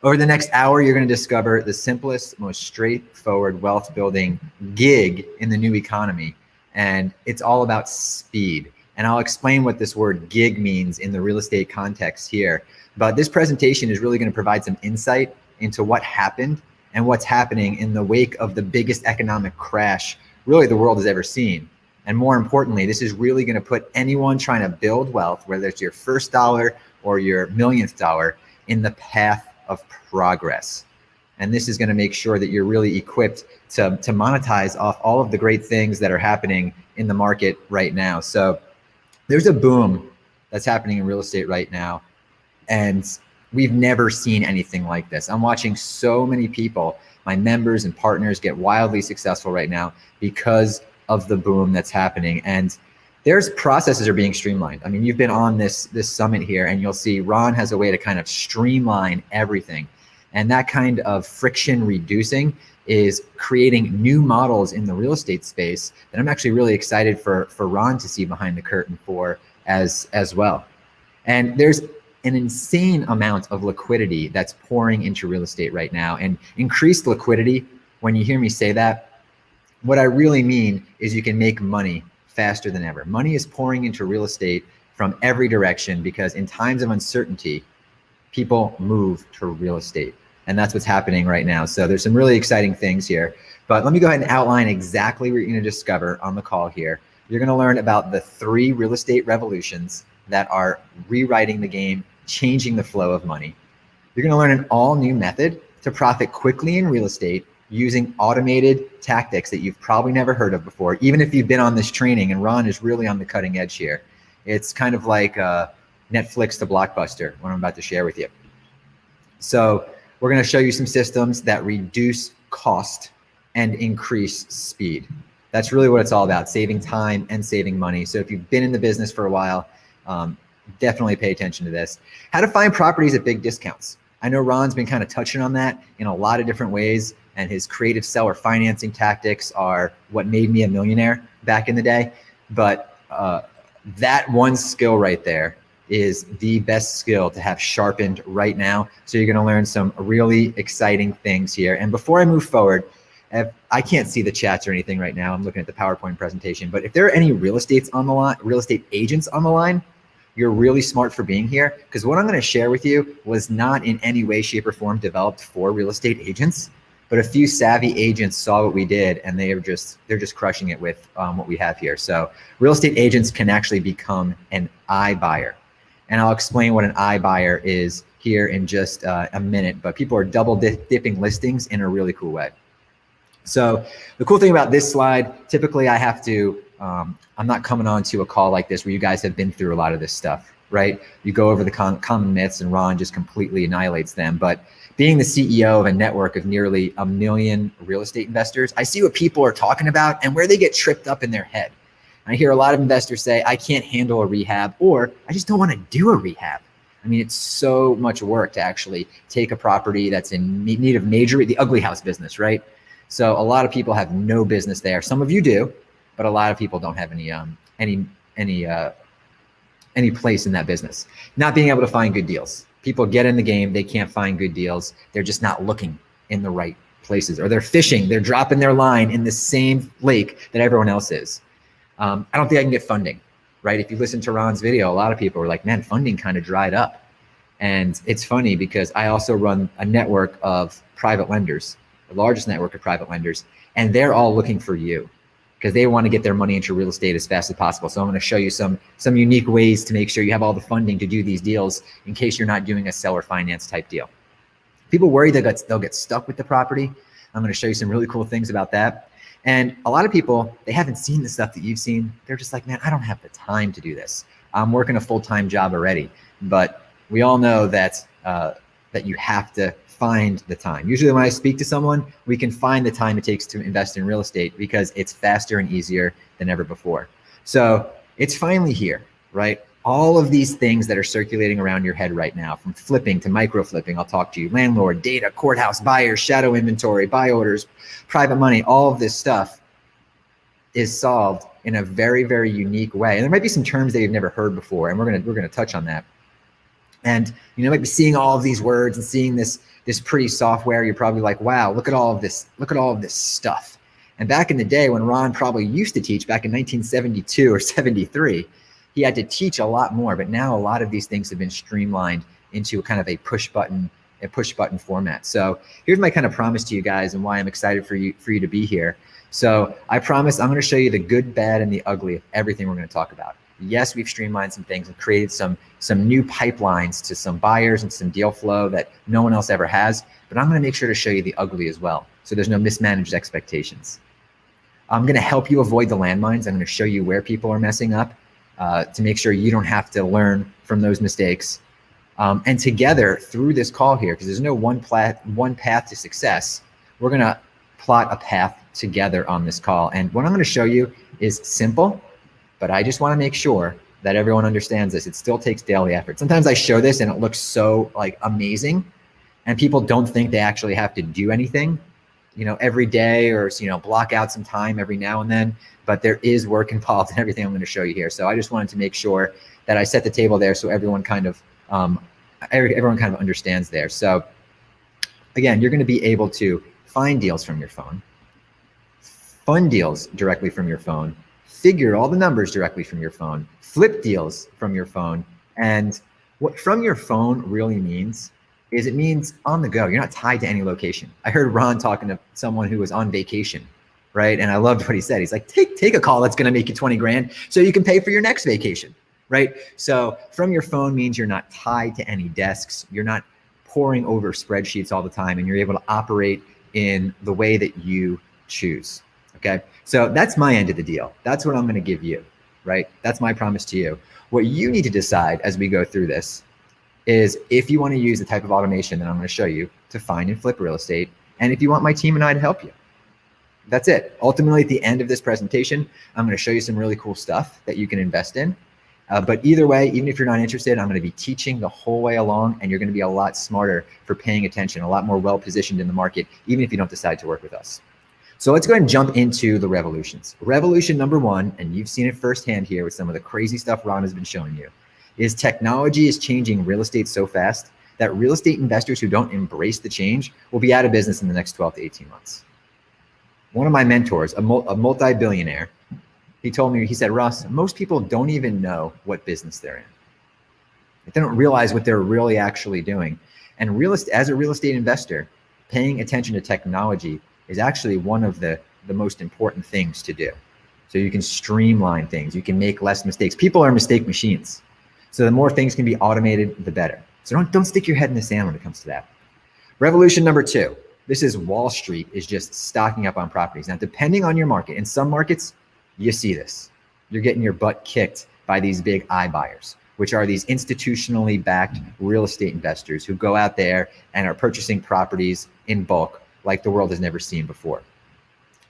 Over the next hour, you're going to discover the simplest, most straightforward wealth building gig in the new economy, and it's all about speed. And I'll explain what this word gig means in the real estate context here. But this presentation is really going to provide some insight into what happened and what's happening in the wake of the biggest economic crash really the world has ever seen. And more importantly, this is really going to put anyone trying to build wealth, whether it's your first dollar or your millionth dollar, in the path of progress. And this is going to make sure that you're really equipped to monetize off all of the great things that are happening in the market right now. So there's a boom that's happening in real estate right now. And We've never seen anything like this. I'm watching so many people, my members and partners, get wildly successful right now because of the boom that's happening. And there's processes are being streamlined. I mean, you've been on this summit here, and you'll see Ron has a way to kind of streamline everything. And that kind of friction reducing is creating new models in the real estate space that I'm actually really excited for Ron to see behind the curtain for as well. And there's an insane amount of liquidity that's pouring into real estate right now. And increased liquidity, when you hear me say that, what I really mean is you can make money faster than ever. Money is pouring into real estate from every direction because in times of uncertainty, people move to real estate. And that's what's happening right now. So there's some really exciting things here. But let me go ahead and outline exactly what you're going to discover on the call here. You're going to learn about the 3 real estate revolutions that are rewriting the game, changing the flow of money. You're going to learn an all new method to profit quickly in real estate using automated tactics that you've probably never heard of before, even if you've been on this training. And Ron is really on the cutting edge here. It's kind of like Netflix to Blockbuster, what I'm about to share with you. So we're going to show you some systems that reduce cost and increase speed. That's really what it's all about, saving time and saving money. So if you've been in the business for a while, definitely pay attention to this. How to find properties at big discounts. I know Ron's been kind of touching on that in a lot of different ways, and his creative seller financing tactics are what made me a millionaire back in the day. But that one skill right there is the best skill to have sharpened right now. So you're going to learn some really exciting things here. And before I move forward, I can't see the chats or anything right now. I'm looking at the PowerPoint presentation, but if there are any real estate agents on the line, you're really smart for being here, because what I'm going to share with you was not in any way, shape, or form developed for real estate agents, but a few savvy agents saw what we did, and they're just crushing it with what we have here. So real estate agents can actually become an iBuyer, and I'll explain what an iBuyer is here in just a minute. But people are double dipping listings in a really cool way. So the cool thing about this slide, typically I have to, I'm not coming on to a call like this where you guys have been through a lot of this stuff, right? You go over the common myths and Ron just completely annihilates them. But being the CEO of a network of nearly 1 million real estate investors, I see what people are talking about and where they get tripped up in their head. And I hear a lot of investors say, I can't handle a rehab, or I just don't want to do a rehab. I mean, it's so much work to actually take a property that's in need of major, the ugly house business, right? So a lot of people have no business there. Some of you do, but a lot of people don't have any place in that business. Not being able to find good deals. People get in the game, they can't find good deals. They're just not looking in the right places, or they're fishing, they're dropping their line in the same lake that everyone else is. I don't think I can get funding, right? If you listen to Ron's video, a lot of people are like, man, funding kind of dried up. And it's funny because I also run a network of private lenders, the largest network of private lenders, and they're all looking for you because they want to get their money into real estate as fast as possible. So I'm going to show you some unique ways to make sure you have all the funding to do these deals in case you're not doing a seller finance type deal. People worry they'll get stuck with the property. I'm going to show you some really cool things about that. And a lot of people, they haven't seen the stuff that you've seen. They're just like, man, I don't have the time to do this. I'm working a full-time job already. But we all know that that you have to find the time. Usually when I speak to someone, we can find the time it takes to invest in real estate because it's faster and easier than ever before. So it's finally here, right? All of these things that are circulating around your head right now, from flipping to micro flipping, I'll talk to you, landlord, data, courthouse, buyers, shadow inventory, buy orders, private money, all of this stuff is solved in a very, very unique way. And there might be some terms that you've never heard before, and we're gonna touch on that. And you know, might be seeing all of these words and seeing this pretty software. You're probably like, wow, look at all of this stuff. And back in the day when Ron probably used to teach back in 1972 or 73, he had to teach a lot more. But now a lot of these things have been streamlined into a kind of a push button format. So here's my kind of promise to you guys and why I'm excited for you to be here. So I promise I'm going to show you the good, bad, and the ugly of everything we're going to talk about. Yes, we've streamlined some things and created some new pipelines to some buyers and some deal flow that no one else ever has, but I'm going to make sure to show you the ugly as well, so there's no mismanaged expectations. I'm going to help you avoid the landmines. I'm going to show you where people are messing up to make sure you don't have to learn from those mistakes. And together through this call here, because there's no one path to success, we're going to plot a path together on this call. And what I'm going to show you is simple, but I just want to make sure that everyone understands this. It still takes daily effort. Sometimes I show this and it looks so like amazing, and people don't think they actually have to do anything, you know, every day, or, you know, block out some time every now and then, but there is work involved in everything I'm going to show you here. So I just wanted to make sure that I set the table there so everyone kind of understands there. So again, you're going to be able to find deals from your phone, fund deals directly from your phone, figure all the numbers directly from your phone, flip deals from your phone. And what from your phone really means is it means on the go. You're not tied to any location. I heard Ron talking to someone who was on vacation, right? And I loved what he said. He's like, take a call that's going to make you 20 grand so you can pay for your next vacation, right? So from your phone means you're not tied to any desks. You're not poring over spreadsheets all the time, and you're able to operate in the way that you choose. Okay, so that's my end of the deal. That's what I'm going to give you, right? That's my promise to you. What you need to decide as we go through this is if you want to use the type of automation that I'm going to show you to find and flip real estate, and if you want my team and I to help you. That's it. Ultimately, at the end of this presentation, I'm going to show you some really cool stuff that you can invest in. But either way, even if you're not interested, I'm going to be teaching the whole way along, and you're going to be a lot smarter for paying attention, a lot more well-positioned in the market, even if you don't decide to work with us. So let's go ahead and jump into the revolutions. Revolution number one, and you've seen it firsthand here with some of the crazy stuff Ron has been showing you, is technology is changing real estate so fast that real estate investors who don't embrace the change will be out of business in the next 12 to 18 months. One of my mentors, a multi-billionaire, he told me, he said, Russ, most people don't even know what business they're in. They don't realize what they're really actually doing. And as a real estate investor, paying attention to technology is actually one of the most important things to do. So you can streamline things, you can make less mistakes. People are mistake machines. So the more things can be automated, the better. So don't stick your head in the sand when it comes to that. Revolution number two, this is Wall Street is just stocking up on properties. Now, depending on your market, in some markets, you see this. You're getting your butt kicked by these big iBuyers, which are these institutionally backed real estate investors who go out there and are purchasing properties in bulk like the world has never seen before.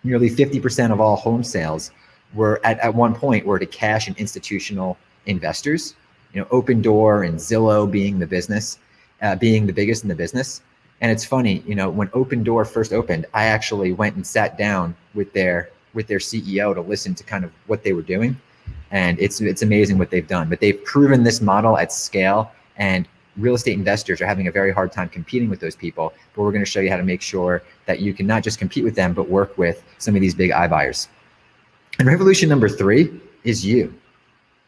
Nearly 50% of all home sales were at one point were to cash and institutional investors. You know, Open Door and Zillow being the biggest in the business. And it's funny, you know, when Open Door first opened, I actually went and sat down with their CEO to listen to kind of what they were doing. And it's amazing what they've done. But they've proven this model at scale, and real estate investors are having a very hard time competing with those people. But we're going to show you how to make sure that you can not just compete with them, but work with some of these big iBuyers. And revolution number three is you.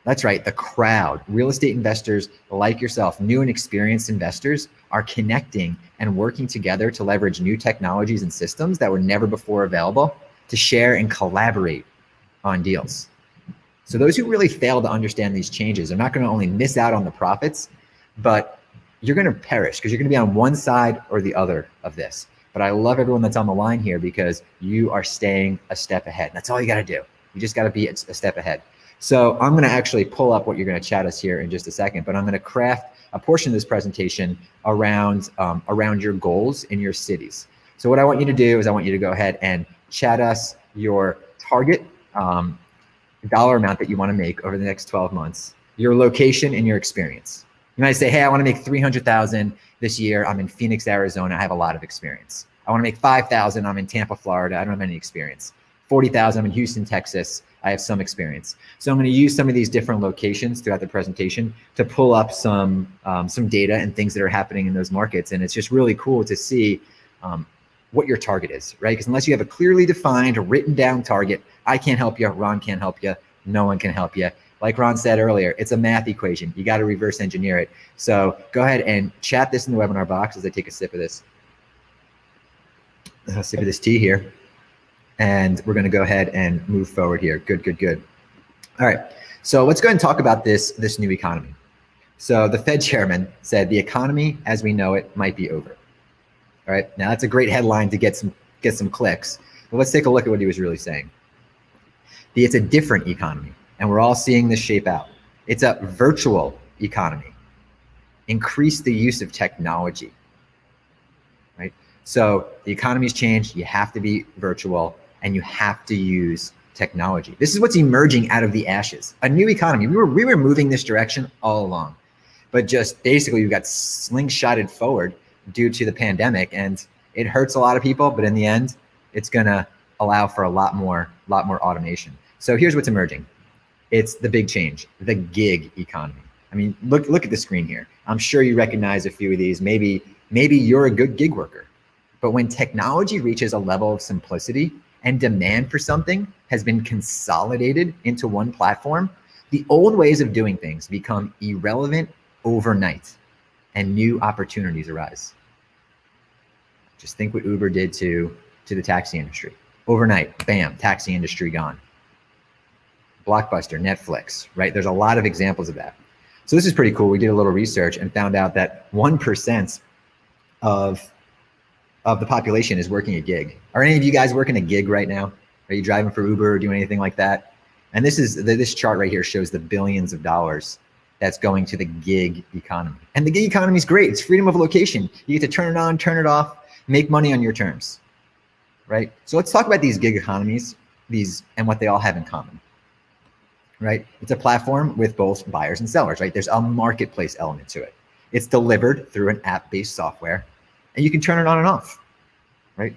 That's right, the crowd. Real estate investors like yourself, new and experienced investors, are connecting and working together to leverage new technologies and systems that were never before available to share and collaborate on deals. So those who really fail to understand these changes are not going to only miss out on the profits, but you're going to perish because you're going to be on one side or the other of this. But I love everyone that's on the line here because you are staying a step ahead. That's all you got to do. You just got to be a step ahead. So I'm going to actually pull up what you're going to chat us here in just a second, but I'm going to craft a portion of this presentation around your goals in your cities. So what I want you to do is I want you to go ahead and chat us your target dollar amount that you want to make over the next 12 months, your location and your experience. You might say, hey, I want to make 300,000 this year. I'm in Phoenix, Arizona. I have a lot of experience. I want to make 5,000. I'm in Tampa, Florida. I don't have any experience. 40,000. I'm in Houston, Texas. I have some experience. So I'm going to use some of these different locations throughout the presentation to pull up some data and things that are happening in those markets. And it's just really cool to see what your target is, right? Because unless you have a clearly defined, written down target, I can't help you. Ron can't help you. No one can help you. Like Ron said earlier, it's a math equation. You got to reverse engineer it. So go ahead and chat this in the webinar box as I take a sip of this. A sip of this tea here. And we're going to go ahead and move forward here. Good, good, good. All right. So let's go ahead and talk about this new economy. So the Fed chairman said the economy as we know it might be over. All right. Now that's a great headline to get some clicks. But let's take a look at what he was really saying. It's a different economy, and we're all seeing this shape out. It's a virtual economy increase the use of technology, right? So the economy's changed, you have to be virtual, and you have to use technology. This is what's emerging out of the ashes. A new economy. We were moving this direction all along, but just basically we got slingshotted forward due to the pandemic, and it hurts a lot of people, but in the end, it's gonna allow for a lot more automation. So here's what's emerging. It's the big change, the gig economy. I mean, look at the screen here. I'm sure you recognize a few of these. Maybe you're a good gig worker, but when technology reaches a level of simplicity and demand for something has been consolidated into one platform, the old ways of doing things become irrelevant overnight and new opportunities arise. Just think what Uber did to the taxi industry. Overnight, bam, taxi industry gone. Blockbuster, Netflix, right? There's a lot of examples of that. So this is pretty cool. We did a little research and found out that 1% of the population is working a gig. Are any of you guys working a gig right now? Are you driving for Uber or doing anything like that? And this chart right here shows the billions of dollars that's going to the gig economy. And the gig economy is great. It's freedom of location. You get to turn it on, turn it off, make money on your terms, right? So let's talk about these gig economies, and what they all have in common, right? It's a platform with both buyers and sellers, right? There's a marketplace element to it. It's delivered through an app-based software, and you can turn it on and off, right?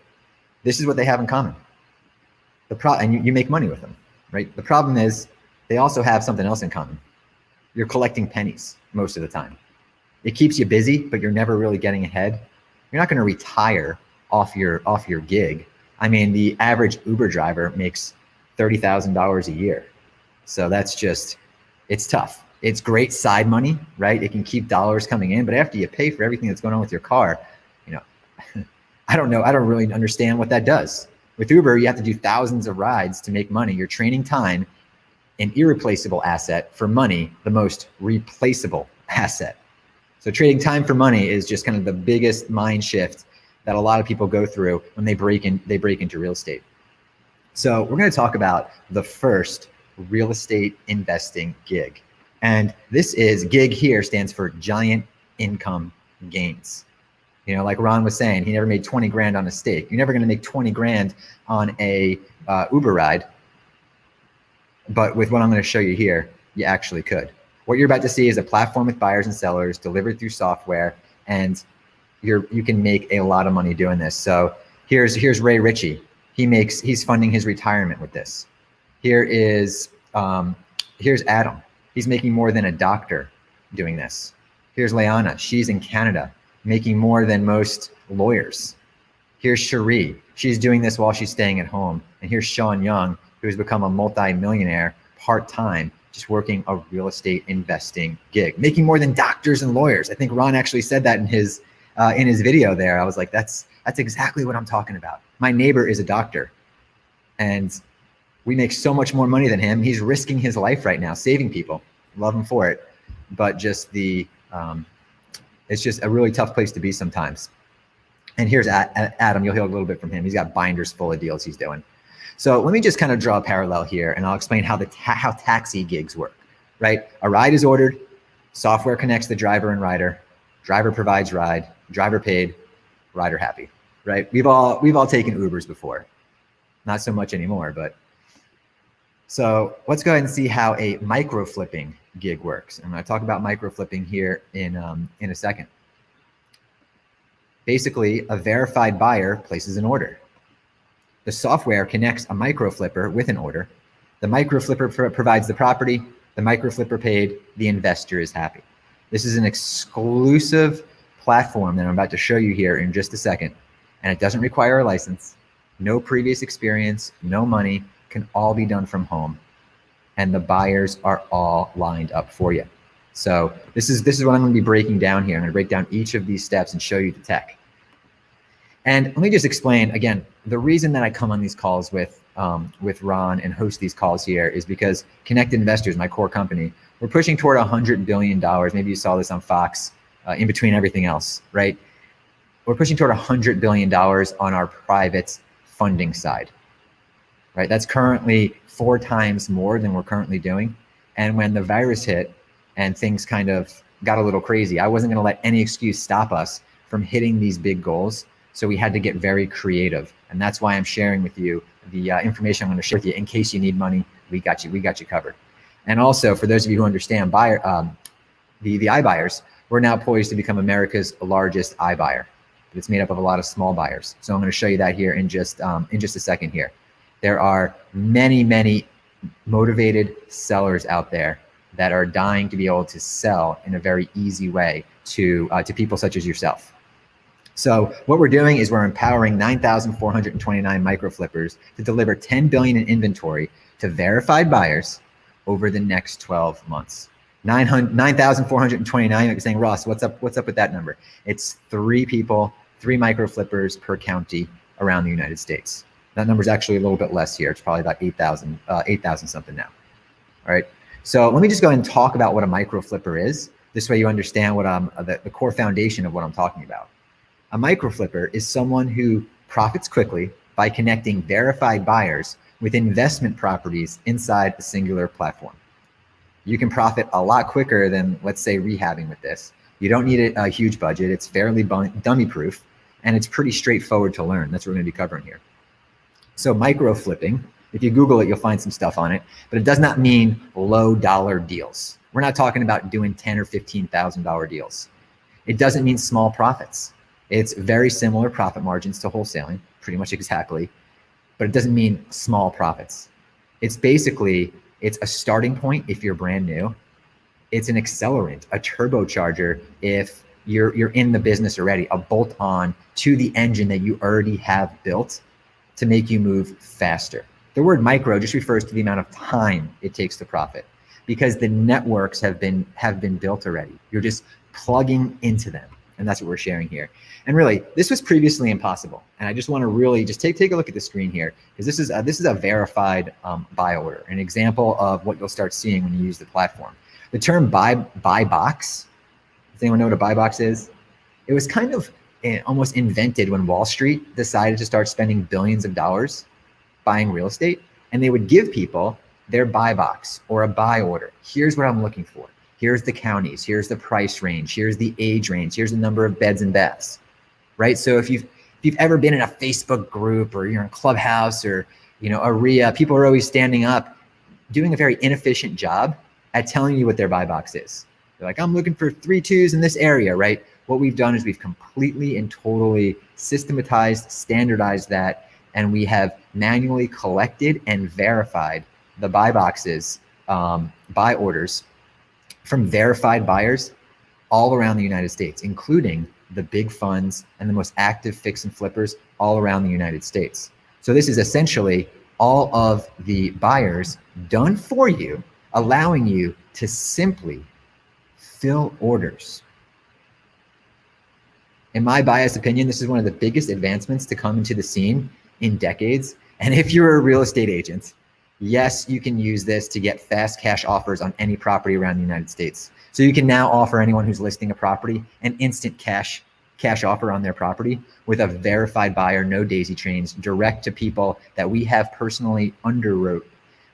This is what they have in common. And you make money with them, right? The problem is they also have something else in common. You're collecting pennies most of the time. It keeps you busy, but you're never really getting ahead. You're not going to retire off your gig. I mean, the average Uber driver makes $30,000 a year. So that's just, it's tough. It's great side money, right? It can keep dollars coming in, but after you pay for everything that's going on with your car, you know, I don't know. I don't really understand what that does. With Uber, you have to do thousands of rides to make money. You're trading time, an irreplaceable asset, for money, the most replaceable asset. So trading time for money is just kind of the biggest mind shift that a lot of people go through when they break into real estate. So we're going to talk about the first real estate investing gig. And this is, gig here stands for giant income gains. You know, like Ron was saying, he never made 20 grand on a steak. You're never going to make 20 grand on a Uber ride. But with what I'm going to show you here, you actually could. What you're about to see is a platform with buyers and sellers delivered through software, and you can make a lot of money doing this. So here's Ray Ritchie. He's funding his retirement with this. Here's Adam. He's making more than a doctor doing this. Here's Leanna. She's in Canada, making more than most lawyers. Here's Cherie. She's doing this while she's staying at home. And here's Sean Young, who has become a multi-millionaire part-time, just working a real estate investing gig, making more than doctors and lawyers. I think Ron actually said that in his video there. I was like, that's exactly what I'm talking about. My neighbor is a doctor, and we make so much more money than him. He's risking his life right now, saving people. Love him for it. But just it's just a really tough place to be sometimes. And here's Adam. You'll hear a little bit from him. He's got binders full of deals he's doing. So let me just kind of draw a parallel here, and I'll explain how how taxi gigs work, right? A ride is ordered, software connects the driver and rider, driver provides ride, driver paid, rider happy, right? We've all taken Ubers before. Not so much anymore, but. So let's go ahead and see how a micro flipping gig works. I'm going to talk about micro flipping here in a second. Basically, a verified buyer places an order. The software connects a micro flipper with an order. The micro flipper provides the property. The micro flipper paid. The investor is happy. This is an exclusive platform that I'm about to show you here in just a second. And it doesn't require a license, no previous experience, no money, can all be done from home. And the buyers are all lined up for you. So this is what I'm going to be breaking down here. I'm going to break down each of these steps and show you the tech. And let me just explain again, the reason that I come on these calls with Ron and host these calls here is because Connected Investors, my core company, we're pushing toward $100 billion. Maybe you saw this on Fox, in between everything else, right? We're pushing toward $100 billion on our private funding side, right? That's currently 4 times more than we're currently doing. And when the virus hit and things kind of got a little crazy. I wasn't going to let any excuse stop us from hitting these big goals. So we had to get very creative. And that's why I'm sharing with you the information I'm going to share with you in case you need money. We got you covered. And also for those of you who understand the iBuyers, we're now poised to become America's largest iBuyer. It's made up of a lot of small buyers. So I'm going to show you that here in just a second here. There are many, many motivated sellers out there that are dying to be able to sell in a very easy way to people such as yourself. So what we're doing is we're empowering 9,429 micro flippers to deliver 10 billion in inventory to verified buyers over the next 12 months. 9,429. You're saying, Ross, what's up with that number? It's 3 people, 3 micro flippers per county around the United States. That number is actually a little bit less here. It's probably about 8,000 something now. All right. So let me just go ahead and talk about what a micro flipper is. This way you understand what the core foundation of what I'm talking about. A micro flipper is someone who profits quickly by connecting verified buyers with investment properties inside a singular platform. You can profit a lot quicker than, let's say, rehabbing with this. You don't need a huge budget. It's fairly dummy proof, and it's pretty straightforward to learn. That's what we're going to be covering here. So micro flipping, if you Google it, you'll find some stuff on it, but it does not mean low dollar deals. We're not talking about doing $10,000 or $15,000 deals. It doesn't mean small profits. It's very similar profit margins to wholesaling, pretty much exactly, but it doesn't mean small profits. It's basically, it's a starting point if you're brand new. It's an accelerant, a turbocharger if you're in the business already, a bolt on to the engine that you already have built to make you move faster. The word micro just refers to the amount of time it takes to profit, because the networks have been built already. You're just plugging into them. And that's what we're sharing here. And really, this was previously impossible. And I just want to really just take a look at the screen here, because this is a verified buy order, an example of what you'll start seeing when you use the platform. The term buy box, does anyone know what a buy box is? It was kind of almost invented when Wall Street decided to start spending billions of dollars buying real estate, and they would give people their buy box or a buy order. Here's what I'm looking for. Here's the counties, here's the price range, here's the age range, here's the number of beds and baths, right? So if you've ever been in a Facebook group, or you're in Clubhouse, or a RIA, people are always standing up doing a very inefficient job at telling you what their buy box is. They're like, I'm looking for 3 2s in this area, right? What we've done is we've completely and totally systematized, standardized that, and we have manually collected and verified the buy boxes, buy orders from verified buyers all around the United States, including the big funds and the most active fix and flippers all around the United States. So this is essentially all of the buyers done for you, allowing you to simply fill orders. In my biased opinion, this is one of the biggest advancements to come into the scene in decades. And if you're a real estate agent, yes, you can use this to get fast cash offers on any property around the United States. So you can now offer anyone who's listing a property an instant cash offer on their property with a verified buyer, no daisy chains, direct to people that we have personally underwrote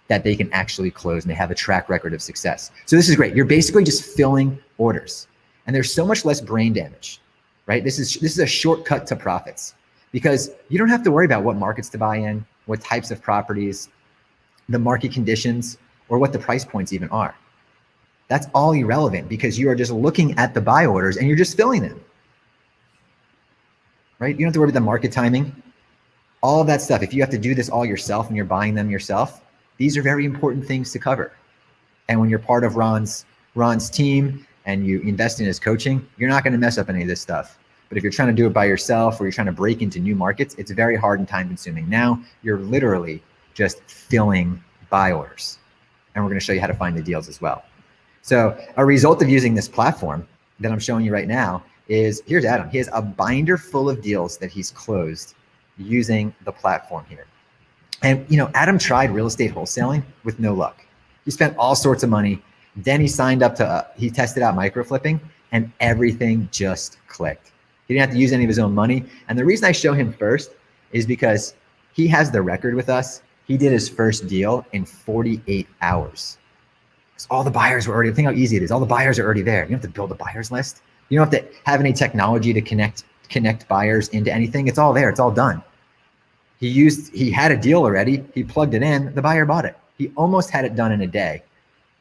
that they can actually close, and they have a track record of success. So this is great. You're basically just filling orders, and there's so much less brain damage, right? This is a shortcut to profits, because you don't have to worry about what markets to buy in, what types of properties, the market conditions, or what the price points even are. That's all irrelevant, because you are just looking at the buy orders and you're just filling them, right? You don't have to worry about the market timing, all of that stuff. If you have to do this all yourself and you're buying them yourself, these are very important things to cover. And when you're part of Ron's team and you invest in his coaching, you're not going to mess up any of this stuff. But if you're trying to do it by yourself, or you're trying to break into new markets, it's very hard and time consuming. Now you're literally just filling buy orders. And we're going to show you how to find the deals as well. So a result of using this platform that I'm showing you right now is, here's Adam. He has a binder full of deals that he's closed using the platform here. And Adam tried real estate wholesaling with no luck. He spent all sorts of money. Then he signed up to, he tested out micro flipping, and everything just clicked. He didn't have to use any of his own money. And the reason I show him first is because he has the record with us. He did his first deal in 48 hours. Because all the buyers were already, think how easy it is. All the buyers are already there. You don't have to build a buyers list. You don't have to have any technology to connect buyers into anything. It's all there. It's all done. He had a deal already. He plugged it in. The buyer bought it. He almost had it done in a day,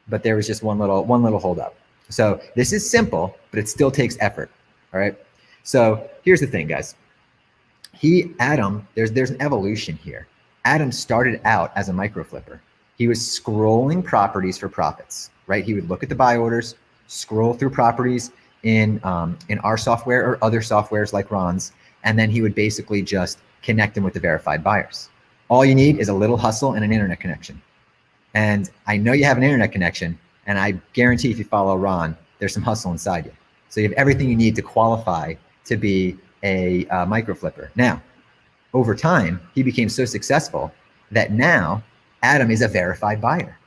but there was just one little hold up. So this is simple, but it still takes effort. All right. So here's the thing, guys. Adam, there's an evolution here. Adam started out as a micro flipper. He was scrolling properties for profits, right? He would look at the buy orders, scroll through properties in our software or other softwares like Ron's, and then he would basically just connect them with the verified buyers. All you need is a little hustle and an internet connection. And I know you have an internet connection, and I guarantee if you follow Ron, there's some hustle inside you. So you have everything you need to qualify to be a micro flipper. Now, over time, he became so successful that now Adam is a verified buyer,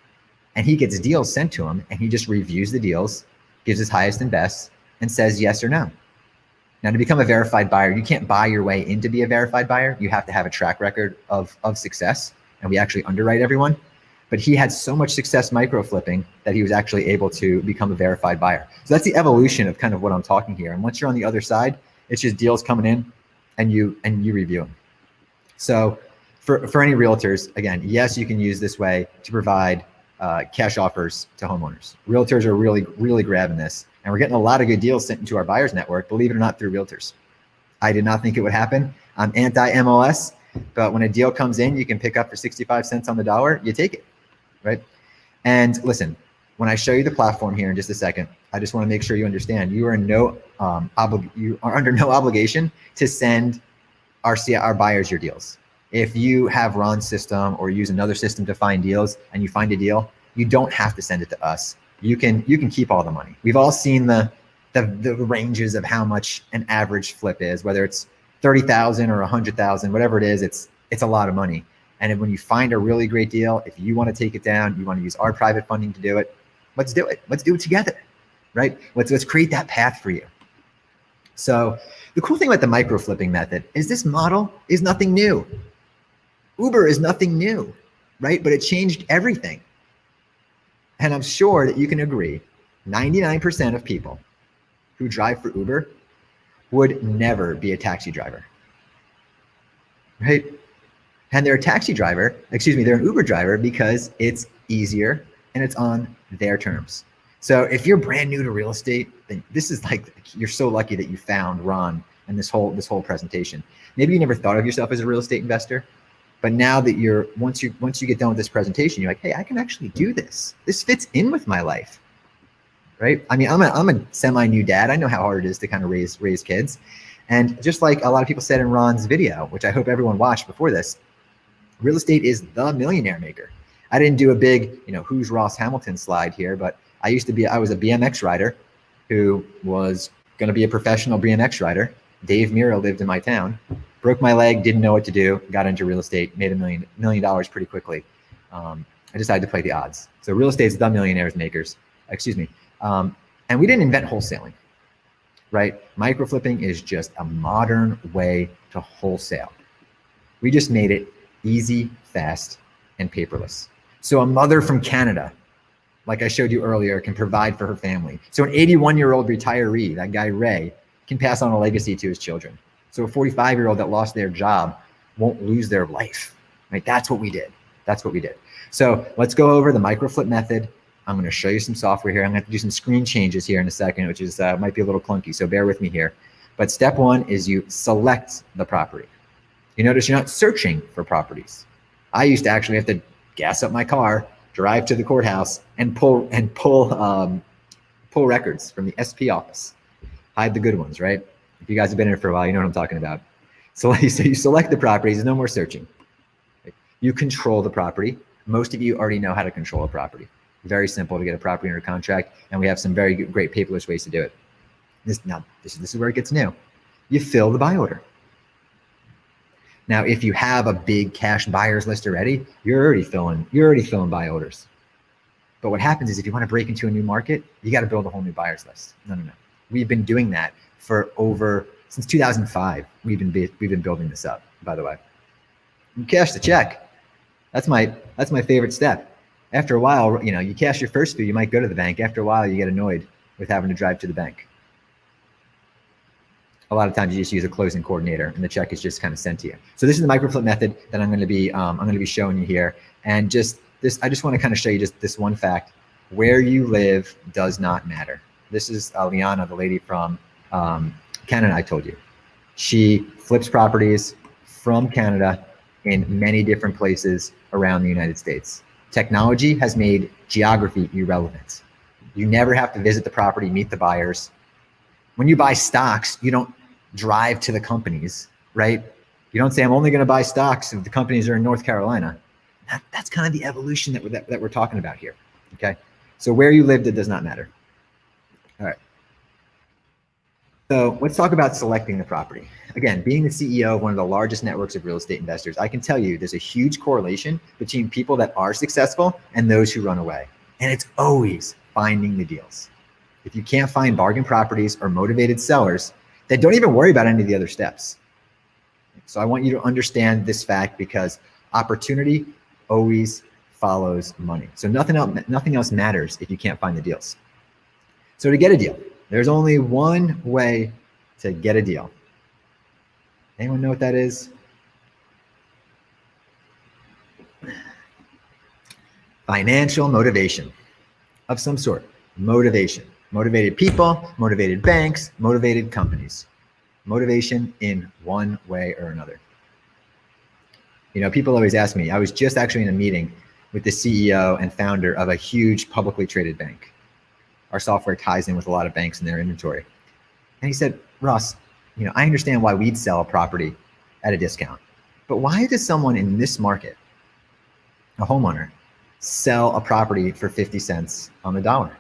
and he gets deals sent to him, and he just reviews the deals, gives his highest and best, and says yes or no. Now, to become a verified buyer, you can't buy your way into be a verified buyer. You have to have a track record of success, and we actually underwrite everyone. But he had so much success micro flipping that he was actually able to become a verified buyer. So that's the evolution of kind of what I'm talking here. And once you're on the other side, it's just deals coming in, and you review them. So for any realtors, again, yes, you can use this way to provide cash offers to homeowners. Realtors are really grabbing this, and we're getting a lot of good deals sent into our buyers network, believe it or not, through realtors. I did not think it would happen. I'm anti-MLS, but when a deal comes in, you can pick up for 65 cents on the dollar, you take it, right? And listen, when I show you the platform here in just a second, I just want to make sure you understand you are you are under no obligation to send our buyers your deals. If you have Ron's system or use another system to find deals and you find a deal, you don't have to send it to us. You can keep all the money. We've all seen the ranges of how much an average flip is, whether it's 30,000 or 100,000, whatever it is, it's a lot of money. And when you find a really great deal, if you want to take it down, you want to use our private funding to do it, let's do it. Let's do it together, right? Let's create that path for you. So the cool thing about the micro flipping method is this model is nothing new. Uber is nothing new, right? But it changed everything. And I'm sure that you can agree, 99% of people who drive for Uber would never be a taxi driver, right? And they're a taxi driver, they're an Uber driver because it's easier and it's on their terms. So if you're brand new to real estate, then this is like, you're so lucky that you found Ron and this whole presentation. Maybe you never thought of yourself as a real estate investor, but now that once you get done with this presentation, you're like, hey, I can actually do this. This fits in with my life, right? I mean, I'm a semi-new dad. I know how hard it is to kind of raise kids. And just like a lot of people said in Ron's video, which I hope everyone watched before this, real estate is the millionaire maker. I didn't do a big, who's Ross Hamilton slide here, but I was a BMX rider who was going to be a professional BMX rider. Dave Mira lived in my town. Broke my leg, didn't know what to do, got into real estate, made $1 million pretty quickly. I decided to play the odds. So real estate is the millionaires makers, and we didn't invent wholesaling, right? Micro flipping is just a modern way to wholesale. We just made it easy, fast, and paperless. So a mother from Canada, like I showed you earlier, can provide for her family. So an 81-year-old retiree, that guy Ray, can pass on a legacy to his children. So a 45-year-old that lost their job won't lose their life, right? That's what we did. So let's go over the micro flip method. I'm going to show you some software here. I'm going to have to do some screen changes here in a second, which is might be a little clunky, so bear with me here. But step one is you select the property. You notice you're not searching for properties. I used to actually have to gas up my car, drive to the courthouse, and pull records from the SP office. Hide the good ones, right? If you guys have been in it for a while, you know what I'm talking about. So you select the properties, there's no more searching. You control the property. Most of you already know how to control a property. Very simple to get a property under contract, and we have some very great paperless ways to do it. This is where it gets new. You fill the buy order. Now, if you have a big cash buyers list already, you're already filling buy orders. But what happens is if you want to break into a new market, you got to build a whole new buyers list. No. We've been doing that since 2005. We've been building this up, by the way. You cash the check. That's my favorite step. After a while, you know, you cash your first fee, you might go to the bank. After a while, you get annoyed with having to drive to the bank. A lot of times you just use a closing coordinator and the check is just kind of sent to you. So this is the microflip method that I'm going to be showing you here. And just this, I just want to kind of show you just this one fact: where you live does not matter. This is Liana, the lady from Canada I told you. She flips properties from Canada in many different places around the United States. Technology has made geography irrelevant. You never have to visit the property, meet the buyers. When you buy stocks, you don't drive to the companies, right? You don't say, I'm only going to buy stocks if the companies are in North Carolina. That's kind of the evolution that we're talking about here, okay? So where you lived, it does not matter. All right. So let's talk about selecting the property. Again, being the CEO of one of the largest networks of real estate investors, I can tell you there's a huge correlation between people that are successful and those who run away. And it's always finding the deals. If you can't find bargain properties or motivated sellers, then don't even worry about any of the other steps. So I want you to understand this fact, because opportunity always follows money. So nothing else matters if you can't find the deals. So to get a deal, there's only one way to get a deal. Anyone know what that is? Financial motivation of some sort. Motivation. Motivated people, motivated banks, motivated companies. Motivation in one way or another. You know, people always ask me, I was just actually in a meeting with the CEO and founder of a huge publicly traded bank. Our software ties in with a lot of banks in their inventory. And he said, Ross, you know, I understand why we'd sell a property at a discount, but why does someone in this market, a homeowner, sell a property for 50 cents on the dollar?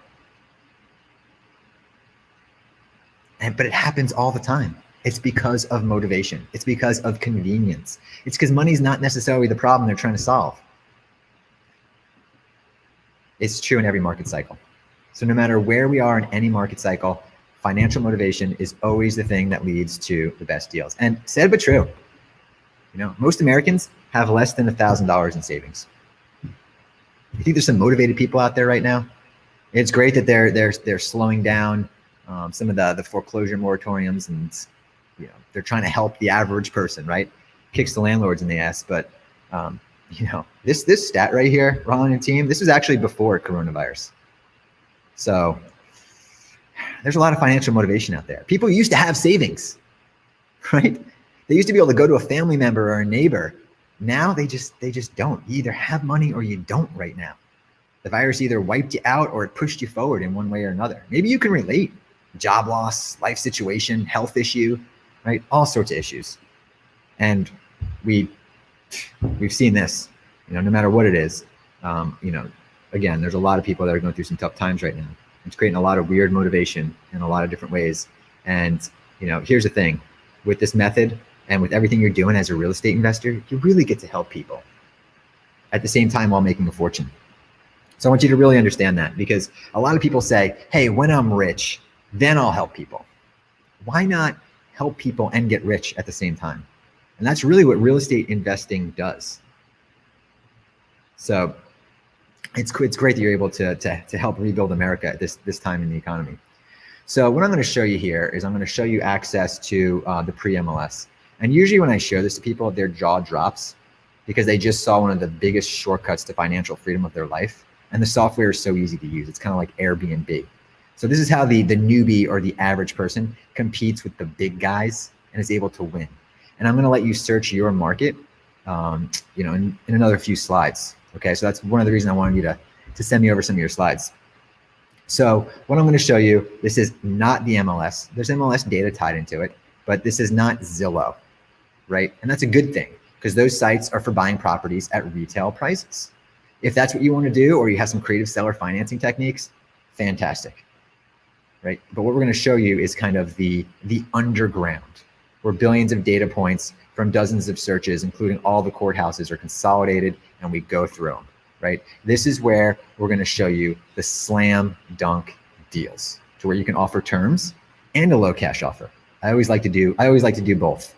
But it happens all the time. It's because of motivation. It's because of convenience. It's because money's not necessarily the problem they're trying to solve. It's true in every market cycle. So no matter where we are in any market cycle, financial motivation is always the thing that leads to the best deals. And sad but true, you know, most Americans have less than $1,000 in savings. You think there's some motivated people out there right now? It's great that they're slowing down some of the foreclosure moratoriums, and you know, they're trying to help the average person, right? Kicks the landlords in the ass. But you know, this stat right here, Ron and team, this was actually before coronavirus. So there's a lot of financial motivation out there. People used to have savings, right? They used to be able to go to a family member or a neighbor. Now they just don't. You either have money or you don't right now. The virus either wiped you out or it pushed you forward in one way or another. Maybe you can relate. Job loss, life situation, health issue, right? All sorts of issues. And we've seen this, you know, no matter what it is. You know, again, there's a lot of people that are going through some tough times right now. It's creating a lot of weird motivation in a lot of different ways. And, you know, here's the thing. With this method and with everything you're doing as a real estate investor, you really get to help people at the same time while making a fortune. So I want you to really understand that, because a lot of people say, hey, when I'm rich, then I'll help people. Why not help people and get rich at the same time? And that's really what real estate investing does. So it's great that you're able to help rebuild America at this time in the economy. So what I'm going to show you here is I'm going to show you access to the pre-MLS. And usually when I share this to people, their jaw drops because they just saw one of the biggest shortcuts to financial freedom of their life. And the software is so easy to use. It's kind of like Airbnb. So this is how the newbie or the average person competes with the big guys and is able to win. And I'm going to let you search your market, you know, in another few slides. Okay, so that's one of the reasons I wanted you to send me over some of your slides. So what I'm going to show you, this is not the MLS. There's MLS data tied into it, but this is not Zillow, right? And that's a good thing, because those sites are for buying properties at retail prices. If that's what you want to do, or you have some creative seller financing techniques, fantastic, right? But what we're going to show you is kind of the underground, where billions of data points from dozens of searches, including all the courthouses, are consolidated and we go through them, right? This is where we're going to show you the slam dunk deals, to where you can offer terms and a low cash offer. I always like to do both,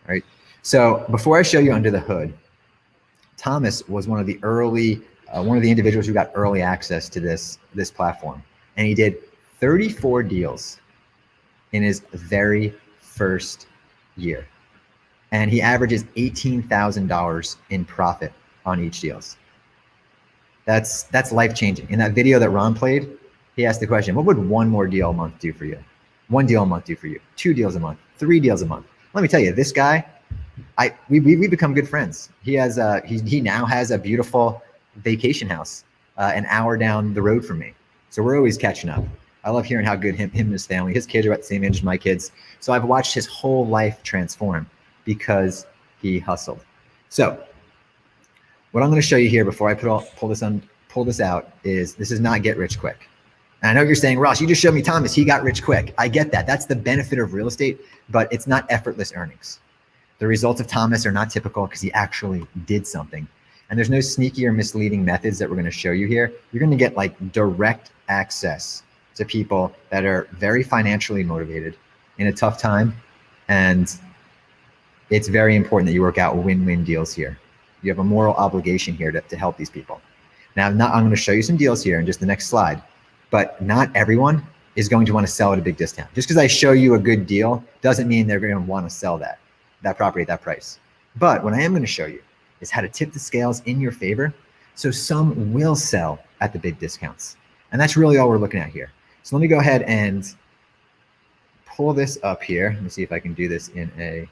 right? So before I show you under the hood, Thomas was one of the early one of the individuals who got early access to this platform, and he did 34 deals in his very first year, and he averages $18,000 in profit on each deals. That's life changing. In that video that Ron played, he asked the question, what would one more deal a month do for you? One deal a month do for you? 2 deals a month? 3 deals a month? Let me tell you, this guy, we become good friends. He has he now has a beautiful vacation house an hour down the road from me. So we're always catching up. I love hearing how good him and his family, his kids are about the same age as my kids. So I've watched his whole life transform because he hustled. So what I'm going to show you here before I pull this out is this is not get rich quick. And I know you're saying, Ross, you just showed me Thomas, he got rich quick. I get that. That's the benefit of real estate, but it's not effortless earnings. The results of Thomas are not typical because he actually did something. And there's no sneaky or misleading methods that we're going to show you here. You're going to get like direct access to people that are very financially motivated in a tough time. And it's very important that you work out win-win deals here. You have a moral obligation here to help these people. Now, I'm going to show you some deals here in just the next slide, but not everyone is going to want to sell at a big discount. Just because I show you a good deal doesn't mean they're going to want to sell that property at that price. But what I am going to show you is how to tip the scales in your favor so some will sell at the big discounts. And that's really all we're looking at here. So let me go ahead and pull this up here. Let me see if I can do this in a,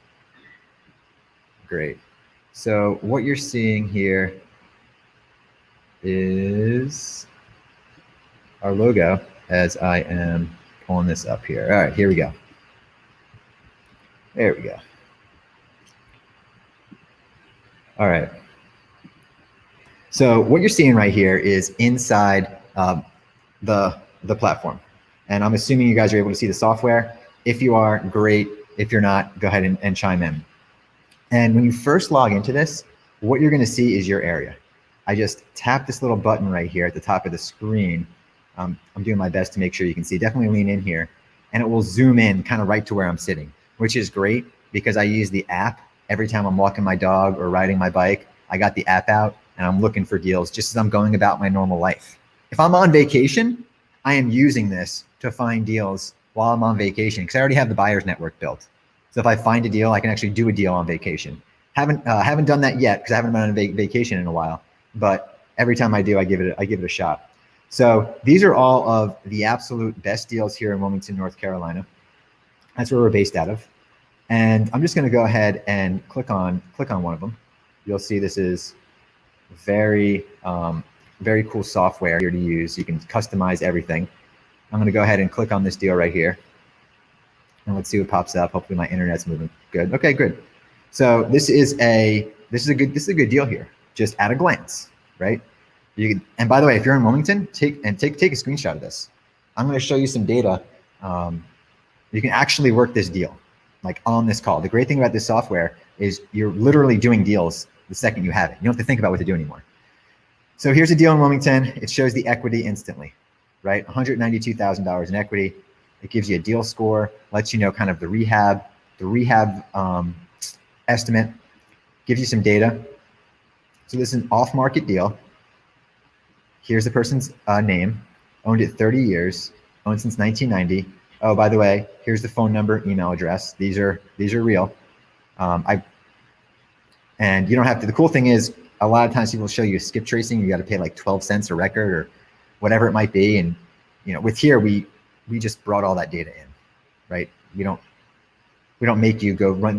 great. So what you're seeing here is our logo as I am pulling this up here. All right, here we go. There we go. All right. So what you're seeing right here is inside the platform. And I'm assuming you guys are able to see the software. If you are, great. If you're not, go ahead and chime in. And when you first log into this, what you're going to see is your area. I just tap this little button right here at the top of the screen. I'm doing my best to make sure you can see. Definitely lean in here. And it will zoom in kind of right to where I'm sitting, which is great because I use the app every time I'm walking my dog or riding my bike. I got the app out and I'm looking for deals just as I'm going about my normal life. If I'm on vacation, I am using this to find deals while I'm on vacation because I already have the buyer's network built. So if I find a deal, I can actually do a deal on vacation. Haven't done that yet because I haven't been on a vacation in a while. But every time I do, I give it a shot. So these are all of the absolute best deals here in Wilmington, North Carolina. That's where we're based out of. And I'm just going to go ahead and click on one of them. You'll see this is very cool software here to use. You can customize everything. I'm going to go ahead and click on this deal right here. And let's see what pops up. Hopefully my internet's moving good. Okay, good. So this is a good deal here, just at a glance, right? And by the way, if you're in Wilmington, take a screenshot of this. I'm going to show you some data. You can actually work this deal like on this call. The great thing about this software is you're literally doing deals the second you have it. You don't have to think about what to do anymore. So here's a deal in Wilmington. It shows the equity instantly, right? $192,000 in equity. It gives you a deal score, lets you know kind of the rehab estimate, gives you some data. So this is an off-market deal. Here's the person's name, owned it 30 years, owned since 1990. Oh, by the way, here's the phone number, email address. These are real. And you don't have to, the cool thing is a lot of times people show you skip tracing. You got to pay like 12 cents a record or whatever it might be. And with here, we just brought all that data in, right? We don't make you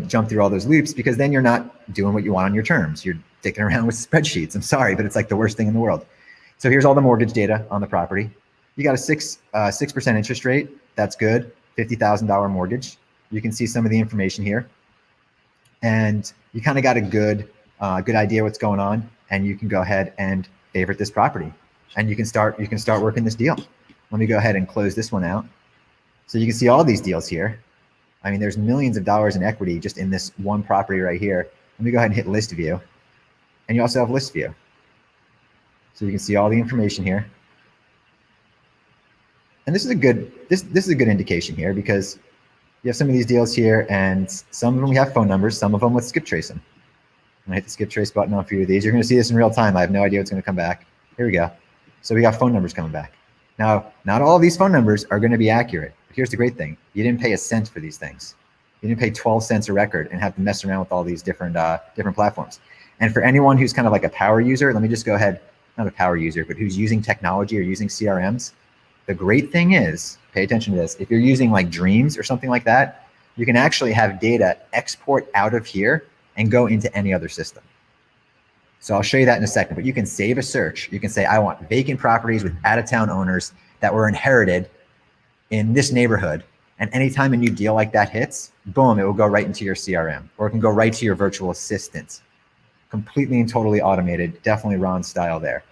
jump through all those loops because then you're not doing what you want on your terms. You're dicking around with spreadsheets. I'm sorry, but it's like the worst thing in the world. So here's all the mortgage data on the property. You got a 6% interest rate. That's good. $50,000 mortgage. You can see some of the information here, and you kind of got a good idea what's going on. And you can go ahead and favorite this property, and you can start working this deal. Let me go ahead and close this one out. So you can see all these deals here. I mean, there's millions of dollars in equity just in this one property right here. Let me go ahead and hit list view, and you also have list view. So you can see all the information here. And this is a good indication here because you have some of these deals here, and some of them we have phone numbers, some of them with skip tracing. I'm gonna hit the skip trace button on a few of these. You're gonna see this in real time. I have no idea what's gonna come back. Here we go. So we got phone numbers coming back. Now, not all of these phone numbers are going to be accurate. But here's the great thing. You didn't pay a cent for these things. You didn't pay 12 cents a record and have to mess around with all these different platforms. And for anyone who's kind of like a power user, let me just go ahead, not a power user, but who's using technology or using CRMs. The great thing is, pay attention to this. If you're using like Dreams or something like that, you can actually have data export out of here and go into any other system. So I'll show you that in a second, but you can save a search. You can say, I want vacant properties with out-of-town owners that were inherited in this neighborhood. And anytime a new deal like that hits, boom, it will go right into your CRM, or it can go right to your virtual assistant. Completely and totally automated, definitely Ron style there.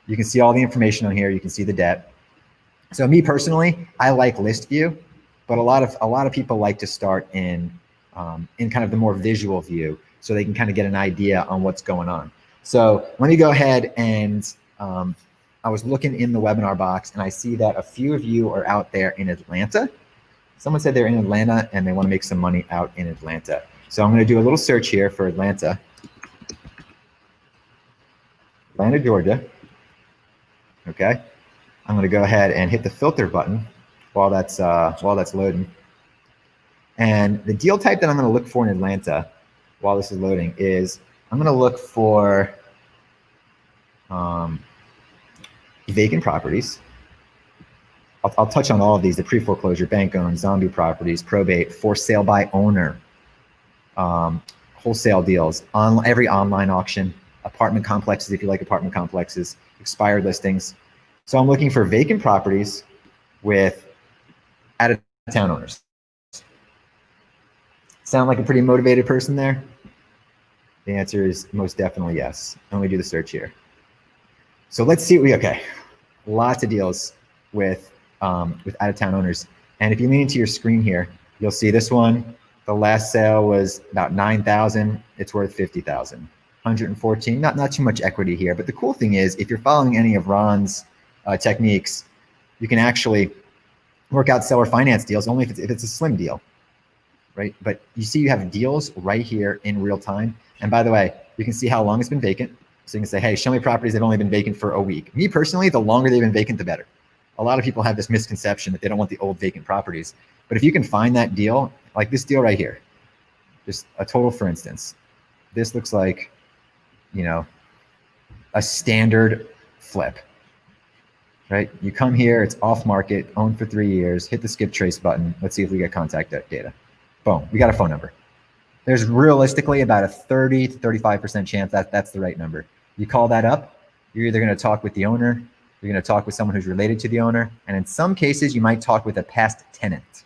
You can see all the information on here. You can see the debt. So me personally, I like list view, but a lot of people like to start in kind of the more visual view, so they can kind of get an idea on what's going on. So let me go ahead and I was looking in the webinar box and I see that a few of you are out there in Atlanta. Someone said they're in Atlanta and they want to make some money out in Atlanta. So I'm going to do a little search here for Atlanta, Georgia. Okay. I'm going to go ahead and hit the filter button while that's loading. And the deal type that I'm going to look for in Atlanta while this is loading is I'm going to look for vacant properties. I'll touch on all of these: the pre-foreclosure, bank-owned, zombie properties, probate, for sale by owner, wholesale deals, every online auction, apartment complexes if you like apartment complexes, expired listings. So I'm looking for vacant properties with out-of-town owners. Sound like a pretty motivated person there? The answer is most definitely yes. And we do the search here. So let's see okay. Lots of deals with out-of-town owners. And if you lean into your screen here, you'll see this one. The last sale was about 9,000. It's worth 50,000. 114. Not too much equity here. But the cool thing is, if you're following any of Ron's techniques, you can actually work out seller finance deals only if it's a slim deal, right? But you see, you have deals right here in real time. And by the way, you can see how long it's been vacant. So you can say, hey, show me properties that have only been vacant for a week. Me personally, the longer they've been vacant, the better. A lot of people have this misconception that they don't want the old vacant properties. But if you can find that deal, like this deal right here, just a total for instance, this looks like, you know, a standard flip, right? You come here, it's off market, owned for 3 years, hit the skip trace button. Let's see if we get contact data. Boom, we got a phone number. There's realistically about a 30 to 35% chance that that's the right number. You call that up, you're either going to talk with the owner, you're going to talk with someone who's related to the owner, and in some cases, you might talk with a past tenant.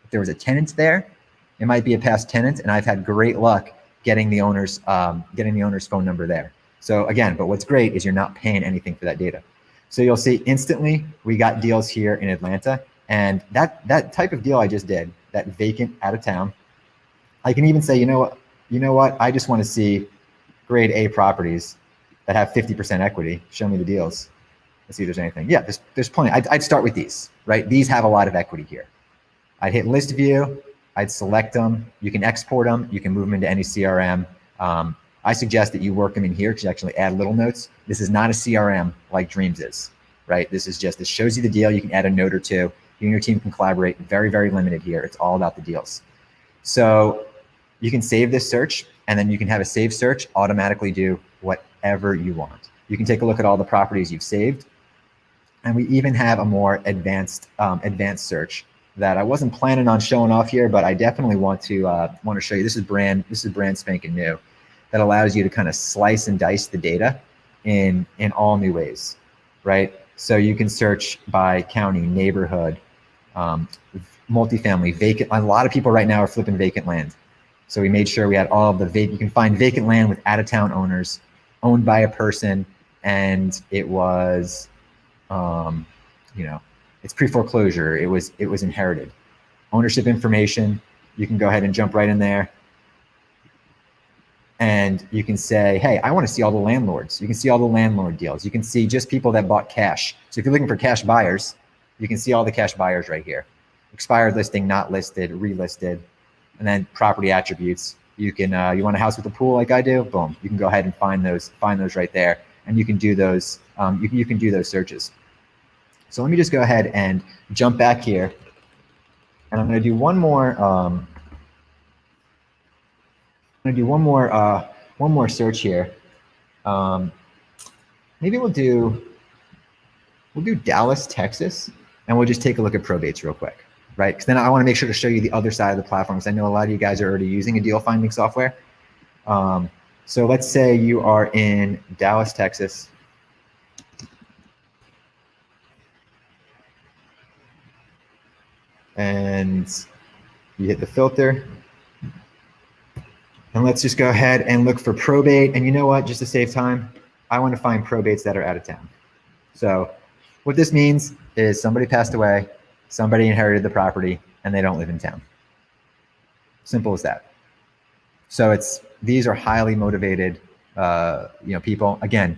If there was a tenant there, it might be a past tenant, and I've had great luck getting the owner's phone number there. So again, but what's great is you're not paying anything for that data. So you'll see instantly we got deals here in Atlanta, and that type of deal I just did, that vacant out of town, I can even say, you know what? I just want to see grade A properties that have 50% equity. Show me the deals. Let's see if there's anything. Yeah, there's plenty. I'd start with these, right? These have a lot of equity here. I'd hit list view. I'd select them. You can export them. You can move them into any CRM. I suggest that you work them in here to actually add little notes. This is not a CRM like Dreams is, right? This shows you the deal. You can add a note or two. You and your team can collaborate. Very, very limited here. It's all about the deals. So you can save this search, and then you can have a save search automatically do whatever you want. You can take a look at all the properties you've saved. And we even have a more advanced search that I wasn't planning on showing off here, but I definitely want to show you. This is brand spanking new, that allows you to kind of slice and dice the data in all new ways, right? So you can search by county, neighborhood, multifamily, vacant. A lot of people right now are flipping vacant land. So we made sure we had all of the you can find vacant land with out-of-town owners, owned by a person, and it was, it's pre-foreclosure. It was inherited. Ownership information. You can go ahead and jump right in there, and you can say, hey, I want to see all the landlords. You can see all the landlord deals. You can see just people that bought cash. So if you're looking for cash buyers, you can see all the cash buyers right here. Expired listing, not listed, relisted, and then property attributes. You can you want a house with a pool like I do? Boom. You can go ahead and find those right there. and you can do those. You can do those searches. So let me just go ahead and jump back here, and I'm going to do one more. I'm going to do one more search here. Maybe we'll do Dallas, Texas, and we'll just take a look at probates real quick, right? Because then I want to make sure to show you the other side of the platform, because I know a lot of you guys are already using a deal finding software. So let's say you are in Dallas, Texas. And you hit the filter. And let's just go ahead and look for probate. And you know what, just to save time, I want to find probates that are out of town. So what this means is somebody passed away, somebody inherited the property, and they don't live in town. Simple as that. So these are highly motivated people. Again,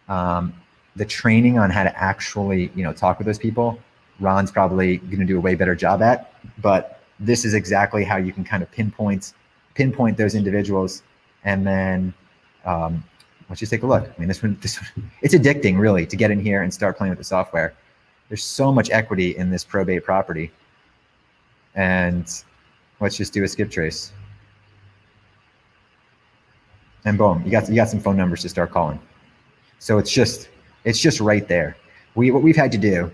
the training on how to actually talk with those people, Ron's probably going to do a way better job at, but this is exactly how you can kind of pinpoint those individuals. And then let's just take a look. I mean, this one, it's addicting really to get in here and start playing with the software. There's so much equity in this probate property. And let's just do a skip trace. And boom, you got some phone numbers to start calling. So it's just right there. What we've had to do,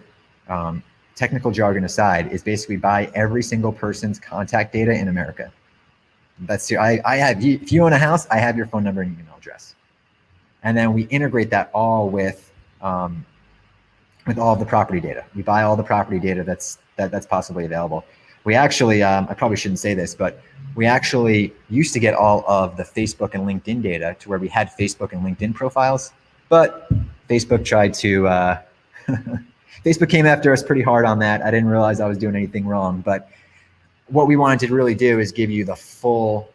technical jargon aside, is basically buy every single person's contact data in America. That's I have you. If you own a house, I have your phone number and email address, and then we integrate that all with all of the property data. We buy all the property data that's possibly available. We actually, I probably shouldn't say this, but we actually used to get all of the Facebook and LinkedIn data to where we had Facebook and LinkedIn profiles, but Facebook tried to, Facebook came after us pretty hard on that. I didn't realize I was doing anything wrong, but what we wanted to really do is give you the full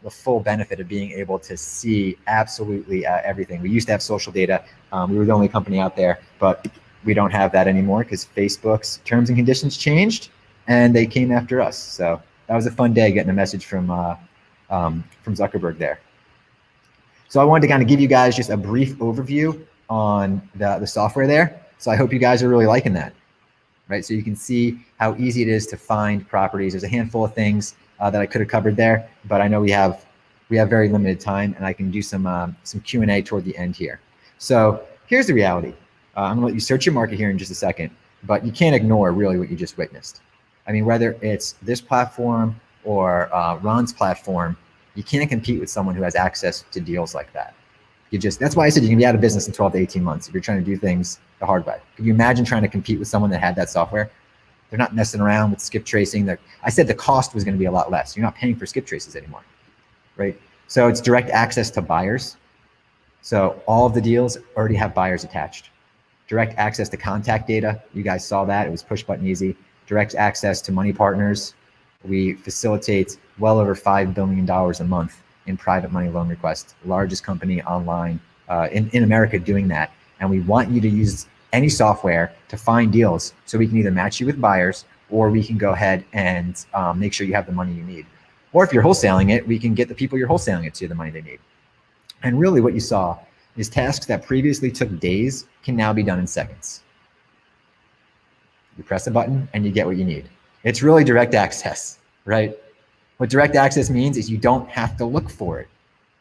benefit of being able to see absolutely everything. We used to have social data. We were the only company out there, but we don't have that anymore because Facebook's terms and conditions changed and they came after us. So that was a fun day getting a message from Zuckerberg there. So I wanted to kind of give you guys just a brief overview on the software there. So I hope you guys are really liking that, right? So you can see how easy it is to find properties. There's a handful of things that I could have covered there, but I know we have very limited time, and I can do some Q&A toward the end here. So here's the reality. I'm gonna let you search your market here in just a second, but you can't ignore really what you just witnessed. I mean, whether it's this platform or Ron's platform, you can't compete with someone who has access to deals like that. That's why I said you can be out of business in 12 to 18 months if you're trying to do things the hard way. Can you imagine trying to compete with someone that had that software? They're not messing around with skip tracing. I said the cost was going to be a lot less. You're not paying for skip traces anymore, right? So it's direct access to buyers. So all of the deals already have buyers attached. Direct access to contact data. You guys saw that. It was push button easy. Direct access to money partners. We facilitate well over $5 billion a month in private money loan requests, largest company online in America doing that. And we want you to use any software to find deals so we can either match you with buyers or we can go ahead and make sure you have the money you need. Or if you're wholesaling it, we can get the people you're wholesaling it to the money they need. And really what you saw is tasks that previously took days can now be done in seconds. You press a button and you get what you need. It's really direct access, right? What direct access means is you don't have to look for it.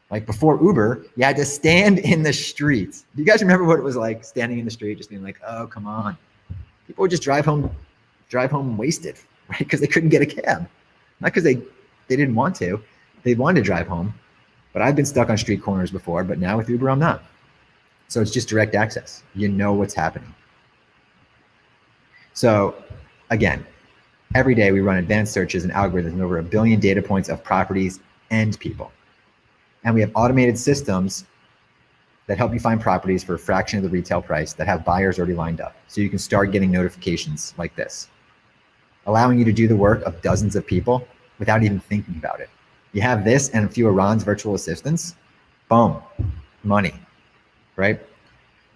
Like before Uber, you had to stand in the street. Do you guys remember what it was like standing in the street, just being like, oh, come on. People would just drive home wasted, right? Because they couldn't get a cab. Not because they didn't want to. They wanted to drive home. But I've been stuck on street corners before, but now with Uber, I'm not. So it's just direct access. You know what's happening. So again, every day we run advanced searches and algorithms and over 1 billion data points of properties and people. And we have automated systems that help you find properties for a fraction of the retail price that have buyers already lined up. So you can start getting notifications like this, allowing you to do the work of dozens of people without even thinking about it. You have this and a few of Ron's virtual assistants, boom, money, right?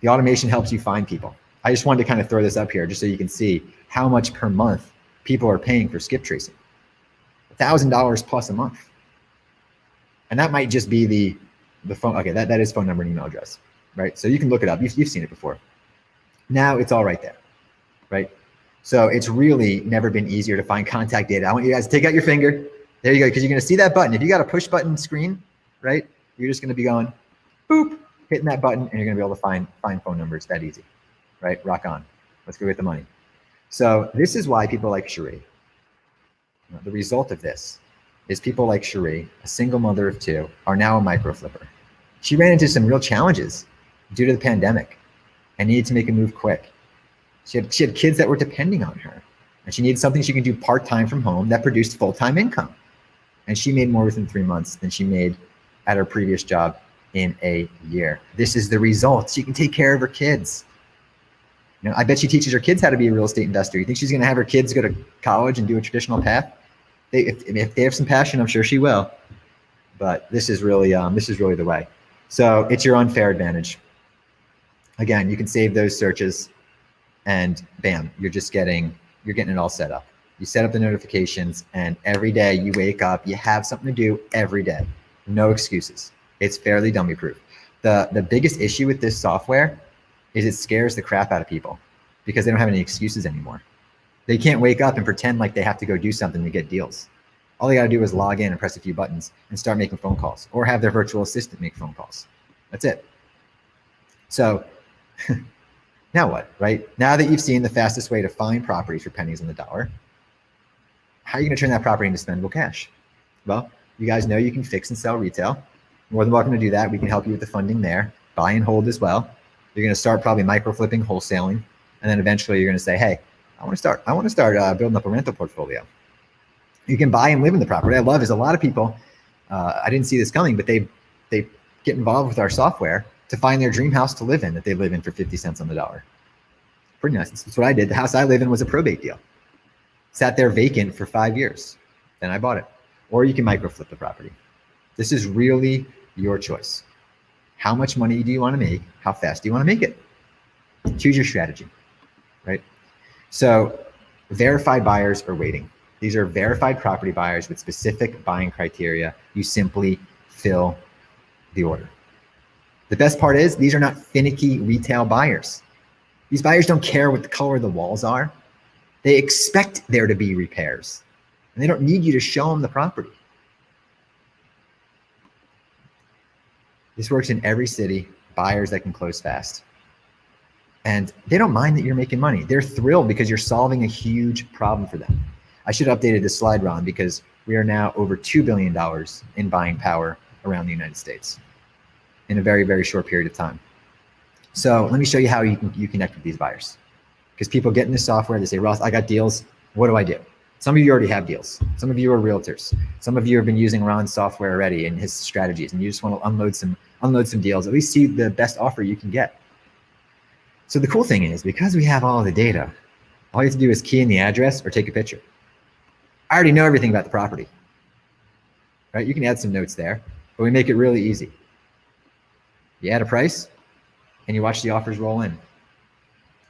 The automation helps you find people. I just wanted to kind of throw this up here just so you can see how much per month people are paying for skip tracing. $1,000 plus a month. And that might just be the phone. Okay, that is phone number and email address. right? So you can look it up. You've seen it before. Now it's all right there, right? So it's really never been easier to find contact data. I want you guys to take out your finger. There you go, because you're going to see that button. If you got a push button screen, right, you're just going to be going, boop, hitting that button, and you're going to be able to find phone numbers that easy, right? Rock on. Let's go get the money. So this is why people like Cherie. The result of this is people like Cherie, a single mother of 2, are now a micro flipper. She ran into some real challenges due to the pandemic and needed to make a move quick. She had kids that were depending on her, and she needed something she could do part-time from home that produced full-time income. And she made more within 3 months than she made at her previous job in a year. This is the result. She can take care of her kids. You know, I bet she teaches her kids how to be a real estate investor. You think she's going to have her kids go to college and do a traditional path? If they have some passion, I'm sure she will. But this is really the way. So it's your unfair advantage. Again, you can save those searches, and bam, you're getting it all set up. You set up the notifications, and every day you wake up, you have something to do every day. No excuses. It's fairly dummy proof. The biggest issue with this software is it scares the crap out of people because they don't have any excuses anymore. They can't wake up and pretend like they have to go do something to get deals. All they got to do is log in and press a few buttons and start making phone calls, or have their virtual assistant make phone calls. That's it. So now what, right? Now that you've seen the fastest way to find properties for pennies on the dollar, how are you going to turn that property into spendable cash? Well, you guys know you can fix and sell retail. More than welcome to do that. We can help you with the funding there. Buy and hold as well. You're going to start probably micro flipping, wholesaling, and then eventually you're going to say, hey, I want to start building up a rental portfolio. You can buy and live in the property. What I love is a lot of people, I didn't see this coming, but they get involved with our software to find their dream house to live in that they live in for 50 cents on the dollar. Pretty nice. That's what I did. The house I live in was a probate deal. Sat there vacant for 5 years. Then I bought it. Or you can micro flip the property. This is really your choice. How much money do you want to make? How fast do you want to make it? Choose your strategy, right? So verified buyers are waiting. These are verified property buyers with specific buying criteria. You simply fill the order. The best part is these are not finicky retail buyers. These buyers don't care what the color of the walls are. They expect there to be repairs, and they don't need you to show them the property. This works in every city, buyers that can close fast. And they don't mind that you're making money. They're thrilled because you're solving a huge problem for them. I should have updated this slide, Ron, because we are now over $2 billion in buying power around the United States in a very, very short period of time. So let me show you how you connect with these buyers. Because people get in this software, they say, Ross, I got deals. What do I do? Some of you already have deals. Some of you are realtors. Some of you have been using Ron's software already and his strategies, and you just want to unload some deals, at least see the best offer you can get. So the cool thing is, because we have all the data, all you have to do is key in the address or take a picture. I already know everything about the property, right? You can add some notes there, but we make it really easy. You add a price and you watch the offers roll in.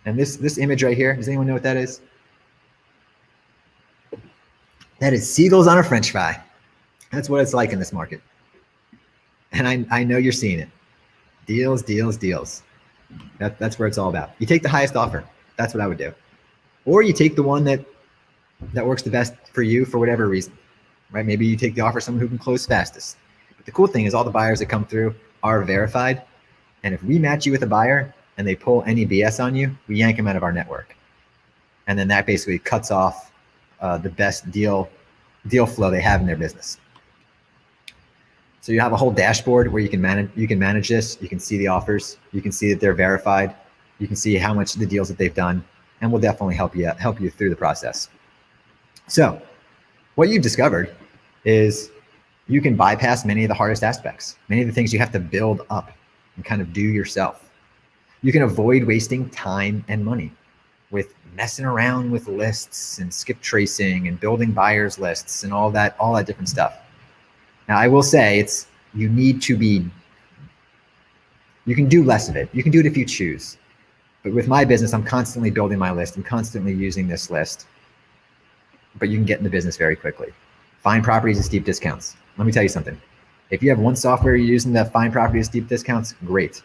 And this image right here, does anyone know what that is? That is seagulls on a French fry. That's what it's like in this market. And I know you're seeing it. Deals, deals, deals. That's where it's all about. You take the highest offer. That's what I would do. Or you take the one that works the best for you for whatever reason, right? Maybe you take the offer of someone who can close fastest. But the cool thing is all the buyers that come through are verified. And if we match you with a buyer and they pull any BS on you, we yank them out of our network. And then that basically cuts off the best deal flow they have in their business. So you have a whole dashboard where you can manage this. You can see the offers. You can see that they're verified. You can see how much the deals that they've done, and we'll definitely help you through the process. So what you've discovered is you can bypass many of the hardest aspects, many of the things you have to build up and kind of do yourself. You can avoid wasting time and money with messing around with lists and skip tracing and building buyers lists and all that different stuff. Now, I will say you can do less of it. You can do it if you choose. But with my business, I'm constantly building my list. I'm constantly using this list. But you can get in the business very quickly. Find properties at steep discounts. Let me tell you something. If you have one software you're using to find properties at steep discounts, great.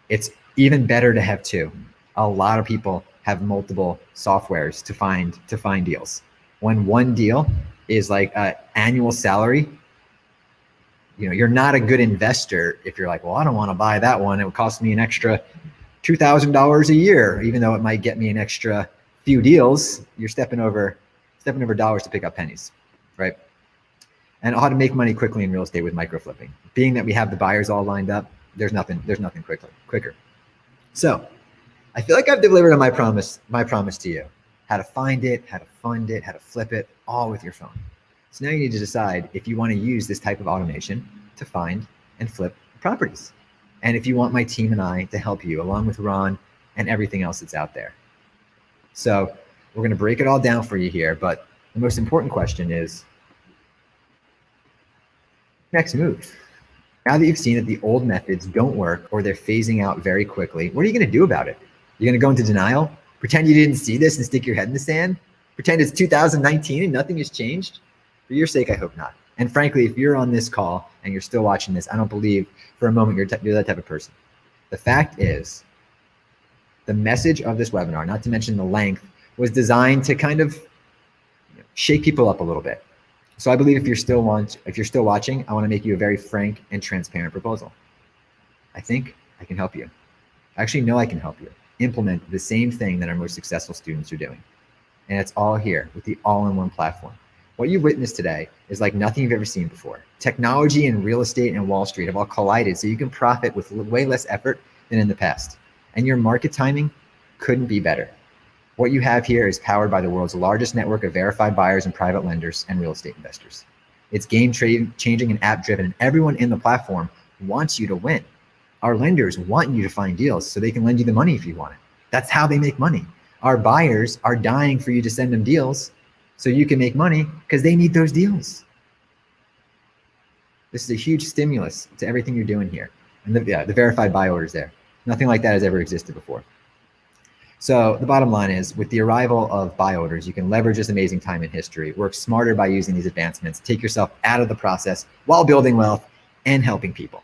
It's even better to have two. A lot of people have multiple softwares to find deals. When one deal is like an annual salary, you're not a good investor if you're like, well, I don't want to buy that one. It would cost me an extra $2,000 a year, even though it might get me an extra few deals. You're stepping over dollars to pick up pennies, right? And how to make money quickly in real estate with micro flipping. Being that we have the buyers all lined up, there's nothing quicker. So I feel like I've delivered on my promise to you. How to find it, how to fund it, how to flip it, all with your phone. So now you need to decide if you want to use this type of automation to find and flip properties. And if you want my team and I to help you, along with Ron and everything else that's out there. So we're going to break it all down for you here, but the most important question is, next move. Now that you've seen that the old methods don't work or they're phasing out very quickly, what are you going to do about it? You're going to go into denial? Pretend you didn't see this and stick your head in the sand? Pretend it's 2019 and nothing has changed? For your sake, I hope not. And frankly, if you're on this call and you're still watching this, I don't believe for a moment you're that type of person. The fact is, the message of this webinar, not to mention the length, was designed to kind of shake people up a little bit. So I believe if you're still watching, I want to make you a very frank and transparent proposal. I think I can help you. I actually know I can help you implement the same thing that our most successful students are doing. And it's all here with the all-in-one platform. What you witnessed today is like nothing you've ever seen before. Technology and real estate and Wall Street have all collided so you can profit with way less effort than in the past. And your market timing couldn't be better. What you have here is powered by the world's largest network of verified buyers and private lenders and real estate investors. It's game changing and app driven, and everyone in the platform wants you to win. Our lenders want you to find deals so they can lend you the money if you want it. That's how they make money. Our buyers are dying for you to send them deals so you can make money because they need those deals. This is a huge stimulus to everything you're doing here. And the verified buy orders there. Nothing like that has ever existed before. So the bottom line is, with the arrival of buy orders, you can leverage this amazing time in history, work smarter by using these advancements, take yourself out of the process while building wealth and helping people.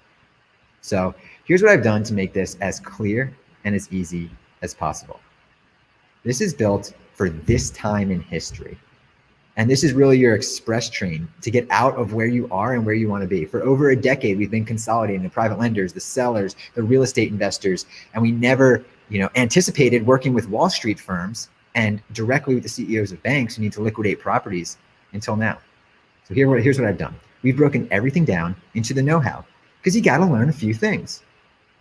So here's what I've done to make this as clear and as easy as possible. This is built for this time in history. And this is really your express train to get out of where you are and where you want to be. For over a decade, we've been consolidating the private lenders, the sellers, the real estate investors, and we never anticipated working with Wall Street firms and directly with the CEOs of banks who need to liquidate properties until now. So here's what I've done. We've broken everything down into the know-how because you got to learn a few things.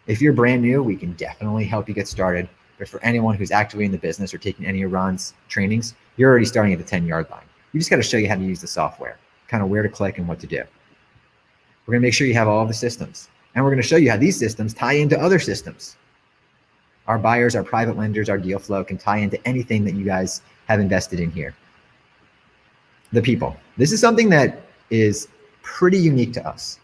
If you're brand new, we can definitely help you get started. But for anyone who's actively in the business or taking any of Ron's trainings, you're already starting at the 10-yard line. We just got to show you how to use the software, kind of where to click and what to do. We're going to make sure you have all of the systems. And we're going to show you how these systems tie into other systems. Our buyers, our private lenders, our deal flow can tie into anything that you guys have invested in here. The people. This is something that is pretty unique to us.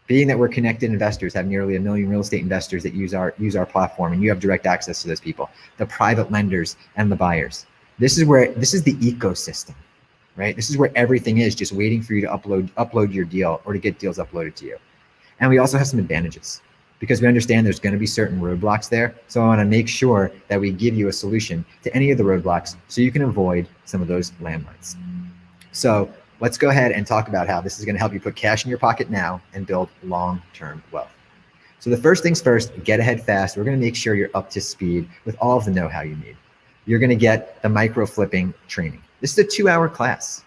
Being that we're connected investors, have nearly 1 million real estate investors that use our platform, and you have direct access to those people, the private lenders and the buyers. This is the ecosystem, right? This is where everything is just waiting for you to upload your deal or to get deals uploaded to you. And we also have some advantages because we understand there's going to be certain roadblocks there. So I want to make sure that we give you a solution to any of the roadblocks so you can avoid some of those landmines. So let's go ahead and talk about how this is going to help you put cash in your pocket now and build long-term wealth. So the first things first, get ahead fast. We're going to make sure you're up to speed with all of the know-how you need. You're going to get the micro flipping training. This is a 2-hour class.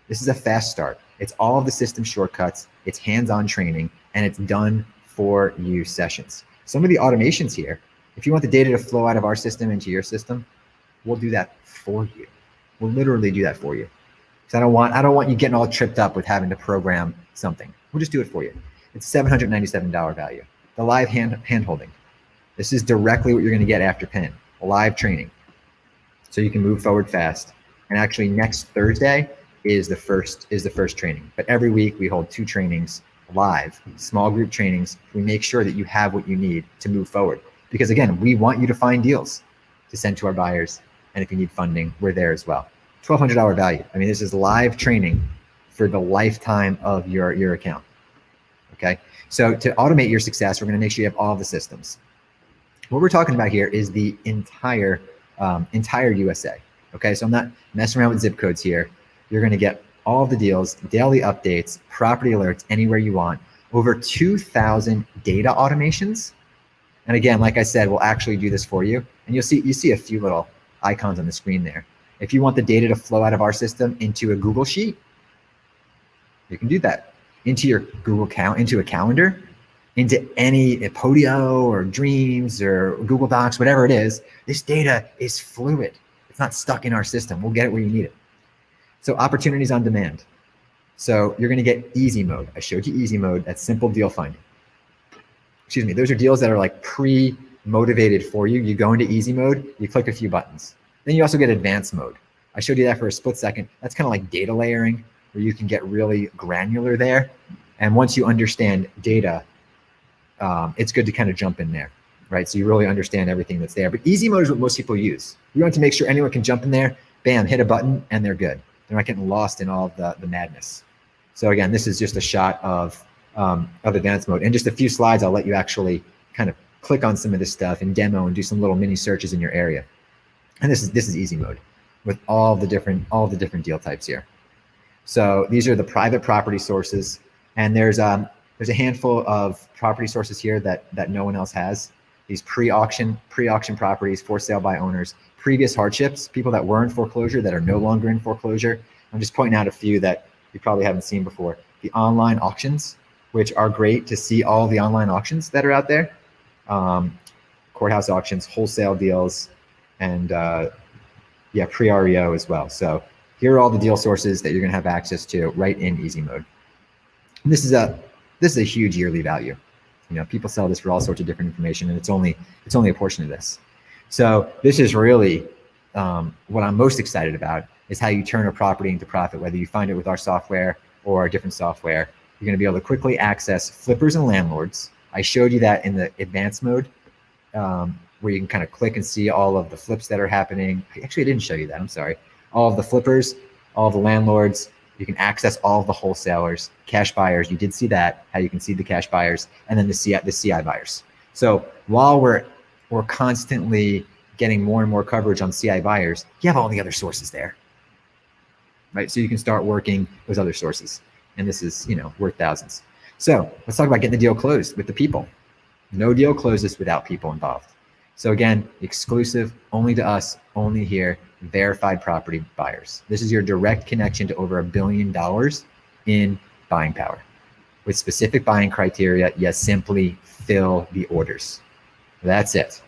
This is a fast start. It's all of the system shortcuts. It's hands-on training, and it's done for you sessions. Some of the automations here, if you want the data to flow out of our system into your system, we'll do that for you. We'll literally do that for you. Because I don't want you getting all tripped up with having to program something. We'll just do it for you. It's $797 value. The live hand holding. This is directly what you're going to get after PIN, live training. So you can move forward fast. And actually next Thursday is the first training. But every week we hold 2 trainings live, small group trainings. We make sure that you have what you need to move forward. Because again, we want you to find deals to send to our buyers. And if you need funding, we're there as well. $1,200 value. I mean, this is live training for the lifetime of your account. Okay. So to automate your success, we're going to make sure you have all the systems. What we're talking about here is the entire USA. Okay, so I'm not messing around with zip codes here. You're going to get all of the deals, daily updates, property alerts anywhere you want, over 2,000 data automations. And again, like I said, we'll actually do this for you. And you see a few little icons on the screen there. If you want the data to flow out of our system into a Google Sheet, you can do that. Into your Google into a calendar, into any Podio or Dreams or Google Docs, whatever it is, this data is fluid. It's not stuck in our system. We'll get it where you need it. So opportunities on demand. So you're going to get easy mode. I showed you easy mode. That's simple deal finding. Excuse me. Those are deals that are like pre-motivated for you. You go into easy mode, you click a few buttons. Then you also get advanced mode. I showed you that for a split second. That's kind of like data layering, where you can get really granular there. And once you understand data, it's good to kind of jump in there, right? So you really understand everything that's there. But easy mode is what most people use. We want to make sure anyone can jump in there, bam, hit a button, and they're good. They're not getting lost in all of the madness. So again, this is just a shot of advanced mode. In just a few slides, I'll let you actually kind of click on some of this stuff and demo and do some little mini searches in your area. And this is easy mode with all the different deal types here. So these are the private property sources, and there's a handful of property sources here that no one else has. These pre-auction properties for sale by owners, previous hardships, people that were in foreclosure that are no longer in foreclosure. I'm just pointing out a few that you probably haven't seen before. The online auctions, which are great to see all the online auctions that are out there. Courthouse auctions, wholesale deals, and yeah, pre-REO as well. So here are all the deal sources that you're going to have access to right in easy mode. And this is a huge yearly value. You know, people sell this for all sorts of different information, and it's only a portion of this. So this is really what I'm most excited about, is how you turn a property into profit, whether you find it with our software or a different software. You're going to be able to quickly access flippers and landlords. I showed you that in the advanced mode, where you can kind of click and see all of the flips that are happening. Actually, I didn't show you that. I'm sorry. All of the flippers, all of the landlords. You can access all of the wholesalers, cash buyers. You did see that, how you can see the cash buyers, and then the CI buyers. So while we're constantly getting more and more coverage on CI buyers, you have all the other sources there, right? So you can start working those other sources, and this is, you know, worth thousands. So let's talk about getting the deal closed with the people. No deal closes without people involved. So again, exclusive, only to us, only here, verified property buyers. This is your direct connection to over $1 billion in buying power. With specific buying criteria, you simply fill the orders. That's it.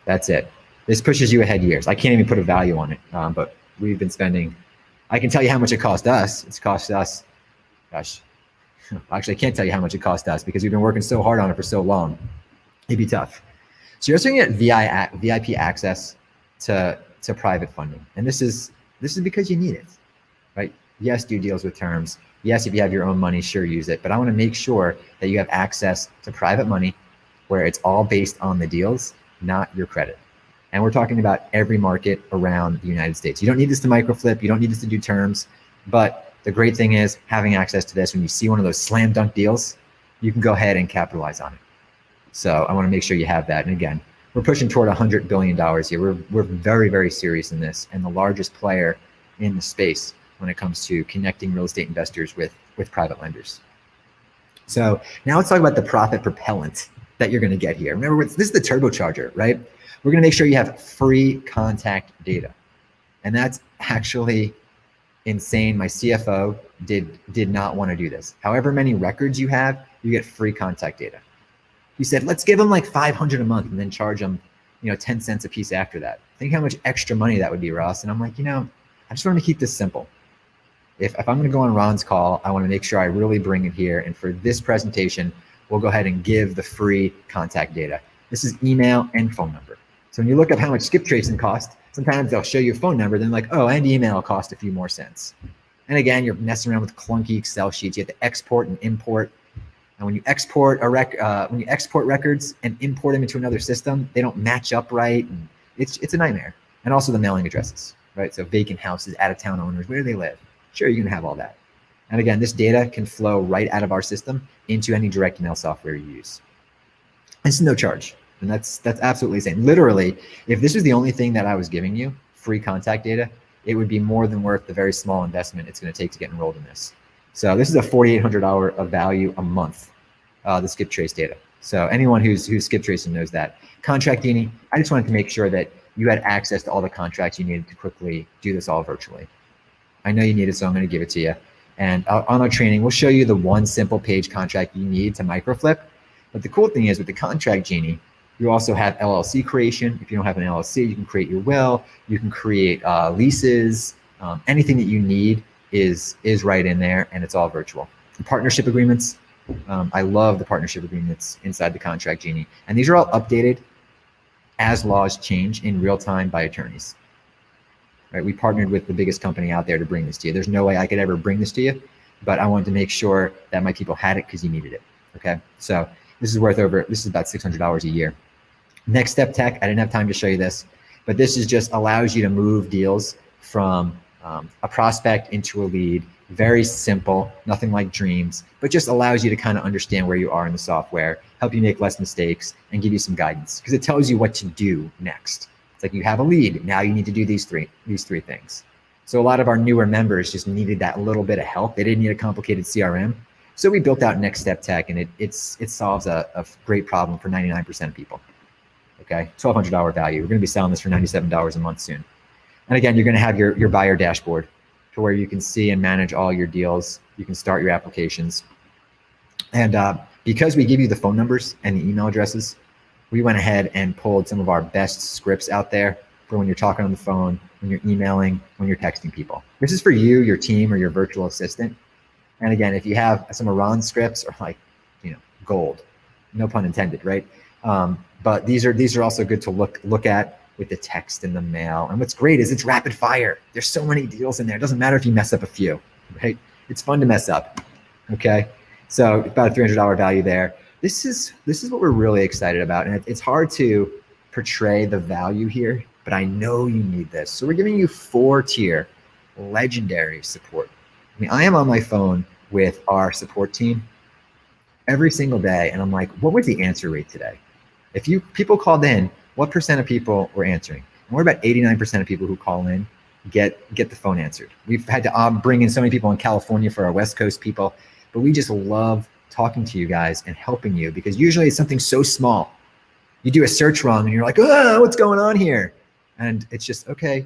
That's it. This pushes you ahead years. I can't even put a value on it, but we've been spending, I can tell you how much it cost us. It's cost us, gosh, actually I can't tell you how much it cost us because we've been working so hard on it for so long. It'd be tough. So you're also going to get VIP access to private funding. And this is because you need it, right? Yes, do deals with terms. Yes, if you have your own money, sure, use it. But I want to make sure that you have access to private money where it's all based on the deals, not your credit. And we're talking about every market around the United States. You don't need this to microflip. You don't need this to do terms. But the great thing is having access to this, when you see one of those slam dunk deals, you can go ahead and capitalize on it. So I want to make sure you have that. And again, we're pushing toward $100 billion here. We're very, very serious in this, and the largest player in the space when it comes to connecting real estate investors with private lenders. So now let's talk about the profit propellant that you're going to get here. Remember, this is the turbocharger, right? We're going to make sure you have free contact data. And that's actually insane. My CFO did not want to do this. However many records you have, you get free contact data. He said, let's give them like $500 a month and then charge them, 10 cents a piece after that. Think how much extra money that would be, Ross. And I'm like, I just want to keep this simple. If I'm going to go on Ron's call, I want to make sure I really bring it here. And for this presentation, we'll go ahead and give the free contact data. This is email and phone number. So when you look up how much skip tracing costs, sometimes they'll show you a phone number, then like, oh, and email cost a few more cents. And again, you're messing around with clunky Excel sheets. You have to export and import. And when you export records and import them into another system, they don't match up right. And it's a nightmare. And also the mailing addresses, right? So vacant houses, out-of-town owners, where do they live? Sure, you're gonna have all that. And again, this data can flow right out of our system into any direct mail software you use. This is no charge. And that's absolutely insane. Literally, if this was the only thing that I was giving you, free contact data, it would be more than worth the very small investment it's going to take to get enrolled in this. So this is a $4,800 of value a month, the skip trace data. So anyone who's skip tracing knows that. Contract Genie, I just wanted to make sure that you had access to all the contracts you needed to quickly do this all virtually. I know you need it, so I'm going to give it to you. And on our training, we'll show you the one simple page contract you need to microflip. But the cool thing is with the Contract Genie, you also have LLC creation. If you don't have an LLC, you can create your will. You can create leases. Anything that you need is right in there, and it's all virtual. And partnership agreements. I love the partnership agreements inside the Contract Genie. And these are all updated as laws change in real time by attorneys. Right? We partnered with the biggest company out there to bring this to you. There's no way I could ever bring this to you, but I wanted to make sure that my people had it because you needed it. Okay, so this is about $600 a year. Next Step Tech, I didn't have time to show you this, but this is just allows you to move deals from a prospect into a lead. Very simple, nothing like dreams, but just allows you to kind of understand where you are in the software, help you make less mistakes, and give you some guidance because it tells you what to do next. It's like you have a lead, now you need to do these three things. So a lot of our newer members just needed that little bit of help. They didn't need a complicated CRM. So we built out Next Step Tech, and it solves a great problem for 99% of people. Okay, $1,200 value. We're going to be selling this for $97 a month soon. And again, you're going to have your buyer dashboard to where you can see and manage all your deals. You can start your applications. And because we give you the phone numbers and the email addresses, we went ahead and pulled some of our best scripts out there for when you're talking on the phone, when you're emailing, when you're texting people. This is for you, your team, or your virtual assistant. And again, if you have some of Ron's scripts are like, gold, no pun intended, right? But these are also good to look at with the text in the mail. And what's great is it's rapid fire. There's so many deals in there. It doesn't matter if you mess up a few, right? It's fun to mess up, okay? So about a $300 value there. This is what we're really excited about. And it's hard to portray the value here, but I know you need this. So we're giving you 4-tier legendary support. I mean, I am on my phone with our support team every single day, and I'm like, what was the answer rate today? If people called in, what percent of people were answering? And we're about 89% of people who call in get the phone answered. We've had to bring in so many people in California for our West Coast people, but we just love talking to you guys and helping you because usually it's something so small. You do a search wrong and you're like, oh, what's going on here? And it's just, okay,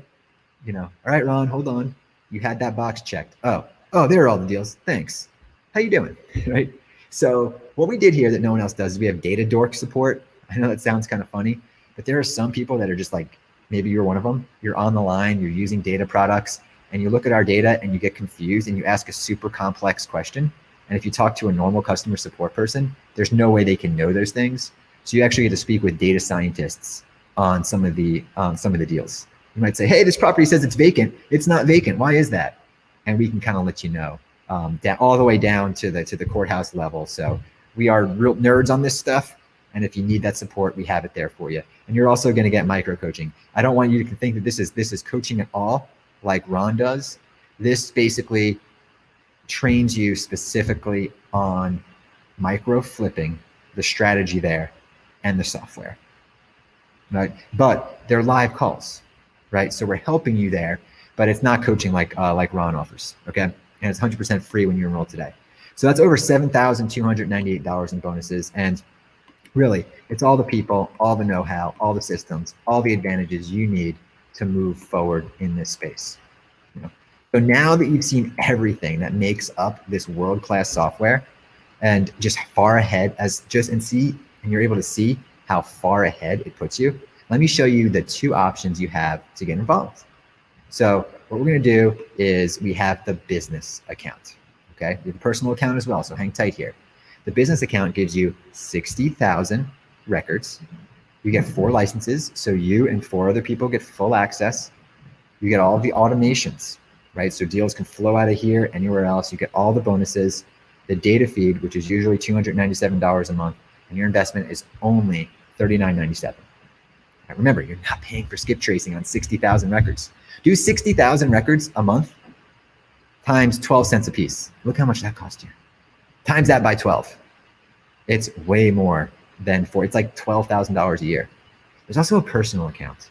all right, Ron, hold on. You had that box checked. Oh, there are all the deals. Thanks. How you doing? Right? So what we did here that no one else does is we have data dork support. I know that sounds kind of funny, but there are some people that are just like, maybe you're one of them. You're on the line, you're using data products, and you look at our data and you get confused and you ask a super complex question. And if you talk to a normal customer support person, there's no way they can know those things. So you actually get to speak with data scientists on some of the deals. You might say, hey, this property says it's vacant. It's not vacant. Why is that? And we can kind of let you know, all the way down to the courthouse level. So we are real nerds on this stuff. And if you need that support, we have it there for you. And you're also going to get micro coaching. I don't want you to think that this is coaching at all like Ron does. This basically trains you specifically on micro flipping, the strategy there, and the software. Right? But they're live calls, right? So we're helping you there, but it's not coaching like Ron offers. Okay, and it's 100% free when you enroll today. So that's over $7,298 in bonuses. And really, it's all the people, all the know-how, all the systems, all the advantages you need to move forward in this space. So now that you've seen everything that makes up this world-class software and just far ahead and you're able to see how far ahead it puts you, let me show you the 2 options you have to get involved. So what we're going to do is we have the business account. Okay, we have a personal account as well, so hang tight here. The business account gives you 60,000 records. You get 4 licenses, so you and 4 other people get full access. You get all of the automations, right? So deals can flow out of here, anywhere else. You get all the bonuses, the data feed, which is usually $297 a month, and your investment is only $39.97. Right, remember, you're not paying for skip tracing on 60,000 records. Do 60,000 records a month times 12 cents a piece. Look how much that cost you. Times that by 12. It's way more than for, it's like $12,000 a year. There's also a personal account.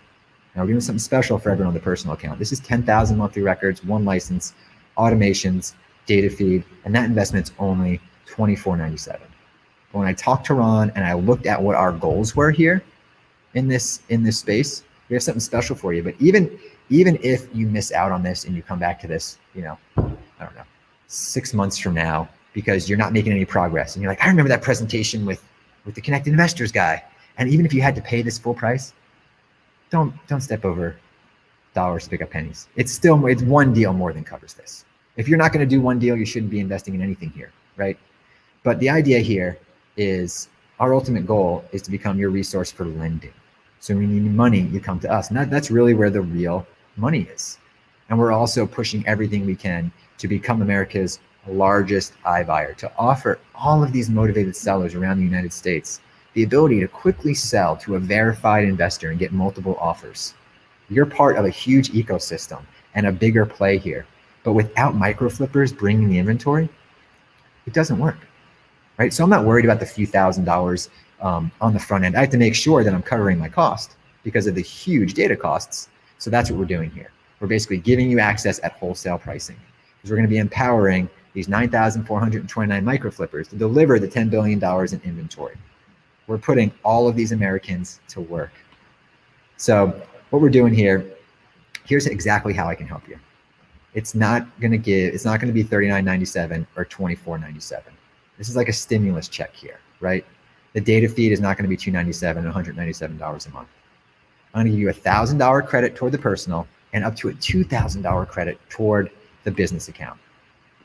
Now we're doing something special for everyone on the personal account. This is 10,000 monthly records, one license, automations, data feed, and that investment's only $24.97. But when I talked to Ron and I looked at what our goals were here in this space, we have something special for you. But even if you miss out on this and you come back to this, you know, I don't know, 6 months from now, because you're not making any progress, and you're like, I remember that presentation with the Connected Investors guy. And even if you had to pay this full price, don't step over dollars to pick up pennies. It's one deal more than covers this. If you're not going to do one deal, you shouldn't be investing in anything here, right? But the idea here is our ultimate goal is to become your resource for lending. So when you need money, you come to us. And that's really where the real money is. And we're also pushing everything we can to become America's largest iBuyer, to offer all of these motivated sellers around the United States the ability to quickly sell to a verified investor and get multiple offers. You're part of a huge ecosystem and a bigger play here. But without micro flippers bringing the inventory, it doesn't work, right? So I'm not worried about the few $1,000s on the front end. I have to make sure that I'm covering my cost because of the huge data costs. So that's what we're doing here. We're basically giving you access at wholesale pricing, because we're going to be empowering these 9,429 micro flippers to deliver the $10 billion in inventory. We're putting all of these Americans to work. So what we're doing here, here's exactly how I can help you. It's not going to be $39.97 or $24.97. This is like a stimulus check here, right? The data feed is not going to be $297 and $197 a month. I'm going to give you $1,000 credit toward the personal and up to a $2,000 credit toward the business account.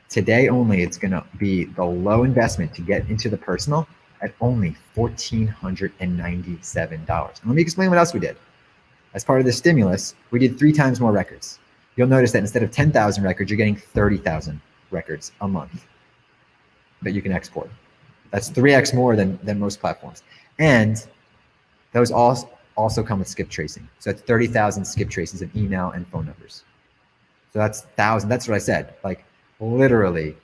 Today only, it's going to be the low investment to get into the personal at only $1,497. And let me explain what else we did. As part of the stimulus, we did 3 times more records. You'll notice that instead of 10,000 records, you're getting 30,000 records a month that you can export. That's 3x more than most platforms. And those also come with skip tracing. So it's 30,000 skip traces of email and phone numbers. So that's 1,000. That's what I said. Like literally,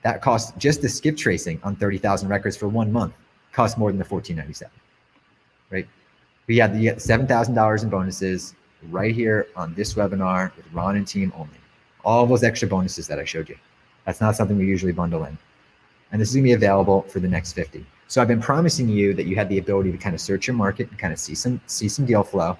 that costs just the skip tracing on 30,000 records for 1 month costs more than the $1,497, right? But yeah, you get $7,000 in bonuses right here on this webinar with Ron and team only. All those extra bonuses that I showed you. That's not something we usually bundle in. And this is gonna be available for the next 50. So I've been promising you that you had the ability to kind of search your market and kind of see some deal flow.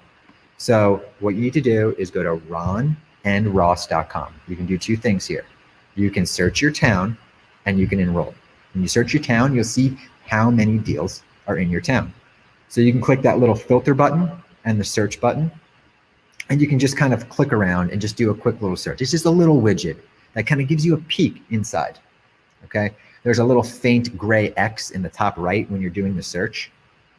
So what you need to do is go to ronandross.com. You can do 2 things here. You can search your town and you can enroll. When you search your town, you'll see how many deals are in your town. So you can click that little filter button and the search button, and you can just kind of click around and just do a quick little search. It's just a little widget that kind of gives you a peek inside, okay? There's a little faint gray X in the top right when you're doing the search.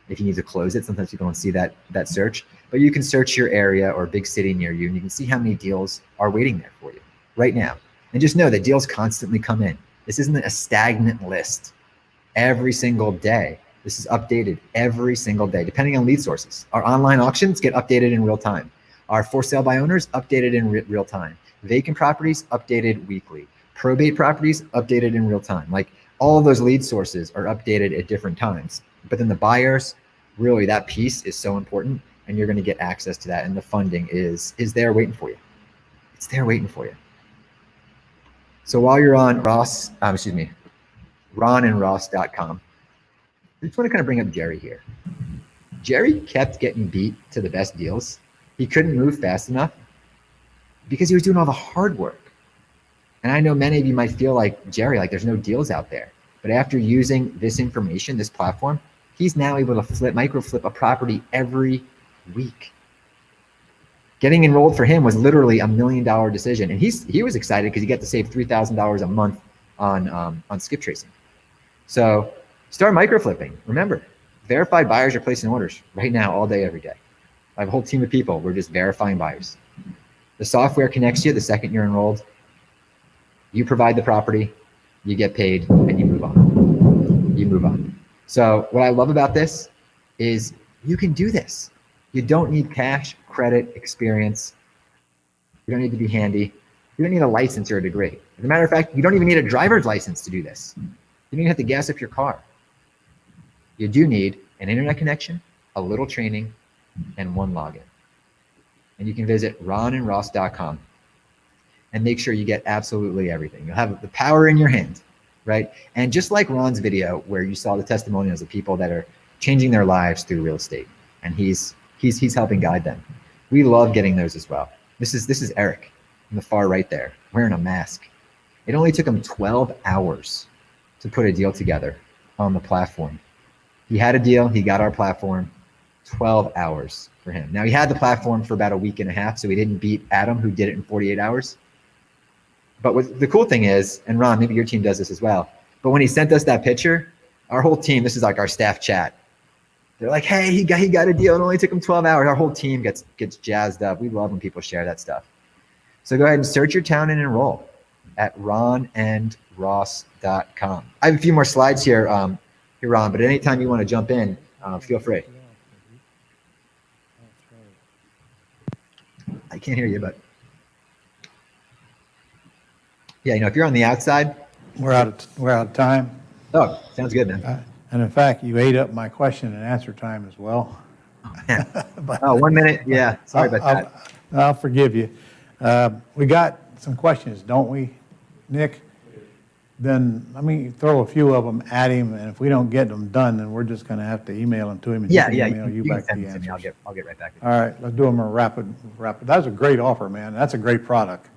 If you need to close it, sometimes you don't see that search, but you can search your area or big city near you, and you can see how many deals are waiting there for you right now. And just know that deals constantly come in. This isn't a stagnant list. Every single day, this is updated every single day, depending on lead sources. Our online auctions get updated in real time. Our for sale by owners updated in real time. Vacant properties updated weekly. Probate properties updated in real time. Like all of those lead sources are updated at different times. But then the buyers, really that piece is so important, and you're going to get access to that. And the funding is there waiting for you. It's there waiting for you. So while you're on ronandross.com, I just want to kind of bring up Jerry here. Jerry kept getting beat to the best deals. He couldn't move fast enough because he was doing all the hard work. And I know many of you might feel like, Jerry, like there's no deals out there. But after using this information, this platform, he's now able to micro flip a property every week. Getting enrolled for him was literally $1 million decision. And he was excited because he got to save $3,000 a month on skip tracing. So start micro flipping. Remember, verified buyers are placing orders right now, all day, every day. I have a whole team of people. We're just verifying buyers. The software connects you the second you're enrolled. You provide the property, you get paid, and you move on. You move on. So what I love about this is you can do this. You don't need cash, credit, experience. You don't need to be handy. You don't need a license or a degree. As a matter of fact, you don't even need a driver's license to do this. You don't even have to gas up your car. You do need an internet connection, a little training, and one login. And you can visit ronandross.com and make sure you get absolutely everything. You'll have the power in your hand, right? And just like Ron's video where you saw the testimonials of people that are changing their lives through real estate, and he's helping guide them. We love getting those as well. This is Eric in the far right there, wearing a mask. It only took him 12 hours to put a deal together on the platform. He had a deal, he got our platform, 12 hours for him. Now he had the platform for about a week and a half, so he didn't beat Adam, who did it in 48 hours. But what the cool thing is, and Ron, maybe your team does this as well, but when he sent us that picture, our whole team, this is like our staff chat, they're like, hey, he got a deal, it only took him 12 hours. Our whole team gets jazzed up. We love when people share that stuff. So go ahead and search your town and enroll at ronandross.com. I have a few more slides here, Ron, but anytime you want to jump in, feel free. I can't hear you, but yeah, if you're on the outside. We're out of time. Oh, sounds good, man. And in fact, you ate up my question and answer time as well. But, 1 minute. Yeah, sorry about that. I'll forgive you. We got some questions, don't we, Nick? Then let me throw a few of them at him, and if we don't get them done, then we're just going to have to email them to him, and he can email you back the answers. I'll get right back to you. All right, let's do them a rapid. That was a great offer, man. That's a great product.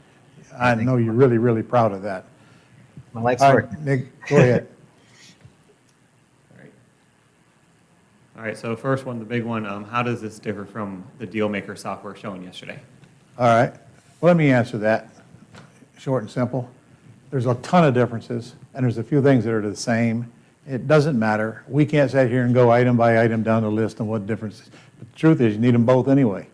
I know you're really, really proud of that. My life's All work. right, Nick, go ahead. All right, so first one, the big one, how does this differ from the DealMaker software shown yesterday? All right. Well, let me answer that short and simple. There's a ton of differences, and there's a few things that are the same. It doesn't matter. We can't sit here and go item by item down the list and what differences. But the truth is you need them both anyway.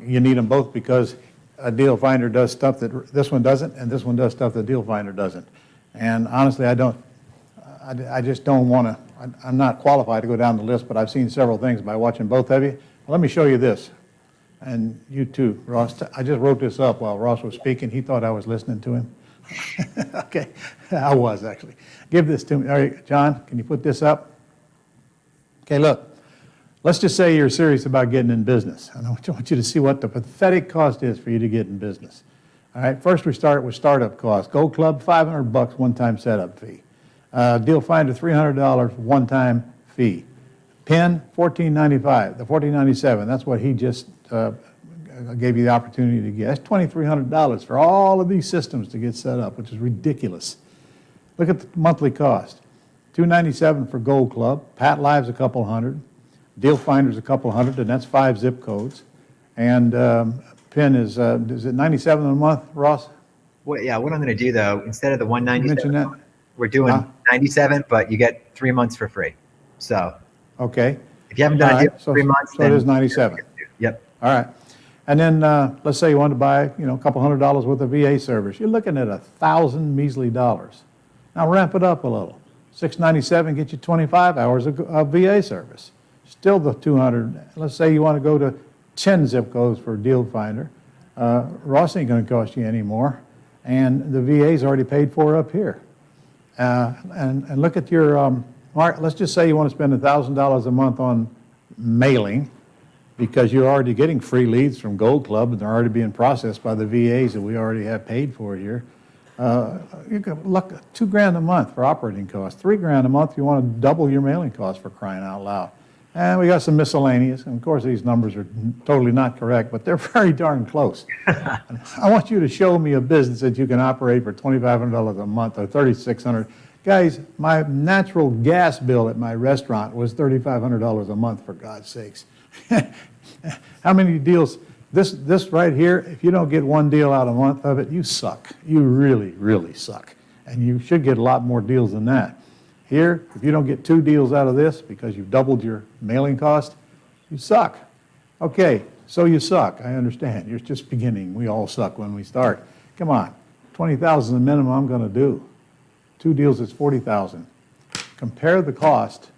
You need them both because a deal finder does stuff that this one doesn't, and this one does stuff that deal finder doesn't. And honestly, I just don't want to, I'm not qualified to go down the list, but I've seen several things by watching both of you. Well, let me show you this. And you too, Ross. I just wrote this up while Ross was speaking. He thought I was listening to him. Okay, I was actually. Give this to me. All right, John, can you put this up? Okay, look. Let's just say you're serious about getting in business. I want you to see what the pathetic cost is for you to get in business. All right, first we start with startup costs. Gold Club, $500 one-time setup fee. Deal Finder, $300 one-time fee. PIN, $14.95, the $14.97. That's what he just gave you the opportunity to get. That's $2,300 for all of these systems to get set up, which is ridiculous. Look at the monthly cost. $297 for Gold Club. Pat Live's a couple hundred. Deal Finder's a couple hundred, and that's 5 zip codes. And PIN is it $97 a month, Ross? Well, yeah, what I'm going to do though, instead of the $197, You mentioned that? we're doing $97, but you get 3 months for free. So Okay. if you haven't done All a deal right, for 3 months, so it is $97. Yep. All right. And then let's say you want to buy, a couple $100 worth of VA service. You're looking at $1,000 measly dollars. Now ramp it up a little. $697 get you 25 hours of VA service. Still the 200. Let's say you want to go to 10 zip codes for Deal Finder. Ross ain't going to cost you any more. And the VA's already paid for up here. And look at your, Mark, let's just say you want to spend $1,000 a month on mailing because you're already getting free leads from Gold Club and they're already being processed by the VAs that we already have paid for here. You can look $2,000 a month for operating costs. $3,000 a month, you want to double your mailing costs for crying out loud. And we got some miscellaneous. And of course, these numbers are totally not correct, but they're very darn close. I want you to show me a business that you can operate for $2,500 a month or $3,600. Guys, my natural gas bill at my restaurant was $3,500 a month, for God's sakes. How many deals? This right here, if you don't get one deal out a month of it, you suck. You really, really suck. And you should get a lot more deals than that. Here, if you don't get 2 deals out of this because you've doubled your mailing cost, you suck. Okay, so you suck. I understand. You're just beginning. We all suck when we start. Come on. 20,000 is the minimum I'm going to do. 2 deals is 40,000. Compare the cost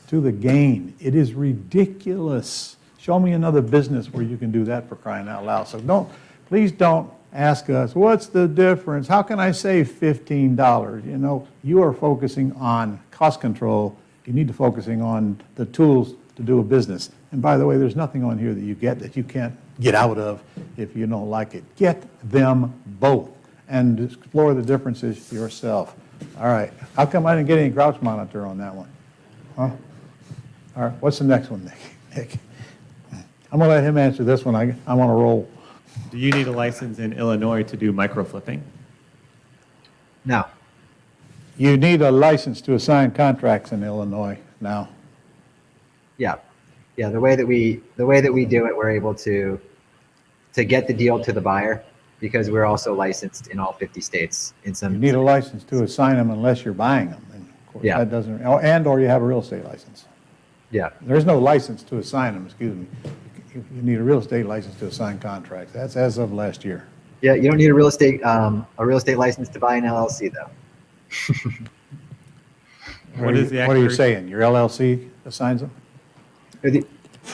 to the gain. It is ridiculous. Show me another business where you can do that, for crying out loud. So please don't ask us, what's the difference? How can I save $15? You are focusing on cost control. You need to focusing on the tools to do a business. And by the way, there's nothing on here that you get that you can't get out of if you don't like it. Get them both and explore the differences yourself. All right. How come I didn't get any Grouch Monitor on that one? Huh? All right. What's the next one, Nick? I'm going to let him answer this one. I'm on a roll. Do you need a license in Illinois to do microflipping? No. You need a license to assign contracts in Illinois now. Yeah. Yeah, the way that we do it, we're able to get the deal to the buyer because we're also licensed in all 50 states. In some, You need a license to assign them unless you're buying them. And of course, Yeah. that doesn't, or you have a real estate license. Yeah. There's no license to assign them, excuse me. You need a real estate license to assign contracts. That's as of last year. Yeah, you don't need a real estate license to buy an LLC though. What is the What are you accuracy? saying? Your LLC assigns them?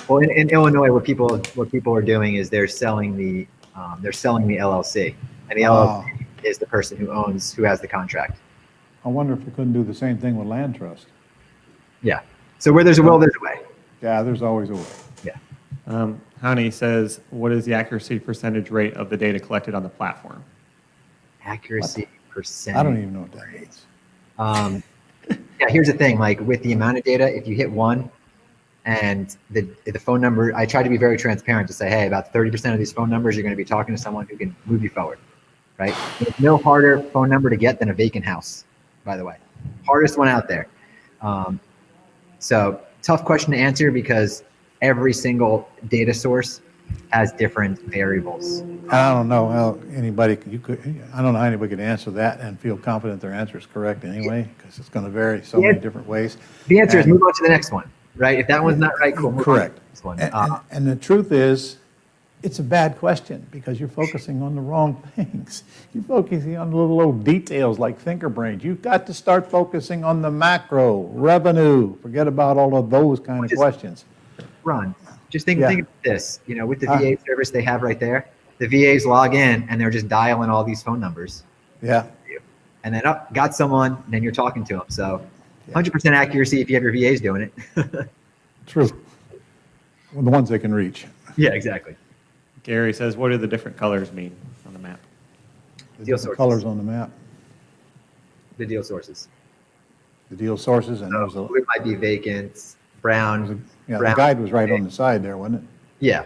Well, in Illinois, what people are doing is they're selling the LLC, and the LLC is the person who has the contract. I wonder if we couldn't do the same thing with land trust. Yeah. So where there's a will, there's a way. Yeah, there's always a way. Yeah. Honey says, what is the accuracy percentage rate of the data collected on the platform? Accuracy percentage. I don't even know what that means. Yeah, here's the thing, like with the amount of data, if you hit one and the phone number, I try to be very transparent to say, hey, about 30% of these phone numbers, you're going to be talking to someone who can move you forward, right? There's no harder phone number to get than a vacant house, by the way. Hardest one out there. So tough question to answer because every single data source has different variables. I don't know how anybody could answer that and feel confident their answer is correct anyway, because it's going to vary so many different ways. The answer is move on to the next one, right? If that one's not right, cool, move Correct. on to the next one. And the truth is, it's a bad question because you're focusing on the wrong things. You're focusing on little old details like thinker brains. You've got to start focusing on the macro, revenue. Forget about all of those kind of questions. Ron, just think of this, with the VA service they have right there, the VAs log in and they're just dialing all these phone numbers. Yeah. And then got someone, and then you're talking to them. So 100% accuracy if you have your VAs doing it. True. Well, the ones they can reach. Yeah, exactly. Gary says, what do the different colors mean on the map? The Deal different sources. colors on the map. The deal sources. The deal sources and those. Blue might be vacant, brown. Yeah, brown. the guide was right on the side there, wasn't it? Yeah.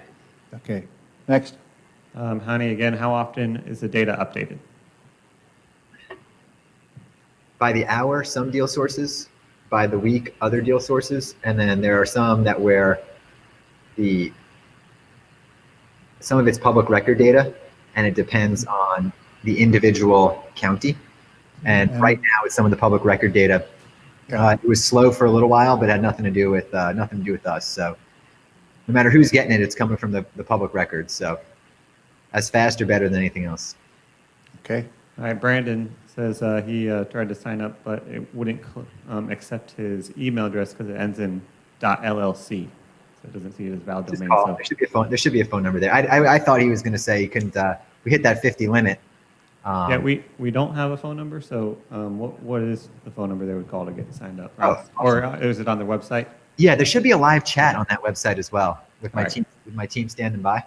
Okay. Next. Honey, again, how often is the data updated? By the hour, some deal sources. By the week, other deal sources. And then there are some that where some of it's public record data, and it depends on the individual county. And right now, with some of the public record data, it was slow for a little while, but had nothing to do with us. So no matter who's getting it, it's coming from the public records. So as fast or better than anything else. Okay. All right, Brandon says he tried to sign up, but it wouldn't accept his email address because it ends in .llc. So it doesn't see it as valid Just domain. call. So There should be a phone number there. I thought he was going to say he couldn't. We hit that 50 limit. yeah, we don't have a phone number. So what is the phone number they would call to get signed up? Oh, Or is it on their website? Yeah, there should be a live chat on that website as well with my Right. team. With my team standing by.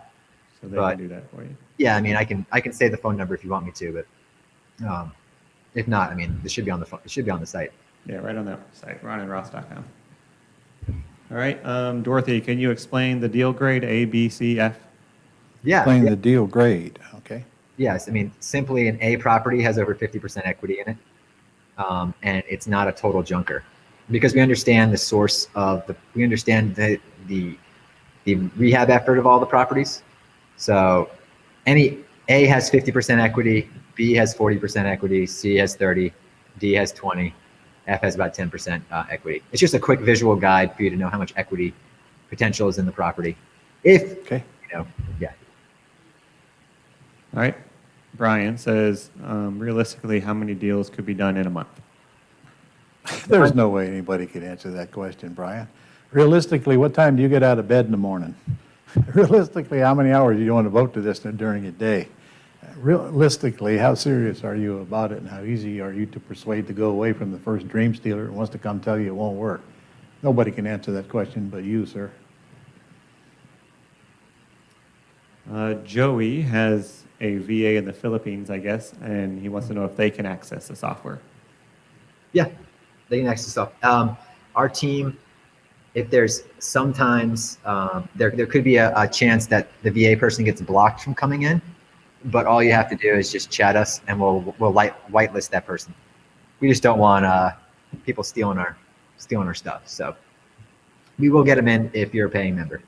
So they But- can do that for you. Yeah, I mean, I can say the phone number if you want me to, but if not, I mean, it should be on the phone. It should be on the site. Yeah, right on that site, ronandross.com. All right, Dorothy, can you explain the deal grade A, B, C, F? Yeah. Explain the deal grade. Okay. Yes, I mean, simply an A property has over 50% equity in it, and it's not a total junker, because we understand the source of we understand the rehab effort of all the properties. So, any A has 50% equity, B has 40% equity, C has 30, D has 20, F has about 10% equity. It's just a quick visual guide for you to know how much equity potential is in the property. Yeah. All right, Brian says, realistically, how many deals could be done in a month? There's no way anybody could answer that question, Brian. Realistically, what time do you get out of bed in the morning? Realistically, how many hours do you want to devote to this during a day? Realistically, how serious are you about it, and how easy are you to persuade to go away from the first dream stealer who wants to come tell you it won't work? Nobody can answer that question but you, sir. Joey has a VA in the Philippines, I guess, and he wants to know if they can access the software. Yeah, they can access stuff. Our team, if there's sometimes, there could be a chance that the VA person gets blocked from coming in, but all you have to do is just chat us and we'll whitelist that person. We just don't want people stealing our stuff. So we will get them in if you're a paying member.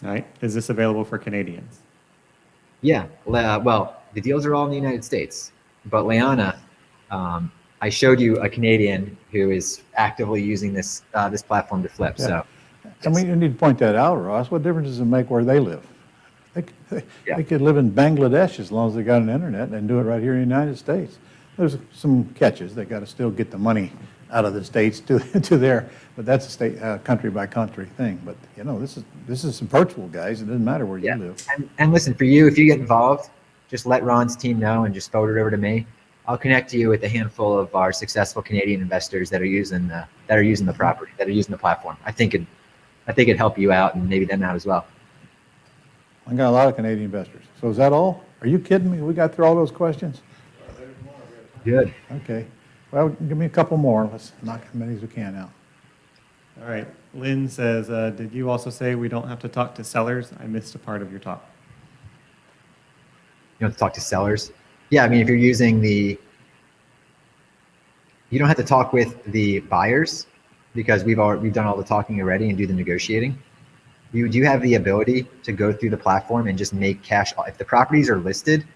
All right. Is this available for Canadians? Yeah. Well, the deals are all in the United States, but Liana, I showed you a Canadian who is actively using this this platform to flip. Yeah. So, And we need to point that out, Ross. What difference does it make where they live? They could live in Bangladesh as long as they got an internet and do it right here in the United States. There's some catches. They got to still get the money out of the states to there, but that's a state country by country thing. But you know, this is virtual, guys. It doesn't matter where you live. and listen, for you, if you get involved, just let Ron's team know and just forward it over to me. I'll connect you with a handful of our successful Canadian investors that are using the property, that are using the platform. I think it'd help you out and maybe them out as well. I got a lot of Canadian investors. So is that all? Are you kidding me? We got through all those questions? Good. Okay. Well, give me a couple more. Let's knock as many as we can out. All right. Lynn says, did you also say we don't have to talk to sellers? I missed a part of your talk. You don't have to talk to sellers. Yeah, I mean, if you're using you don't have to talk with the buyers because we've done all the talking already and do the negotiating. You do have the ability to go through the platform and just make cash. If the properties are listed,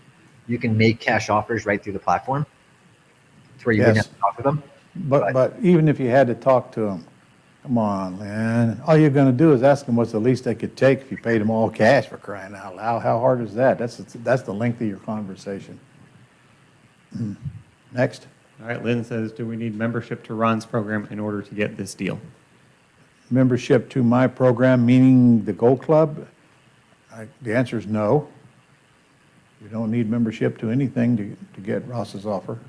you can make cash offers right through the platform to where you wouldn't have to talk to them. But even if you had to talk to them, come on, man. All you're going to do is ask them what's the least they could take if you paid them all cash, for crying out loud. How hard is that? That's the length of your conversation. Next. All right. Lynn says, do we need membership to Ron's program in order to get this deal? Membership to my program, meaning the Gold Club? The answer is no. You don't need membership to anything to get Ross's offer.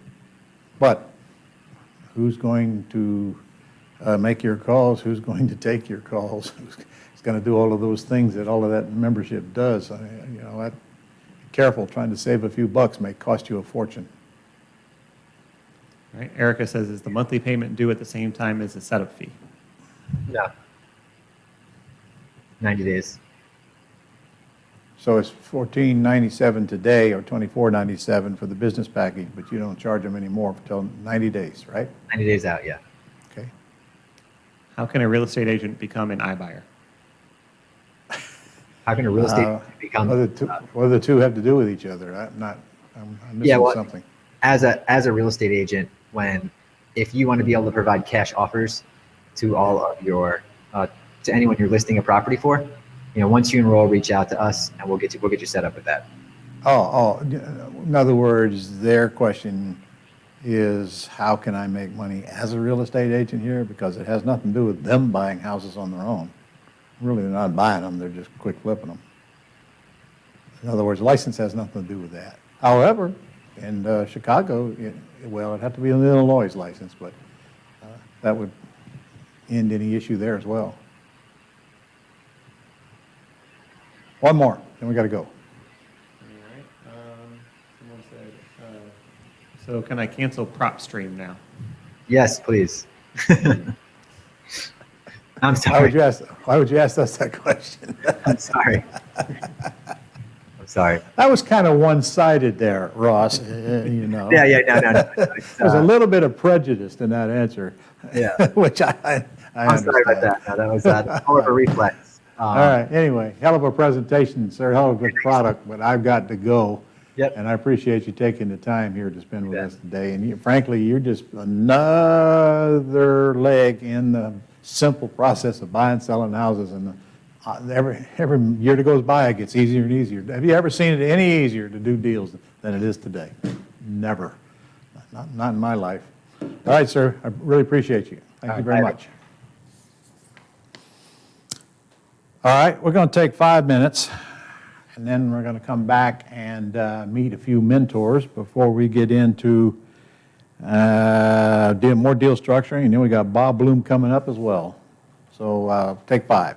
But who's going to make your calls? Who's going to take your calls? Who's going to do all of those things that all of that membership does? You know, be careful. Trying to save a few bucks may cost you a fortune. All right. Erica says, is the monthly payment due at the same time as the setup fee? No. 90 days. So it's $14.97 today or $24.97 for the business package, but you don't charge them anymore until 90 days, right? 90 days out, yeah. Okay. How can a real estate agent become an iBuyer? How can a real estate agent become? What do the two have to do with each other? I'm missing something. As a real estate agent, if you want to be able to provide cash offers to all of your to anyone you're listing a property for, you know, once you enroll, reach out to us and we'll get you set up with that. In other words, their question is, how can I make money as a real estate agent here? Because it has nothing to do with them buying houses on their own. Really, they're not buying them, they're just quick flipping them. In other words, license has nothing to do with that. However, in Chicago, it'd have to be an Illinois license, but that would end any issue there as well. One more, then we got to go. All right. Someone said, so can I cancel PropStream now? Yes, please. I'm sorry. Why would you ask us that question? I'm sorry. I'm sorry. That was kind of one-sided there, Ross. You know. Yeah. No. There's a little bit of prejudice in that answer. Yeah. Which I I'm sorry about that. No, that was more of a reflex. All right. Anyway, hell of a presentation, sir. Hell of a good product, but I've got to go. Yep. And I appreciate you taking the time here to spend with us today. And frankly, you're just another leg in the simple process of buying, selling houses. And every year that goes by, it gets easier and easier. Have you ever seen it any easier to do deals than it is today? Never. Not in my life. All right, sir. I really appreciate you. Thank you very much. All right, we're going to take 5 minutes, and then we're going to come back and meet a few mentors before we get into more deal structuring, and then we got Bob Bloom coming up as well. So take 5.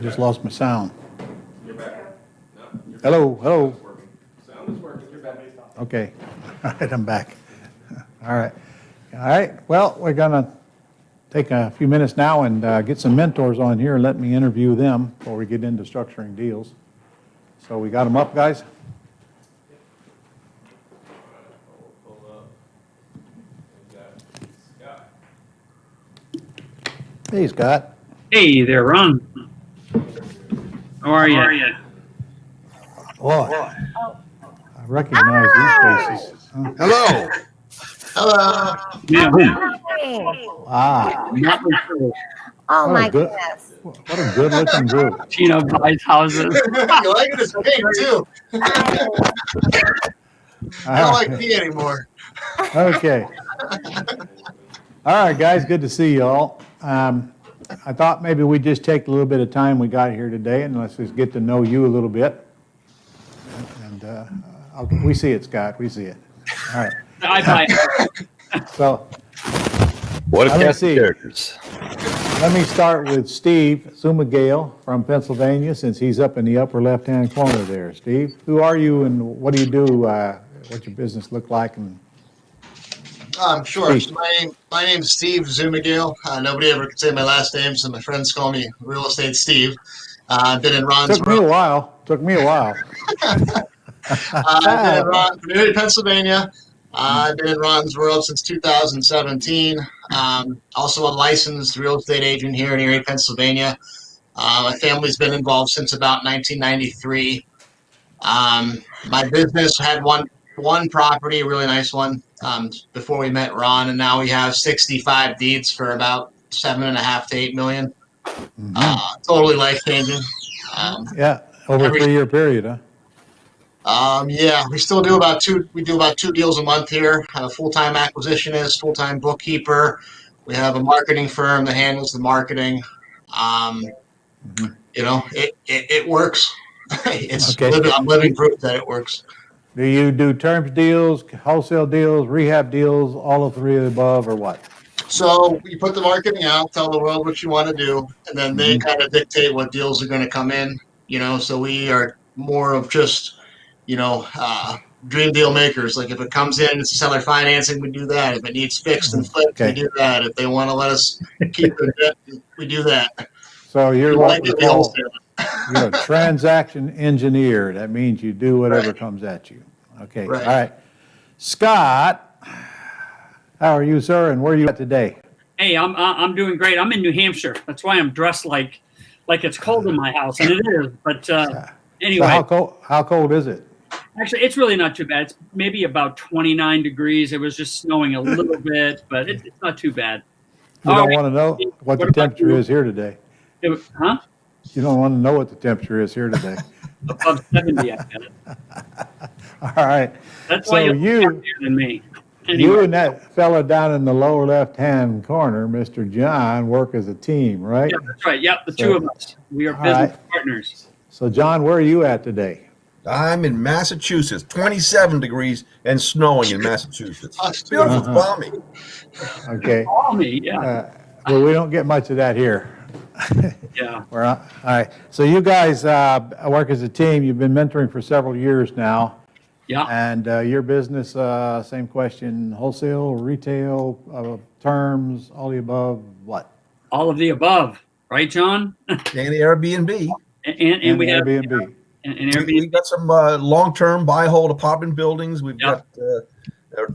Just lost my sound. You're back. No, you're back. Hello, hello. Sound is working. Sound is working. You're back. Okay, all right, I'm back. All right, well, we're gonna take a few minutes now and get some mentors on here and let me interview them before we get into structuring deals. So we got them up, guys? Hey, Scott. Hey there, Ron. How are you? Boy, I recognize these faces. Hello. Hello. Ah. Oh What my a good- goodness. What a good-looking group. Gino buys houses. You like this pink too. I don't like pee anymore. Okay. All right, guys, good to see you all. I thought maybe we'd just take a little bit of time we got here today and let's just get to know you a little bit. And we see it, Scott, we see it. All right. I buy So, What a let me cast of see. characters. Let me start with Steve Zumagale from Pennsylvania, since he's up in the upper left-hand corner there. Steve, who are you and what do you do? What's your business look like? And Sure. Steve. My name's Steve Zumagale. Nobody ever could say my last name, so my friends call me Real Estate Steve. I've been in Ron's Took me a world. while. I've been in Ron, from Erie, Pennsylvania. I've been in Ron's world since 2017. Also a licensed real estate agent here in Erie, Pennsylvania. My family's been involved since about 1993. My business had one property, a really nice one, before we met Ron, and now we have 65 deeds for about 7.5 to 8 million. Totally life changing. Yeah, over a 3-year period, huh? Yeah, we still do about two. We do about 2 deals a month here. Full-time acquisitionist, full-time bookkeeper. We have a marketing firm that handles the marketing. You know, it works. Okay. I'm living proof that it works. Do you do terms deals, wholesale deals, rehab deals, all of 3 of the above, or what? So you put the marketing out, tell the world what you want to do, and then they kind of dictate what deals are going to come in. You know, so we are more of just, dream deal makers. Like if it comes in, it's seller financing, we do that. If it needs fixed and flipped, we do that. If they want to let us keep the debt, we do that. So you're what we the call, wholesale. you're a transaction engineer. That means you do whatever comes at you. Okay, all right. Scott, how are you, sir, and where are you at today? Hey, I'm doing great. I'm in New Hampshire. That's why I'm dressed like it's cold in my house, and it is. But anyway, So how cold is it? actually, it's really not too bad. It's maybe about 29 degrees. It was just snowing a little bit, but it's not too bad. You don't want to know what the temperature is here today. Huh? You don't want to know what the temperature is here today. Above 70, I get it. All right. That's So why you're you- happier than me. You Anyway, and that fella down in the lower left-hand corner, Mr. John, work as a team, right? yeah, that's right. Yep, the So- two of us. We are All business right. partners. So, John, where are you at today? I'm in Massachusetts, 27 degrees and snowing in Massachusetts. Beautiful, it's balmy. Okay. Call me, yeah. Well, we don't get much of that here. Yeah. All right. So you guys work as a team. You've been mentoring for several years now. Yeah. And your business, same question, wholesale, retail, terms, all the above, what? All of the above, right, John? And the Airbnb. And we have Airbnb. and We, Airbnb. we've got some long-term buy-hold apartment buildings. We've got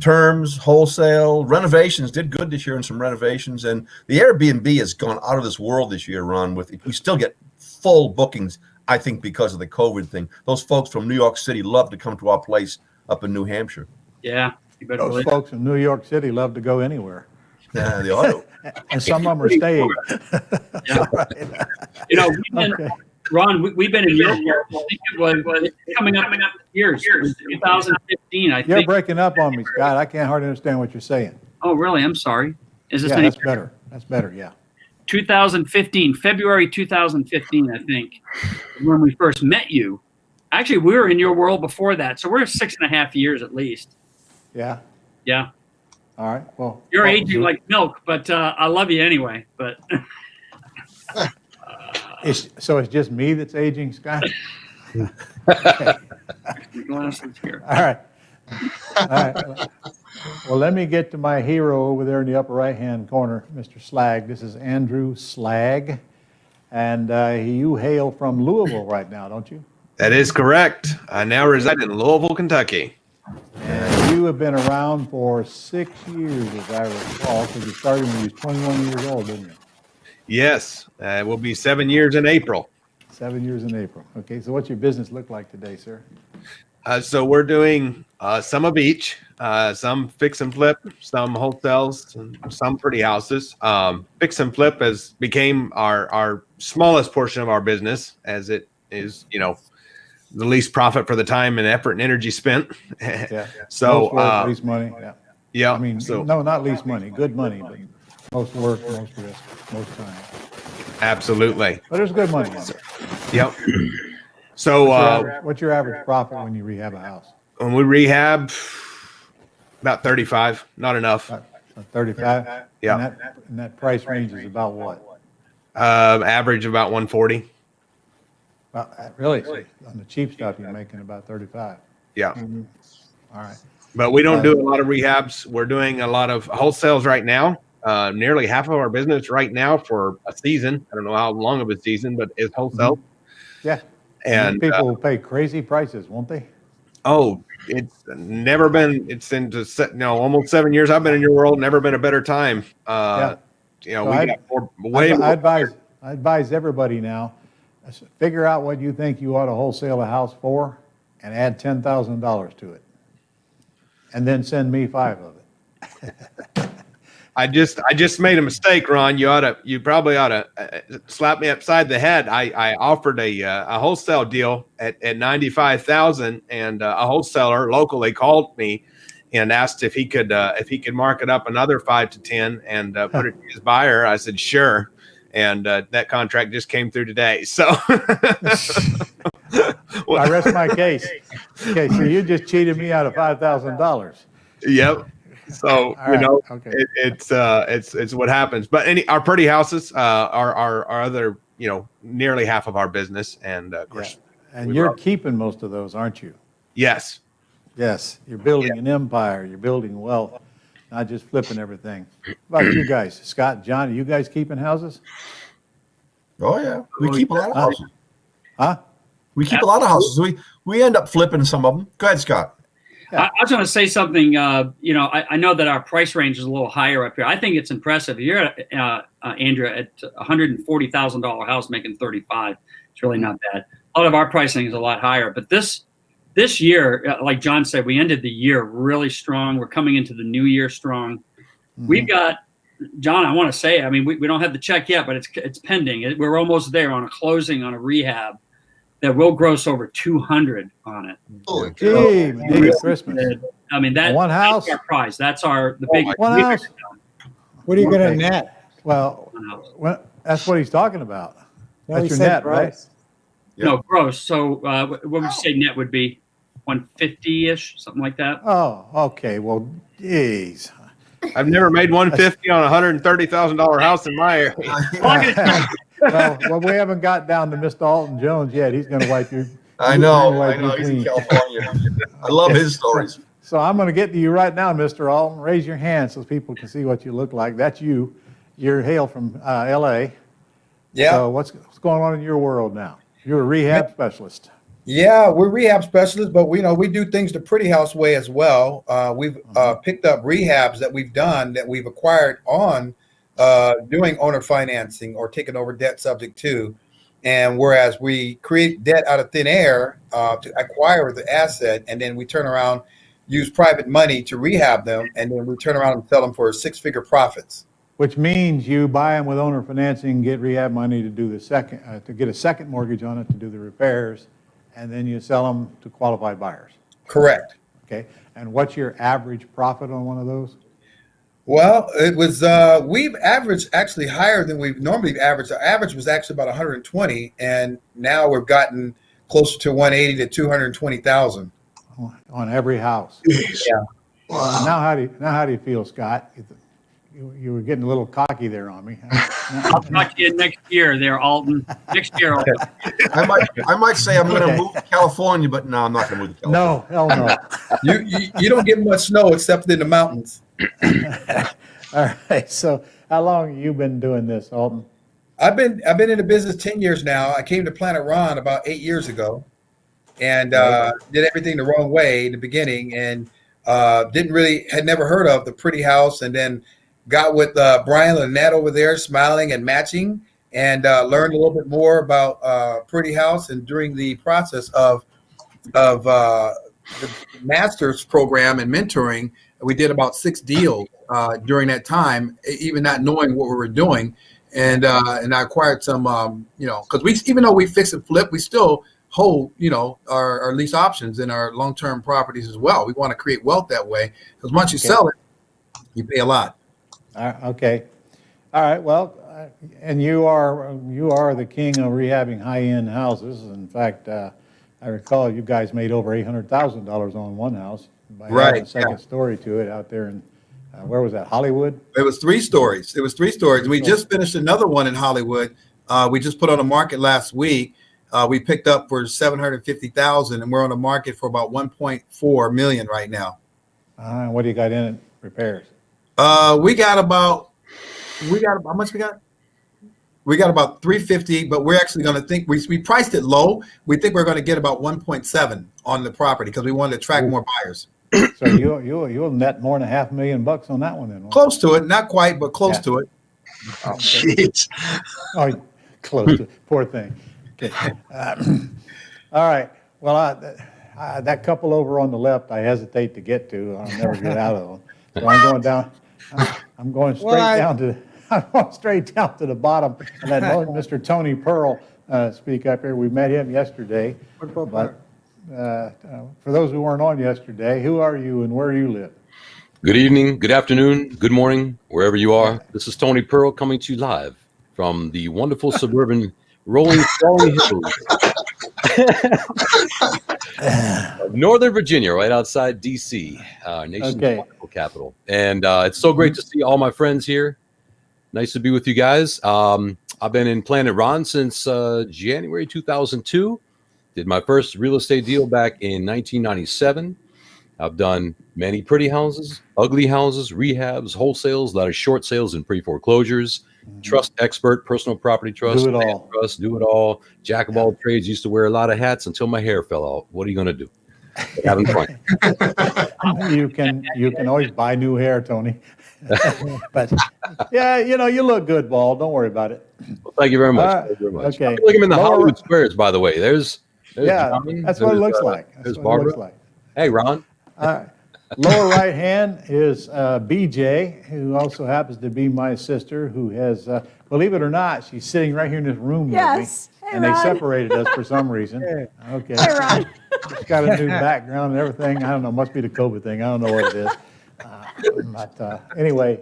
terms, wholesale, renovations. Did good this year in some renovations, and the Airbnb has gone out of this world this year. Ron, we still get full bookings. I think because of the COVID thing. Those folks from New York City love to come to our place up in New Hampshire. Yeah, you better Those believe it. folks in New York City love to go anywhere. Yeah, they ought to. And some of them are staying. Yeah. You know, Ron, we've been in Europe. I think it was coming up years. It was 2015, I You're think. breaking up on me, Scott. I can't hardly understand what you're saying. Oh, really? I'm sorry. Is this Yeah, any that's better. That's better, yeah. 2015, February 2015, I think, when we first met you. Actually, we were in your world before that, so we're 6.5 years at least. Yeah? Yeah. All right, well. You're well, aging like milk, but I love you anyway. But So it's just me that's aging, Scott? Glasses here. All right. All right. Well, let me get to my hero over there in the upper right-hand corner, Mr. Slag. This is Andrew Slag, and you hail from Louisville right now, don't you? That is correct. I now reside in Louisville, Kentucky. And you have been around for 6 years, as I recall, because you started when you was 21 years old, didn't you? Yes, it will be 7 years in April. 7 years in April. Okay, so what's your business look like today, sir? So we're doing some of each, some fix and flip, some hotels, and some pretty houses. Fix and flip has became our smallest portion of our business, as it is, the least profit for the time and effort and energy spent. Yeah. So most work, least money. Yeah. Yeah. I mean, no, not least money, good money, but most work, most risk, most time. Absolutely. But there's good money. Yep. So what's your average profit when you rehab a house? When we rehab, about 35, not enough. 35? Yeah. And that price range is about what? Average about 140. Really? So on the cheap stuff, you're making about 35. Yeah. Mm-hmm. All right. But we don't do a lot of rehabs. We're doing a lot of wholesales right now. Nearly half of our business right now for a season, I don't know how long of a season, but is wholesale. Mm-hmm. Yeah. And people will pay crazy prices, won't they? Oh, it's never been, it's into almost 7 years I've been in your world, never been a better time. Yeah. So we got more. I advise everybody now, figure out what you think you ought to wholesale a house for and add $10,000 to it. And then send me 5 of it. I just made a mistake, Ron. You probably ought to slap me upside the head. I offered a wholesale deal at 95,000, and a wholesaler locally called me and asked if he could mark it up another 5 to 10 and put it to his buyer. I said sure, and that contract just came through today. So I rest my case. Okay, so you just cheated me out of $5,000. Yep. So okay. It's what happens. But our pretty houses are other nearly half of our business, and of course, and you're keeping most of those, aren't you? Yes. Yes, you're building an empire. You're building wealth, not just flipping everything. How about you guys, Scott, John? Are you guys keeping houses? Oh yeah, we keep a lot of houses. Huh? We keep a lot of houses. We end up flipping some of them. Go ahead, Scott. Yeah. I was going to say something. I know that our price range is a little higher up here. I think it's impressive. You're at, Andrew, at $140,000 house making 35. It's really not bad. A lot of our pricing is a lot higher. But this year, like John said, we ended the year really strong. We're coming into the new year strong. Mm-hmm. We've got, John, I want to say, I mean, we don't have the check yet, but it's pending. We're almost there on a closing on a rehab that will gross over 200 on it. Oh, gee, Merry Christmas! I mean, that's our prize. That's the big one house. What are you going to net? Well, that's what he's talking about. No, that's your net, gross. Right? Yep. No, gross. So what would you say net would be? 150-ish, something like that. Oh, okay. Well, geez. I've never made 150 on a $130,000 house in my area. Well, we haven't got down to Mr. Alton Jones yet. He's going to wipe you. I know. He's in California. I love his stories. So I'm going to get to you right now, Mr. Alton. Raise your hand so people can see what you look like. That's you. You're hail from L.A. Yeah. So what's going on in your world now? You're a rehab specialist. Yeah, we're rehab specialists, but we do things the pretty house way as well. We've picked up rehabs that we've done that we've acquired on doing owner financing or taking over debt subject to. And whereas we create debt out of thin air to acquire the asset, and then we turn around, use private money to rehab them, and then we turn around and sell them for 6-figure profits. Which means you buy them with owner financing, get rehab money to do the second, to get a second mortgage on it to do the repairs, and then you sell them to qualified buyers. Correct. Okay. And what's your average profit on one of those? Well, it was we've averaged actually higher than we've normally averaged. Our average was actually about 120, and now we've gotten closer to 180 to 220,000 on every house. Yeah. Wow. Now how do you feel, Scott? you were getting a little cocky there on me. I'll talk to you next year there, Alton. Next year, Alton. I might say I'm going to Okay. move to California, but no, I'm not going to move to California. No, hell no. You don't get much snow except in the mountains. All right. So how long have you been doing this, Alton? I've been in the business 10 years now. I came to Planet Ron about 8 years ago, and did everything the wrong way in the beginning, and had never heard of the Pretty House, and then got with Brian Lynette over there, Smiling and Matching, and learned a little bit more about Pretty House. And during the process of the master's program and mentoring, we did about 6 deals during that time, even not knowing what we were doing. And I acquired some, because even though we fix and flip, we still hold, our lease options in our long-term properties as well. We want to create wealth that way, because once you sell it, you pay a lot. Okay. All right. Well, and you are the king of rehabbing high-end houses. In fact, I recall you guys made over $800,000 on one house by adding a second story to it out there in where was that? Hollywood? It was 3 stories. We just finished another one in Hollywood. We just put on the market last week. We picked up for $750,000, and we're on the market for about $1.4 million right now. What do you got in it? Repairs? We got how much we got? We got about $350,000, but we're actually going to think we priced it low. We think we're going to get about 1.7 on the property because we wanted to attract more buyers. So you'll net more than $500,000 on that one then. Close to it, not quite, but close to it. Oh, jeez. Oh, close to it. Poor thing. Okay. All right. Well, that couple over on the left, I hesitate to get to. I'll never get out of them. So I'm going down. I'm going straight down to the bottom and let Mr. Tony Pearl speak up here. We met him yesterday. But for those who weren't on yesterday, who are you and where do you live? Good evening, good afternoon, good morning, wherever you are. This is Tony Pearl coming to you live from the wonderful suburban rolling hills of Northern Virginia, right outside D.C., our nation's wonderful capital. And it's so great to see all my friends here. Nice to be with you guys. I've been in Planet Ron since January 2002. Did my first real estate deal back in 1997. I've done many pretty houses, ugly houses, rehabs, wholesales, a lot of short sales and pre-foreclosures, trust expert, personal property trust, do it all. Jack of all trades, used to wear a lot of hats until my hair fell out. What are you going to do? Having fun. You can always buy new hair, Tony. But yeah, you look good, Ball. Don't worry about it. Well, thank you very much. Thank you very much. Okay. Look at him in the Hollywood Squares, by the way. There's John, that's what it looks like. There's Barbara. Hey, Ron. Lower right hand is BJ, who also happens to be my sister, who has, believe it or not, she's sitting right here in this room with me. Hey, and Ron. They separated us for some reason. Okay. Hey, Ron. She's got a new background and everything. I don't know. Must be the COVID thing. I don't know what it is. But anyway,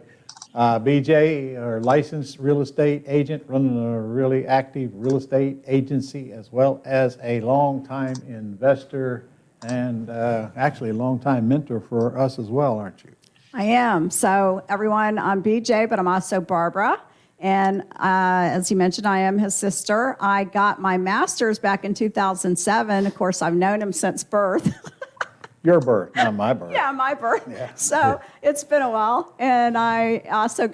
BJ, our licensed real estate agent, running a really active real estate agency, as well as a longtime investor and actually a longtime mentor for us as well, aren't you? I am. So everyone, I'm BJ, but I'm also Barbara. And as you mentioned, I am his sister. I got my master's back in 2007. Of course, I've known him since birth. Your birth, not my birth. Yeah, my birth. Yeah. So it's been a while. And I also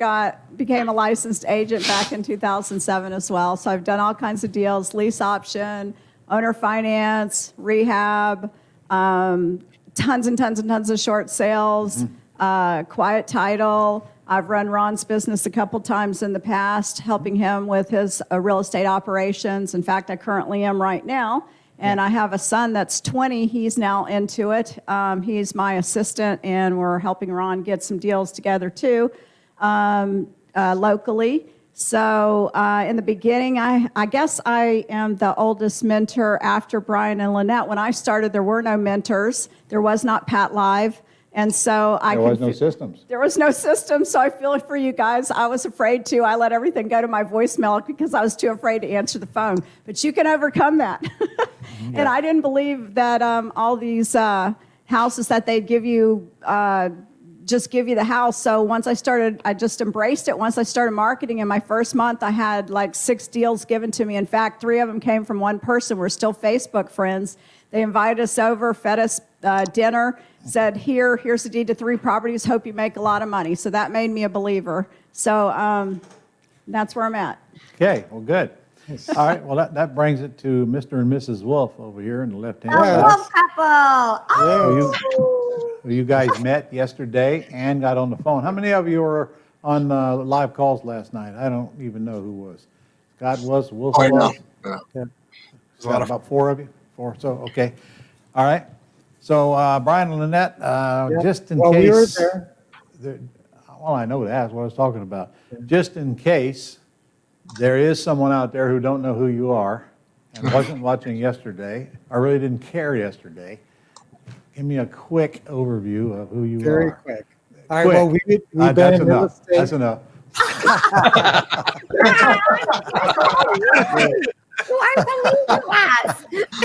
became a licensed agent back in 2007 as well. So I've done all kinds of deals, lease option, owner finance, rehab, tons and tons and tons of short sales, quiet title. I've run Ron's business a couple times in the past, helping him with his real estate operations. In fact, I currently am right now. And I have a son that's 20. He's now into it. He's my assistant, and we're helping Ron get some deals together, too, locally. So in the beginning, I guess I am the oldest mentor after Brian and Lynette. When I started, there were no mentors. There was not Pat Live. And so there was no systems. There was no system, so I feel it for you guys. I was afraid to. I let everything go to my voicemail because I was too afraid to answer the phone. But you can overcome that. And I didn't believe that all these houses that they'd give you just give you the house. So once I just embraced it. Once I started marketing, in my first month, I had like 6 deals given to me. In fact, 3 of them came from one person. We're still Facebook friends. They invited us over, fed us dinner, said, here's the deed to 3 properties. Hope you make a lot of money. So that made me a believer. So that's where I'm at. Okay, well, good. All right, well, that brings it to Mr. and Mrs. Wolf over here in the left-hand The side. Wolf couple. Who you guys met yesterday and got on the phone. How many of you were on live calls last night? I don't even know who was. Scott was, Wolf Oh, I was. know. Yeah. Scott, about 4 of you? 4, so, okay. All right. So, Brian and Lynette, just in case. We were there. Well, I know that's what I was talking about. Just in case there is someone out there who don't know who you are and wasn't watching yesterday, or really didn't care yesterday, give me a quick overview of who you are. Very quick. All right, well, we've been that's in real enough. estate. That's enough.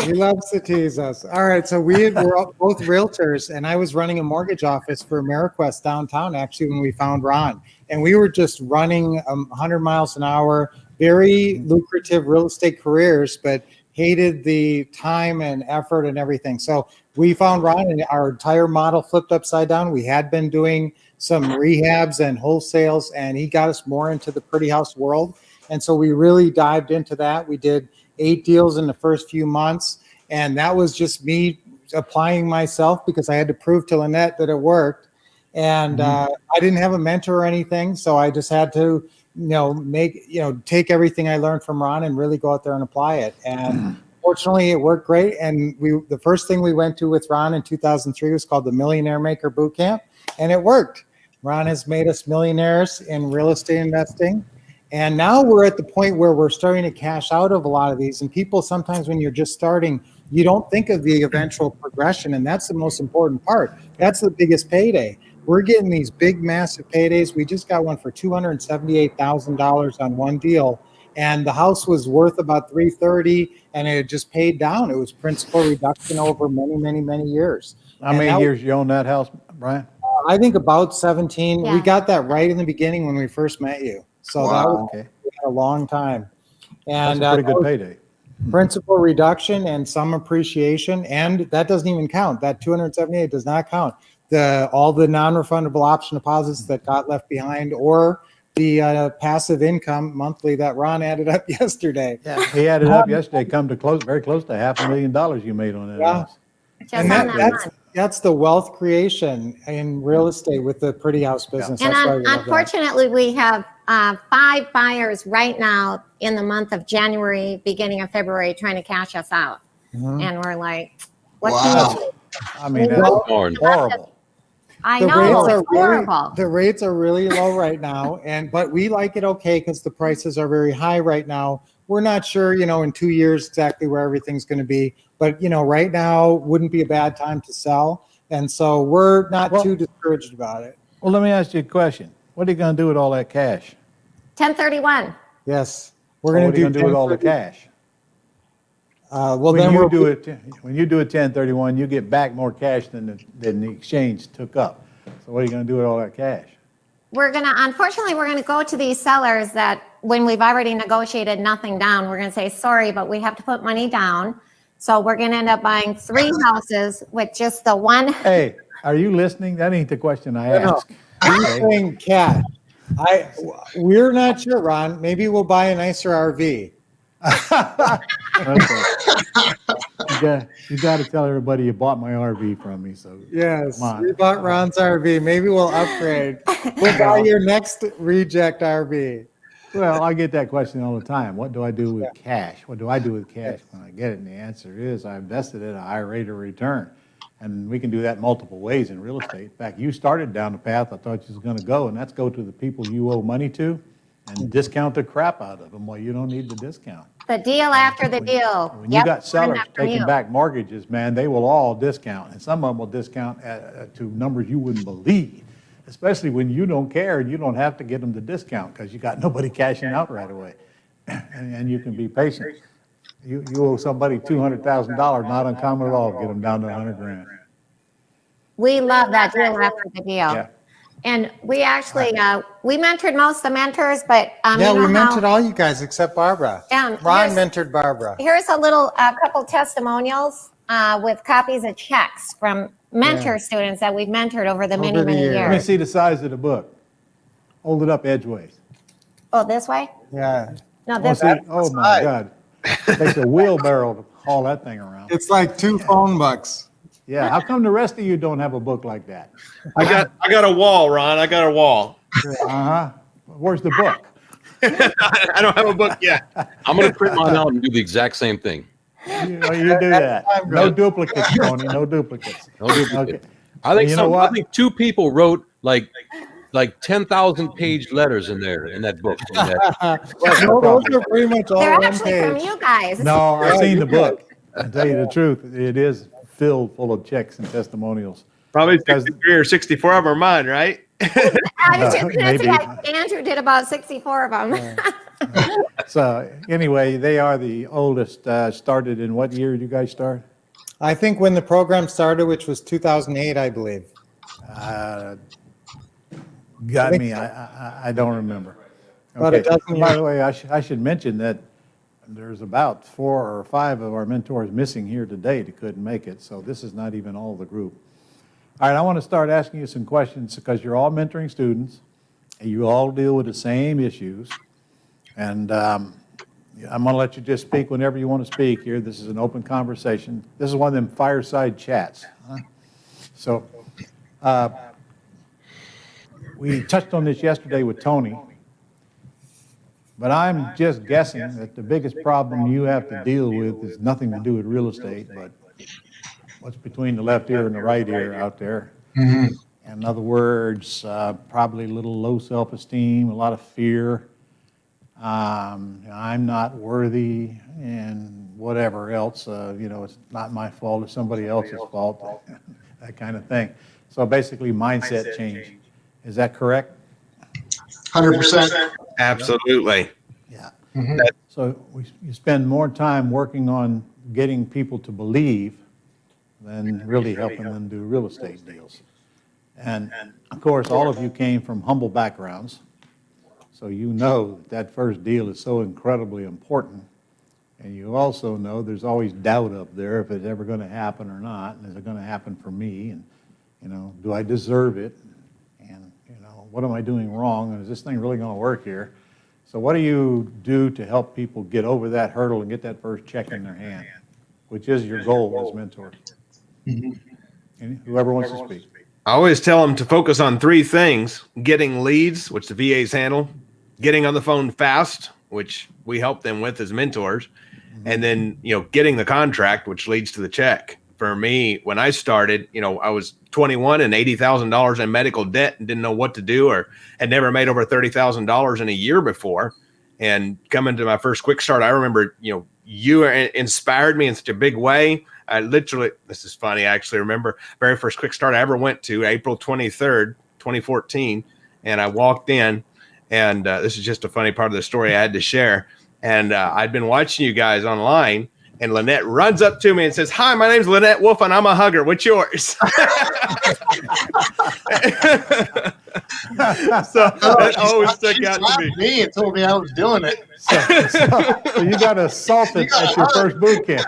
He loves to tease us. All right, so we're both realtors, and I was running a mortgage office for AmeriQuest downtown, actually, when we found Ron. And we were just running 100 miles an hour, very lucrative real estate careers, but hated the time and effort and everything. So we found Ron, and our entire model flipped upside down. We had been doing some rehabs and wholesales, and he got us more into the pretty house world. And so we really dived into that. We did 8 deals in the first few months, and that was just me applying myself because I had to prove to Lynette that it worked. And I didn't have a mentor or anything, so I just had to, take everything I learned from Ron and really go out there and apply it. And fortunately, it worked great. And the first thing we went to with Ron in 2003 was called the Millionaire Maker Boot Camp, and it worked. Ron has made us millionaires in real estate investing. And now we're at the point where we're starting to cash out of a lot of these. And people, sometimes when you're just starting, you don't think of the eventual progression. And that's the most important part. That's the biggest payday. We're getting these big, massive paydays. We just got one for $278,000 on one deal. And the house was worth about $330,000, and it had just paid down. It was principal reduction over many, many, many years. How many years you own that house, Brian? I think about 17. Yeah. We got that right in the beginning when we first met you. So Wow. that was Okay. a long time. And That's a pretty good payday. principal reduction and some appreciation, and that doesn't even count. That 278 does not count. All the non-refundable option deposits that got left behind, or the passive income monthly that Ron added up yesterday. Yeah, he added up yesterday, very close to $500,000 you made on that house. And that's the wealth creation in real estate with the pretty house business. And That's why we love that. unfortunately, we have 5 buyers right now in the month of January, beginning of February, trying to cash us out. And we're like, what can we do? I mean, that's horrible. I The know, rates it's are really- horrible. The rates are really low right now, but we like it okay because the prices are very high right now. We're not sure, in 2 years exactly where everything's going to be, but right now wouldn't be a bad time to sell, and so we're not too discouraged about it. Well, let me ask you a question. What are you going to do with all that cash? 1031. Yes, we're What going are to you going to do with all the 1030. cash? When you do a 1031, you get back more cash than the exchange took up. So what are you going to do with all that cash? Unfortunately, we're going to go to these sellers that when we've already negotiated nothing down, we're going to say, sorry, but we have to put money down. So we're going to end up buying 3 houses with just the one. Hey, are you listening? That ain't the question I asked. I'm saying cash. We're not sure, Ron. Maybe we'll buy a nicer RV. You got to tell everybody you bought my RV from me. So Yes, come on. we bought Ron's RV. Maybe we'll upgrade. We'll buy your next reject RV. Well, I get that question all the time. What do I do with cash? What do I do with cash when I get it? And the answer is I invested at a high rate of return. And we can do that multiple ways in real estate. In fact, you started down the path I thought you was going to go, and that's go to the people you owe money to and discount the crap out of them. Well, you don't need the discount. The deal after the deal. When you got sellers taking back mortgages, man, they will all discount. And some of them will discount to numbers you wouldn't believe, especially when you don't care and you don't have to get them to discount because you got nobody cashing out right away. And you can be patient. You owe somebody $200,000, not uncommon at all, get them down to $100,000. We love that deal after the deal. Yeah. And we actually, we mentored most of the mentors, but yeah, you know we mentored how, all you guys except Barbara. Ron mentored Barbara. here's a couple testimonials with copies of checks from mentor students that we've mentored over the many, many Let me years. see the size of the book. Hold it up edgeways. Oh, this way? Yeah. No, this see, way. oh my God. It takes a wheelbarrow to haul that thing around. It's like 2 phone books. Yeah, how come the rest of you don't have a book like that? I got a wall, Ron. I got a wall. Uh-huh. Where's the book? I don't have a book yet. I'm going to print mine out and do the exact same thing. You do that. No duplicates, Tony. No duplicates. No duplicate. Okay. I think You know what? I think 2 people wrote like 10,000 page letters in that book. No, those are pretty much all They're one actually from page. you guys. No, I've seen the book. I'll tell you the truth. It is filled full of checks and testimonials. Probably 63 or 64 of them are mine, right? I was just going to Maybe. say, Andrew did about 64 of them. So anyway, they are the oldest. Started in what year did you guys start? I think when the program started, which was 2008, I believe. Got me. I don't remember. About a dozen By years. the way, I should mention that there's about 4 or 5 of our mentors missing here today that couldn't make it. So this is not even all the group. All right, I want to start asking you some questions because you're all mentoring students and you all deal with the same issues. And I'm going to let you just speak whenever you want to speak here. This is an open conversation. This is one of them fireside chats. So we touched on this yesterday with Tony, but I'm just guessing that the biggest problem you have to deal with is nothing to do with real estate, but what's between the left ear and the right ear out there. In other words, probably a little low self-esteem, a lot of fear. I'm not worthy and whatever else, it's not my fault, it's somebody else's fault, that kind of thing. So basically mindset change. Is that correct? 100%. Absolutely. Yeah. So you spend more time working on getting people to believe than really helping them do real estate deals. And of course, all of you came from humble backgrounds. So you know that first deal is so incredibly important. And you also know there's always doubt up there if it's ever going to happen or not. And is it going to happen for me? And, do I deserve it? And, what am I doing wrong? And is this thing really going to work here? So what do you do to help people get over that hurdle and get that first check in their hand, which is your goal as mentors? Whoever wants to speak. I always tell them to focus on 3 things: getting leads, which the VAs handle, getting on the phone fast, which we help them with as mentors, and then, getting the contract, which leads to the check. For me, when I started, I was 21 and $80,000 in medical debt and didn't know what to do, or had never made over $30,000 in a year before. And coming to my first quick start, I remember, you inspired me in such a big way. I literally, this is funny, I actually remember very first quick start I ever went to, April 23rd, 2014. And I walked in, and this is just a funny part of the story I had to share. And I'd been watching you guys online, and Lynette runs up to me and says, "Hi, my name's Lynette Wolf, and I'm a hugger. What's yours?" So that always stuck out to me. Me and told me I was doing it. So you got assaulted at your first boot camp.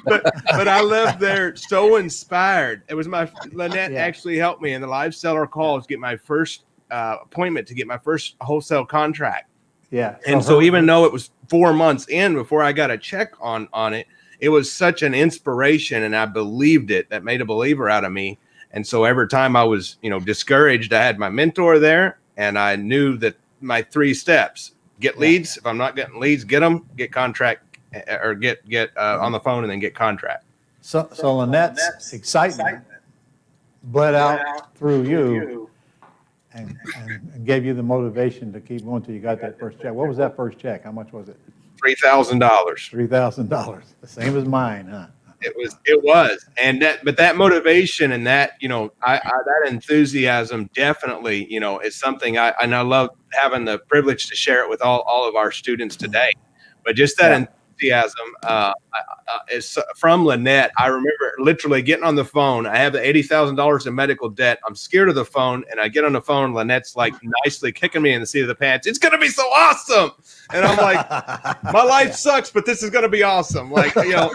but I left there so inspired. It was Lynette actually helped me in the live seller calls get my first appointment to get my first wholesale contract. Yeah. And so even though it was 4 months in before I got a check on it, it was such an inspiration, and I believed it. That made a believer out of me. And so every time I was, discouraged, I had my mentor there, and I knew that my 3 steps: get leads. If I'm not getting leads, get them, get contract, or get on the phone and then get contract. So Lynette's excitement bled out through you and gave you the motivation to keep going until you got that first check. What was that first check? How much was it? $3,000. $3,000. The same as mine, huh? It was. And that motivation and that, that enthusiasm definitely, is something and I love having the privilege to share it with all of our students today. But just that enthusiasm is from Lynette. I remember literally getting on the phone. I have the $80,000 in medical debt. I'm scared of the phone, and I get on the phone. Lynette's like nicely kicking me in the seat of the pants. It's gonna be so awesome, and I'm like, my life sucks, but this is gonna be awesome. Like, you know,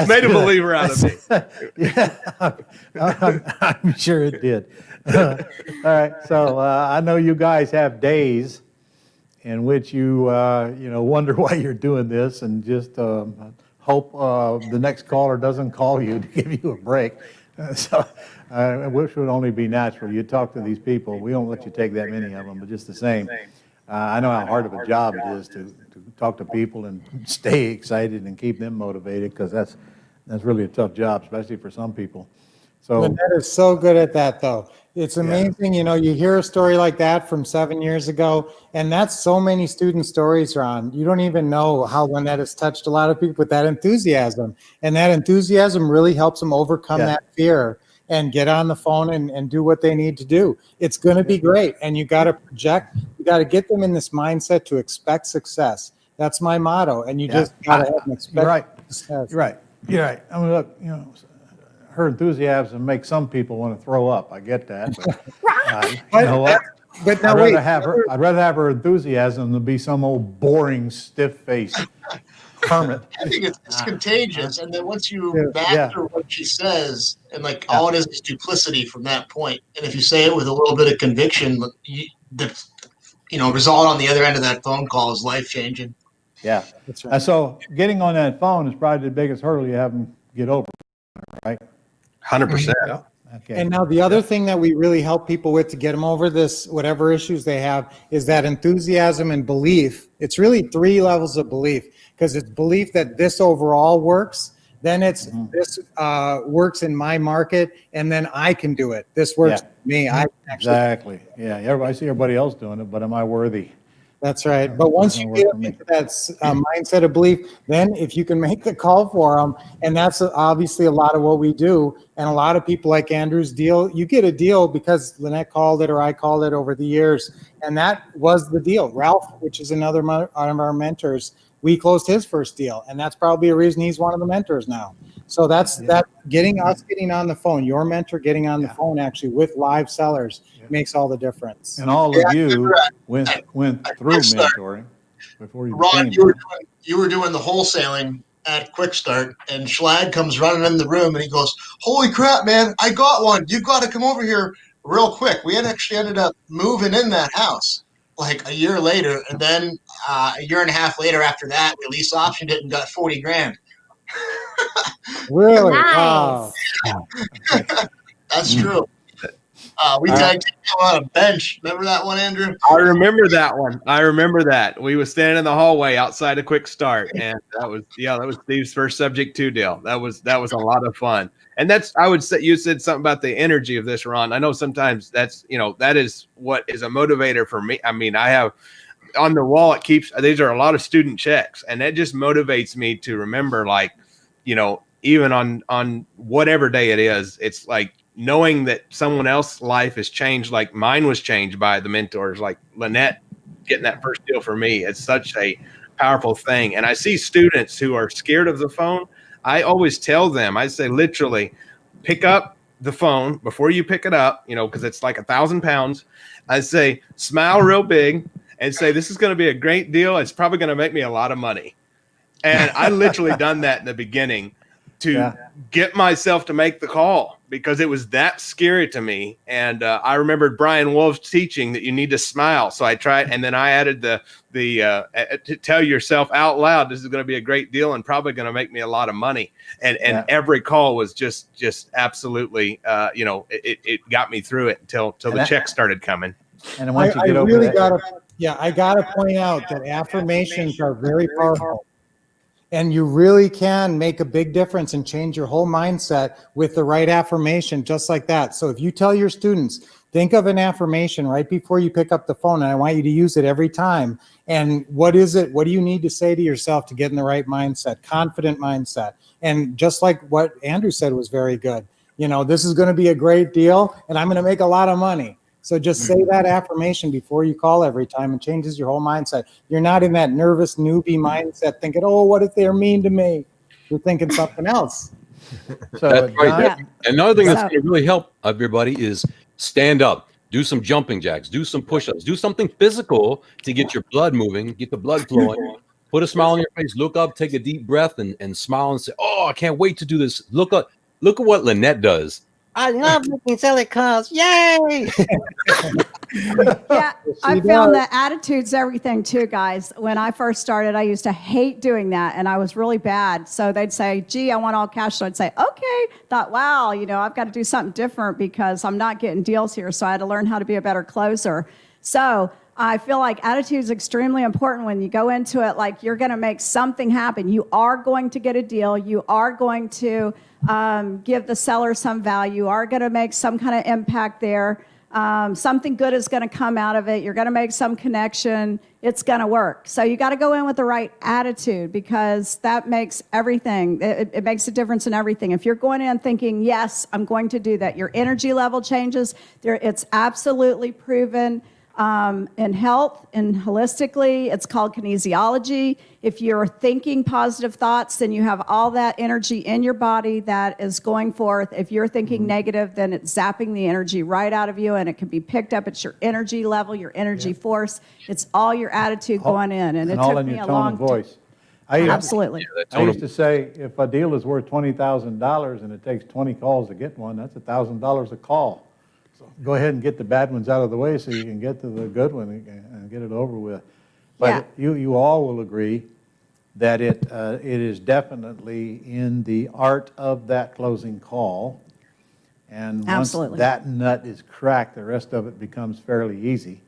made a believer out of me. Yeah, I'm sure it did. All right, so I know you guys have days in which you wonder why you're doing this, and just hope the next caller doesn't call you to give you a break. Which would only be natural. You talk to these people. We don't let you take that many of them, but just the same. I know how hard of a job it is to talk to people and stay excited and keep them motivated, because that's really a tough job, especially for some people. So Lynette is so good at that, though. It's amazing. You know, you hear a story like that from 7 years ago, and that's so many student stories, Ron. You don't even know how Lynette has touched a lot of people with that enthusiasm. And that enthusiasm really helps them overcome that fear and get on the phone and do what they need to do. It's going to be great. And you got to project, you got to get them in this mindset to expect success. That's my motto. And you just got to have them expect success. You're right. You're right. I mean, look, you know, her enthusiasm makes some people want to throw up. I get that. But, you know what? But now I'd rather have her enthusiasm than be some old boring, stiff-faced hermit. I think it's contagious, and then once you master what she says, and like all it is duplicity from that point. And if you say it with a little bit of conviction, the result on the other end of that phone call is life changing. Yeah, that's right. And so getting on that phone is probably the biggest hurdle you have them get over, right? 100%. Okay. And now the other thing that we really help people with to get them over this, whatever issues they have, is that enthusiasm and belief. It's really 3 levels of belief, because it's belief that this overall works. Then it's this works in my market, and then I can do it. This works for me. I Exactly. Yeah. I see everybody else doing it, but am I worthy? That's right. But once you get into that mindset of belief, then if you can make the call for them, and that's obviously a lot of what we do, and a lot of people like Andrew's deal, you get a deal because Lynette called it or I called it over the years, and that was the deal. Ralph, which is another one of our mentors, we closed his first deal, and that's probably a reason he's one of the mentors now. So that's that getting on the phone, your mentor getting on the phone actually with live sellers makes all the difference. And all of you went through mentoring before you Ron, you were doing the wholesaling at Quick Start, and Schlag comes running in the room and he goes, "Holy crap, man, I got one. You've got to come over here real quick." We had actually ended up moving in that house like a year later, and then a year and a half later after that, we lease optioned it and got 40 grand. Really? Wow. That's true. We tagged him on a bench. Remember that one, Andrew? I remember that one. I remember that. We were standing in the hallway outside a Quick Start, and that was Steve's first Subject 2 deal. That was a lot of fun. And that's, I would say, you said something about the energy of this, Ron. I know sometimes that's, that is what is a motivator for me. I mean, I have on the wall, these are a lot of student checks, and that just motivates me to remember, like, even on whatever day it is, it's like knowing that someone else's life has changed, like mine was changed by the mentors, like Lynette getting that first deal for me. It's such a powerful thing. And I see students who are scared of the phone. I always tell them, I say, literally, pick up the phone before you pick it up, because it's like 1,000 pounds. I say, smile real big and say, this is going to be a great deal. It's probably going to make me a lot of money. And I literally done that in the beginning to get myself to make the call, because it was that scary to me. And I remembered Brian Wolf's teaching that you need to smile. So I tried, and then I added the to tell yourself out loud, this is going to be a great deal and probably going to make me a lot of money. And every call was just absolutely, it got me through it until the check started coming. And once you get over that, I gotta point out that affirmations are very powerful. And you really can make a big difference and change your whole mindset with the right affirmation, just like that. So if you tell your students, think of an affirmation right before you pick up the phone, and I want you to use it every time. And what is it? What do you need to say to yourself to get in the right mindset, confident mindset? And just like what Andrew said was very good, this is going to be a great deal and I'm going to make a lot of money. So just say that affirmation before you call every time and changes your whole mindset. You're not in that nervous newbie mindset thinking, oh, what if they're mean to me? You're thinking something else. So, That's right. John, Yeah. Another thing that's So- going to really help everybody is stand up, do some jumping jacks, do some push-ups, do something physical to get your blood moving, get the blood flowing. Put a smile on your face, look up, take a deep breath, and smile and say, oh, I can't wait to do this. Look at what Lynette does. I love making silly calls. Yay! Yeah, I found that attitude's everything too, guys. When I first started, I used to hate doing that, and I was really bad. So they'd say, gee, I want all cash. So I'd say, okay. Thought, wow, I've got to do something different because I'm not getting deals here. So I had to learn how to be a better closer. So I feel like attitude is extremely important when you go into it, like you're going to make something happen. You are going to get a deal. You are going to give the seller some value. You are going to make some kind of impact there. Something good is going to come out of it. You're going to make some connection. It's going to work. So you got to go in with the right attitude because that makes everything. It makes a difference in everything. If you're going in thinking, yes, I'm going to do that, your energy level changes. It's absolutely proven. In health and holistically, it's called kinesiology. If you're thinking positive thoughts, then you have all that energy in your body that is going forth. If you're thinking negative, then it's zapping the energy right out of you, and it can be picked up. It's your energy level, your energy force. It's all your attitude going in, and it all took in me your a tone long of voice. Absolutely. I used to say if a deal is worth $20,000 and it takes 20 calls to get one, that's $1,000 a call. So go ahead and get the bad ones out of the way so you can get to the good one and get it over with. But you all will agree that it is definitely in the art of that closing call. And once that nut is cracked, the rest of it becomes fairly easy.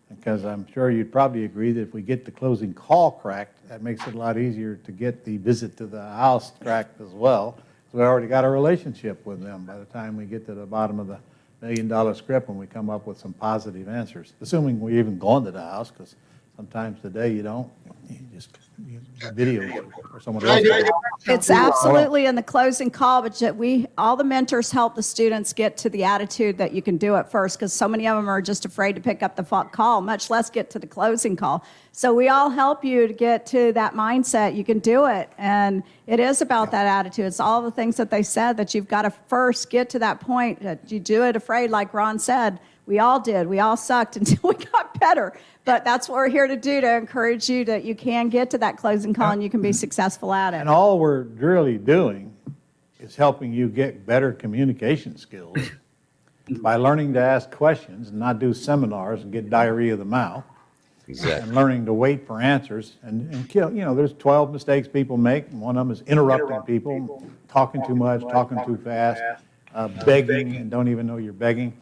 Because I'm sure you'd probably agree that if we get the closing call cracked, that makes it a lot easier to get the visit to the house cracked as well. So we already got a relationship with them by the time we get to the bottom of the $1 million script when we come up with some positive answers, assuming we even gone to the house, because sometimes today you don't. You just videos or someone else. It's absolutely in the closing call, but all the mentors help the students get to the attitude that you can do it first, because so many of them are just afraid to pick up the call, much less get to the closing call. So we all help you to get to that mindset. You can do it, and it is about that attitude. It's all the things that they said that you've got to first get to that point. That you do it afraid, like Ron said. We all did. We all sucked until we got better. But that's what we're here to do, to encourage you that you can get to that closing call and you can be successful at it. And all we're really doing is helping you get better communication skills by learning to ask questions and not do seminars and get diarrhea of the mouth. Exactly. And learning to wait for answers and kill. There's 12 mistakes people make. And one of them is interrupting people, talking too much, talking too fast, begging and don't even know you're begging.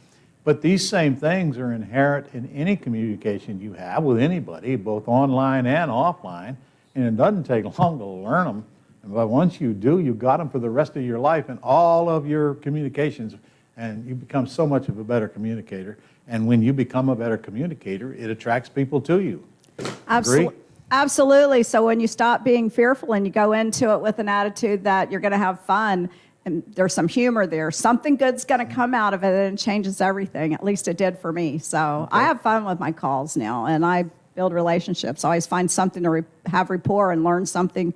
But these same things are inherent in any communication you have with anybody, both online and offline, and it doesn't take long to learn them. But once you do, you got them for the rest of your life in all of your communications, and you become so much of a better communicator. And when you become a better communicator, it attracts people to you. Agree? Absolutely. So when you stop being fearful and you go into it with an attitude that you're going to have fun, and there's some humor there, something good's going to come out of it, and it changes everything. At least it did for me. So I have fun with my calls now, and I build relationships. I always find something to have rapport and learn something.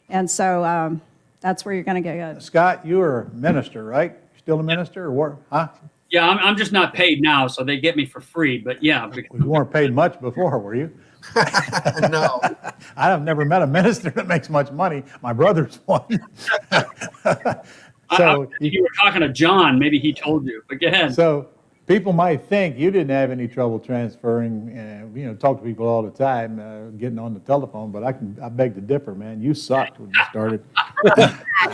And so that's where you're going to get good. Scott, you are a minister, right? Still a minister or what? Huh? Yeah, I'm just not paid now, so they get me for free. But yeah. You weren't paid much before, were you? No. I've never met a minister that makes much money. My brother's one. So you were talking to John. Maybe he told you. But go ahead. So people might think you didn't have any trouble transferring, talk to people all the time, getting on the telephone, but I beg to differ, man. You sucked when you started.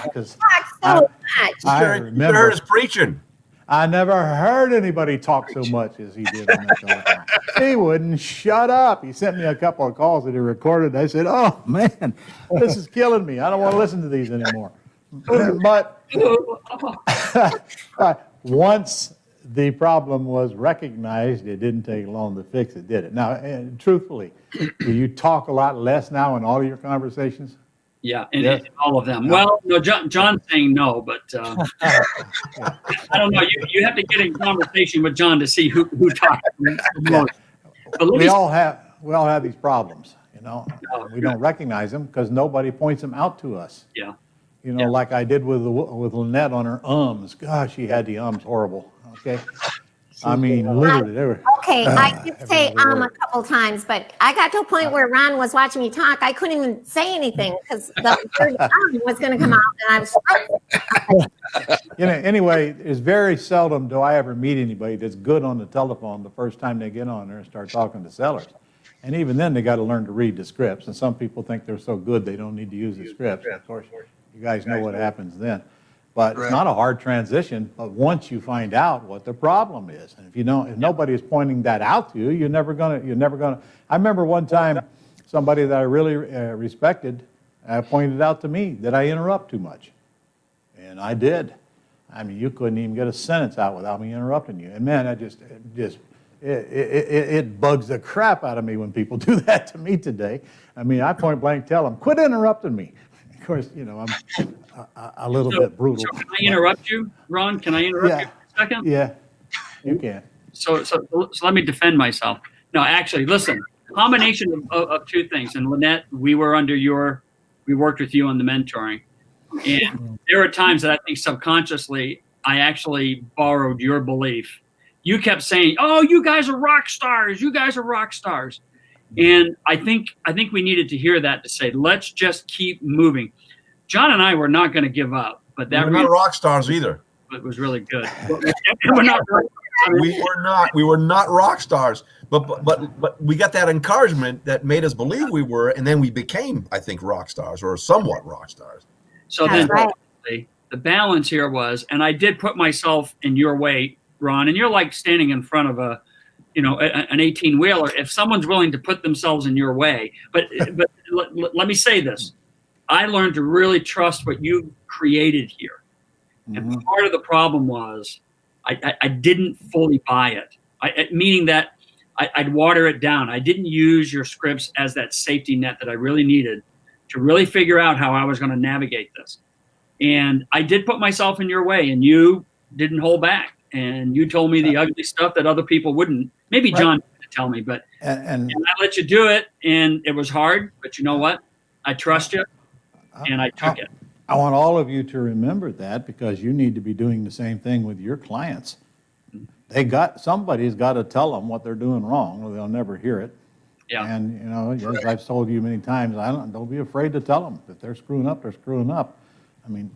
Because I remember heard his preaching. I never heard anybody talk so much as he did on that telephone. He wouldn't shut up. He sent me a couple of calls that he recorded. I said, oh, man, this is killing me. I don't want to listen to these anymore. But once the problem was recognized, it didn't take long to fix it, did it? Now, truthfully, do you talk a lot less now in all of your conversations? Yeah, and, Yes. and all of them. Well, no, John's saying no, but I don't know. You have to get in conversation with John to see who talks the most. But let We me, all have these problems, you know. We don't recognize them because nobody points them out to us. yeah. You know, like I did with Lynette on her ums. Gosh, she had the ums horrible. Okay, I mean, literally, they were. Okay, I did say every a word. couple times, but I got to a point where Ron was watching me talk. I couldn't even say anything because the third was going to come out, and I was. You know, anyway, it's very seldom do I ever meet anybody that's good on the telephone the first time they get on there and start talking to sellers. And even then, they got to learn to read the scripts. And some people think they're so good they don't need to use the scripts. Of course, you guys know what happens then. But it's not a hard transition. But once you find out what the problem is, and if nobody is pointing that out to you, you're never gonna. I remember one time somebody that I really respected pointed out to me that I interrupt too much, and I did. I mean, you couldn't even get a sentence out without me interrupting you. And man, it bugs the crap out of me when people do that to me today. I mean, I point blank tell them, quit interrupting me. Of course, you know, I'm a little bit brutal. So can I interrupt you, Ron? Can I interrupt you for a second? Yeah, you can. So let me defend myself. No, actually, listen, combination of two things. And Lynette, we worked with you on the mentoring. And there are times that I think subconsciously, I actually borrowed your belief. You kept saying, oh, you guys are rock stars. You guys are rock stars. And I think we needed to hear that to say, let's just keep moving. John and I were not going to give up, but that we're not rock stars either. It was really good. We're not rock stars. We were not rock stars, but we got that encouragement that made us believe we were, and then we became, I think, rock stars or somewhat rock stars. So then the balance here was, and I did put myself in your way, Ron, and you're like standing in front of an 18-wheeler. If someone's willing to put themselves in your way, but let me say this. I learned to really trust what you created here. And part of the problem was I didn't fully buy it, meaning that I'd water it down. I didn't use your scripts as that safety net that I really needed to really figure out how I was going to navigate this. And I did put myself in your way, and you didn't hold back. And you told me the ugly stuff that other people wouldn't. Maybe John didn't tell me, but and I let you do it, and it was hard. But you know what? I trust you, and I took it. I want all of you to remember that because you need to be doing the same thing with your clients. Somebody's got to tell them what they're doing wrong, or they'll never hear it. Yeah. And you know, as I've told you many times, don't be afraid to tell them that they're screwing up. They're screwing up. I mean,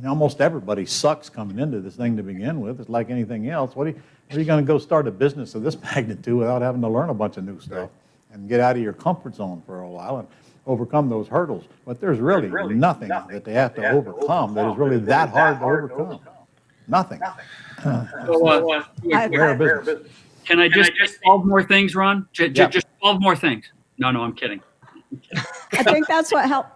almost everybody sucks coming into this thing to begin with. It's like anything else. What are you going to go start a business of this magnitude without having to learn a bunch of new stuff and get out of your comfort zone for a while and overcome those hurdles? But there's really nothing that they have to overcome that is really that hard to overcome. Nothing. Can I just 12 more things, Ron? Just 12 more things. No, I'm kidding. I think that's what helped.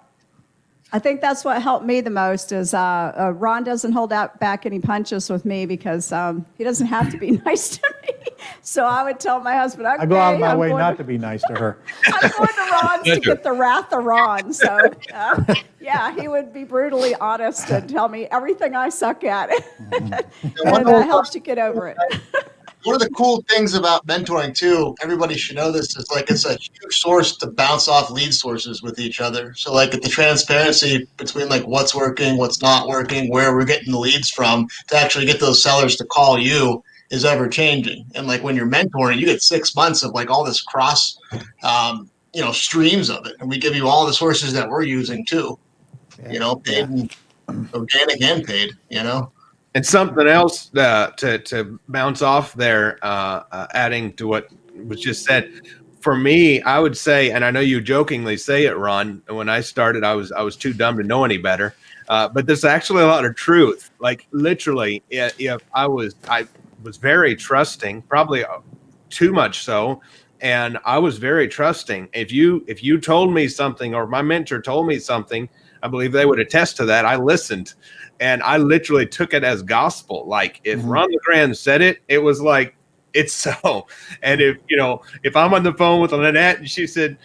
I think that's what helped me the most is Ron doesn't hold back any punches with me because he doesn't have to be nice to me. So I would tell my husband, okay, I go out of my way not to be nice to her. I'm going to Ron's to get the wrath of Ron. So yeah, he would be brutally honest and tell me everything I suck at. And that helps you get over it. One of the cool things about mentoring too, everybody should know this, is like it's a huge source to bounce off lead sources with each other. So like the transparency between like what's working, what's not working, where we're getting the leads from to actually get those sellers to call you is ever changing. And like when you're mentoring, you get 6 months of like all this cross, streams of it. And we give you all the sources that we're using too, paid and organic and paid, And something else to bounce off there, adding to what was just said, for me, I would say, and I know you jokingly say it, Ron, when I started, I was too dumb to know any better. But there's actually a lot of truth. Like literally, if I was very trusting, probably too much so, and I was very trusting. If you told me something, or my mentor told me something, I believe they would attest to that. I listened. And I literally took it as gospel. Like if Ron LeGrand said it, it was like It's so, and if I'm on the phone with Lynette and she said,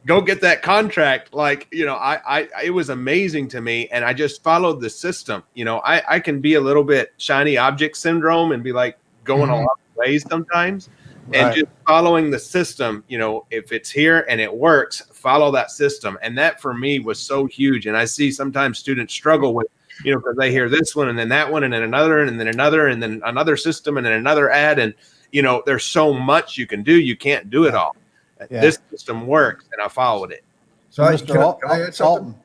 go get that contract, like, it was amazing to me. And I just followed the system. I can be a little bit shiny object syndrome and be like going a lot of ways sometimes. And Right. just following the system, if it's here and it works, follow that system. And that for me was so huge. And I see sometimes students struggle with, because they hear this one and then that one and then another and then another and then another system and then another ad. And, there's so much you can do. You can't do it all. Yeah. This system works, and I followed it. So, Mr.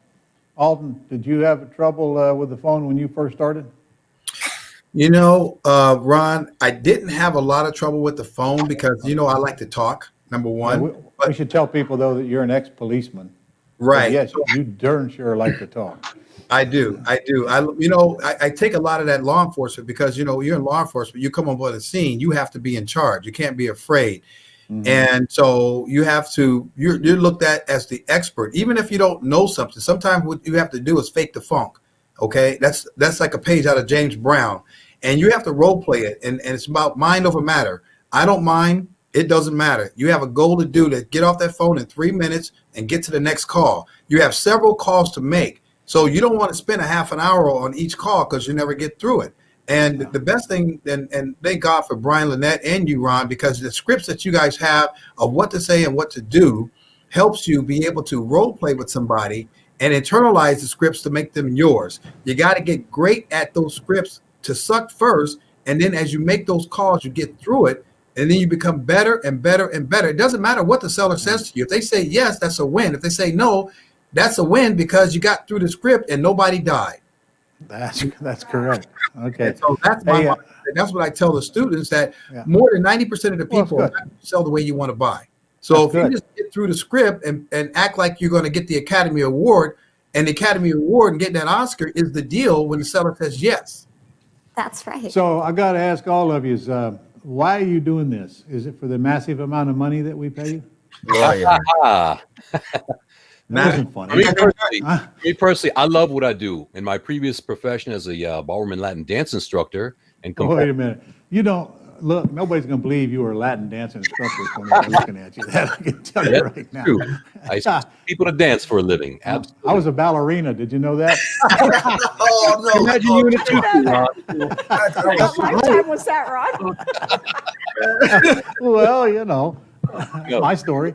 Alton, did you have trouble with the phone when you first started? Ron, I didn't have a lot of trouble with the phone because, I like to talk, number one. Yeah, we should tell people, though, that you're an ex-policeman. Right. Yes, you darn sure like to talk. I do. I take a lot of that law enforcement because, you're in law enforcement, you come on board the scene, you have to be in charge. You can't be afraid. Mm-hmm. And so you have to, you're looked at as the expert, even if you don't know something. Sometimes what you have to do is fake the funk. Okay. That's like a page out of James Brown, and you have to role play it. And it's about mind over matter. I don't mind. It doesn't matter. You have a goal to do to get off that phone in 3 minutes and get to the next call. You have several calls to make. So you don't want to spend a half an hour on each call because you never get through it. And the best thing, and thank God for Brian, Lynette, and you, Ron, because the scripts that you guys have of what to say and what to do helps you be able to role play with somebody and internalize the scripts to make them yours. You got to get great at those scripts to suck first. And then as you make those calls, you get through it. And then you become better and better and better. It doesn't matter what the seller says to you. If they say yes, that's a win. If they say no, that's a win because you got through the script and nobody died. That's correct. Okay. And so that's that's what I tell the students, that more than 90% of the people are not going to sell the way you want to buy. So if you just get through the script and act like you're going to get the Academy Award, and the Academy Award and getting that Oscar is the deal when the seller says yes. That's right. So I got to ask all of you, why are you doing this? Is it for the massive amount of money that we pay you? Oh, yeah. That wasn't funny. Me personally, I love what I do. In my previous profession as a ballroom and Latin dance instructor, and wait a minute, look, nobody's going to believe you were a Latin dance instructor when they're looking at you. That I can tell you right now. True. I teach people to dance for a living. Absolutely. I was a ballerina. Did you know that? Oh, no. Imagine you in a tutu, Ron. What lifetime was that, Ron? Well, my story.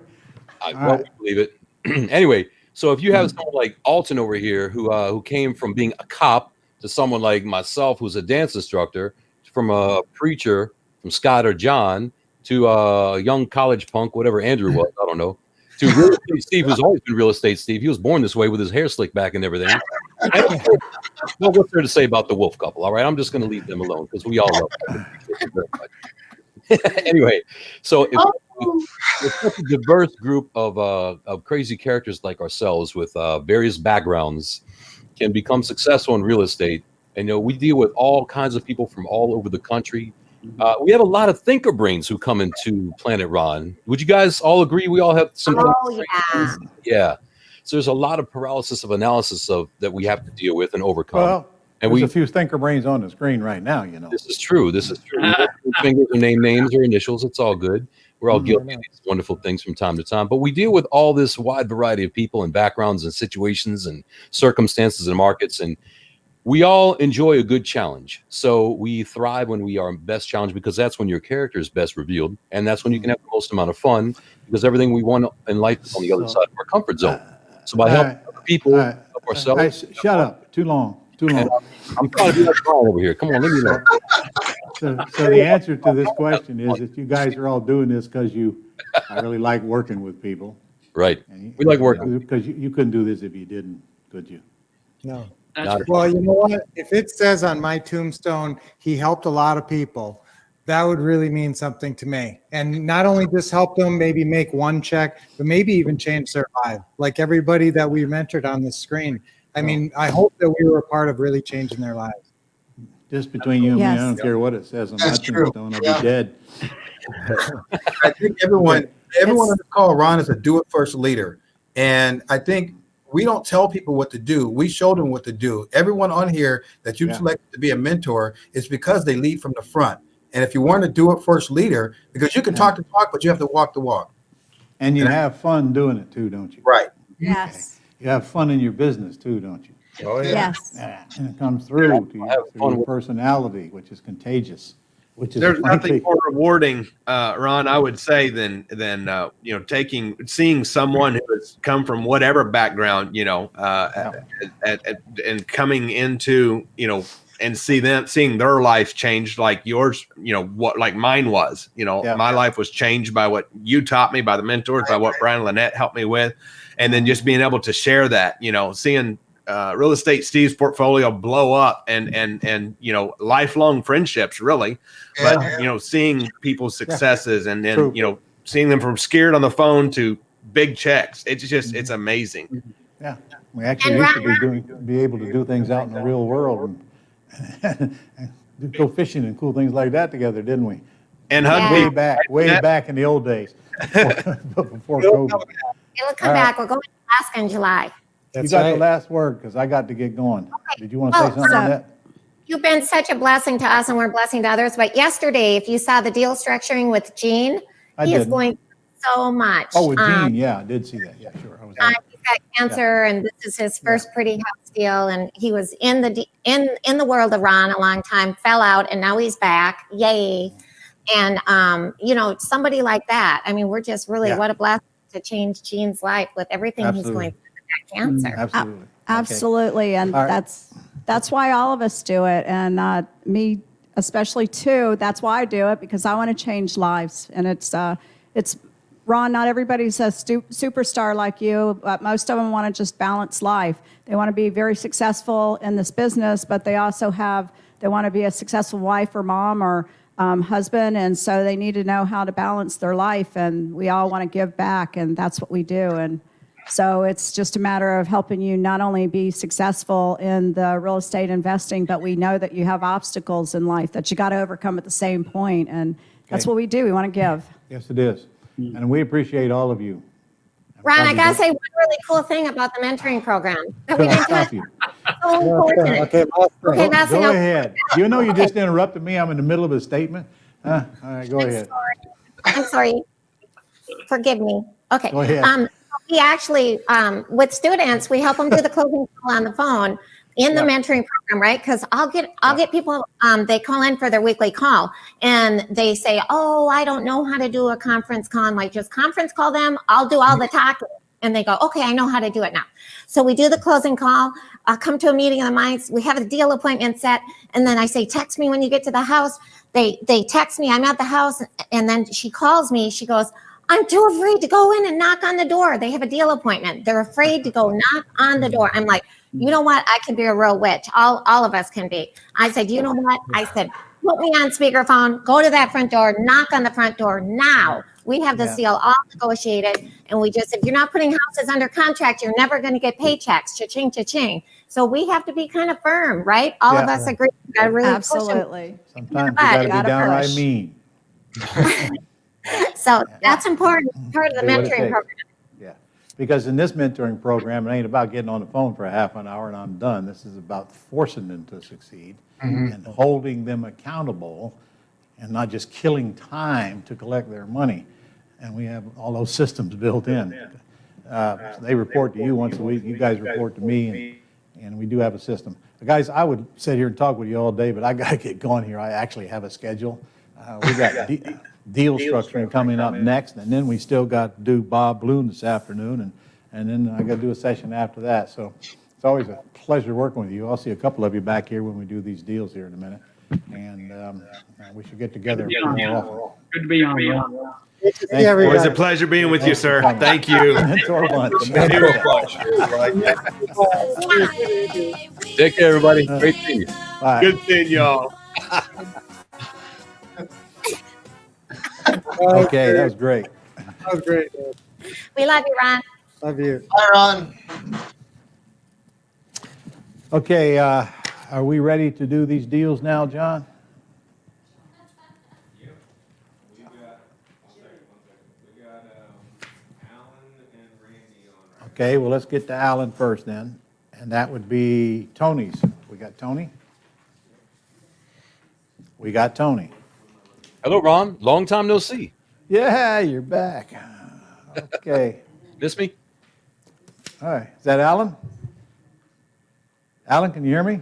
I won't believe it. Anyway, so if you have someone like Alton over here who came from being a cop to someone like myself who's a dance instructor, from a preacher, from Scott or John, to a young college punk, whatever Andrew was, I don't know, to real estate Steve, who's always been real estate Steve. He was born this way with his hair slicked back and everything. Well, what's there to say about the Wolf couple? All right, I'm just going to leave them alone because we all love them. Anyway, so if such a diverse group of crazy characters like ourselves with various backgrounds can become successful in real estate, and we deal with all kinds of people from all over the country. We have a lot of thinker brains who come into Planet Ron. Would you guys all agree? We all have some. Yeah. So there's a lot of paralysis of analysis that we have to deal with and overcome. Well, and there's a few thinker brains on the screen right now. This is true. Fingers or names or initials. It's all good. We're all guilty of these wonderful things from time to time. But we deal with all this wide variety of people and backgrounds and situations and circumstances and markets, and we all enjoy a good challenge. So we thrive when we are best challenged because that's when your character is best revealed, and that's when you can have the most amount of fun because everything we want in life is on the other side of our comfort zone. So by helping other people, help ourselves. Shut up! Too long. I'm trying to be like Brian over here. Come on, let me know. So the answer to this question is that you guys are all doing this because I really like working with people. Right. We like working. Because you couldn't do this if you didn't, could you? No. Well, you know what? If it says on my tombstone, he helped a lot of people, that would really mean something to me. And not only just help them maybe make one check, but maybe even change their life. Like everybody that we mentored on the screen. I mean, I hope that we were a part of really changing their lives. Just between you and me, I don't care what it says on my tombstone. I'll be dead. I think everyone on the call, Ron, is a do-it-first leader. And I think we don't tell people what to do. We show them what to do. Everyone on here that you selected to be a mentor is because they lead from the front. And if you want to do it first leader, because you can talk the talk, but you have to walk the walk. And you have fun doing it too, don't you? Right. Yes. You have fun in your business too, don't you? Oh, yeah. Yes. Yeah, and it comes through to your personality, which is contagious, which is There's frankly, nothing more rewarding, Ron, I would say, than seeing someone who has come from whatever background, and coming into, and seeing their life changed like yours, like mine was. My life was changed by what you taught me, by the mentors, by what Brian and Lynette helped me with, and then just being able to share that, seeing Real Estate Steve's portfolio blow up and lifelong friendships, really. But seeing people's successes and seeing them from scared on the phone to big checks, it's amazing. yeah, we actually used to be able to do things out in the real world and go fishing and cool things like that together, didn't we? And way back in the old days, before COVID. It'll come back. We're going to Alaska in July. You got the last word, because I got to get going. Did you want to say something on that? You've been such a blessing to us, and we're a blessing to others. But yesterday, if you saw the deal structuring with Gene, he is going so much. Oh, with Gene, yeah, I did see that. Yeah, sure. I was he's got cancer, and this is his first pretty house deal. And he was in the world of Ron a long time, fell out, and now he's back. Yay! And somebody like that. I mean, we're just really what a blessing to change Gene's life with everything he's going through with that cancer. Absolutely. Absolutely. And that's why all of us do it. And me especially too, that's why I do it, because I want to change lives. And it's Ron, not everybody's a superstar like you, but most of them want to just balance life. They want to be very successful in this business, but they also they want to be a successful wife or mom or husband. And so they need to know how to balance their life. And we all want to give back. And that's what we do. And so it's just a matter of helping you not only be successful in the real estate investing, but we know that you have obstacles in life that you got to overcome at the same point. And that's what we do. We want to give. Yes, it is. And we appreciate all of you. Ron, I got to say one really cool thing about the mentoring program that we didn't touch. So important. Okay, Massey, go ahead. You know you just interrupted me. I'm in the middle of a statement. All right, go ahead. I'm sorry. Forgive me. Okay. Go ahead. We actually, with students, we help them do the closing call on the phone in the mentoring program, right? Because I'll get people, they call in for their weekly call and they say, oh, I don't know how to do a conference call. I'm like, just conference call them. I'll do all the talking. And they go, okay, I know how to do it now. So we do the closing call. I'll come to a meeting of the minds. We have a deal appointment set. And then I say, text me when you get to the house. They text me, I'm at the house. And then she calls me. She goes, I'm too afraid to go in and knock on the door. They have a deal appointment. They're afraid to go knock on the door. I'm like, you know what? I can be a real witch. All of us can be. I said, you know what? I said, put me on speakerphone, go to that front door, knock on the front door now. We have this deal all negotiated. And if you're not putting houses under contract, you're never going to get paychecks. Cha-ching, cha-ching. So we have to be kind of firm, right? All of us agree. We got to really Absolutely. Sometimes you got to be downright mean. So that's important, part of the mentoring program. Yeah, because in this mentoring program, it ain't about getting on the phone for a half an hour and I'm done. This is about forcing them to succeed and holding them accountable and not just killing time to collect their money. And we have all those systems built in. So they report to you once a week. You guys report to me, and we do have a system. Guys, I would sit here and talk with you all day, but I got to get going here. I actually have a schedule. We got deal structuring coming up next, and then we still got to do Bob Bloom this afternoon, and then I got to do a session after that. So it's always a pleasure working with you. I'll see a couple of you back here when we do these deals here in a minute, and we should get together more often. Good to be on. It was a pleasure being with you, sir. Thank you. Take care, everybody. Great seeing you. Bye. Good seeing y'all. Okay, that was great. That was great. We love you, Ron. Love you. Bye, Ron. Okay, are we ready to do these deals now, John? Okay, well, let's get to Alan first then, and that would be Tony's. We got Tony? We got Tony. Hello, Ron. Long time no see. Yeah, you're back. Okay. Miss me? All right. Is that Alan? Alan, can you hear me?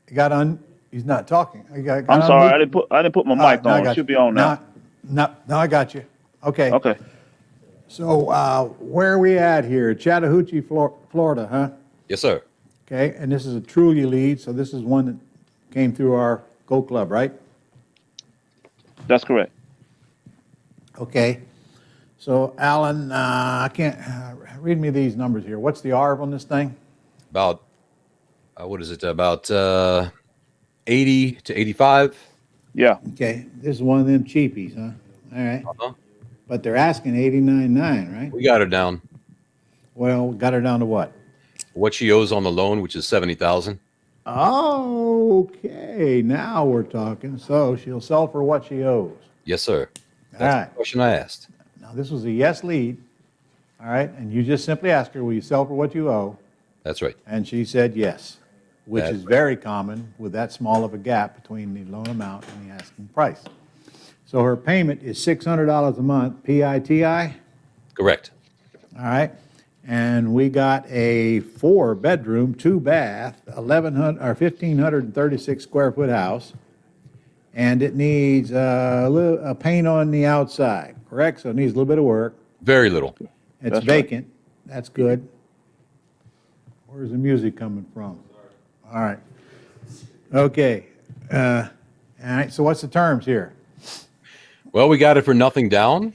He's not talking. I'm sorry, I didn't put my mic now I on. got It should you. be on now. Now I got you. Okay. Okay. So where are we at here? Chattahoochee, Florida, huh? Yes, sir. Okay, and this is a Truly lead, so this is one that came through our Go Club, right? That's correct. Okay. So Alan, I can't read me these numbers here. What's the ARV on this thing? About, what is it? About 80 to 85. Yeah. Okay, this is one of them cheapies, huh? All right. Uh-huh. But they're asking 89.9, right? We got her down. Well, got her down to what? What she owes on the loan, which is 70,000. Okay, now we're talking. So she'll sell for what she owes. Yes, sir. That's All right. the question I asked. Now, this was a yes lead, all right? And you just simply ask her, will you sell for what you owe? That's right. And she said yes, which That's is very common with that small of a gap between the loan amount and the asking price. So her payment is $600 a month, PITI? Correct. All right. And we got a 4-bedroom, 2-bath, 1,536 square foot house. And it needs a paint on the outside, correct? So it needs a little bit of work. Very little. It's That's vacant. That's good. Where's the music coming from? All right. Okay. All right. So what's the terms here? Well, we got it for nothing down.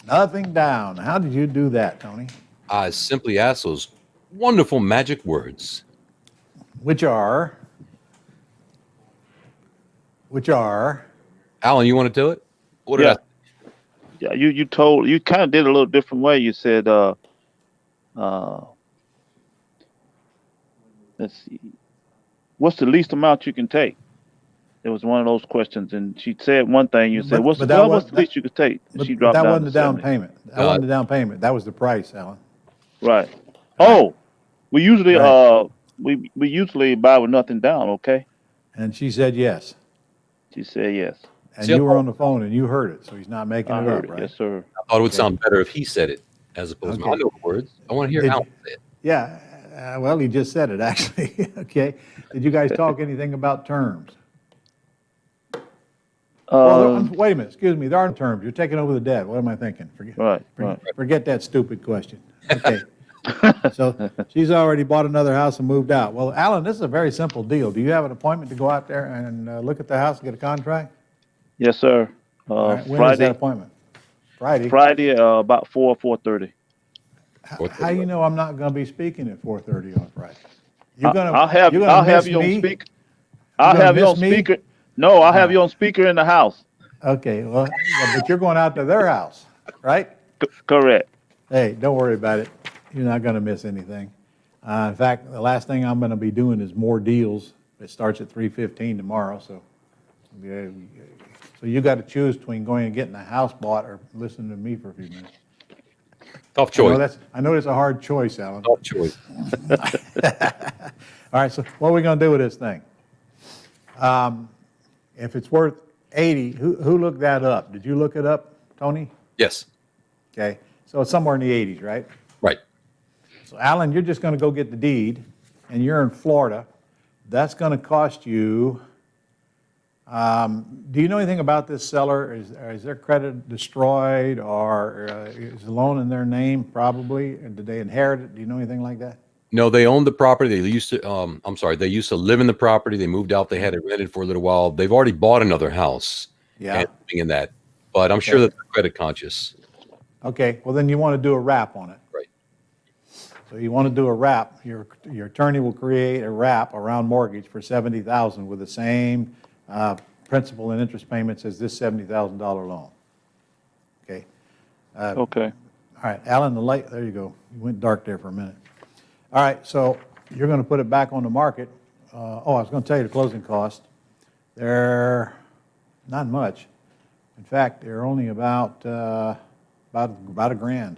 Nothing down. How did you do that, Tony? I simply asked those wonderful magic words. Which are? Alan, you want to do it? What did Yeah. Yeah, you kind of did it a little different way. You said, let's see, what's the least amount you can take? It was one of those questions, and she said one thing. You said, what's the least you could take? And she dropped that down wasn't to the down 70. payment. That wasn't the down payment. That was the price, Alan. Right. Oh, we usually we usually buy with nothing down. Okay. And she said yes. She said yes. And you were on the phone and you heard it, so he's not making I it heard up, it. right? Yes, sir. I thought it would Okay. sound better if he said it as opposed to Okay. I know the words. I want to hear Did- Alan say it. Yeah, well, he just said it, actually. Okay. Did you guys talk anything about terms? Wait a minute, excuse me, there aren't terms. You're taking over the debt. What am I thinking? Forget that stupid question. Okay. So she's already bought another house and moved out. Well, Alan, this is a very simple deal. Do you have an appointment to go out there and look at the house and get a contract? Yes, sir. All right, when is Friday. that appointment? Friday? Friday, about 4:30. How you know I'm not going to be speaking at 4:30 on Friday? I'll have you on speaker. I'll have you on speaker. No, I'll have you on speaker in the house. Okay, well, yeah, but you're going out to their house, right? Correct. Hey, don't worry about it. You're not going to miss anything. In fact, the last thing I'm going to be doing is more deals. It starts at 3:15 tomorrow, so you got to choose between going and getting a house bought or listening to me for a few minutes. Tough choice. I know it's a hard choice, Alan. Tough choice. All right, so what are we going to do with this thing? If it's worth 80, who looked that up? Did you look it up, Tony? Yes. Okay, so it's somewhere in the 80s, right? Right. So Alan, you're just going to go get the deed, and you're in Florida. That's going to cost you, do you know anything about this seller? Is their credit destroyed, or is the loan in their name probably? And did they inherit it? Do you know anything like that? No, they owned the property. They used to, they used to live in the property. They moved out. They had it rented for a little while. They've already bought another house. Yeah. And living in that. But I'm sure that they're credit conscious. Okay, well then you want to do a wrap on it. Right. So you want to do a wrap. Your attorney will create a wrap around mortgage for $70,000 with the same principal and interest payments as this $70,000 loan. Okay. Okay. All right, Alan, the light, there you go. You went dark there for a minute. All right, so you're going to put it back on the market. I was going to tell you the closing cost. They're not much. In fact, they're only about $1,000.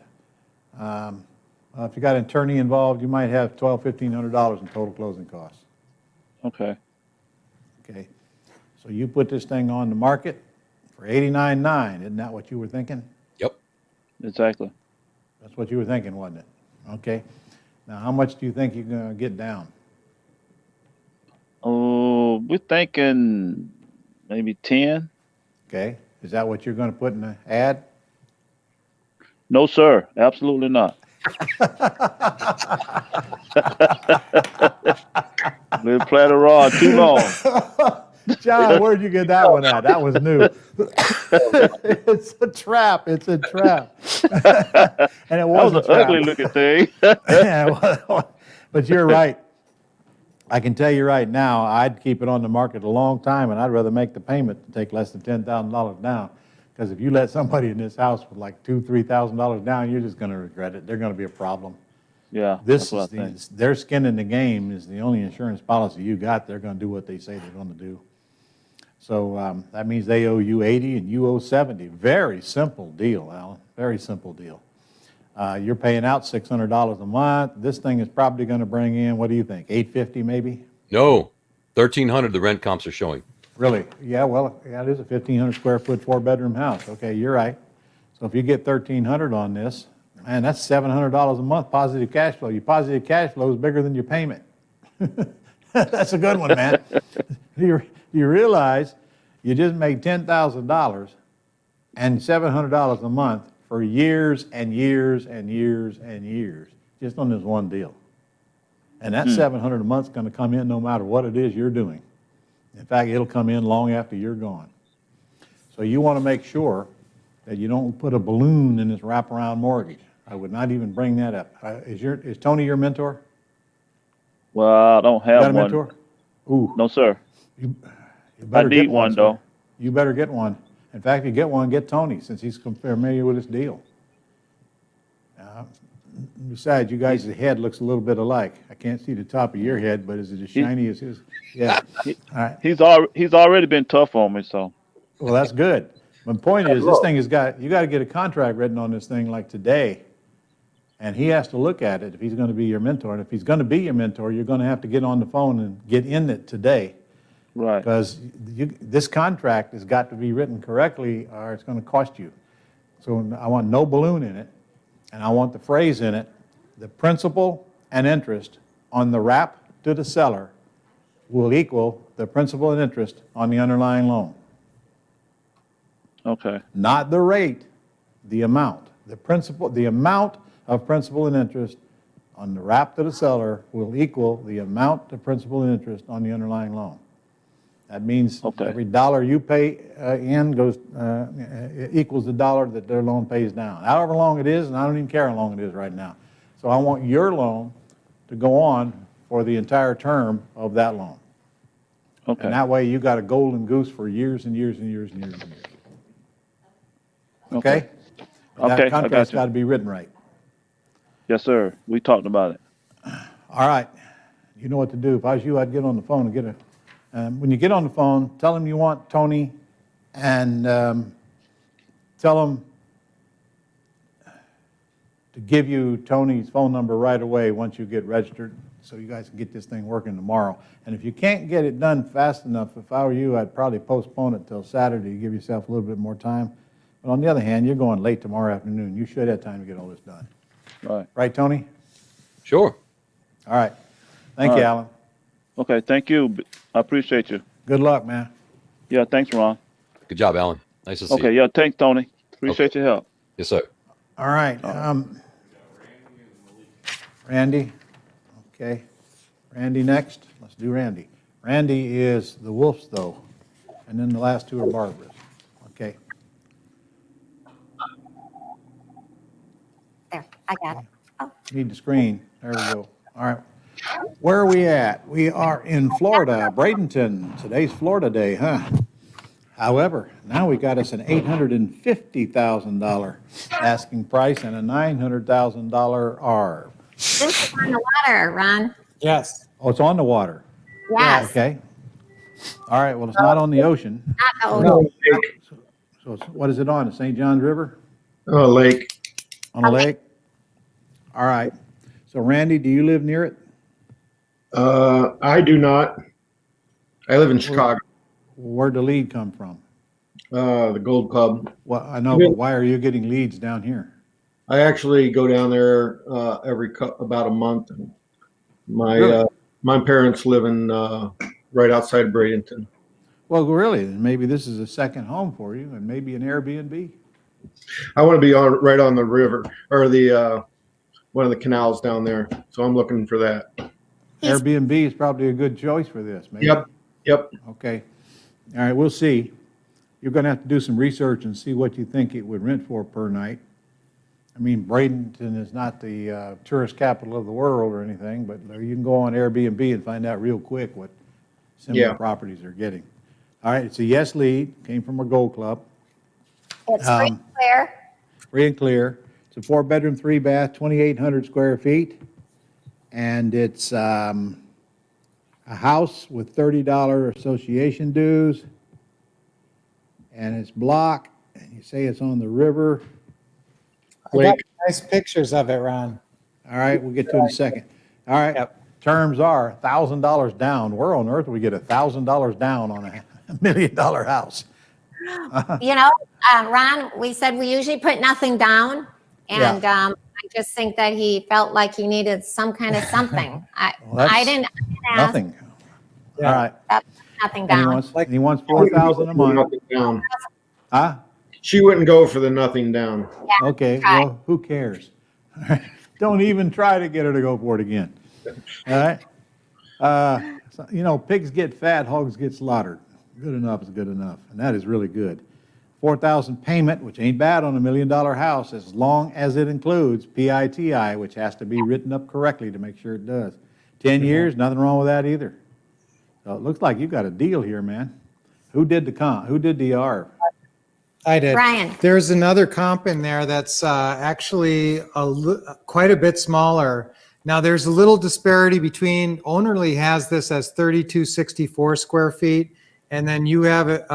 If you got an attorney involved, you might have $1,200, $1,500 in total closing costs. Okay. Okay. So you put this thing on the market for $89,900. Isn't that what you were thinking? Yep. Exactly. That's what you were thinking, wasn't it? Okay. Now, how much do you think you're going to get down? Oh, we're thinking maybe 10. Okay. Is that what you're going to put in the ad? No, sir. Absolutely not. Been playing around too long. John, where'd you get that one at? That was new. It's a trap. It's a trap. And it was an ugly looking thing. Yeah, but you're right. I can tell you right now, I'd keep it on the market a long time, and I'd rather make the payment to take less than $10,000 down. Because if you let somebody in this house with like $2,000, $3,000 down, you're just going to regret it. They're going to be a problem. Yeah, This that's what I is their skin in the game is the only insurance policy you got. They're going to do what they say they're going to do. So that means they owe you 80 and you owe 70. Very simple deal, Alan. Very simple deal. You're paying out $600 a month. This thing is probably going to bring in, what do you think, $850 maybe? No, $1,300 the rent comps are showing. Really? Yeah, well, yeah, it is a 1,500 square foot, 4-bedroom house. Okay, you're right. So if you get $1,300 on this, man, that's $700 a month positive cash flow. Your positive cash flow is bigger than your payment. That's a good one, man. You realize you just made $10,000 and $700 a month for years and years and years and years, just on this one deal. And that $700 a month is going to come in no matter what it is you're doing. In fact, it'll come in long after you're gone. So you want to make sure that you don't put a balloon in this wraparound mortgage. I would not even bring that up. Is Tony your mentor? Well, I don't have You got a one. mentor? Ooh. No, sir. You I better need get one, sir. though. You better get one. In fact, if you get one, get Tony, since he's familiar with this deal. Besides, you guys' head looks a little bit alike. I can't see the top of your head, but is it as shiny as his? Yeah. All right. He's already been tough on me, so. Well, that's good. My point is, this thing you got to get a contract written on this thing like today, and he has to look at it if he's going to be your mentor. And if he's going to be your mentor, you're going to have to get on the phone and get in it today. Right. Because this contract has got to be written correctly, or it's going to cost you. So I want no balloon in it, and I want the phrase in it: the principal and interest on the wrap to the seller will equal the principal and interest on the underlying loan. Okay. Not the rate, the amount. The amount of principal and interest on the wrap to the seller will equal the amount of principal and interest on the underlying loan. That means every dollar you pay in goes equals the dollar that their loan pays down. However long it is, and I don't even care how long it is right now. So I want your loan to go on for the entire term of that loan. Okay. And that way you got a golden goose for years and years and years and years and years. Okay? But Okay, that I contract's got you. got to be written right. Yes, sir. We talked about it. All right. You know what to do. If I was you, I'd get on the phone and get a. When you get on the phone, tell him you want Tony, and tell him to give you Tony's phone number right away once you get registered, so you guys can get this thing working tomorrow. And if you can't get it done fast enough, if I were you, I'd probably postpone it till Saturday to give yourself a little bit more time. But on the other hand, you're going late tomorrow afternoon. You should have time to get all this done. Right. Right, Tony? Sure. All right. Thank All you, right. Alan. Okay, thank you. I appreciate you. Good luck, man. Yeah, thanks, Ron. Good job, Alan. Nice to see you. Okay, yeah, thanks, Tony. Appreciate your help. Yes, sir. All right. Randy. Okay. Randy next. Let's do Randy. Randy is the Wolves, though. And then the last two are Barbara's. Okay. There, I got it. Oh. Need the screen. There we go. All right. Where are we at? We are in Florida, Bradenton. Today's Florida Day, huh? However, now we got us an $850,000 asking price and a $900,000 ARV. This is on the water, Ron. Yes. Oh, it's on the water. Yes. Okay. All right. Well, it's not on the ocean. Not the ocean. So what is it on? The St. Johns River? Oh, lake. On a lake? All right. So, Randy, do you live near it? I do not. I live in Chicago. Where'd the lead come from? The Gold Club. Well, I know, but why are you getting leads down here? I actually go down there about a month. My Really? my parents live in right outside of Bradenton. Well, really, then maybe this is a second home for you, and maybe an Airbnb. I want to be right on the river or the one of the canals down there, so I'm looking for that. Airbnb is probably a good choice for this. Maybe. Yep. Okay. All right, we'll see. You're going to have to do some research and see what you think it would rent for per night. I mean, Bradenton is not the tourist capital of the world or anything, but you can go on Airbnb and find out real quick what similar properties are getting. All right, it's a yes lead, came from a Gold Club. It's free and clear. Free and clear. It's a 4-bedroom, 3-bath, 2,800 square feet. And it's a house with $30 association dues. And it's block, and you say it's on the river. I got nice pictures of it, Ron. All right, we'll get to it in a second. All right, terms are $1,000 down. Where on earth would we get $1,000 down on a $1 million house? You know, Ron, we said we usually put nothing down, and I just think that he felt like he needed some kind of something. I didn't ask. Nothing. All right. That's nothing And down. he wants $4,000 a month. Nothing down. Huh? She wouldn't go for the nothing down. Okay, well, who cares? Don't even try to get her to go for it again. All right? You know, pigs get fat, hogs get slaughtered. Good enough is good enough, and that is really good. $4,000 payment, which ain't bad on a $1 million house, as long as it includes PITI, which has to be written up correctly to make sure it does. 10 years, nothing wrong with that either. So it looks like you got a deal here, man. Who did the comp? Who did the ARV? I did. Brian. There's another comp in there that's actually quite a bit smaller. Now, there's a little disparity between, Ownerly has this as 3,264 square feet, and then you have it,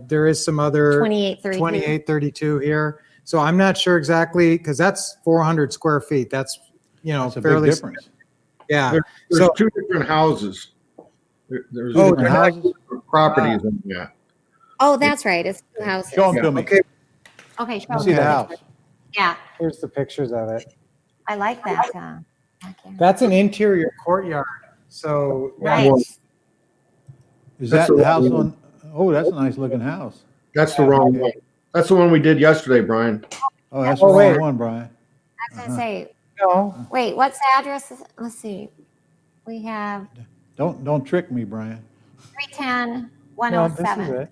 there is some other 2832 here. So I'm not sure exactly, because that's 400 square feet. That's, you know, That's a fairly big difference. Yeah. There's two different houses. There's different houses. Properties in that. Oh, that's right. It's two houses. Show them to me. Okay. Okay, show See me. the house. Yeah, Here's the pictures of it. I like that. That's an interior courtyard. So Right. Is That's that the the house wrong on? Oh, that's a nice looking house. That's the wrong one. That's the one we did yesterday, Brian. Oh, that's the Oh, wrong wait. one, Brian. I was gonna say, No. wait, what's the address? Let's see. We have Don't trick me, Brian. 310 No, this is 107. it.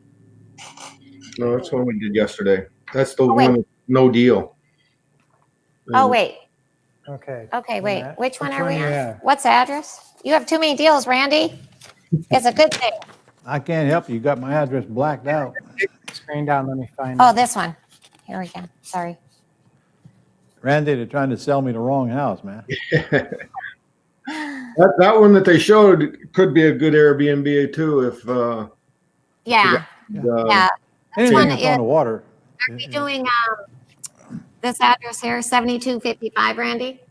No, that's the one we did yesterday. That's the wait. one with no deal. Oh, wait. Okay. Okay, wait. Yeah. Which one Which are we one you on? have? What's the address? You have too many deals, Randy. It's a good thing. I can't help you. You got my address blacked out. Screen down. Let me find Oh, it. this one. Here we go. Sorry. Randy, they're trying to sell me the wrong house, man. That one that they showed could be a good Airbnb too if Yeah. Yeah. This Anything one that's is, on the water. are we doing this address here, 7255, Randy?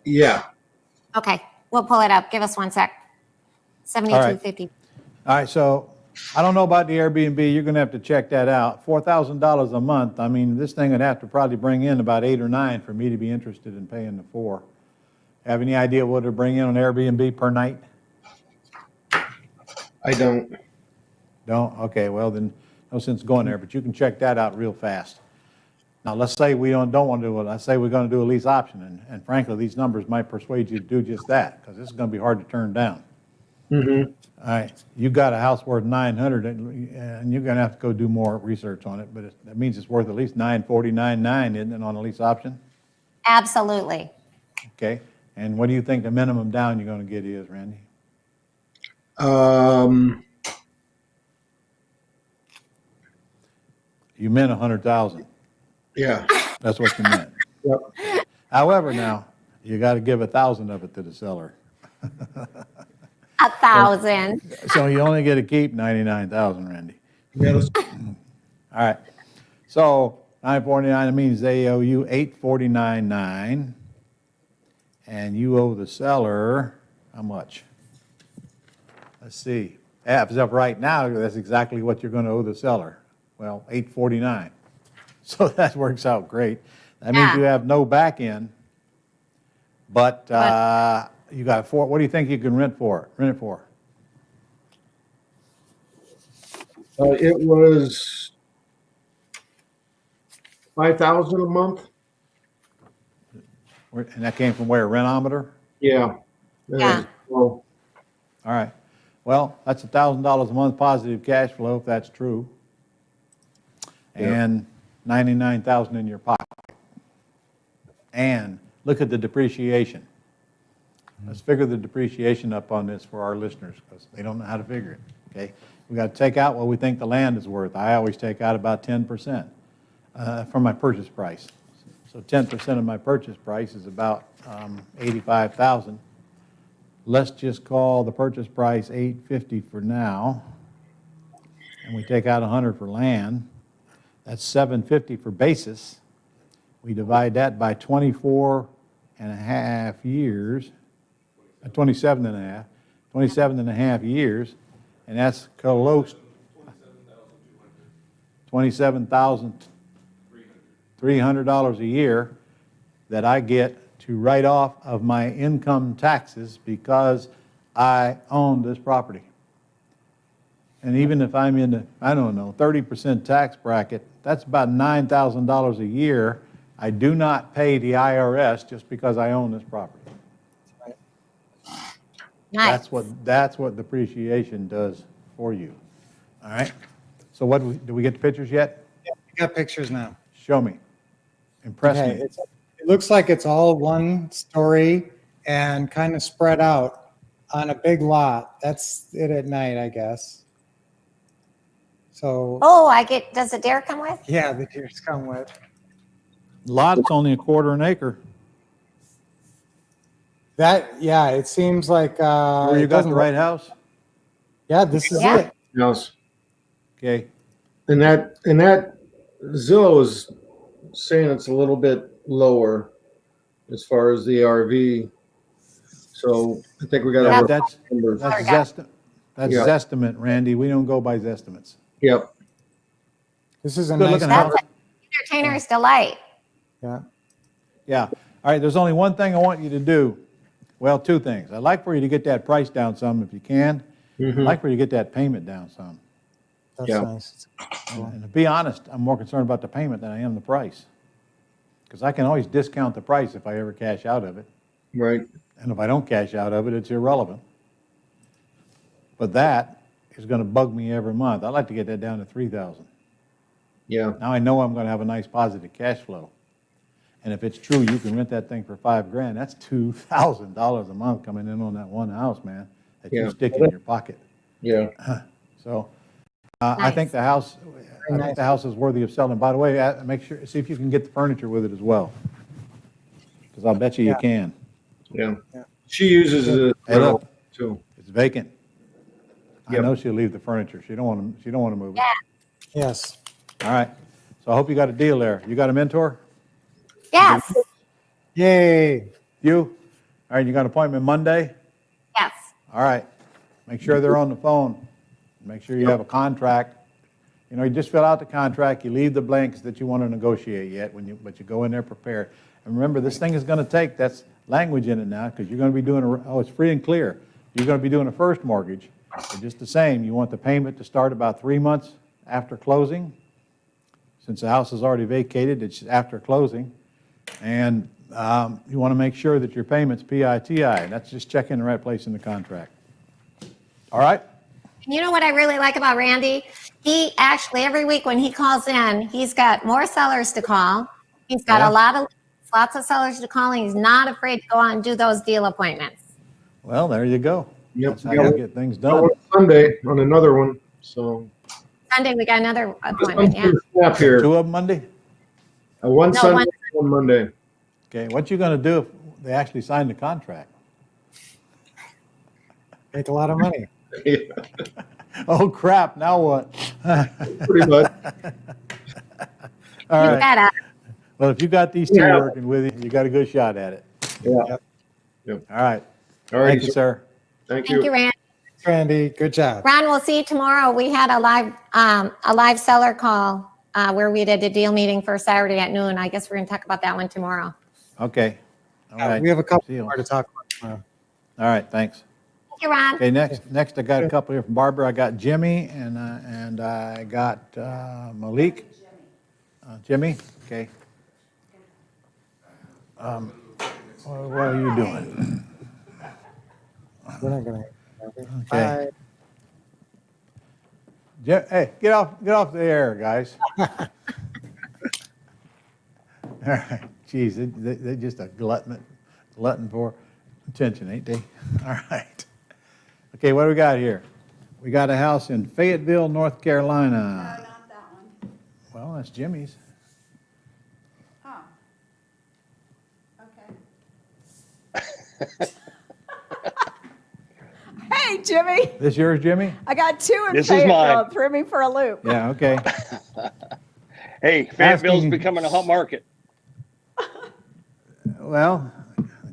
yeah. Okay, we'll pull it up. Give us 1 sec. 7250. All right, so I don't know about the Airbnb. You're going to have to check that out. $4,000 a month. I mean, this thing would have to probably bring in about 8 or 9 for me to be interested in paying the 4. Have any idea what it'll bring in on Airbnb per night? I don't. Don't? Okay, well then, no sense going there, but you can check that out real fast. Now, let's say we don't want to do it. Let's say we're going to do a lease option, and frankly, these numbers might persuade you to do just that, because this is going to be hard to turn down. Mm-hmm. All right, you got a house worth 900, and you're going to have to go do more research on it, but that means it's worth at least 949.9, isn't it, on a lease option? Absolutely. Okay, and what do you think the minimum down you're going to get is, Randy? You meant 100,000. Yeah. That's what you meant. Yep. However, now you got to give 1,000 of it to the seller. 1,000. So you only get to keep 99,000, Randy. Yeah, All right. So 949, it means they owe you 849.9, and you owe the seller how much? Let's see. As of right now, that's exactly what you're going to owe the seller. Well, $849. So that works out great. That means you have no back end, but you got four. What do you think you can rent it for? It was 5,000 a month. And that came from where? Rentometer? Yeah. Yeah. Well, all right. Well, that's $1,000 a month positive cash flow if that's true, and $99,000 in your pocket. And look at the depreciation. Let's figure the depreciation up on this for our listeners because they don't know how to figure it. Okay, we got to take out what we think the land is worth. I always take out about 10% from my purchase price. So 10% of my purchase price is about $85,000. Let's just call the purchase price $850 for now, and we take out $100 for land. That's $750 for basis. We divide that by 24 and a half years, 27 and a half years, and that's close, $27,300 a year that I get to write off of my income taxes because I own this property. And even if I'm in the, 30% tax bracket, that's about $9,000 a year. I do not pay the IRS just because I own this property. Nice. That's what depreciation does for you. All right. So do we get the pictures yet? Yeah, we got pictures now. Show me. Impress me. It looks like it's all one story and kind of spread out on a big lot. That's it at night, I guess. So. Oh, does the deer come with? Yeah, the deers come with. Lot's only a quarter an acre. It seems like. Where you got the right house? Yeah, this is it. Yes. Okay. And that Zillow is saying it's a little bit lower as far as the RV. So I think we got to. That's Zestimate, Randy. We don't go by Zestimates. Yep. This is a good nice looking That's house. an entertainer's delight. Yeah. Yeah. All right. There's only one thing I want you to do. Well, two things. I'd like for you to get that price down some if you can. I'd like for you to get that payment down some. That's nice. And to be honest, I'm more concerned about the payment than I am the price. Because I can always discount the price if I ever cash out of it. Right. And if I don't cash out of it, it's irrelevant. But that is going to bug me every month. I'd like to get that down to $3,000. Yeah. Now I know I'm going to have a nice positive cash flow. And if it's true, you can rent that thing for $5,000. That's $2,000 a month coming in on that one house, man, that you stick in your pocket. Yeah. So I think the house, is worthy of selling. By the way, see if you can get the furniture with it as well, because I'll bet you can. Yeah. She uses it too. It's vacant. I know she'll leave the furniture. She don't want to move it. Yes. All right. So I hope you got a deal there. You got a mentor? Yes. Yay. You? All right. You got an appointment Monday? Yes. All right. Make sure they're on the phone. Make sure you have a contract. You just fill out the contract. You leave the blanks that you want to negotiate yet, but you go in there prepared. And remember, this thing is going to take, that's language in it now, because you're going to be doing, it's free and clear. You're going to be doing a first mortgage. But just the same, you want the payment to start about 3 months after closing. Since the house is already vacated, it's after closing. And you want to make sure that your payment's PITI. And that's just checking the right place in the contract. All right? You know what I really like about Randy? He actually, every week when he calls in, he's got more sellers to call. He's got lots of sellers to call, and he's not afraid to go out and do those deal appointments. Well, there you go. Yep. That's how you get things done. Sunday on another one. So Sunday, we got another appointment, Snap here. 2 of them Monday? One Sunday, one Monday. Okay, what you going to do if they actually sign the contract? Make a lot of money. Oh, crap. Now what? Pretty much. All right. Well, if you got these two working with you, you got a good shot at it. Yeah. All right. All right. Thank you, sir. Thank you, Randy. Randy. Good job. Ron, we'll see you tomorrow. We had a live seller call where we did a deal meeting for Saturday at noon. I guess we're going to talk about that one tomorrow. Okay. All right. We have a couple See you. more to talk about tomorrow. All right. Thanks. Thank you, Ron. Okay. Next I got a couple here from Barbara. I got Jimmy and I got Malik. Jimmy. Okay. What are you doing? We're not going to. Okay. Hey, get off the air, guys. All right. Jeez, they're just a glutton for attention, ain't they? All right. Okay, what do we got here? We got a house in Fayetteville, North Carolina. No, not that one. Well, that's Jimmy's. Oh. Okay. Hey, Jimmy. This yours, Jimmy? I got two in This is Fayetteville. mine. It threw me for a loop. Yeah, okay. Hey, Fayetteville's Asking- becoming a hot market. Well,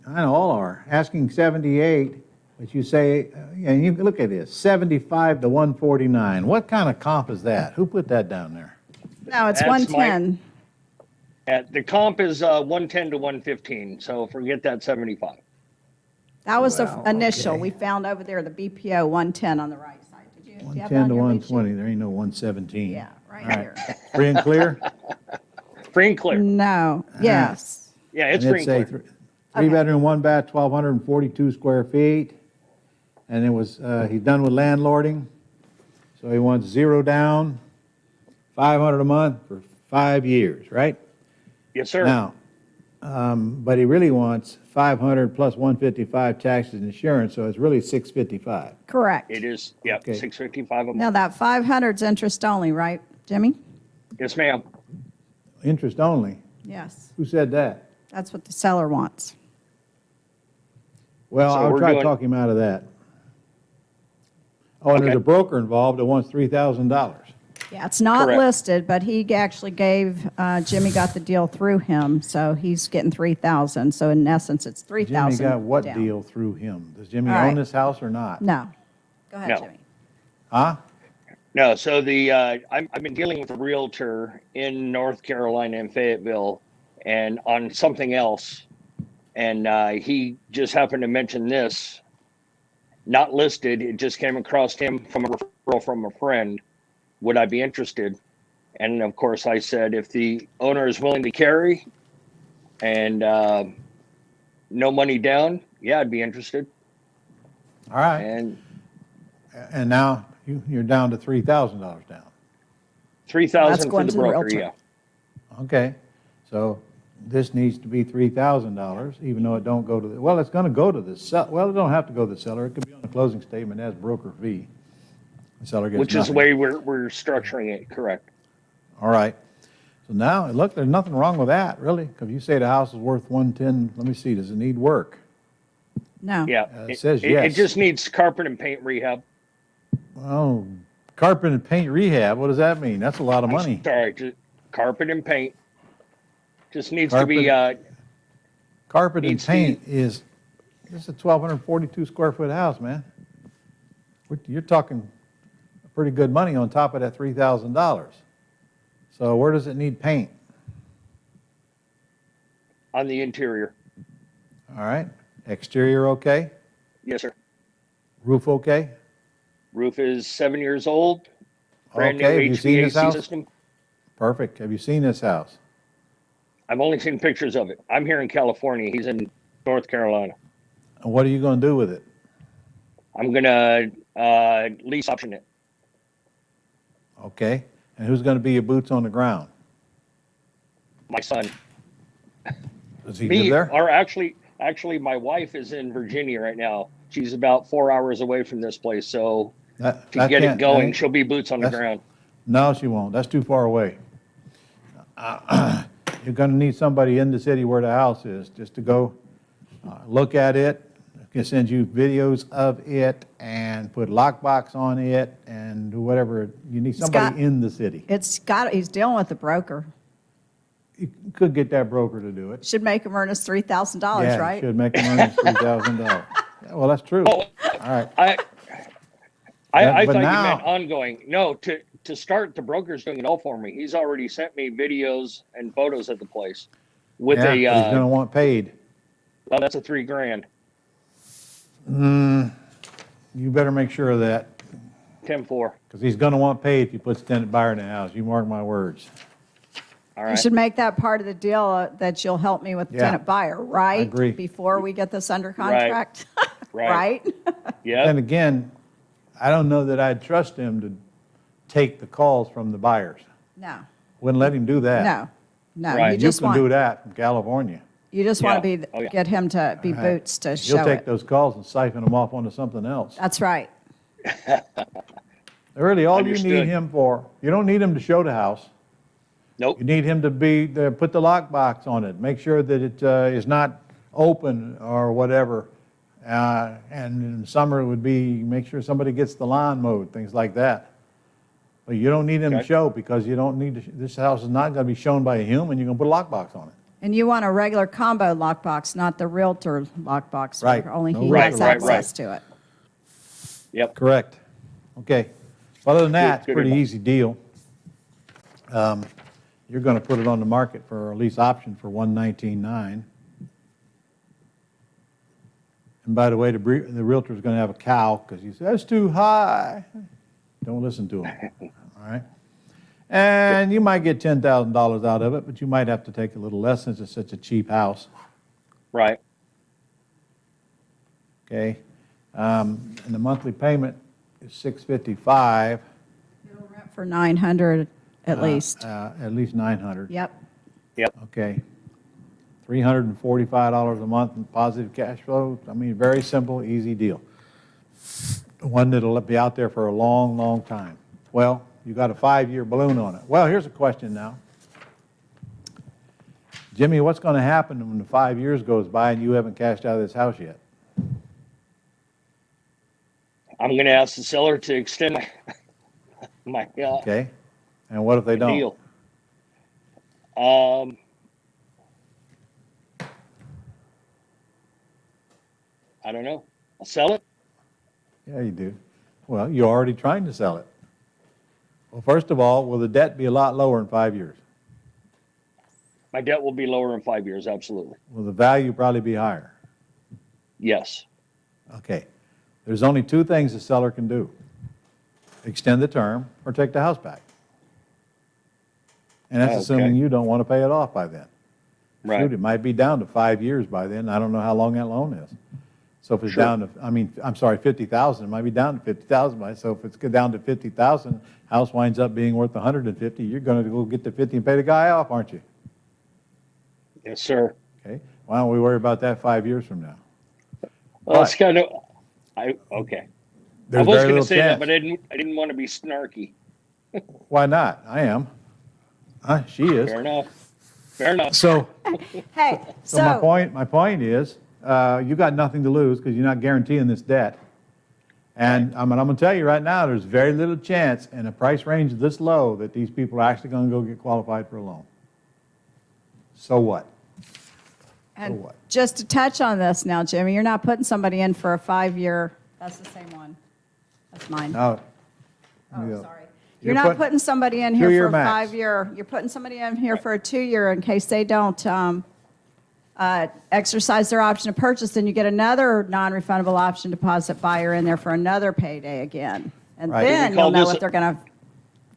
I know all are. Asking 78, but you say, and you look at this, 75 to 149. What kind of comp is that? Who put that down there? No, it's That's 110. The comp is 110 to 115, so forget that 75. That was Wow, the initial. okay. We found over there the BPO 110 on the right side. Did you have that 110 on to your lead 120. There ain't no 117. sheet? Yeah, right All right. here. Free and clear? Free and clear. No, yes. Yeah, it's And free and a clear. three bedroom, one bath, 1,242 square feet. And it was, he's done with landlording. So he wants 0 down, 500 a month for 5 years, right? Yes, sir. Now, but he really wants 500 plus 155 taxes and insurance, so it's really 655. Correct. It is, yep, Okay. 655 a month. Now that 500's interest only, right, Jimmy? Yes, ma'am. Interest only. Yes. Who said that? That's what the seller wants. Well, So I'll we're try to doing- talk him out of that. Oh, and there's Okay. a broker involved that wants $3,000. Yeah, it's not Correct. listed, but he actually gave, Jimmy got the deal through him, so he's getting 3,000. So in essence, it's 3,000 Jimmy got what down. deal through him? Does Jimmy All own right. this house or not? No. Go ahead, No. Jimmy. Huh? No, so I've been dealing with a realtor in North Carolina in Fayetteville and on something else. And he just happened to mention this, not listed. It just came across him from a referral from a friend. Would I be interested? And of course I said, if the owner is willing to carry and no money down, yeah, I'd be interested. All right. And now you're down to $3,000 down. 3,000 for going the to the broker, realtor. yeah. Okay. So this needs to be $3,000, even though it don't go to the, well, it's going to go to the seller. Well, it don't have to go to the seller. It could be on the closing statement as broker fee. The seller gets Which is the nothing. way we're structuring it, correct? All right. So now, look, there's nothing wrong with that, really, because you say the house is worth 110. Let me see. Does it need work? No. Yeah. It says It yes. just needs carpet and paint rehab. Oh, carpet and paint rehab. What does that mean? That's a lot of money. Sorry, just carpet and paint. Just needs to be, Carpet and needs to- paint is, this is a 1,242 square foot house, man. You're talking pretty good money on top of that $3,000. So where does it need paint? on the interior. All right. Exterior okay? Yes, sir. Roof okay? Roof is 7 years old. Brand Okay, have new you seen this HVAC house? system. Perfect. Have you seen this house? I've only seen pictures of it. I'm here in California. He's in North Carolina. And what are you going to do with it? I'm gonna lease option it. Okay. And who's going to be your boots on the ground? My son. Does he Me, live there? or actually, my wife is in Virginia right now. She's about 4 hours away from this place, so That to get it can't- going, that- she'll be boots on the that's- ground. No, she won't. That's too far away. You're going to need somebody in the city where the house is, just to go look at it. Can send you videos of it and put lockbox on it and do whatever. You need somebody got- in the city. He's dealing with a broker. You could get that broker to do it. Should make him earn his $3,000, Yeah, right? should make them earn $3,000. Yeah, well, that's true. Oh, All right. I but thought now- you meant ongoing. No, to start, the broker's doing it all for me. He's already sent me videos and photos of the place with Yeah, a. but he's going to want paid. Well, that's a $3,000. You better make sure of that. 10-4. Because he's going to want paid if he puts tenant buyer in the house. You mark my words. All You right. should make that part of the deal that you'll help me with Yeah. tenant buyer, right? agree. Before we get this under contract, Right. right? Yeah. And again, I don't know that I'd trust him to take the calls from the buyers. No, Wouldn't let him do that. no, no. Right. You You just can do want, that from California. you just want Yeah. to Oh, yeah. get him to be Right. boots to He'll show take it. those calls and siphon them off onto something else. That's right. Really, all you Understood. need him for, you don't need him to show the house. Nope. You need him to put the lockbox on it, make sure that it is not open or whatever. And in summer, it would be make sure somebody gets the lawn mowed, things like that. But you don't need him to Okay. show because you don't need to, this house is not going to be shown by a human. You're going to put a lockbox on it. And you want a regular combo lockbox, not the realtor lockbox. Right. Where only No he regular has lockbox. access to it. Yep. Correct. Okay. Other than that, it's Good a pretty enough. easy deal. You're going to put it on the market for a lease option for $119,900. And by the way, the realtor's going to have a cow because he says, that's too high. Don't listen to him. All right. And you might get $10,000 out of it, but you might have to take a little less since it's such a cheap house. Right. Okay. And the monthly payment is $655. For 900 at least. At least $900. Yep. Yep. Okay. $345 a month in positive cash flow. I mean, very simple, easy deal. One that'll be out there for a long, long time. Well, you got a 5-year balloon on it. Well, here's a question now. Jimmy, what's going to happen when the 5 years goes by and you haven't cashed out of this house yet? I'm going to ask the seller to extend my Okay. And what if they don't? deal. I don't know. I'll sell it. Yeah, you do. Well, you're already trying to sell it. Well, first of all, will the debt be a lot lower in 5 years? My debt will be lower in 5 years. Absolutely. Will the value probably be higher? Yes. Okay. There's only two things the seller can do. Extend the term or take the house back. And that's Okay. assuming you don't want to pay it off by then. Right. Shoot, it might be down to 5 years by then. I don't know how long that loan is. So if it's Sure. down to, I'm sorry, 50,000, it might be down to 50,000 by, so if it's down to 50,000, house winds up being worth 150, you're going to go get the 50 and pay the guy off, aren't you? Yes, sir. Okay. Why don't we worry about that 5 years from now? Well, it's kind of. Okay. I There's was very going to little say that, chance. but I didn't want to be snarky. Why not? I am. She is. Fair enough. Fair enough. So, Hey, so my point is, you got nothing to lose because you're not guaranteeing this debt. And I'm going to tell you right now, there's very little chance in a price range this low that these people are actually going to go get qualified for a loan. So what? And what? just to touch on this now, Jimmy, you're not putting somebody in for a 5-year, that's the same one. That's mine. No. Oh, sorry. You're not putting somebody in here 2-year for a max. 5-year, you're putting somebody in here for a 2-year in case they don't exercise their option to purchase, then you get another non-refundable option deposit buyer in there for another payday again. And Right. then We call you'll know this if they're going to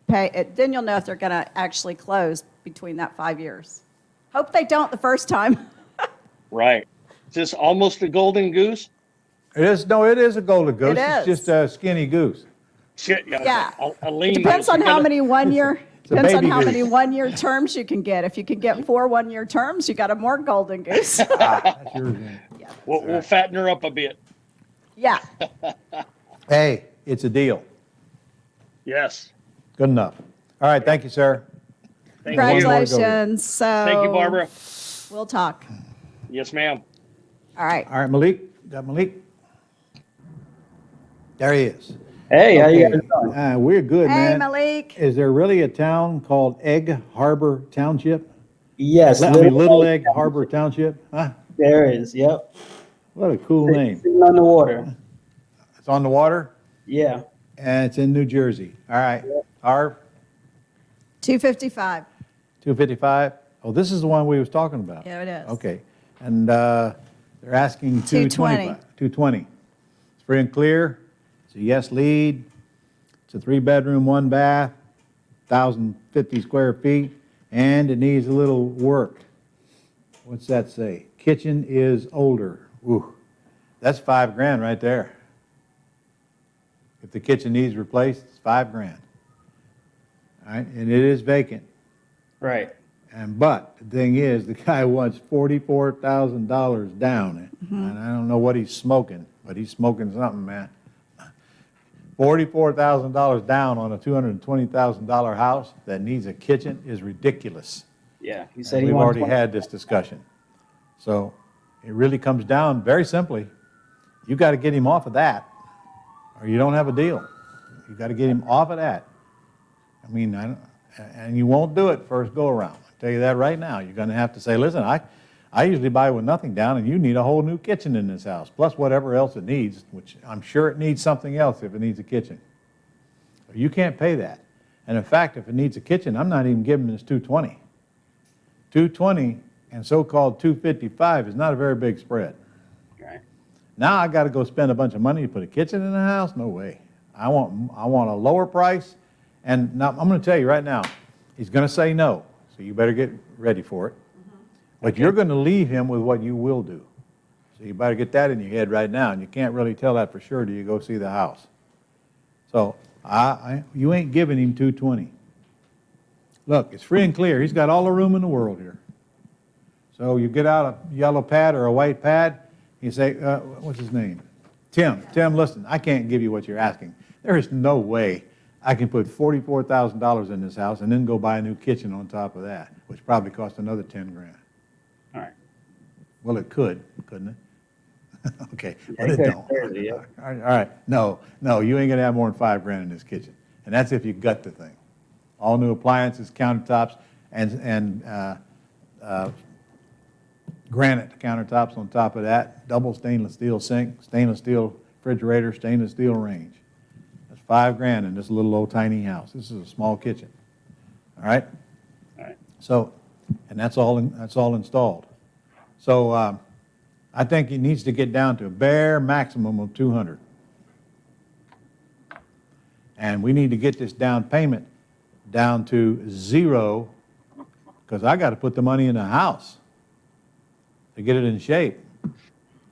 pay, then you'll know if they're going to actually close between that 5 years. Hope they don't the first time. Right. Is this almost a golden goose? It is, no, it is a golden goose. It It's is. just a skinny goose. Shit, Yeah. A lean Depends goose. on You how gotta- many 1-year, a depends on baby how goose. many 1-year terms you can get. If you can get 4 1-year terms, you got a more golden goose. That's yours, then. We'll fatten her up a bit. Yeah. Hey, it's a deal. Yes. Good enough. All right, thank you, sir. Thank you. Congratulations. So Thank you, Barbara. we'll talk. Yes, ma'am. All right. All right, Malik. Got Malik? There he is. Hey, how you Okay. guys doing? We're good, Hey, man. Malik. Is there really a town called Egg Harbor Township? Yes, Little Egg Harbor Township? Huh? There is. Yep. What a cool name. Sitting on the water. It's on the water? Yeah. And it's in New Jersey. All right. Harv, 255. 255? Oh, this is the one we was talking about. Yeah, it is. Okay. And they're asking 220. 220. It's free and clear. It's a yes lead. It's a 3-bedroom, 1-bath, 1,050 square feet, and it needs a little work. What's that say? Kitchen is older. Ooh, that's $5,000 right there. If the kitchen needs replaced, it's $5,000. All right, and it is vacant. Right. But the thing is, the guy wants $44,000 down, and I don't know what he's smoking, but he's smoking something, man. $44,000 down on a $220,000 house that needs a kitchen is ridiculous. Yeah, he And said he we've wants already had this discussion. So it really comes down very simply. You got to get him off of that, or you don't have a deal. You got to get him off of that. I mean, and you won't do it first go around. I'll tell you that right now. You're going to have to say, listen, I usually buy with nothing down, and you need a whole new kitchen in this house, plus whatever else it needs, which I'm sure it needs something else if it needs a kitchen. You can't pay that. And in fact, if it needs a kitchen, I'm not even giving this 220. 220 and so-called 255 is not a very big spread. Right. Now I got to go spend a bunch of money to put a kitchen in the house? No way. I want a lower price. And now I'm going to tell you right now, he's going to say no, so you better get ready for it. But you're going to leave him with what you will do. So you better get that in your head right now, and you can't really tell that for sure till you go see the house. So you ain't giving him 220. Look, it's free and clear. He's got all the room in the world here. So you get out a yellow pad or a white pad, you say, what's his name? Tim, listen, I can't give you what you're asking. There is no way I can put $44,000 in this house and then go buy a new kitchen on top of that, which probably cost another $10,000. All right. Well, it could, couldn't it? Okay, Yeah, but it don't. yeah. All right, no, you ain't gonna have more than $5,000 in this kitchen, and that's if you gut the thing. All new appliances, countertops, and granite countertops on top of that. Double stainless steel sink, stainless steel refrigerator, stainless steel range. That's $5,000 in this little old tiny house. This is a small kitchen. All right. All right. So, and that's all installed. So I think it needs to get down to a bare maximum of 200. And we need to get this down payment down to 0, because I got to put the money in the house to get it in shape,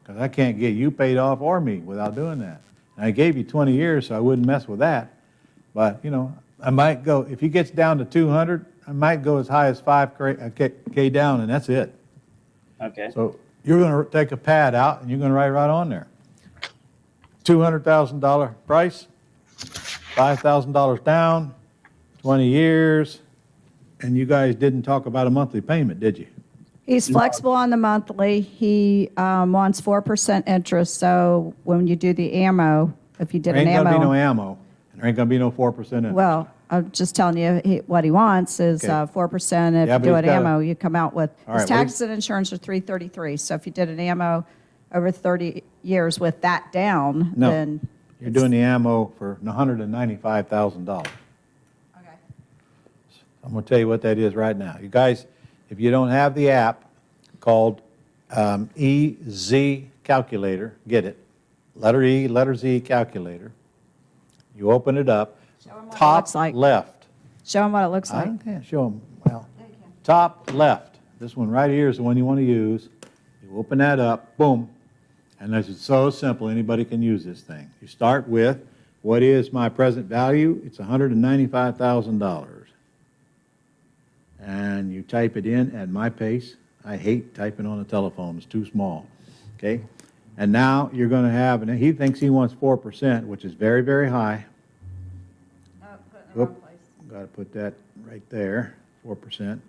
because I can't get you paid off or me without doing that. And I gave you 20 years, so I wouldn't mess with that. But, you know, I might go, if he gets down to 200, I might go as high as 5K down, and that's it. Okay. So you're going to take a pad out, and you're going to write right on there. $200,000 price, $5,000 down, 20 years, and you guys didn't talk about a monthly payment, did you? He's flexible on the monthly. He wants 4% interest. So when you do the ammo, if you did There an ain't going to be no ammo, ammo, and there ain't going to be no 4% in it. well, I'm just telling you what he wants is Okay. 4%. If Yeah, you but do he's an gotta- ammo, you come out with, All his right, well, taxes and insurance are 333. So if you did an ammo over 30 years with that down, No. then You're doing the ammo for $195,000. Okay. I'm going to tell you what that is right now. You guys, if you don't have the app called EZ Calculator, get it. Letter E, letter Z Calculator. You open it up. Show 'em what it Top looks like. left. Show him what it looks I like. can't show them. Well, top left. This one right here is the one you want to use. You open that up, boom. And this is so simple, anybody can use this thing. You start with, what is my present value? It's $195,000. And you type it in at my pace. I hate typing on a telephone, it's too small, okay? And now you're going to have, and he thinks he wants 4%, which is very, very high. Oop, got to put that right there, 4%.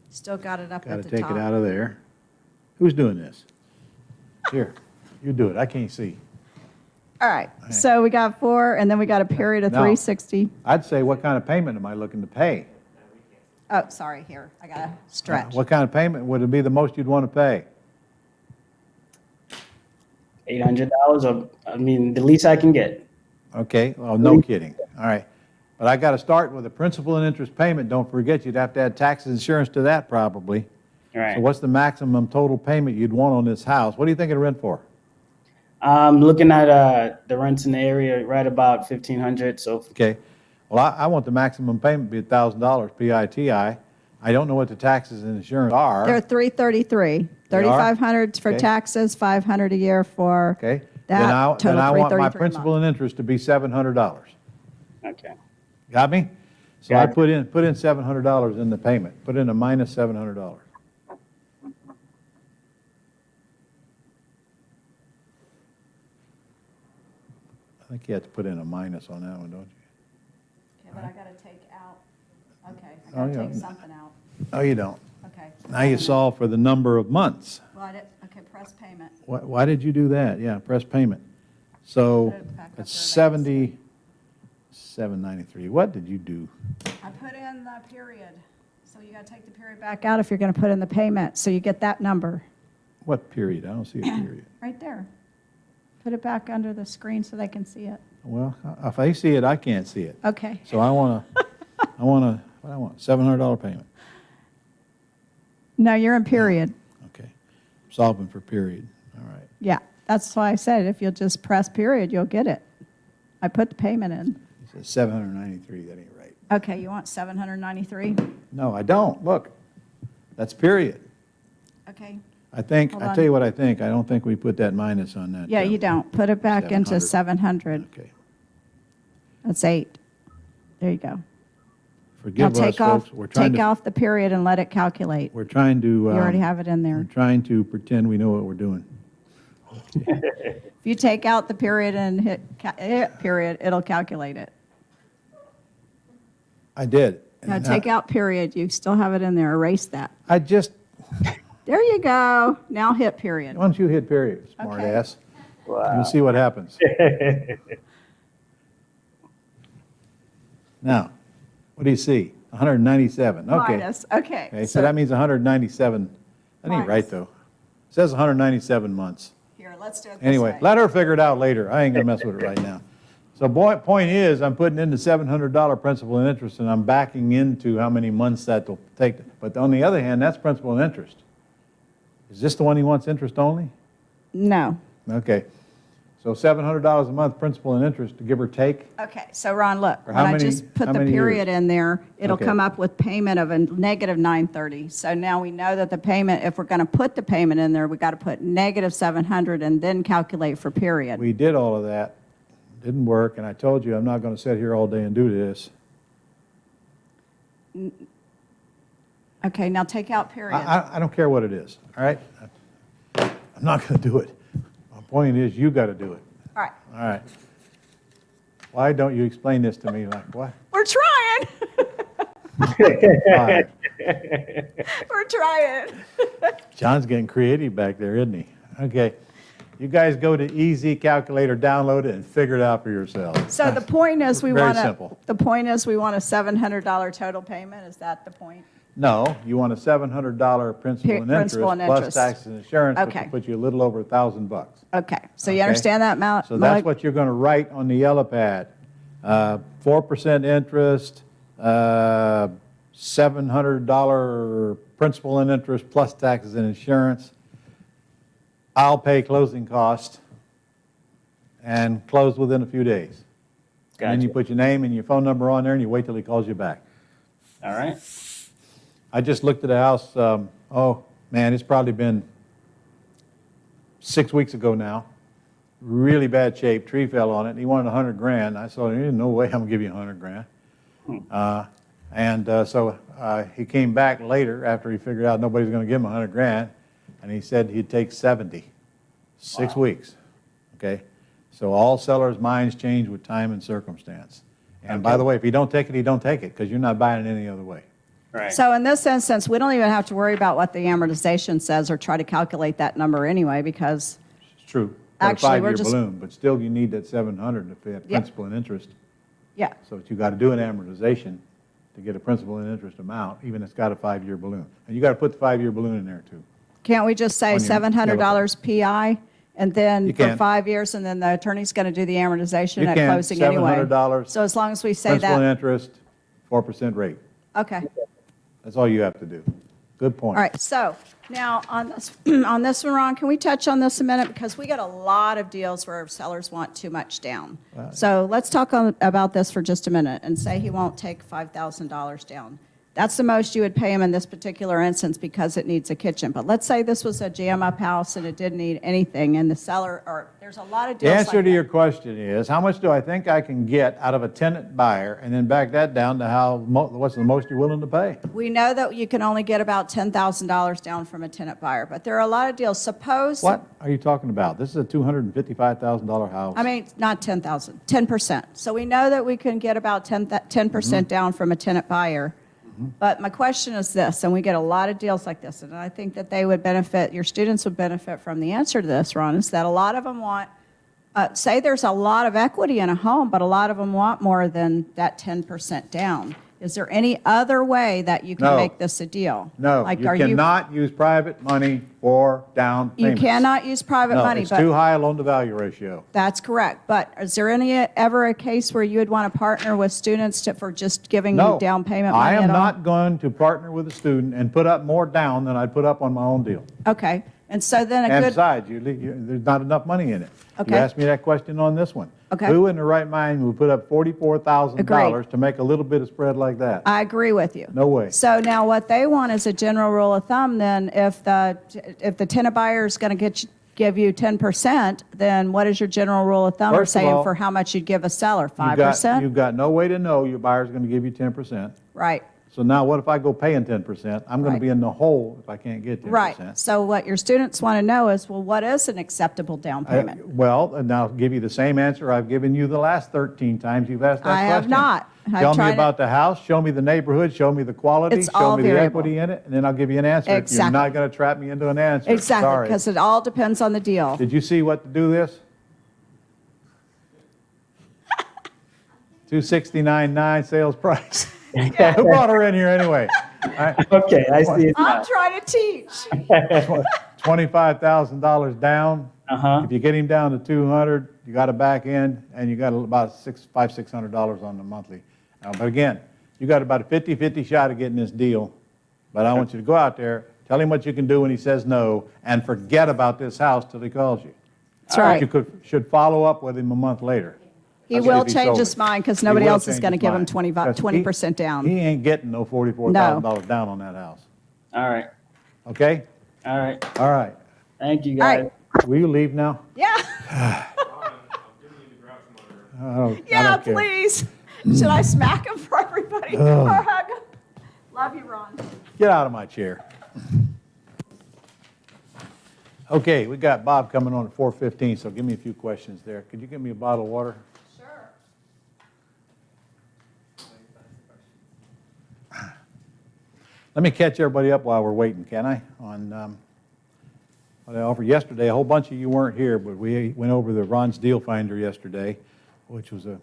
Still got it up Got to at the take top. it out of there. Who's doing this? Here, you do it, I can't see. All right. So we got 4, and then we got a period of No. 360. I'd say, what kind of payment am I looking to pay? Oh, sorry, here. I got to stretch. What kind of payment would it be the most you'd want to pay? $800 of, I mean, the least I can get. Okay, well, no kidding. All right. But I got to start with a principal and interest payment. Don't forget, you'd have to add taxes and insurance to that probably. Right. So what's the maximum total payment you'd want on this house? What do you think it'd rent for? Looking at the rents in the area, right about 1,500. So Okay. Well, I want the maximum payment to be $1,000 PITI. I don't know what the taxes and insurance are. They're $333. $3,500 for Okay. taxes, $500 a year for Okay. that. Then I want my $333 a principal month. and interest to be $700. okay. Got me? So Got I it. put in $700 in the payment. Put in a minus $700. I think you have to put in a minus on that one, don't you? Okay, but I got to take out, okay, I Oh, got to yeah. take something out. No, you don't. Okay. Now you solve for the number of months. Well, okay, press payment. Why did you do that? Yeah, press payment. So Put it back up it's there, 77.93. What did you do? I put in the period, so you got to take the period back out if you're going to put in the payment, so you get that number, What period? I don't see a period. right there. Put it back under the screen so they can see it. Well, if I see it, I can't see it. Okay. So I want what I want, $700 payment. No, you're in period. Okay. Solving for period. All right. Yeah, that's why I said if you'll just press period, you'll get it. I put the payment in. It says 793. That ain't right. Okay, you want 793? No, I don't. Look, that's period. Okay. I think, Hold I on. tell you what I think. I don't think we put that minus on that. Yeah, you don't. Put it back into 700. Okay. That's 8. There you go. Now Forgive us, take off, folks. We're trying take to, off the period and let it calculate. we're trying to. You already have it in We're there. trying to pretend we know what we're doing. If you take out the period and hit period, it'll calculate it. I did. Now And take out period. You still have it in there. Erase that. I just, There you go. Now hit period. why don't you hit period, smart Okay. ass? Wow. You'll see what happens. Now, what do you see? 197. Okay. Minus. Okay. Okay, so that means 197. That ain't right, Minus. though. It says 197 months. Here, let's do it this Anyway, way. let her figure it out later. I ain't gonna mess with it right now. So point is, I'm putting in the $700 principal and interest, and I'm backing into how many months that'll take. But on the other hand, that's principal and interest. Is this the one he wants interest only? No. Okay. So $700 a month principal and interest, give or take? Okay, so Ron, look, For when how I many- just put how the many period years? in there, it'll Okay. come up with payment of a negative 930. So now we know that the payment, if we're going to put the payment in there, we got to put negative 700 and then calculate for period. We did all of that. Didn't work, and I told you I'm not gonna sit here all day and do this. Okay, now take out period. I don't care what it is, all right? I'm not gonna do it. My point is, you gotta do it. All right, All right. Why don't you explain this to me like, what? we're trying. All right. We're trying. John's getting creative back there, isn't he? Okay. You guys go to Easy Calculator, download it, and figure it out for yourselves. So the point is we Very want simple. the point is we want a $700 total payment. Is that the point? No, you want a $700 principal and interest Principal and plus interest. taxes and insurance, which Okay. will put you a little over $1,000. Okay, so you Okay. understand that, Mel? So that's what you're going to write on the yellow pad. 4% interest, $700 principal and interest plus taxes and insurance. I'll pay closing costs and close within a few days. And then you put your name and your phone number on there and you wait till he calls you back. All right. I just looked at a house, oh man, it's probably been 6 weeks ago now. Really bad shape, tree fell on it, and he wanted 100 grand. I said, there's no way I'm gonna give you 100 grand. So he came back later after he figured out nobody's gonna give him 100 grand, and he said he'd take 70. 6 weeks, okay? So all sellers' minds change with time and circumstance. And by the way, if you don't take it, he don't take it, because you're not buying it any other way. Right. So in this instance, we don't even have to worry about what the amortization says or try to calculate that number anyway, because It's true. Got a Actually, we're five-year just- balloon, but still you need that 700 to pay Yeah. principal and interest. yeah, So that you got to do an amortization to get a principal and interest amount, even if it's got a 5-year balloon. And you got to put the 5-year balloon in there too. can't we just say On your $700 PI And then You for can. 5 years, and then the attorney's going to do the amortization You at can, closing anyway. $700. So as long as we say Principal and that, interest, 4% rate. okay. That's all you have to do. Good point. All right, so now on this, on this one, Ron, can we touch on this a minute? Because we get a lot of deals where sellers want too much down. So let's talk about this for just a minute and say he won't take $5,000 down. That's the most you would pay him in this particular instance because it needs a kitchen. But let's say this was a jam-up house and it didn't need anything, and the seller, or there's a lot of The deals answer like to that. your question is, how much do I think I can get out of a tenant buyer, and then back that down to what's the most you're willing to pay? We know that you can only get about $10,000 down from a tenant buyer, but there are a lot of deals. Suppose. What are you talking about? This is a $255,000 house. I mean, not 10,000, 10%. So we know that we can get about 10% down from a tenant buyer. But my question is this, and we get a lot of deals like this, and I think that they would benefit, your students would benefit from the answer to this, Ron, is that a lot of them want, say there's a lot of equity in a home, but a lot of them want more than that 10% down. Is there any other way that you can No. make this a deal? No, Like, you are cannot use private money for down You payments. cannot use private No, money, it's but. too high a loan-to-value ratio. That's correct. But is there ever a case where you would want to partner with students for just giving No, down payment money I at am all? not going to partner with a student and put up more down than I'd put up on my own deal. Okay. And so then And a good, besides, there's not enough money in it. Okay. You asked me that question on this one. Okay. Who in their right mind would put up $44,000 to make a little bit of spread like that? I agree with you. No way. So now what they want is a general rule of thumb, then if the tenant buyer is going to give you 10%, then what is your general rule of thumb? Or First of saying all, for how much you'd give a seller, You've got- 5%? You've got no way to know your buyer's going to give you 10%. Right. So now what if I go paying 10%? I'm going Right. to be in the hole if I can't get 10%. Right. So what your students want to know is, well, what is an acceptable down payment? Well, and I'll give you the same answer I've given you the last 13 times you've asked that I question. have not. I've Tell me tried about the house, show me the neighborhood, show me the quality, It's show all me the variable. equity in it, and then I'll give you an answer. You're Exactly. not going to trap me into an answer. Exactly, Sorry. because it all depends on the deal. Did you see what to do this? 269.9 sales price. Who brought her in here anyway? Okay, I see it now. I'm trying to teach. $25,000 down. Uh-huh. If you get him down to 200, you got a back end, and you got about $600 on the monthly. But again, you got about a 50-50 shot of getting this deal. But I want you to go out there, tell him what you can do when he says no, and forget about this house till he calls you. That's right. But you should follow up with him a month later. He That's will if he change sold his it. mind because He nobody will else is change going to his give him mind. 20% down. He ain't getting no $44,000 down on that house. All right. Okay? All right. All right. Thank you, All guys. right. Will you leave now? Yeah. I Yeah, don't care. please. Should I smack him for everybody? Ugh. Or hug him? Love you, Ron. Get out of my chair. Okay, we got Bob coming on at 4:15, so give me a few questions there. Could you give me a bottle of water? Sure. Let me catch everybody up while we're waiting, can I? On what I offered yesterday, a whole bunch of you weren't here, but we went over the Ron's Deal Finder yesterday, which was a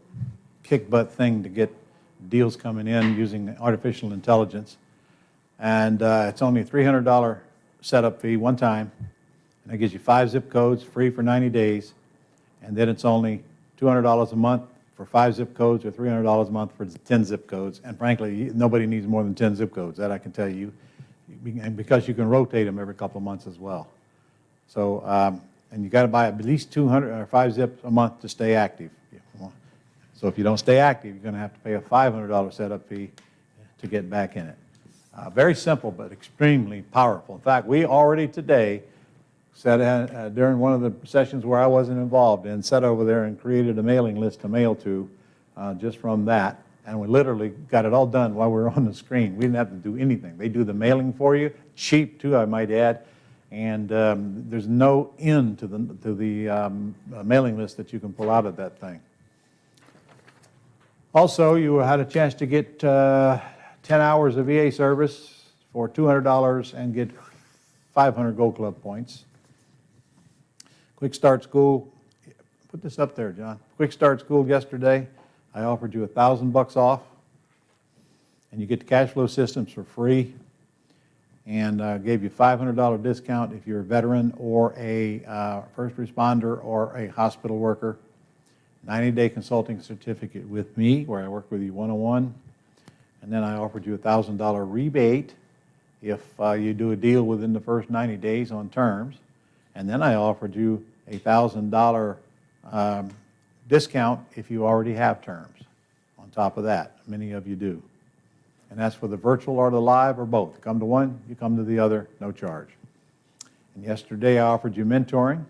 kick-butt thing to get deals coming in using artificial intelligence. And it's only a $300 setup fee one time. And that gives you 5 zip codes, free for 90 days. And then it's only $200 a month for 5 zip codes, or $300 a month for 10 zip codes. And frankly, nobody needs more than 10 zip codes, that I can tell you. And because you can rotate them every couple of months as well. So, and you got to buy at least 200 or 5 zips a month to stay active. So if you don't stay active, you're going to have to pay a $500 setup fee to get back in it. Very simple, but extremely powerful. In fact, we already today sat during one of the sessions where I wasn't involved in, sat over there and created a mailing list to mail to just from that. And we literally got it all done while we were on the screen. We didn't have to do anything. They do the mailing for you, cheap too, I might add. And there's no end to the mailing list that you can pull out of that thing. Also, you had a chance to get 10 hours of VA service for $200 and get 500 Gold Club points. Quick Start School, put this up there, John. Quick Start School yesterday, I offered you $1,000 off, and you get the cash flow systems for free. and gave you $500 discount if you're a veteran or a first responder or a hospital worker. 90-day consulting certificate with me where I work with you one-on-one. And then I offered you a $1,000 rebate if you do a deal within the first 90 days on terms. And then I offered you a $1,000 discount if you already have terms on top of that. Many of you do. And that's for the virtual or the live or both. You come to one, you come to the other, no charge. And yesterday I offered you mentoring.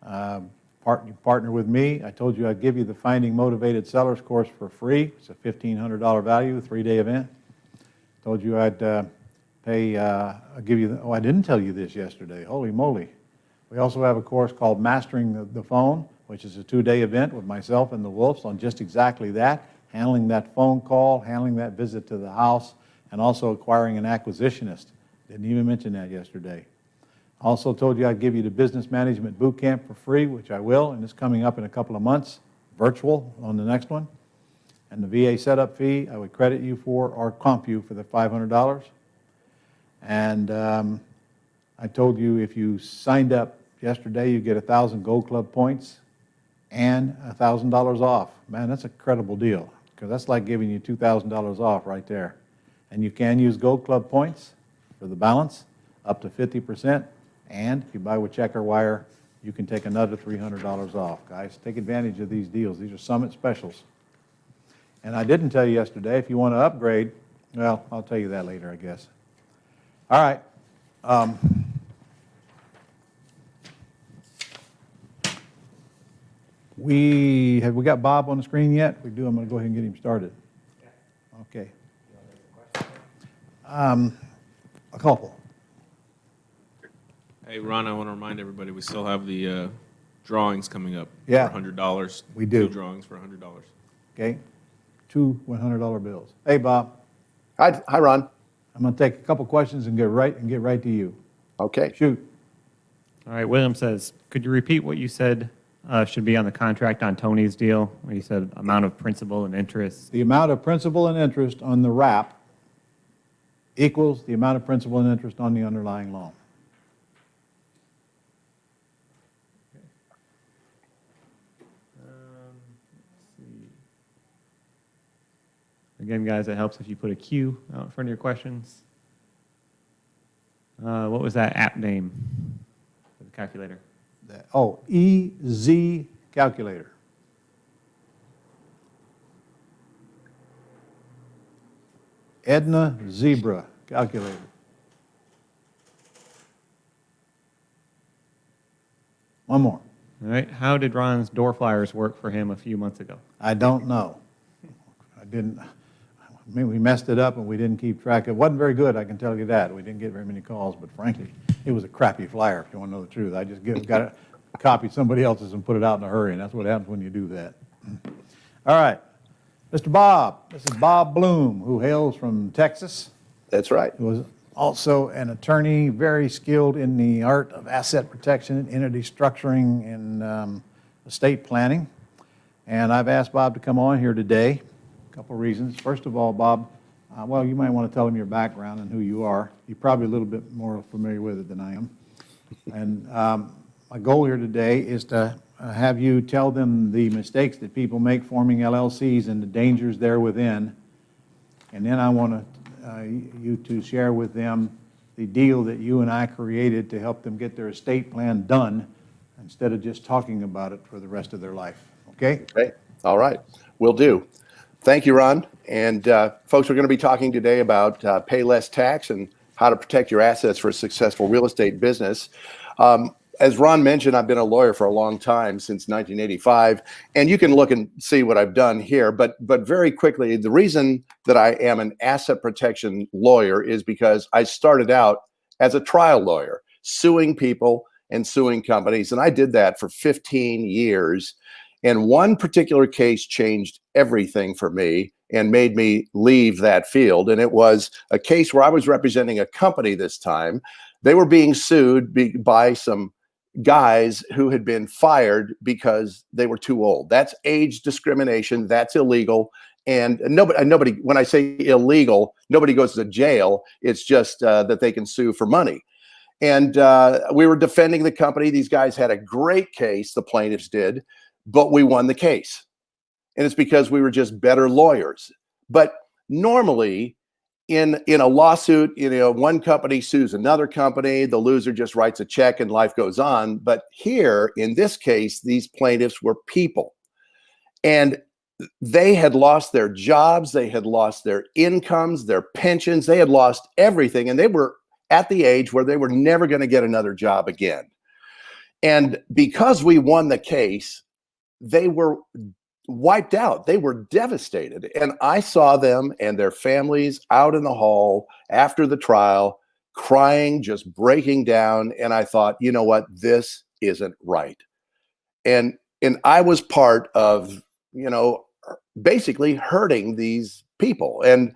You partner with me. I told you I'd give you the Finding Motivated Sellers course for free. It's a $1,500 value, 3-day event. Told you I'd give you, I didn't tell you this yesterday. Holy moly. We also have a course called Mastering the Phone, which is a 2-day event with myself and the Wolves on just exactly that, handling that phone call, handling that visit to the house, and also acquiring an acquisitionist. Didn't even mention that yesterday. Also told you I'd give you the Business Management Boot Camp for free, which I will, and it's coming up in a couple of months, virtual on the next one. And the VA setup fee, I would credit you for or comp you for the $500. And I told you if you signed up yesterday, you get 1,000 Gold Club points and $1,000 off. Man, that's a credible deal, because that's like giving you $2,000 off right there. And you can use Gold Club points for the balance, up to 50%. And if you buy with check or wire, you can take another $300 off. Guys, take advantage of these deals. These are Summit specials. And I didn't tell you yesterday, if you want to upgrade, well, I'll tell you that later, I guess. All right. Have we got Bob on the screen yet? We do. I'm going to go ahead and get him started. Okay. A couple. Hey, Ron, I want to remind everybody we still have the drawings coming up for $100. We do. 2 drawings for $100. Okay. 2 $100 bills. Hey, Bob. Hi, Ron. I'm going to take a couple questions and get right to you. Okay. Shoot. All right. William says, could you repeat what you said should be on the contract on Tony's deal, where you said amount of principal and interest? The amount of principal and interest on the wrap equals the amount of principal and interest on the underlying loan. Again, guys, it helps if you put a Q out in front of your questions. What was that app name for the calculator? EZ Calculator. Edna Zebra Calculator. One more. All right. How did Ron's door flyers work for him a few months ago? I don't know. I mean, we messed it up and we didn't keep track. It wasn't very good, I can tell you that. We didn't get very many calls, but frankly, it was a crappy flyer, if you want to know the truth. I just got it, copied somebody else's and put it out in a hurry, and that's what happens when you do that. All right. Mr. Bob. This is Bob Bloom, who hails from Texas. That's right. He was also an attorney, very skilled in the art of asset protection, entity structuring, and estate planning. And I've asked Bob to come on here today. A couple of reasons. First of all, Bob, well, you might want to tell him your background and who you are. You're probably a little bit more familiar with it than I am. And my goal here today is to have you tell them the mistakes that people make forming LLCs and the dangers there within. And then I want you to share with them the deal that you and I created to help them get their estate plan done instead of just talking about it for the rest of their life. Okay? Okay. All right. Will do. Thank you, Ron. And folks, we're going to be talking today about pay less tax and how to protect your assets for a successful real estate business. As Ron mentioned, I've been a lawyer for a long time, since 1985, and you can look and see what I've done here. But very quickly, the reason that I am an asset protection lawyer is because I started out as a trial lawyer, suing people and suing companies, and I did that for 15 years. And one particular case changed everything for me and made me leave that field. And it was a case where I was representing a company this time. They were being sued by some guys who had been fired because they were too old. That's age discrimination. That's illegal. And nobody, when I say illegal, nobody goes to jail. It's just that they can sue for money. And we were defending the company. These guys had a great case, the plaintiffs did, but we won the case. And it's because we were just better lawyers. But normally in a lawsuit, one company sues another company, the loser just writes a check and life goes on. But here, in this case, these plaintiffs were people. And they had lost their jobs, they had lost their incomes, their pensions, they had lost everything. And they were at the age where they were never going to get another job again. And because we won the case, they were wiped out. They were devastated. And I saw them and their families out in the hall after the trial, crying, just breaking down. And I thought, you know what, this isn't right. And I was part of, basically hurting these people. And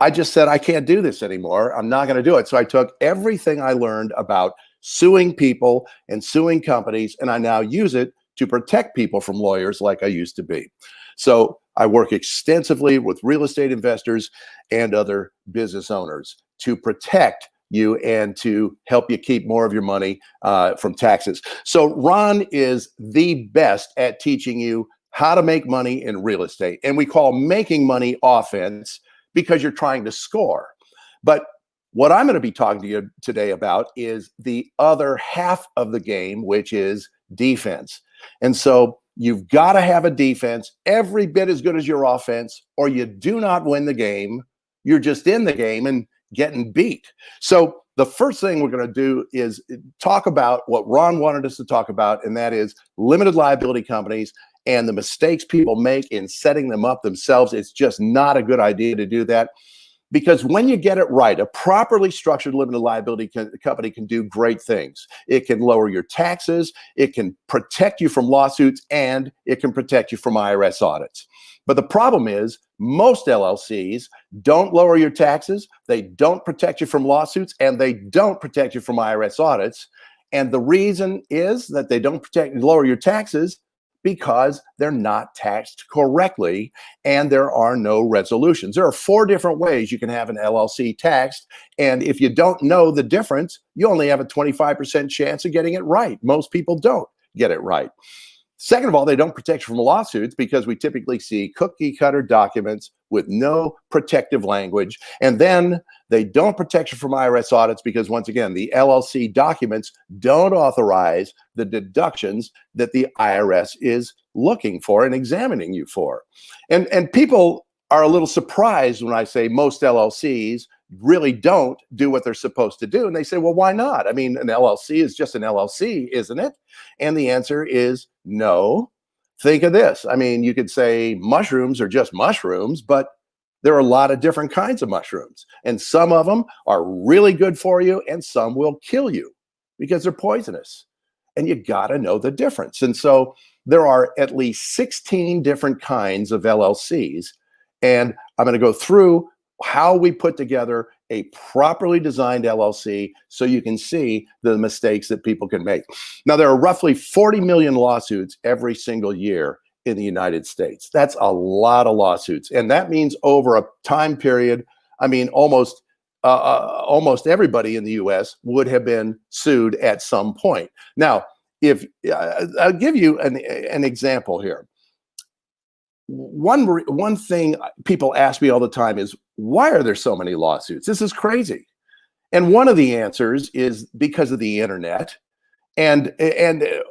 I just said, I can't do this anymore. I'm not going to do it. So I took everything I learned about suing people and suing companies, and I now use it to protect people from lawyers like I used to be. So I work extensively with real estate investors and other business owners to protect you and to help you keep more of your money from taxes. So Ron is the best at teaching you how to make money in real estate. And we call making money offense because you're trying to score. But what I'm going to be talking to you today about is the other half of the game, which is defense. And so you've got to have a defense every bit as good as your offense, or you do not win the game. You're just in the game and getting beat. So the first thing we're going to do is talk about what Ron wanted us to talk about, and that is limited liability companies and the mistakes people make in setting them up themselves. It's just not a good idea to do that. Because when you get it right, a properly structured limited liability company can do great things. It can lower your taxes, it can protect you from lawsuits, and it can protect you from IRS audits. But the problem is most LLCs don't lower your taxes, they don't protect you from lawsuits, and they don't protect you from IRS audits. And the reason is that they don't lower your taxes because they're not taxed correctly and there are no resolutions. There are 4 different ways you can have an LLC taxed. And if you don't know the difference, you only have a 25% chance of getting it right. Most people don't get it right. Second of all, they don't protect you from lawsuits because we typically see cookie cutter documents with no protective language. And then they don't protect you from IRS audits because, once again, the LLC documents don't authorize the deductions that the IRS is looking for and examining you for. And people are a little surprised when I say most LLCs really don't do what they're supposed to do. And they say, well, why not? I mean, an LLC is just an LLC, isn't it? And the answer is no. Think of this. I mean, you could say mushrooms are just mushrooms, but there are a lot of different kinds of mushrooms. And some of them are really good for you and some will kill you because they're poisonous. And you got to know the difference. And so there are at least 16 different kinds of LLCs. And I'm going to go through how we put together a properly designed LLC so you can see the mistakes that people can make. Now, there are roughly 40 million lawsuits every single year in the United States. That's a lot of lawsuits. And that means over a time period, I mean, almost everybody in the US would have been sued at some point. Now, if I'll give you an example here. One thing people ask me all the time is, why are there so many lawsuits? This is crazy. And one of the answers is because of the internet. And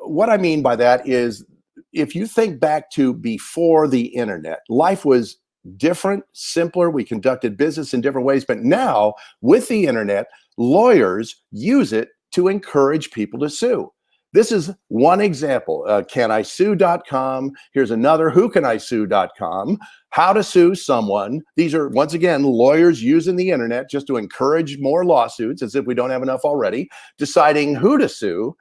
what I mean by that is, if you think back to before the internet, life was different, simpler. We conducted business in different ways. But now, with the internet, lawyers use it to encourage people to sue. This is one example. CanISue.com. Here's another, WhoCanISue.com. How to sue someone. These are, once again, lawyers using the internet just to encourage more lawsuits, as if we don't have enough already. Deciding who to sue.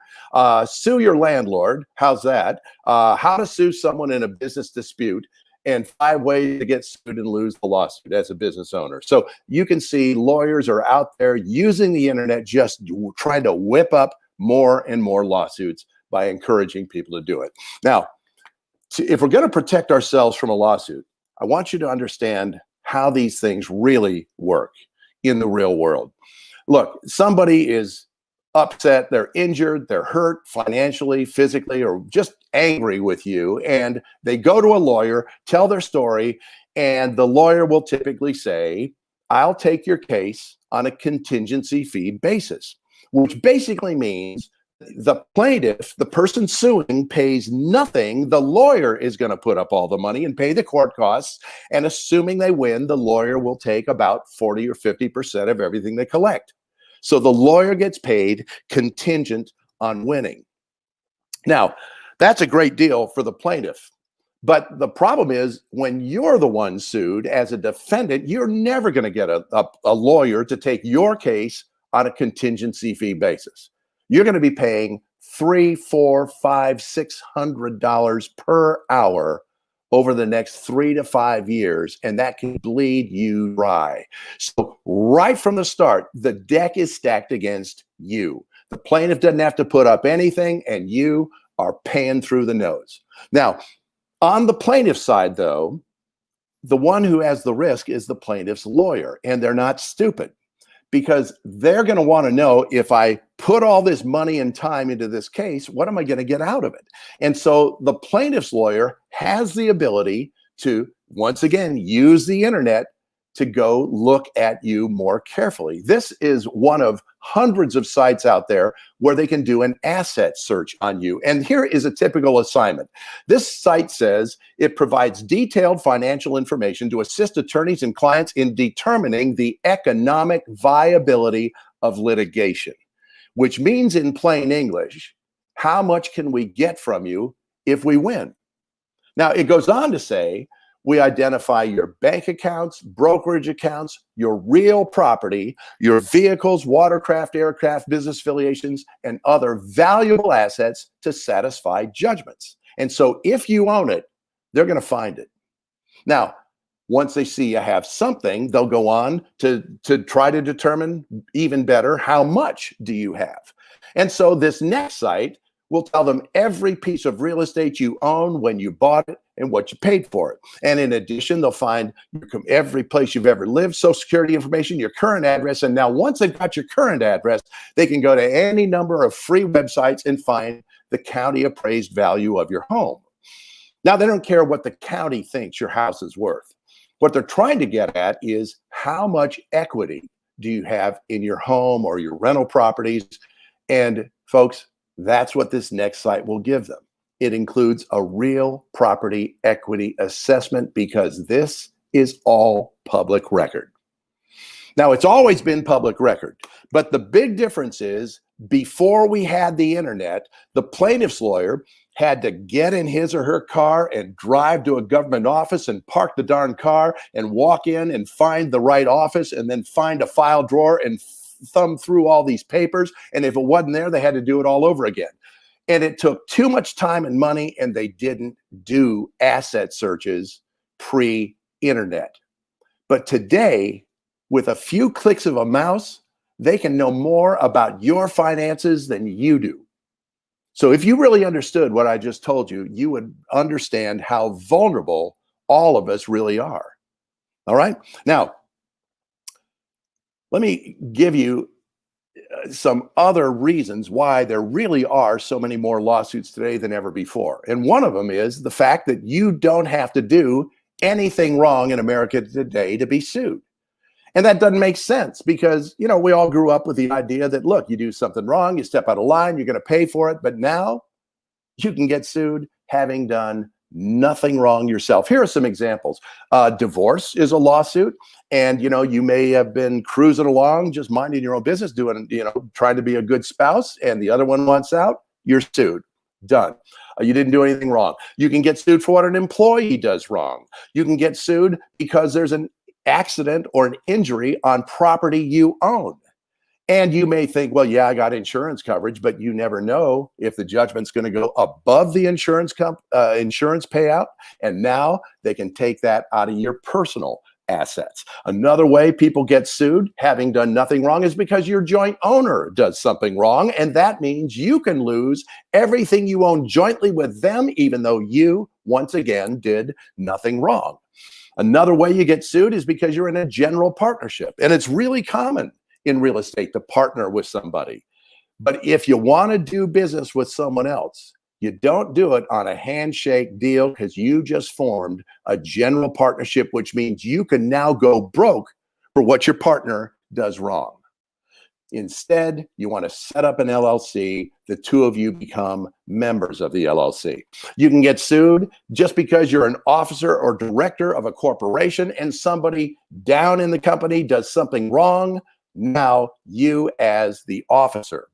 Sue your landlord. How's that? How to sue someone in a business dispute. And 5 ways to get sued and lose the lawsuit as a business owner. So you can see lawyers are out there using the internet, just trying to whip up more and more lawsuits by encouraging people to do it. Now, if we're going to protect ourselves from a lawsuit, I want you to understand how these things really work in the real world. Look, somebody is upset, they're injured, they're hurt financially, physically, or just angry with you, and they go to a lawyer, tell their story, and the lawyer will typically say, I'll take your case on a contingency fee basis, which basically means the plaintiff, the person suing, pays nothing. The lawyer is going to put up all the money and pay the court costs. And assuming they win, the lawyer will take about 40 or 50% of everything they collect. So the lawyer gets paid contingent on winning. Now, that's a great deal for the plaintiff. But the problem is when you're the one sued as a defendant, you're never going to get a lawyer to take your case on a contingency fee basis. You're going to be paying $300, $400, $500, $600 per hour over the next 3 to 5 years, and that can bleed you dry. So right from the start, the deck is stacked against you. The plaintiff doesn't have to put up anything, and you are paying through the nose. Now, on the plaintiff's side, though, the one who has the risk is the plaintiff's lawyer, and they're not stupid, because they're going to want to know, if I put all this money and time into this case, what am I going to get out of it? And so the plaintiff's lawyer has the ability to, once again, use the internet to go look at you more carefully. This is one of hundreds of sites out there where they can do an asset search on you. And here is a typical assignment. This site says it provides detailed financial information to assist attorneys and clients in determining the economic viability of litigation, which means in plain English, how much can we get from you if we win? Now, it goes on to say, we identify your bank accounts, brokerage accounts, your real property, your vehicles, watercraft, aircraft, business affiliations, and other valuable assets to satisfy judgments. And so if you own it, they're going to find it. Now, once they see you have something, they'll go on to try to determine even better, how much do you have? And so this next site will tell them every piece of real estate you own, when you bought it, and what you paid for it. And in addition, they'll find every place you've ever lived, social security information, your current address. And now once they've got your current address, they can go to any number of free websites and find the county appraised value of your home. Now, they don't care what the county thinks your house is worth. What they're trying to get at is, how much equity do you have in your home or your rental properties? And folks, that's what this next site will give them. It includes a real property equity assessment, because this is all public record. Now, it's always been public record, but the big difference is, before we had the internet, the plaintiff's lawyer had to get in his or her car and drive to a government office and park the darn car and walk in and find the right office and then find a file drawer and thumb through all these papers. And if it wasn't there, they had to do it all over again. And it took too much time and money, and they didn't do asset searches pre-internet. But today, with a few clicks of a mouse, they can know more about your finances than you do. So if you really understood what I just told you, you would understand how vulnerable all of us really are. All right? Now, let me give you some other reasons why there really are so many more lawsuits today than ever before. And one of them is the fact that you don't have to do anything wrong in America today to be sued. And that doesn't make sense, because, you know, we all grew up with the idea that, look, you do something wrong, you step out of line, you're going to pay for it. But now you can get sued having done nothing wrong yourself. Here are some examples. Divorce is a lawsuit. And, you know, you may have been cruising along, just minding your own business, doing, you know, trying to be a good spouse, and the other one wants out, you're sued. Done. You didn't do anything wrong. You can get sued for what an employee does wrong. You can get sued because there's an accident or an injury on property you own. And you may think, well, yeah, I got insurance coverage, but you never know if the judgment's going to go above the insurance payout. And now they can take that out of your personal assets. Another way people get sued, having done nothing wrong, is because your joint owner does something wrong. And that means you can lose everything you own jointly with them, even though you, once again, did nothing wrong. Another way you get sued is because you're in a general partnership. And it's really common in real estate to partner with somebody. But if you want to do business with someone else, you don't do it on a handshake deal because you just formed a general partnership, which means you can now go broke for what your partner does wrong. Instead, you want to set up an LLC. The two of you become members of the LLC. You can get sued just because you're an officer or director of a corporation and somebody down in the company does something wrong. Now you, as the officer,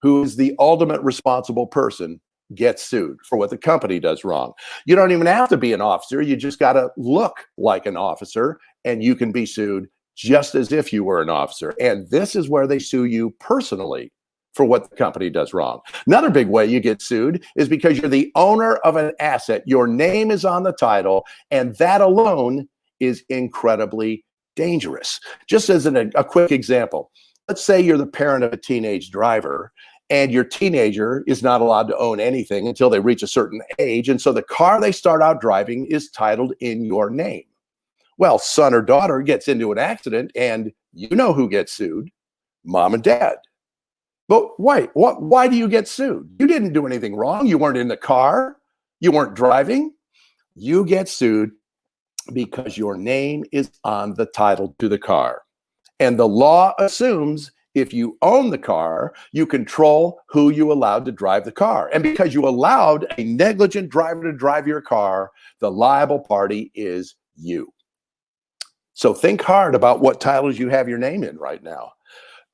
who is the ultimate responsible person, gets sued for what the company does wrong. You don't even have to be an officer. You just got to look like an officer, and you can be sued just as if you were an officer. And this is where they sue you personally for what the company does wrong. Another big way you get sued is because you're the owner of an asset. Your name is on the title, and that alone is incredibly dangerous. Just as a quick example, let's say you're the parent of a teenage driver, and your teenager is not allowed to own anything until they reach a certain age. And so the car they start out driving is titled in your name. Well, son or daughter gets into an accident, and you know who gets sued? Mom and dad. But wait, why do you get sued? You didn't do anything wrong. You weren't in the car. You weren't driving. You get sued because your name is on the title to the car. And the law assumes if you own the car, you control who you allowed to drive the car. And because you allowed a negligent driver to drive your car, the liable party is you. So think hard about what titles you have your name in right now.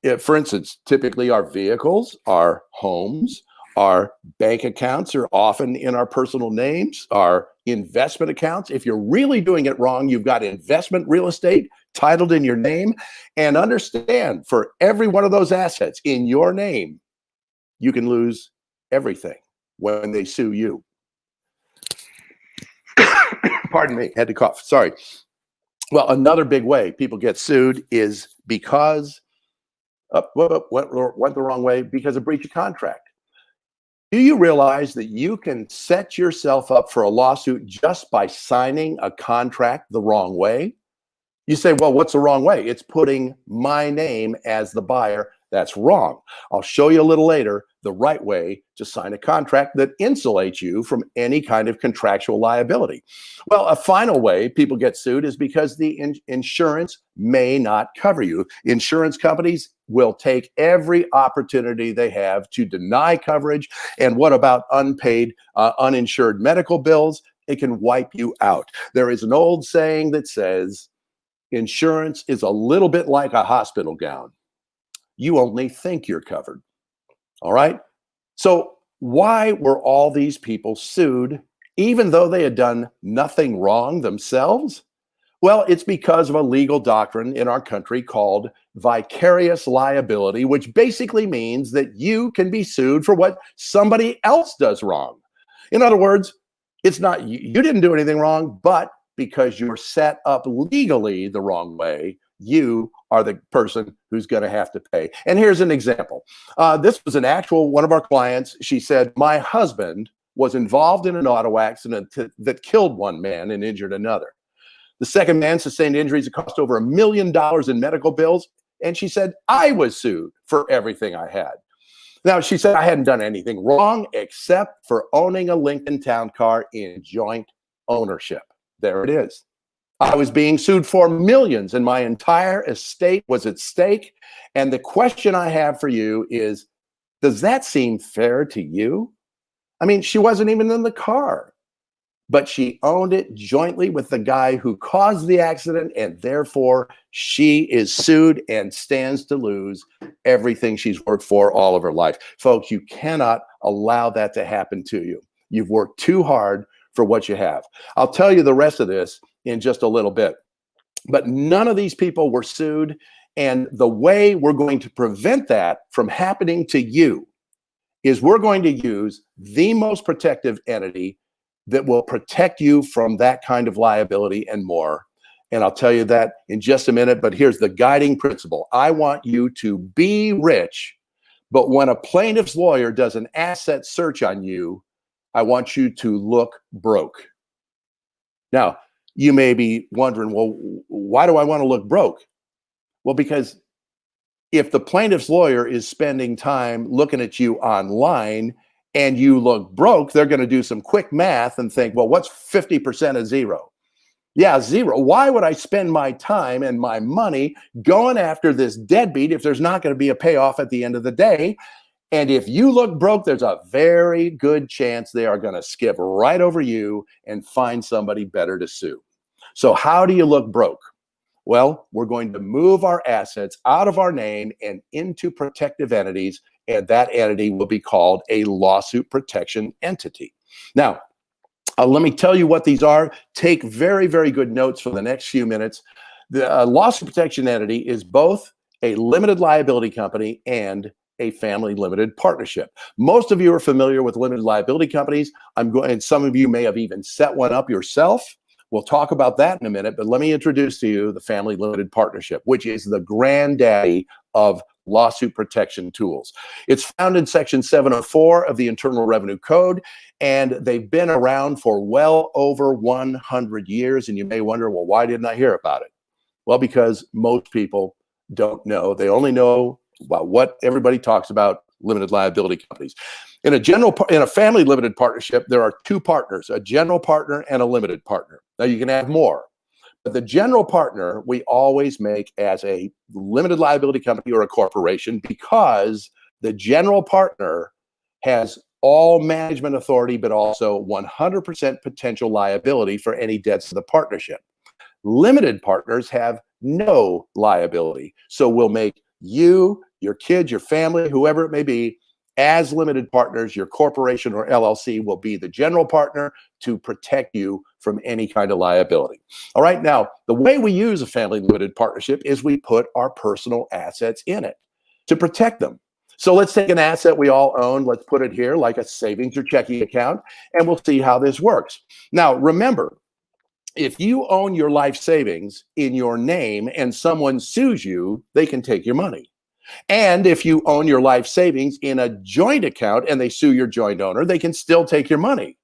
If, for instance, typically our vehicles, our homes, our bank accounts are often in our personal names, our investment accounts. If you're really doing it wrong, you've got investment real estate titled in your name. And understand, for every one of those assets in your name, you can lose everything when they sue you. Pardon me, had to cough, sorry. Well, another big way people get sued is because, went the wrong way, because of breach of contract. Do you realize that you can set yourself up for a lawsuit just by signing a contract the wrong way? You say, well, what's the wrong way? It's putting my name as the buyer. That's wrong. I'll show you a little later the right way to sign a contract that insulates you from any kind of contractual liability. Well, a final way people get sued is because the insurance may not cover you. Insurance companies will take every opportunity they have to deny coverage. And what about unpaid, uninsured medical bills? It can wipe you out. There is an old saying that says, insurance is a little bit like a hospital gown. You only think you're covered. All right? So why were all these people sued even though they had done nothing wrong themselves? Well, it's because of a legal doctrine in our country called vicarious liability, which basically means that you can be sued for what somebody else does wrong. In other words, it's not you didn't do anything wrong, but because you're set up legally the wrong way, you are the person who's going to have to pay. And here's an example. This was one of our clients. She said, my husband was involved in an auto accident that killed one man and injured another. The second man sustained injuries that cost over $1 million in medical bills. And she said, I was sued for everything I had. Now, she said I hadn't done anything wrong except for owning a Lincoln Town Car in joint ownership. There it is. I was being sued for millions and my entire estate was at stake. And the question I have for you is, does that seem fair to you? I mean, she wasn't even in the car, but she owned it jointly with the guy who caused the accident, and therefore she is sued and stands to lose everything she's worked for all of her life. Folks, you cannot allow that to happen to you. You've worked too hard for what you have. I'll tell you the rest of this in just a little bit. But none of these people were sued. And the way we're going to prevent that from happening to you is we're going to use the most protective entity that will protect you from that kind of liability and more. And I'll tell you that in just a minute, but here's the guiding principle. I want you to be rich, but when a plaintiff's lawyer does an asset search on you, I want you to look broke. Now, you may be wondering, well, why do I want to look broke? Well, because if the plaintiff's lawyer is spending time looking at you online and you look broke, they're going to do some quick math and think, well, what's 50% of zero? Yeah, zero. Why would I spend my time and my money going after this deadbeat if there's not going to be a payoff at the end of the day? And if you look broke, there's a very good chance they are going to skip right over you and find somebody better to sue. So how do you look broke? Well, we're going to move our assets out of our name and into protective entities, and that entity will be called a lawsuit protection entity. Now, let me tell you what these are. Take very, very good notes for the next few minutes. The lawsuit protection entity is both a limited liability company and a family limited partnership. Most of you are familiar with limited liability companies. And some of you may have even set one up yourself. We'll talk about that in a minute, but let me introduce to you the family limited partnership, which is the granddaddy of lawsuit protection tools. It's found in Section 704 of the Internal Revenue Code, and they've been around for well over 100 years. And you may wonder, well, why didn't I hear about it? Well, because most people don't know. They only know about what everybody talks about, limited liability companies. In a family limited partnership, there are two partners, a general partner and a limited partner. Now you can have more, but the general partner we always make as a limited liability company or a corporation, because the general partner has all management authority, but also 100% potential liability for any debts of the partnership. Limited partners have no liability. So we'll make you, your kids, your family, whoever it may be, as limited partners. Your corporation or LLC will be the general partner to protect you from any kind of liability. All right, now, the way we use a family limited partnership is we put our personal assets in it to protect them. So let's take an asset we all own. Let's put it here like a savings or checking account, and we'll see how this works. Now, remember, if you own your life savings in your name and someone sues you, they can take your money. And if you own your life savings in a joint account and they sue your joint owner, they can still take your money.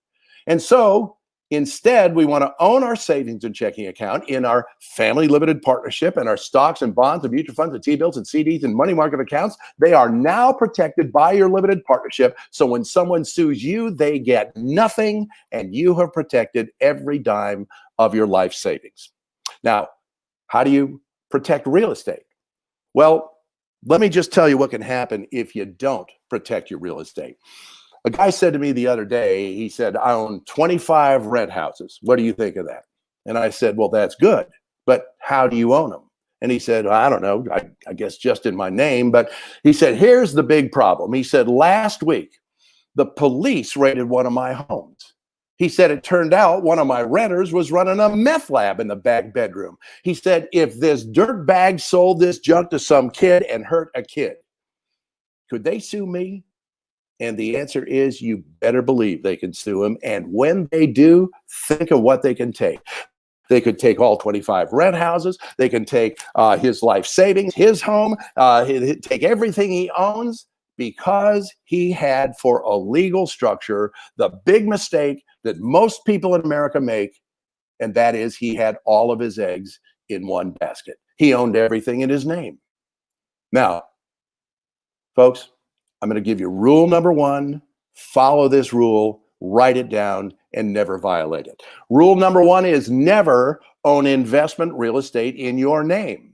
And so instead, we want to own our savings and checking account in our family limited partnership, and our stocks and bonds and mutual funds and T-bills and CDs and money market accounts. They are now protected by your limited partnership. So when someone sues you, they get nothing, and you have protected every dime of your life savings. Now, how do you protect real estate? Well, let me just tell you what can happen if you don't protect your real estate. A guy said to me the other day, he said, I own 25 rent houses. What do you think of that? And I said, well, that's good, but how do you own them? And he said, well, I don't know, I guess just in my name. But he said, here's the big problem. He said, last week, the police raided one of my homes. He said, it turned out one of my renters was running a meth lab in the back bedroom. He said, if this dirtbag sold this junk to some kid and hurt a kid, could they sue me? And the answer is, you better believe they can sue him. And when they do, think of what they can take. They could take all 25 rent houses. They can take his life savings, his home, take everything he owns, because he had, for a legal structure, the big mistake that most people in America make, and that is he had all of his eggs in one basket. He owned everything in his name. Now, folks, I'm going to give you rule number one. Follow this rule, write it down, and never violate it. Rule number one is never own investment real estate in your name.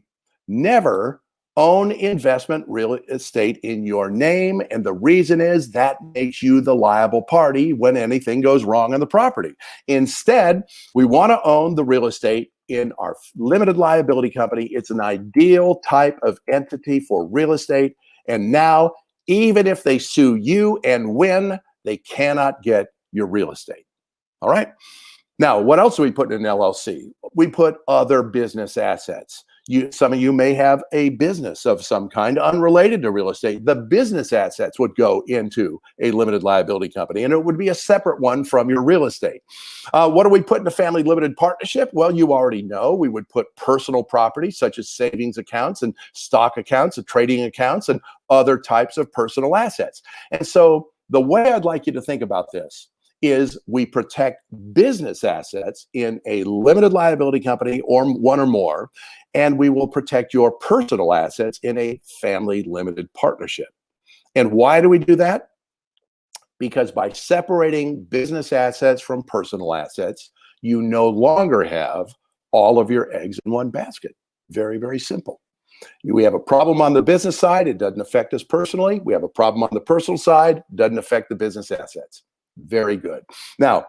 Never own investment real estate in your name. And the reason is that makes you the liable party when anything goes wrong on the property. Instead, we want to own the real estate in our limited liability company. It's an ideal type of entity for real estate. And now, even if they sue you and win, they cannot get your real estate. All right. Now, what else do we put in an LLC? We put other business assets. Some of you may have a business of some kind unrelated to real estate. The business assets would go into a limited liability company, and it would be a separate one from your real estate. What do we put in a family limited partnership? Well, you already know we would put personal property such as savings accounts and stock accounts and trading accounts and other types of personal assets. And so the way I'd like you to think about this is we protect business assets in a limited liability company or one or more, and we will protect your personal assets in a family limited partnership. And why do we do that? Because by separating business assets from personal assets, you no longer have all of your eggs in one basket. Very, very simple. We have a problem on the business side, it doesn't affect us personally. We have a problem on the personal side, doesn't affect the business assets. Very good. Now,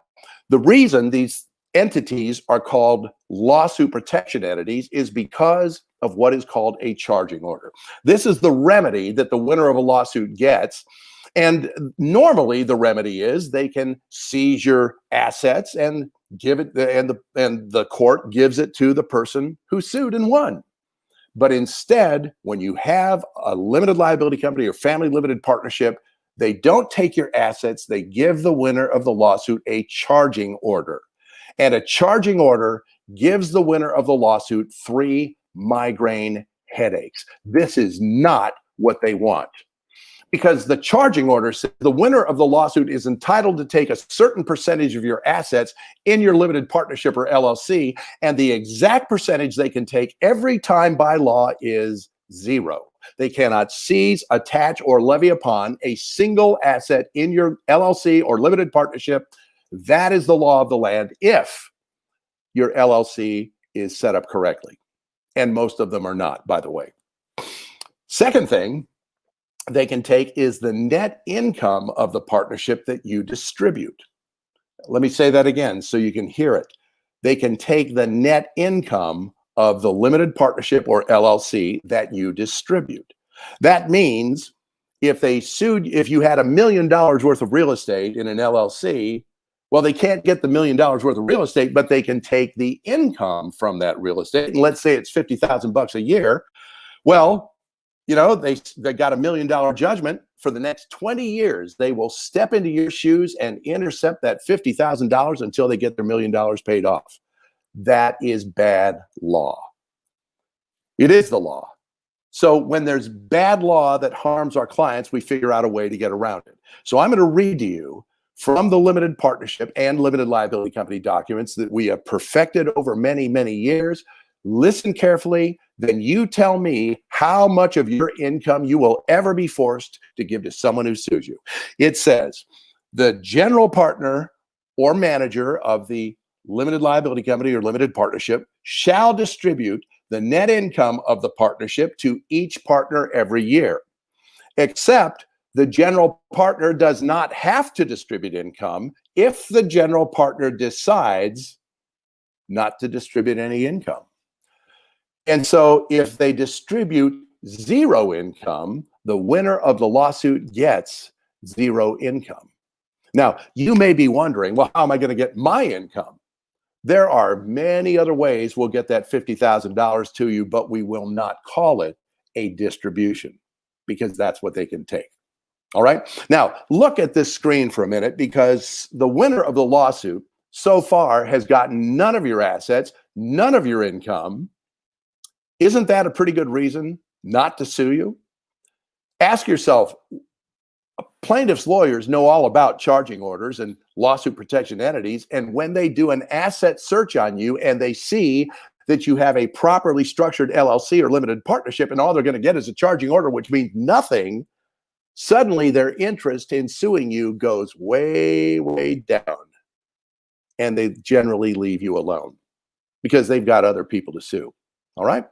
the reason these entities are called lawsuit protection entities is because of what is called a charging order. This is the remedy that the winner of a lawsuit gets. And normally the remedy is they can seize your assets and give it, and the court gives it to the person who sued and won. But instead, when you have a limited liability company or family limited partnership, they don't take your assets, they give the winner of the lawsuit a charging order. And a charging order gives the winner of the lawsuit 3 migraine headaches. This is not what they want. Because the charging order says the winner of the lawsuit is entitled to take a certain percentage of your assets in your limited partnership or LLC, and the exact percentage they can take every time by law is 0. They cannot seize, attach, or levy upon a single asset in your LLC or limited partnership. That is the law of the land if your LLC is set up correctly. And most of them are not, by the way. Second thing they can take is the net income of the partnership that you distribute. Let me say that again so you can hear it. They can take the net income of the limited partnership or LLC that you distribute. That means if you had $1 million worth of real estate in an LLC, well, they can't get the $1 million worth of real estate, but they can take the income from that real estate. And let's say it's $50,000 a year. Well, you know, they got $1 million judgment for the next 20 years. They will step into your shoes and intercept that $50,000 until they get their $1 million paid off. That is bad law. It is the law. So when there's bad law that harms our clients, we figure out a way to get around it. So I'm going to read to you from the limited partnership and limited liability company documents that we have perfected over many, many years. Listen carefully, then you tell me how much of your income you will ever be forced to give to someone who sues you. It says, the general partner or manager of the limited liability company or limited partnership shall distribute the net income of the partnership to each partner every year, except the general partner does not have to distribute income if the general partner decides not to distribute any income. And so if they distribute 0 income, the winner of the lawsuit gets 0 income. Now, you may be wondering, well, how am I going to get my income? There are many other ways we'll get that $50,000 to you, but we will not call it a distribution because that's what they can take. All right. Now, look at this screen for a minute, because the winner of the lawsuit so far has gotten none of your assets, none of your income. Isn't that a pretty good reason not to sue you? Ask yourself, plaintiffs' lawyers know all about charging orders and lawsuit protection entities, and when they do an asset search on you and they see that you have a properly structured LLC or limited partnership and all they're going to get is a charging order, which means nothing, suddenly their interest in suing you goes way, way down, and they generally leave you alone because they've got other people to sue. All right?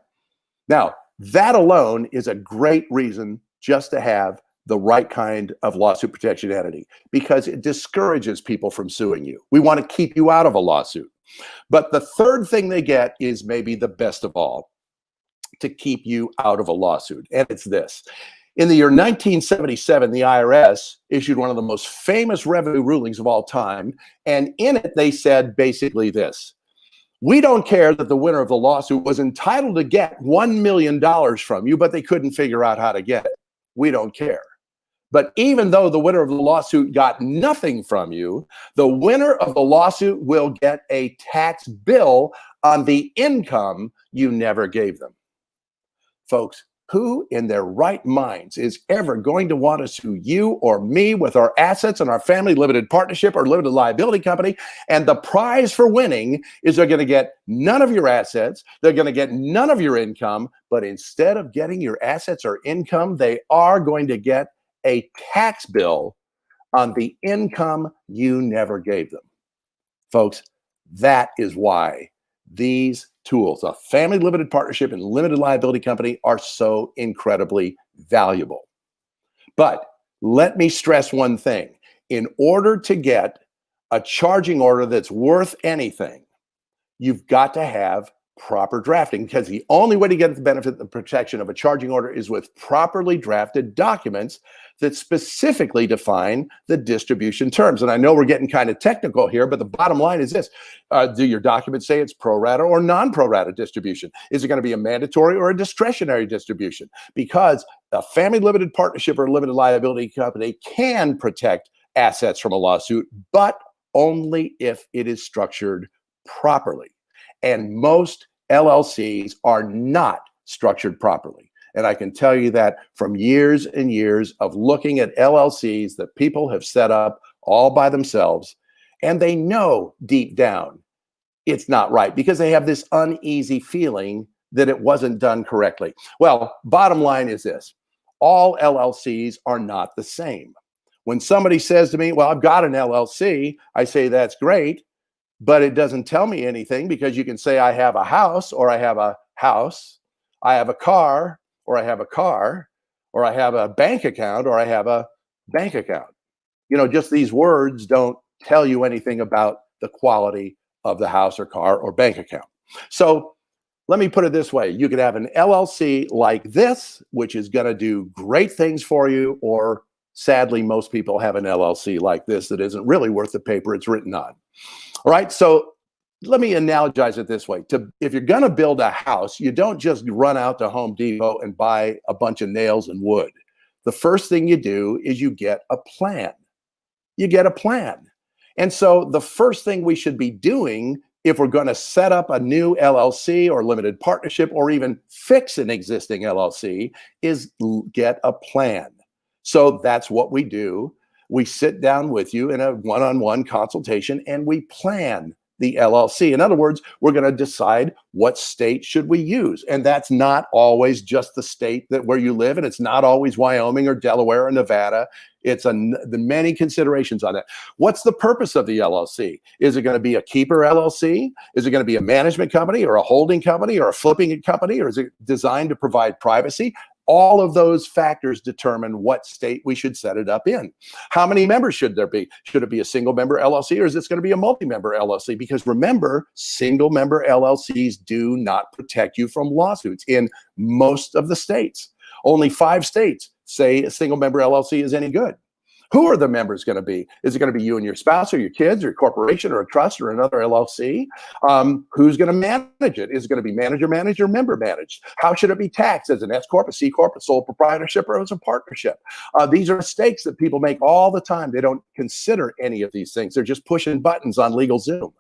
Now, that alone is a great reason just to have the right kind of lawsuit protection entity, because it discourages people from suing you. We want to keep you out of a lawsuit. But the third thing they get is maybe the best of all to keep you out of a lawsuit. And it's this. In the year 1977, the IRS issued one of the most famous revenue rulings of all time. And in it, they said basically this: we don't care that the winner of the lawsuit was entitled to get $1 million from you, but they couldn't figure out how to get it. We don't care. But even though the winner of the lawsuit got nothing from you, the winner of the lawsuit will get a tax bill on the income you never gave them. Folks, Who in their right minds is ever going to want to sue you or me with our assets and our family limited partnership or limited liability company? And the prize for winning is they're going to get none of your assets. They're going to get none of your income. But instead of getting your assets or income, they are going to get a tax bill on the income you never gave them. Folks, that is why these tools, a family limited partnership and limited liability company, are so incredibly valuable. But let me stress one thing. In order to get a charging order that's worth anything, you've got to have proper drafting, because the only way to get the benefit of the protection of a charging order is with properly drafted documents that specifically define the distribution terms. And I know we're getting kind of technical here, but the bottom line is this. Do your documents say it's pro rata or non-pro rata distribution? Is it going to be a mandatory or a discretionary distribution? Because a family limited partnership or limited liability company can protect assets from a lawsuit, but only if it is structured properly. And most LLCs are not structured properly. And I can tell you that from years and years of looking at LLCs that people have set up all by themselves, and they know deep down it's not right because they have this uneasy feeling that it wasn't done correctly. Well, bottom line is this. All LLCs are not the same. When somebody says to me, well, I've got an LLC, I say, that's great. But it doesn't tell me anything, because you can say I have a house, or I have a house, I have a car, or I have a car, or I have a bank account, or I have a bank account. You know, just these words don't tell you anything about the quality of the house or car or bank account. So let me put it this way. You could have an LLC like this, which is going to do great things for you, or sadly, most people have an LLC like this that isn't really worth the paper it's written on. All right, so let me analogize it this way. If you're going to build a house, you don't just run out to Home Depot and buy a bunch of nails and wood. The first thing you do is you get a plan. You get a plan. And so the first thing we should be doing if we're going to set up a new LLC or limited partnership or even fix an existing LLC is get a plan. So that's what we do. We sit down with you in a one-on-one consultation and we plan the LLC. In other words, we're going to decide what state should we use. And that's not always just the state where you live. And it's not always Wyoming or Delaware or Nevada. It's the many considerations on it. What's the purpose of the LLC? Is it going to be a keeper LLC? Is it going to be a management company or a holding company or a flipping company? Or is it designed to provide privacy? All of those factors determine what state we should set it up in. How many members should there be? Should it be a single member LLC, or is this going to be a multi-member LLC? Because remember, single member LLCs do not protect you from lawsuits in most of the states. Only 5 states say a single member LLC is any good. Who are the members going to be? Is it going to be you and your spouse or your kids or a corporation or a trust or another LLC? Who's going to manage it? Is it going to be manager managed or member managed? How should it be taxed? As an S Corp, a C Corp, a sole proprietorship, or as a partnership? These are mistakes that people make all the time. They don't consider any of these things. They're just pushing buttons on LegalZoom.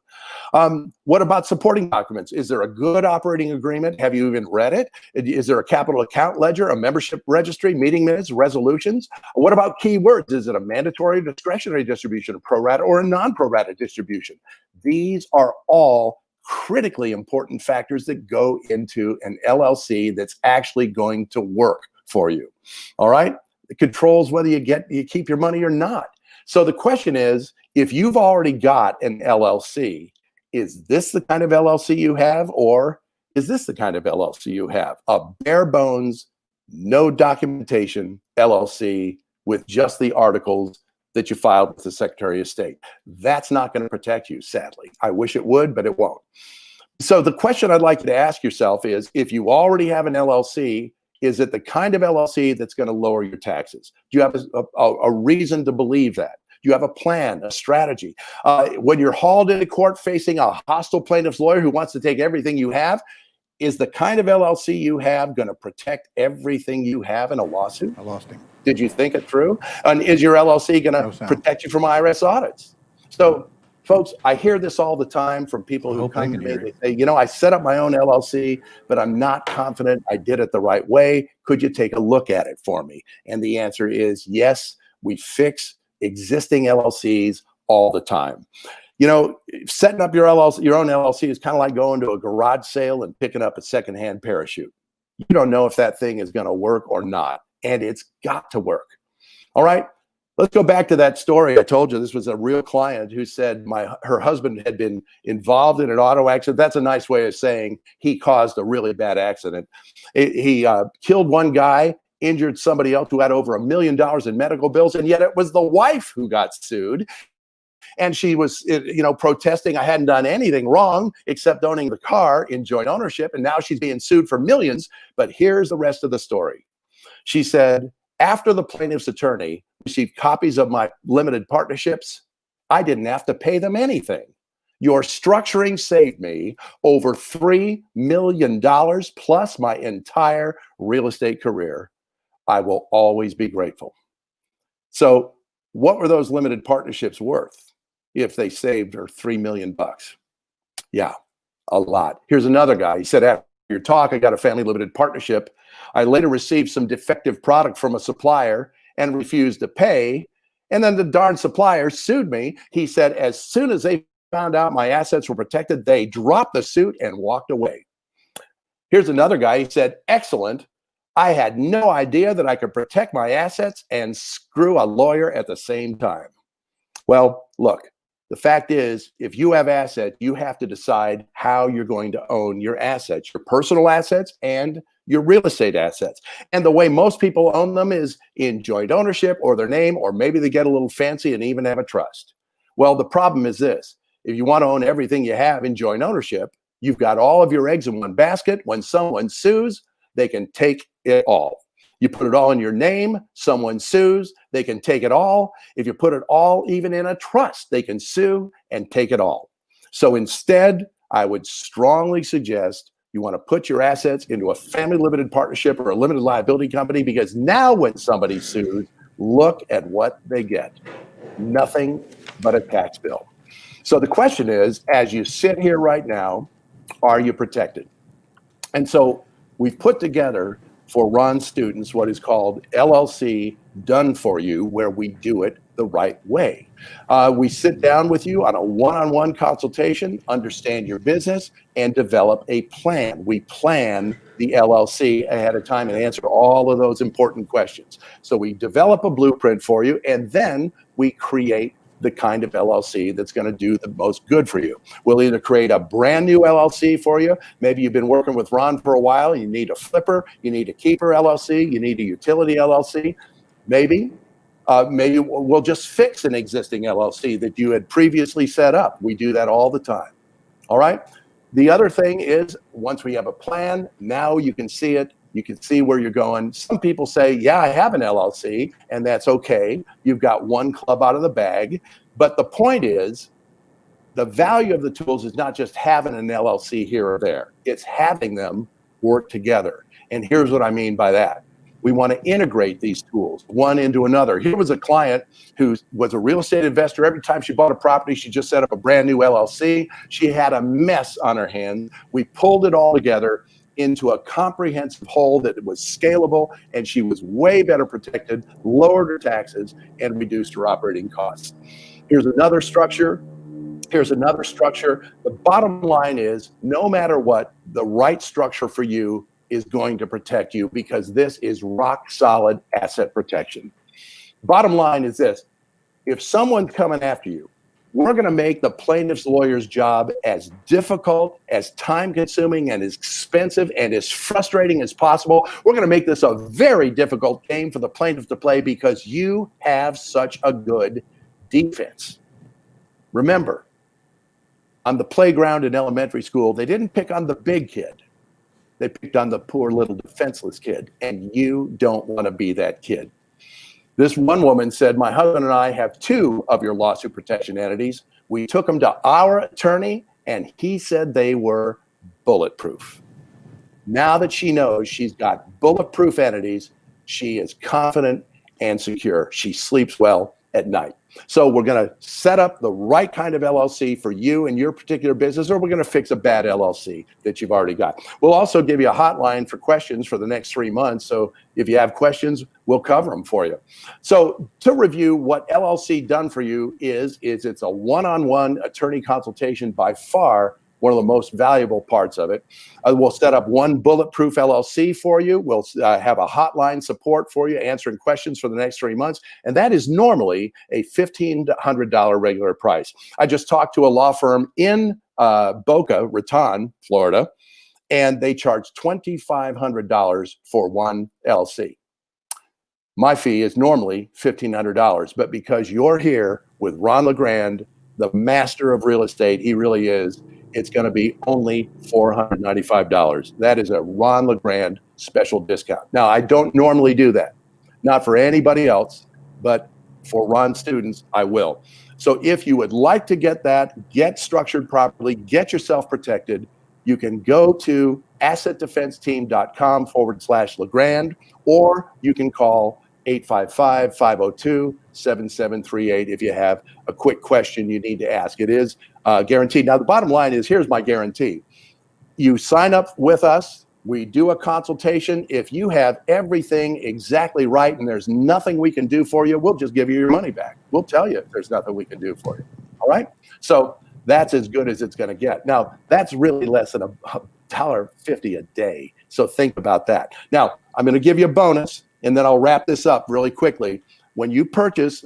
What about supporting documents? Is there a good operating agreement? Have you even read it? Is there a capital account ledger, a membership registry, meeting minutes, resolutions? What about keywords? Is it a mandatory discretionary distribution, a pro rata or a non-pro rata distribution? These are all critically important factors that go into an LLC that's actually going to work for you. All right? It controls whether you keep your money or not. So the question is, if you've already got an LLC, is this the kind of LLC you have, or is this the kind of LLC you have? A bare bones, no documentation LLC with just the articles that you filed with the Secretary of State. That's not going to protect you, sadly. I wish it would, but it won't. So the question I'd like you to ask yourself is, if you already have an LLC, is it the kind of LLC that's going to lower your taxes? Do you have a reason to believe that? Do you have a plan, a strategy? When you're hauled into court facing a hostile plaintiff's lawyer who wants to take everything you have, is the kind of LLC you have going to protect everything you have in a lawsuit? I lost him. Did you think it through? And is your LLC going to protect you from IRS audits? So Folks, I hear this all the time from people who come to me. They say, you know, I set up my own LLC, but I'm not confident I did it the right way. Could you take a look at it for me? And the answer is yes, we fix existing LLCs all the time. You know, setting up your LLC, your own LLC is kind of like going to a garage sale and picking up a secondhand parachute. You don't know if that thing is going to work or not, and it's got to work. All right. Let's go back to that story I told you. This was a real client who said her husband had been involved in an auto accident. That's a nice way of saying he caused a really bad accident. He killed one guy, injured somebody else who had over $1 million in medical bills, and yet it was the wife who got sued. And she was, you know, protesting, I hadn't done anything wrong except owning the car in joint ownership, and now she's being sued for millions. But here's the rest of the story. She said, after the plaintiff's attorney received copies of my limited partnerships, I didn't have to pay them anything. Your structuring saved me over $3 million plus my entire real estate career. I will always be grateful. So what were those limited partnerships worth if they saved her $3 million? Yeah, a lot. Here's another guy. He said, after your talk, I got a family limited partnership. I later received some defective product from a supplier and refused to pay. And then the darn supplier sued me. He said, as soon as they found out my assets were protected, they dropped the suit and walked away. Here's another guy. He said, excellent. I had no idea that I could protect my assets and screw a lawyer at the same time. Well, look, the fact is, if you have assets, you have to decide how you're going to own your assets, your personal assets and your real estate assets. And the way most people own them is in joint ownership or their name, or maybe they get a little fancy and even have a trust. Well, the problem is this. If you want to own everything you have in joint ownership, you've got all of your eggs in one basket. When someone sues, they can take it all. You put it all in your name, someone sues, they can take it all. If you put it all even in a trust, they can sue and take it all. So instead, I would strongly suggest you want to put your assets into a family limited partnership or a limited liability company, because now when somebody sues, look at what they get. Nothing but a tax bill. So the question is, as you sit here right now, are you protected? And so we've put together for Ron's students what is called LLC Done For You, where we do it the right way. We sit down with you on a one-on-one consultation, understand your business, and develop a plan. We plan the LLC ahead of time and answer all of those important questions. So we develop a blueprint for you, and then we create the kind of LLC that's going to do the most good for you. We'll either create a brand new LLC for you. Maybe you've been working with Ron for a while. You need a flipper. You need a keeper LLC. You need a utility LLC. Maybe we'll just fix an existing LLC that you had previously set up. We do that all the time. All right. The other thing is, once we have a plan, now you can see it. You can see where you're going. Some people say, yeah, I have an LLC, and that's okay. You've got one club out of the bag. But the point is, the value of the tools is not just having an LLC here or there. It's having them work together. And here's what I mean by that. We want to integrate these tools one into another. Here was a client who was a real estate investor. Every time she bought a property, she just set up a brand new LLC. She had a mess on her hands. We pulled it all together into a comprehensive whole that was scalable, and she was way better protected, lowered her taxes, and reduced her operating costs. Here's another structure. Here's another structure. The bottom line is, no matter what, the right structure for you is going to protect you, because this is rock solid asset protection. Bottom line is this: if someone's coming after you, we're going to make the plaintiff's lawyer's job as difficult, as time-consuming, and as expensive, and as frustrating as possible. We're going to make this a very difficult game for the plaintiff to play, because you have such a good defense. Remember, on the playground in elementary school, they didn't pick on the big kid. They picked on the poor little defenseless kid, and you don't want to be that kid. This one woman said, my husband and I have 2 of your lawsuit protection entities. We took them to our attorney, and he said they were bulletproof. Now that she knows she's got bulletproof entities, she is confident and secure. She sleeps well, at night. So we're going to set up the right kind of LLC for you and your particular business, or we're going to fix a bad LLC that you've already got. We'll also give you a hotline for questions for the next 3 months. So if you have questions, we'll cover them for you. So to review, what LLC Done For You is it's a one-on-one attorney consultation, by far one of the most valuable parts of it. We'll set up one bulletproof LLC for you. We'll have a hotline support for you, answering questions for the next 3 months. And that is normally a $1,500 regular price. I just talked to a law firm in Boca Raton, Florida, and they charge $2,500 for one LLC. My fee is normally $1,500, but because you're here with Ron LeGrand, the master of real estate, he really is, it's going to be only $495. That is a Ron LeGrand special discount. Now, I don't normally do that, not for anybody else, but for Ron students, I will. So if you would like to get that, get structured properly, get yourself protected, you can go to assetdefenseteam.com/LeGrand, or you can call 855-502-7738 if you have a quick question you need to ask. It is guaranteed. Now, the bottom line is, here's my guarantee. You sign up with us, we do a consultation. If you have everything exactly right and there's nothing we can do for you, we'll just give you your money back. We'll tell you if there's nothing we can do for you. All right? So that's as good as it's going to get. Now, that's really less than $1.50 a day. So think about that. Now, I'm going to give you a bonus, and then I'll wrap this up really quickly. When you purchase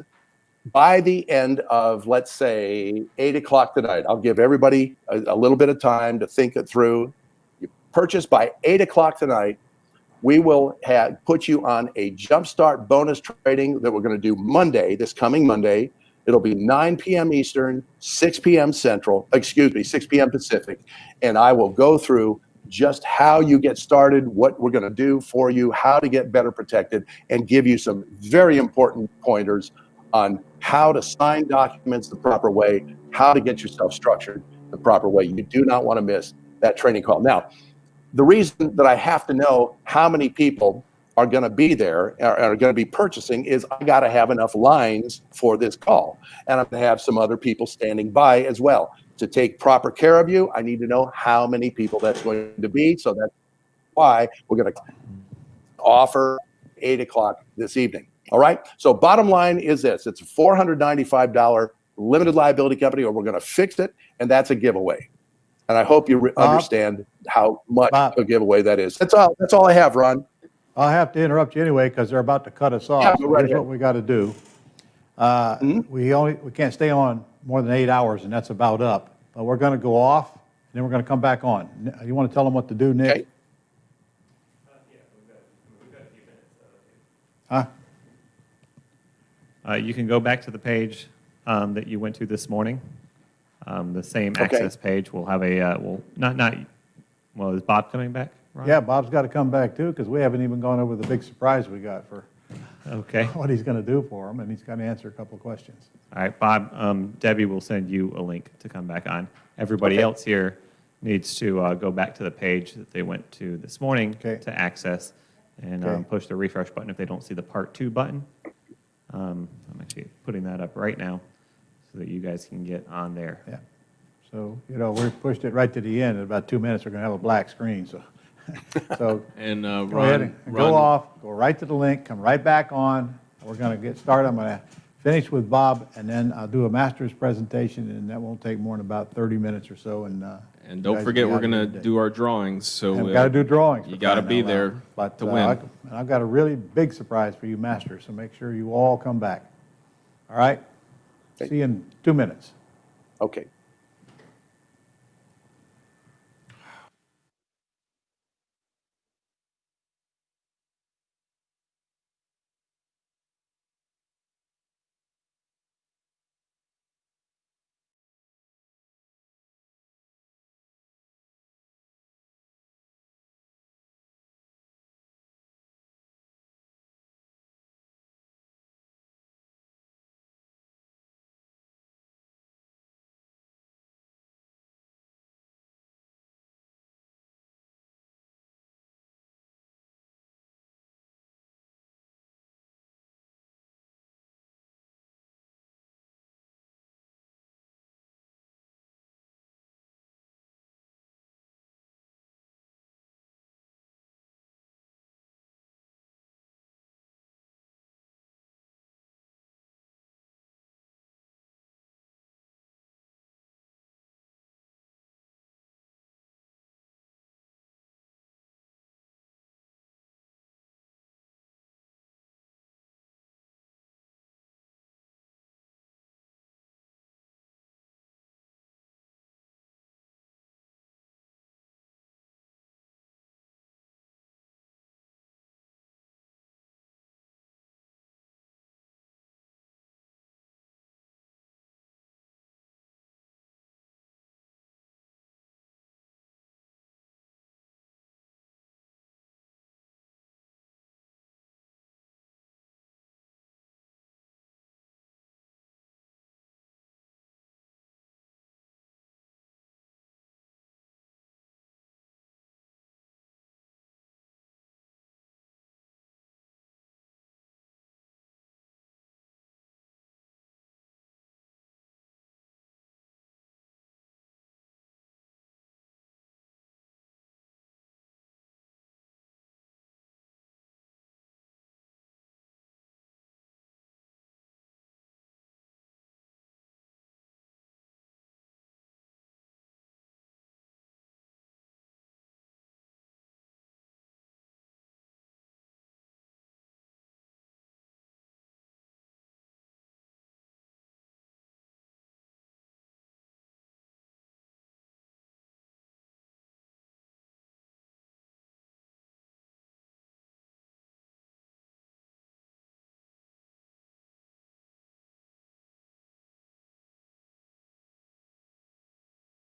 by the end of, let's say, 8 o'clock tonight, I'll give everybody a little bit of time to think it through. You purchase by 8 o'clock tonight, we will put you on a jumpstart bonus trading that we're going to do Monday, this coming Monday. It'll be 9 p.m. Eastern, 6 p.m. Central, 6 p.m. Pacific, and I will go through just how you get started, what we're going to do for you, how to get better protected, and give you some very important pointers on how to sign documents the proper way, how to get yourself structured the proper way. You do not want to miss that training call. Now, the reason that I have to know how many people are going to be there, are going to be purchasing, is I got to have enough lines for this call. And I'm going to have some other people standing by as well. To take proper care of you, I need to know how many people that's going to be. So that's why we're going to offer 8 o'clock this evening. All right. So bottom line is this. It's a $495 limited liability company, or we're going to fix it. And that's a giveaway. And I hope you understand how much a giveaway that is. That's all. That's all I have, Ron. I'll have to interrupt you anyway because they're about to cut us off. Yeah, So right here's ahead. what we got to do. We can't stay on more than 8 hours, and that's about up. But we're going to go off, and then we're going to come back on. You want to tell them what to do, Nick? Okay. Huh? You can go back to the page that you went to this morning. The same access page will have a, is Bob coming back? Ron? Yeah, Bob's got to come back too because we haven't even gone over the big surprise we got for what he's going to do for him, and he's going to answer a couple of questions. All right, Bob, Debbie will send you a link to come back on. Everybody else here needs to go back to the page that they went to this morning to access and push the refresh button if they don't see the Part 2 button. I'm actually putting that up right now so that you guys can get on there. Yeah. So, we pushed it right to the end. In about 2 minutes, we're going to have a black screen. So and go ahead and go off, go right to the link, come right back on. We're going to get started. I'm going to finish with Bob, and then I'll do a master's presentation, and that won't take more than about 30 minutes or so. And don't forget, we're going to do our drawings. So we've got to do drawings. You got to be there to win. I've got a really big surprise for you, masters. So make sure you all come back. All right. See you in 2 minutes. Okay.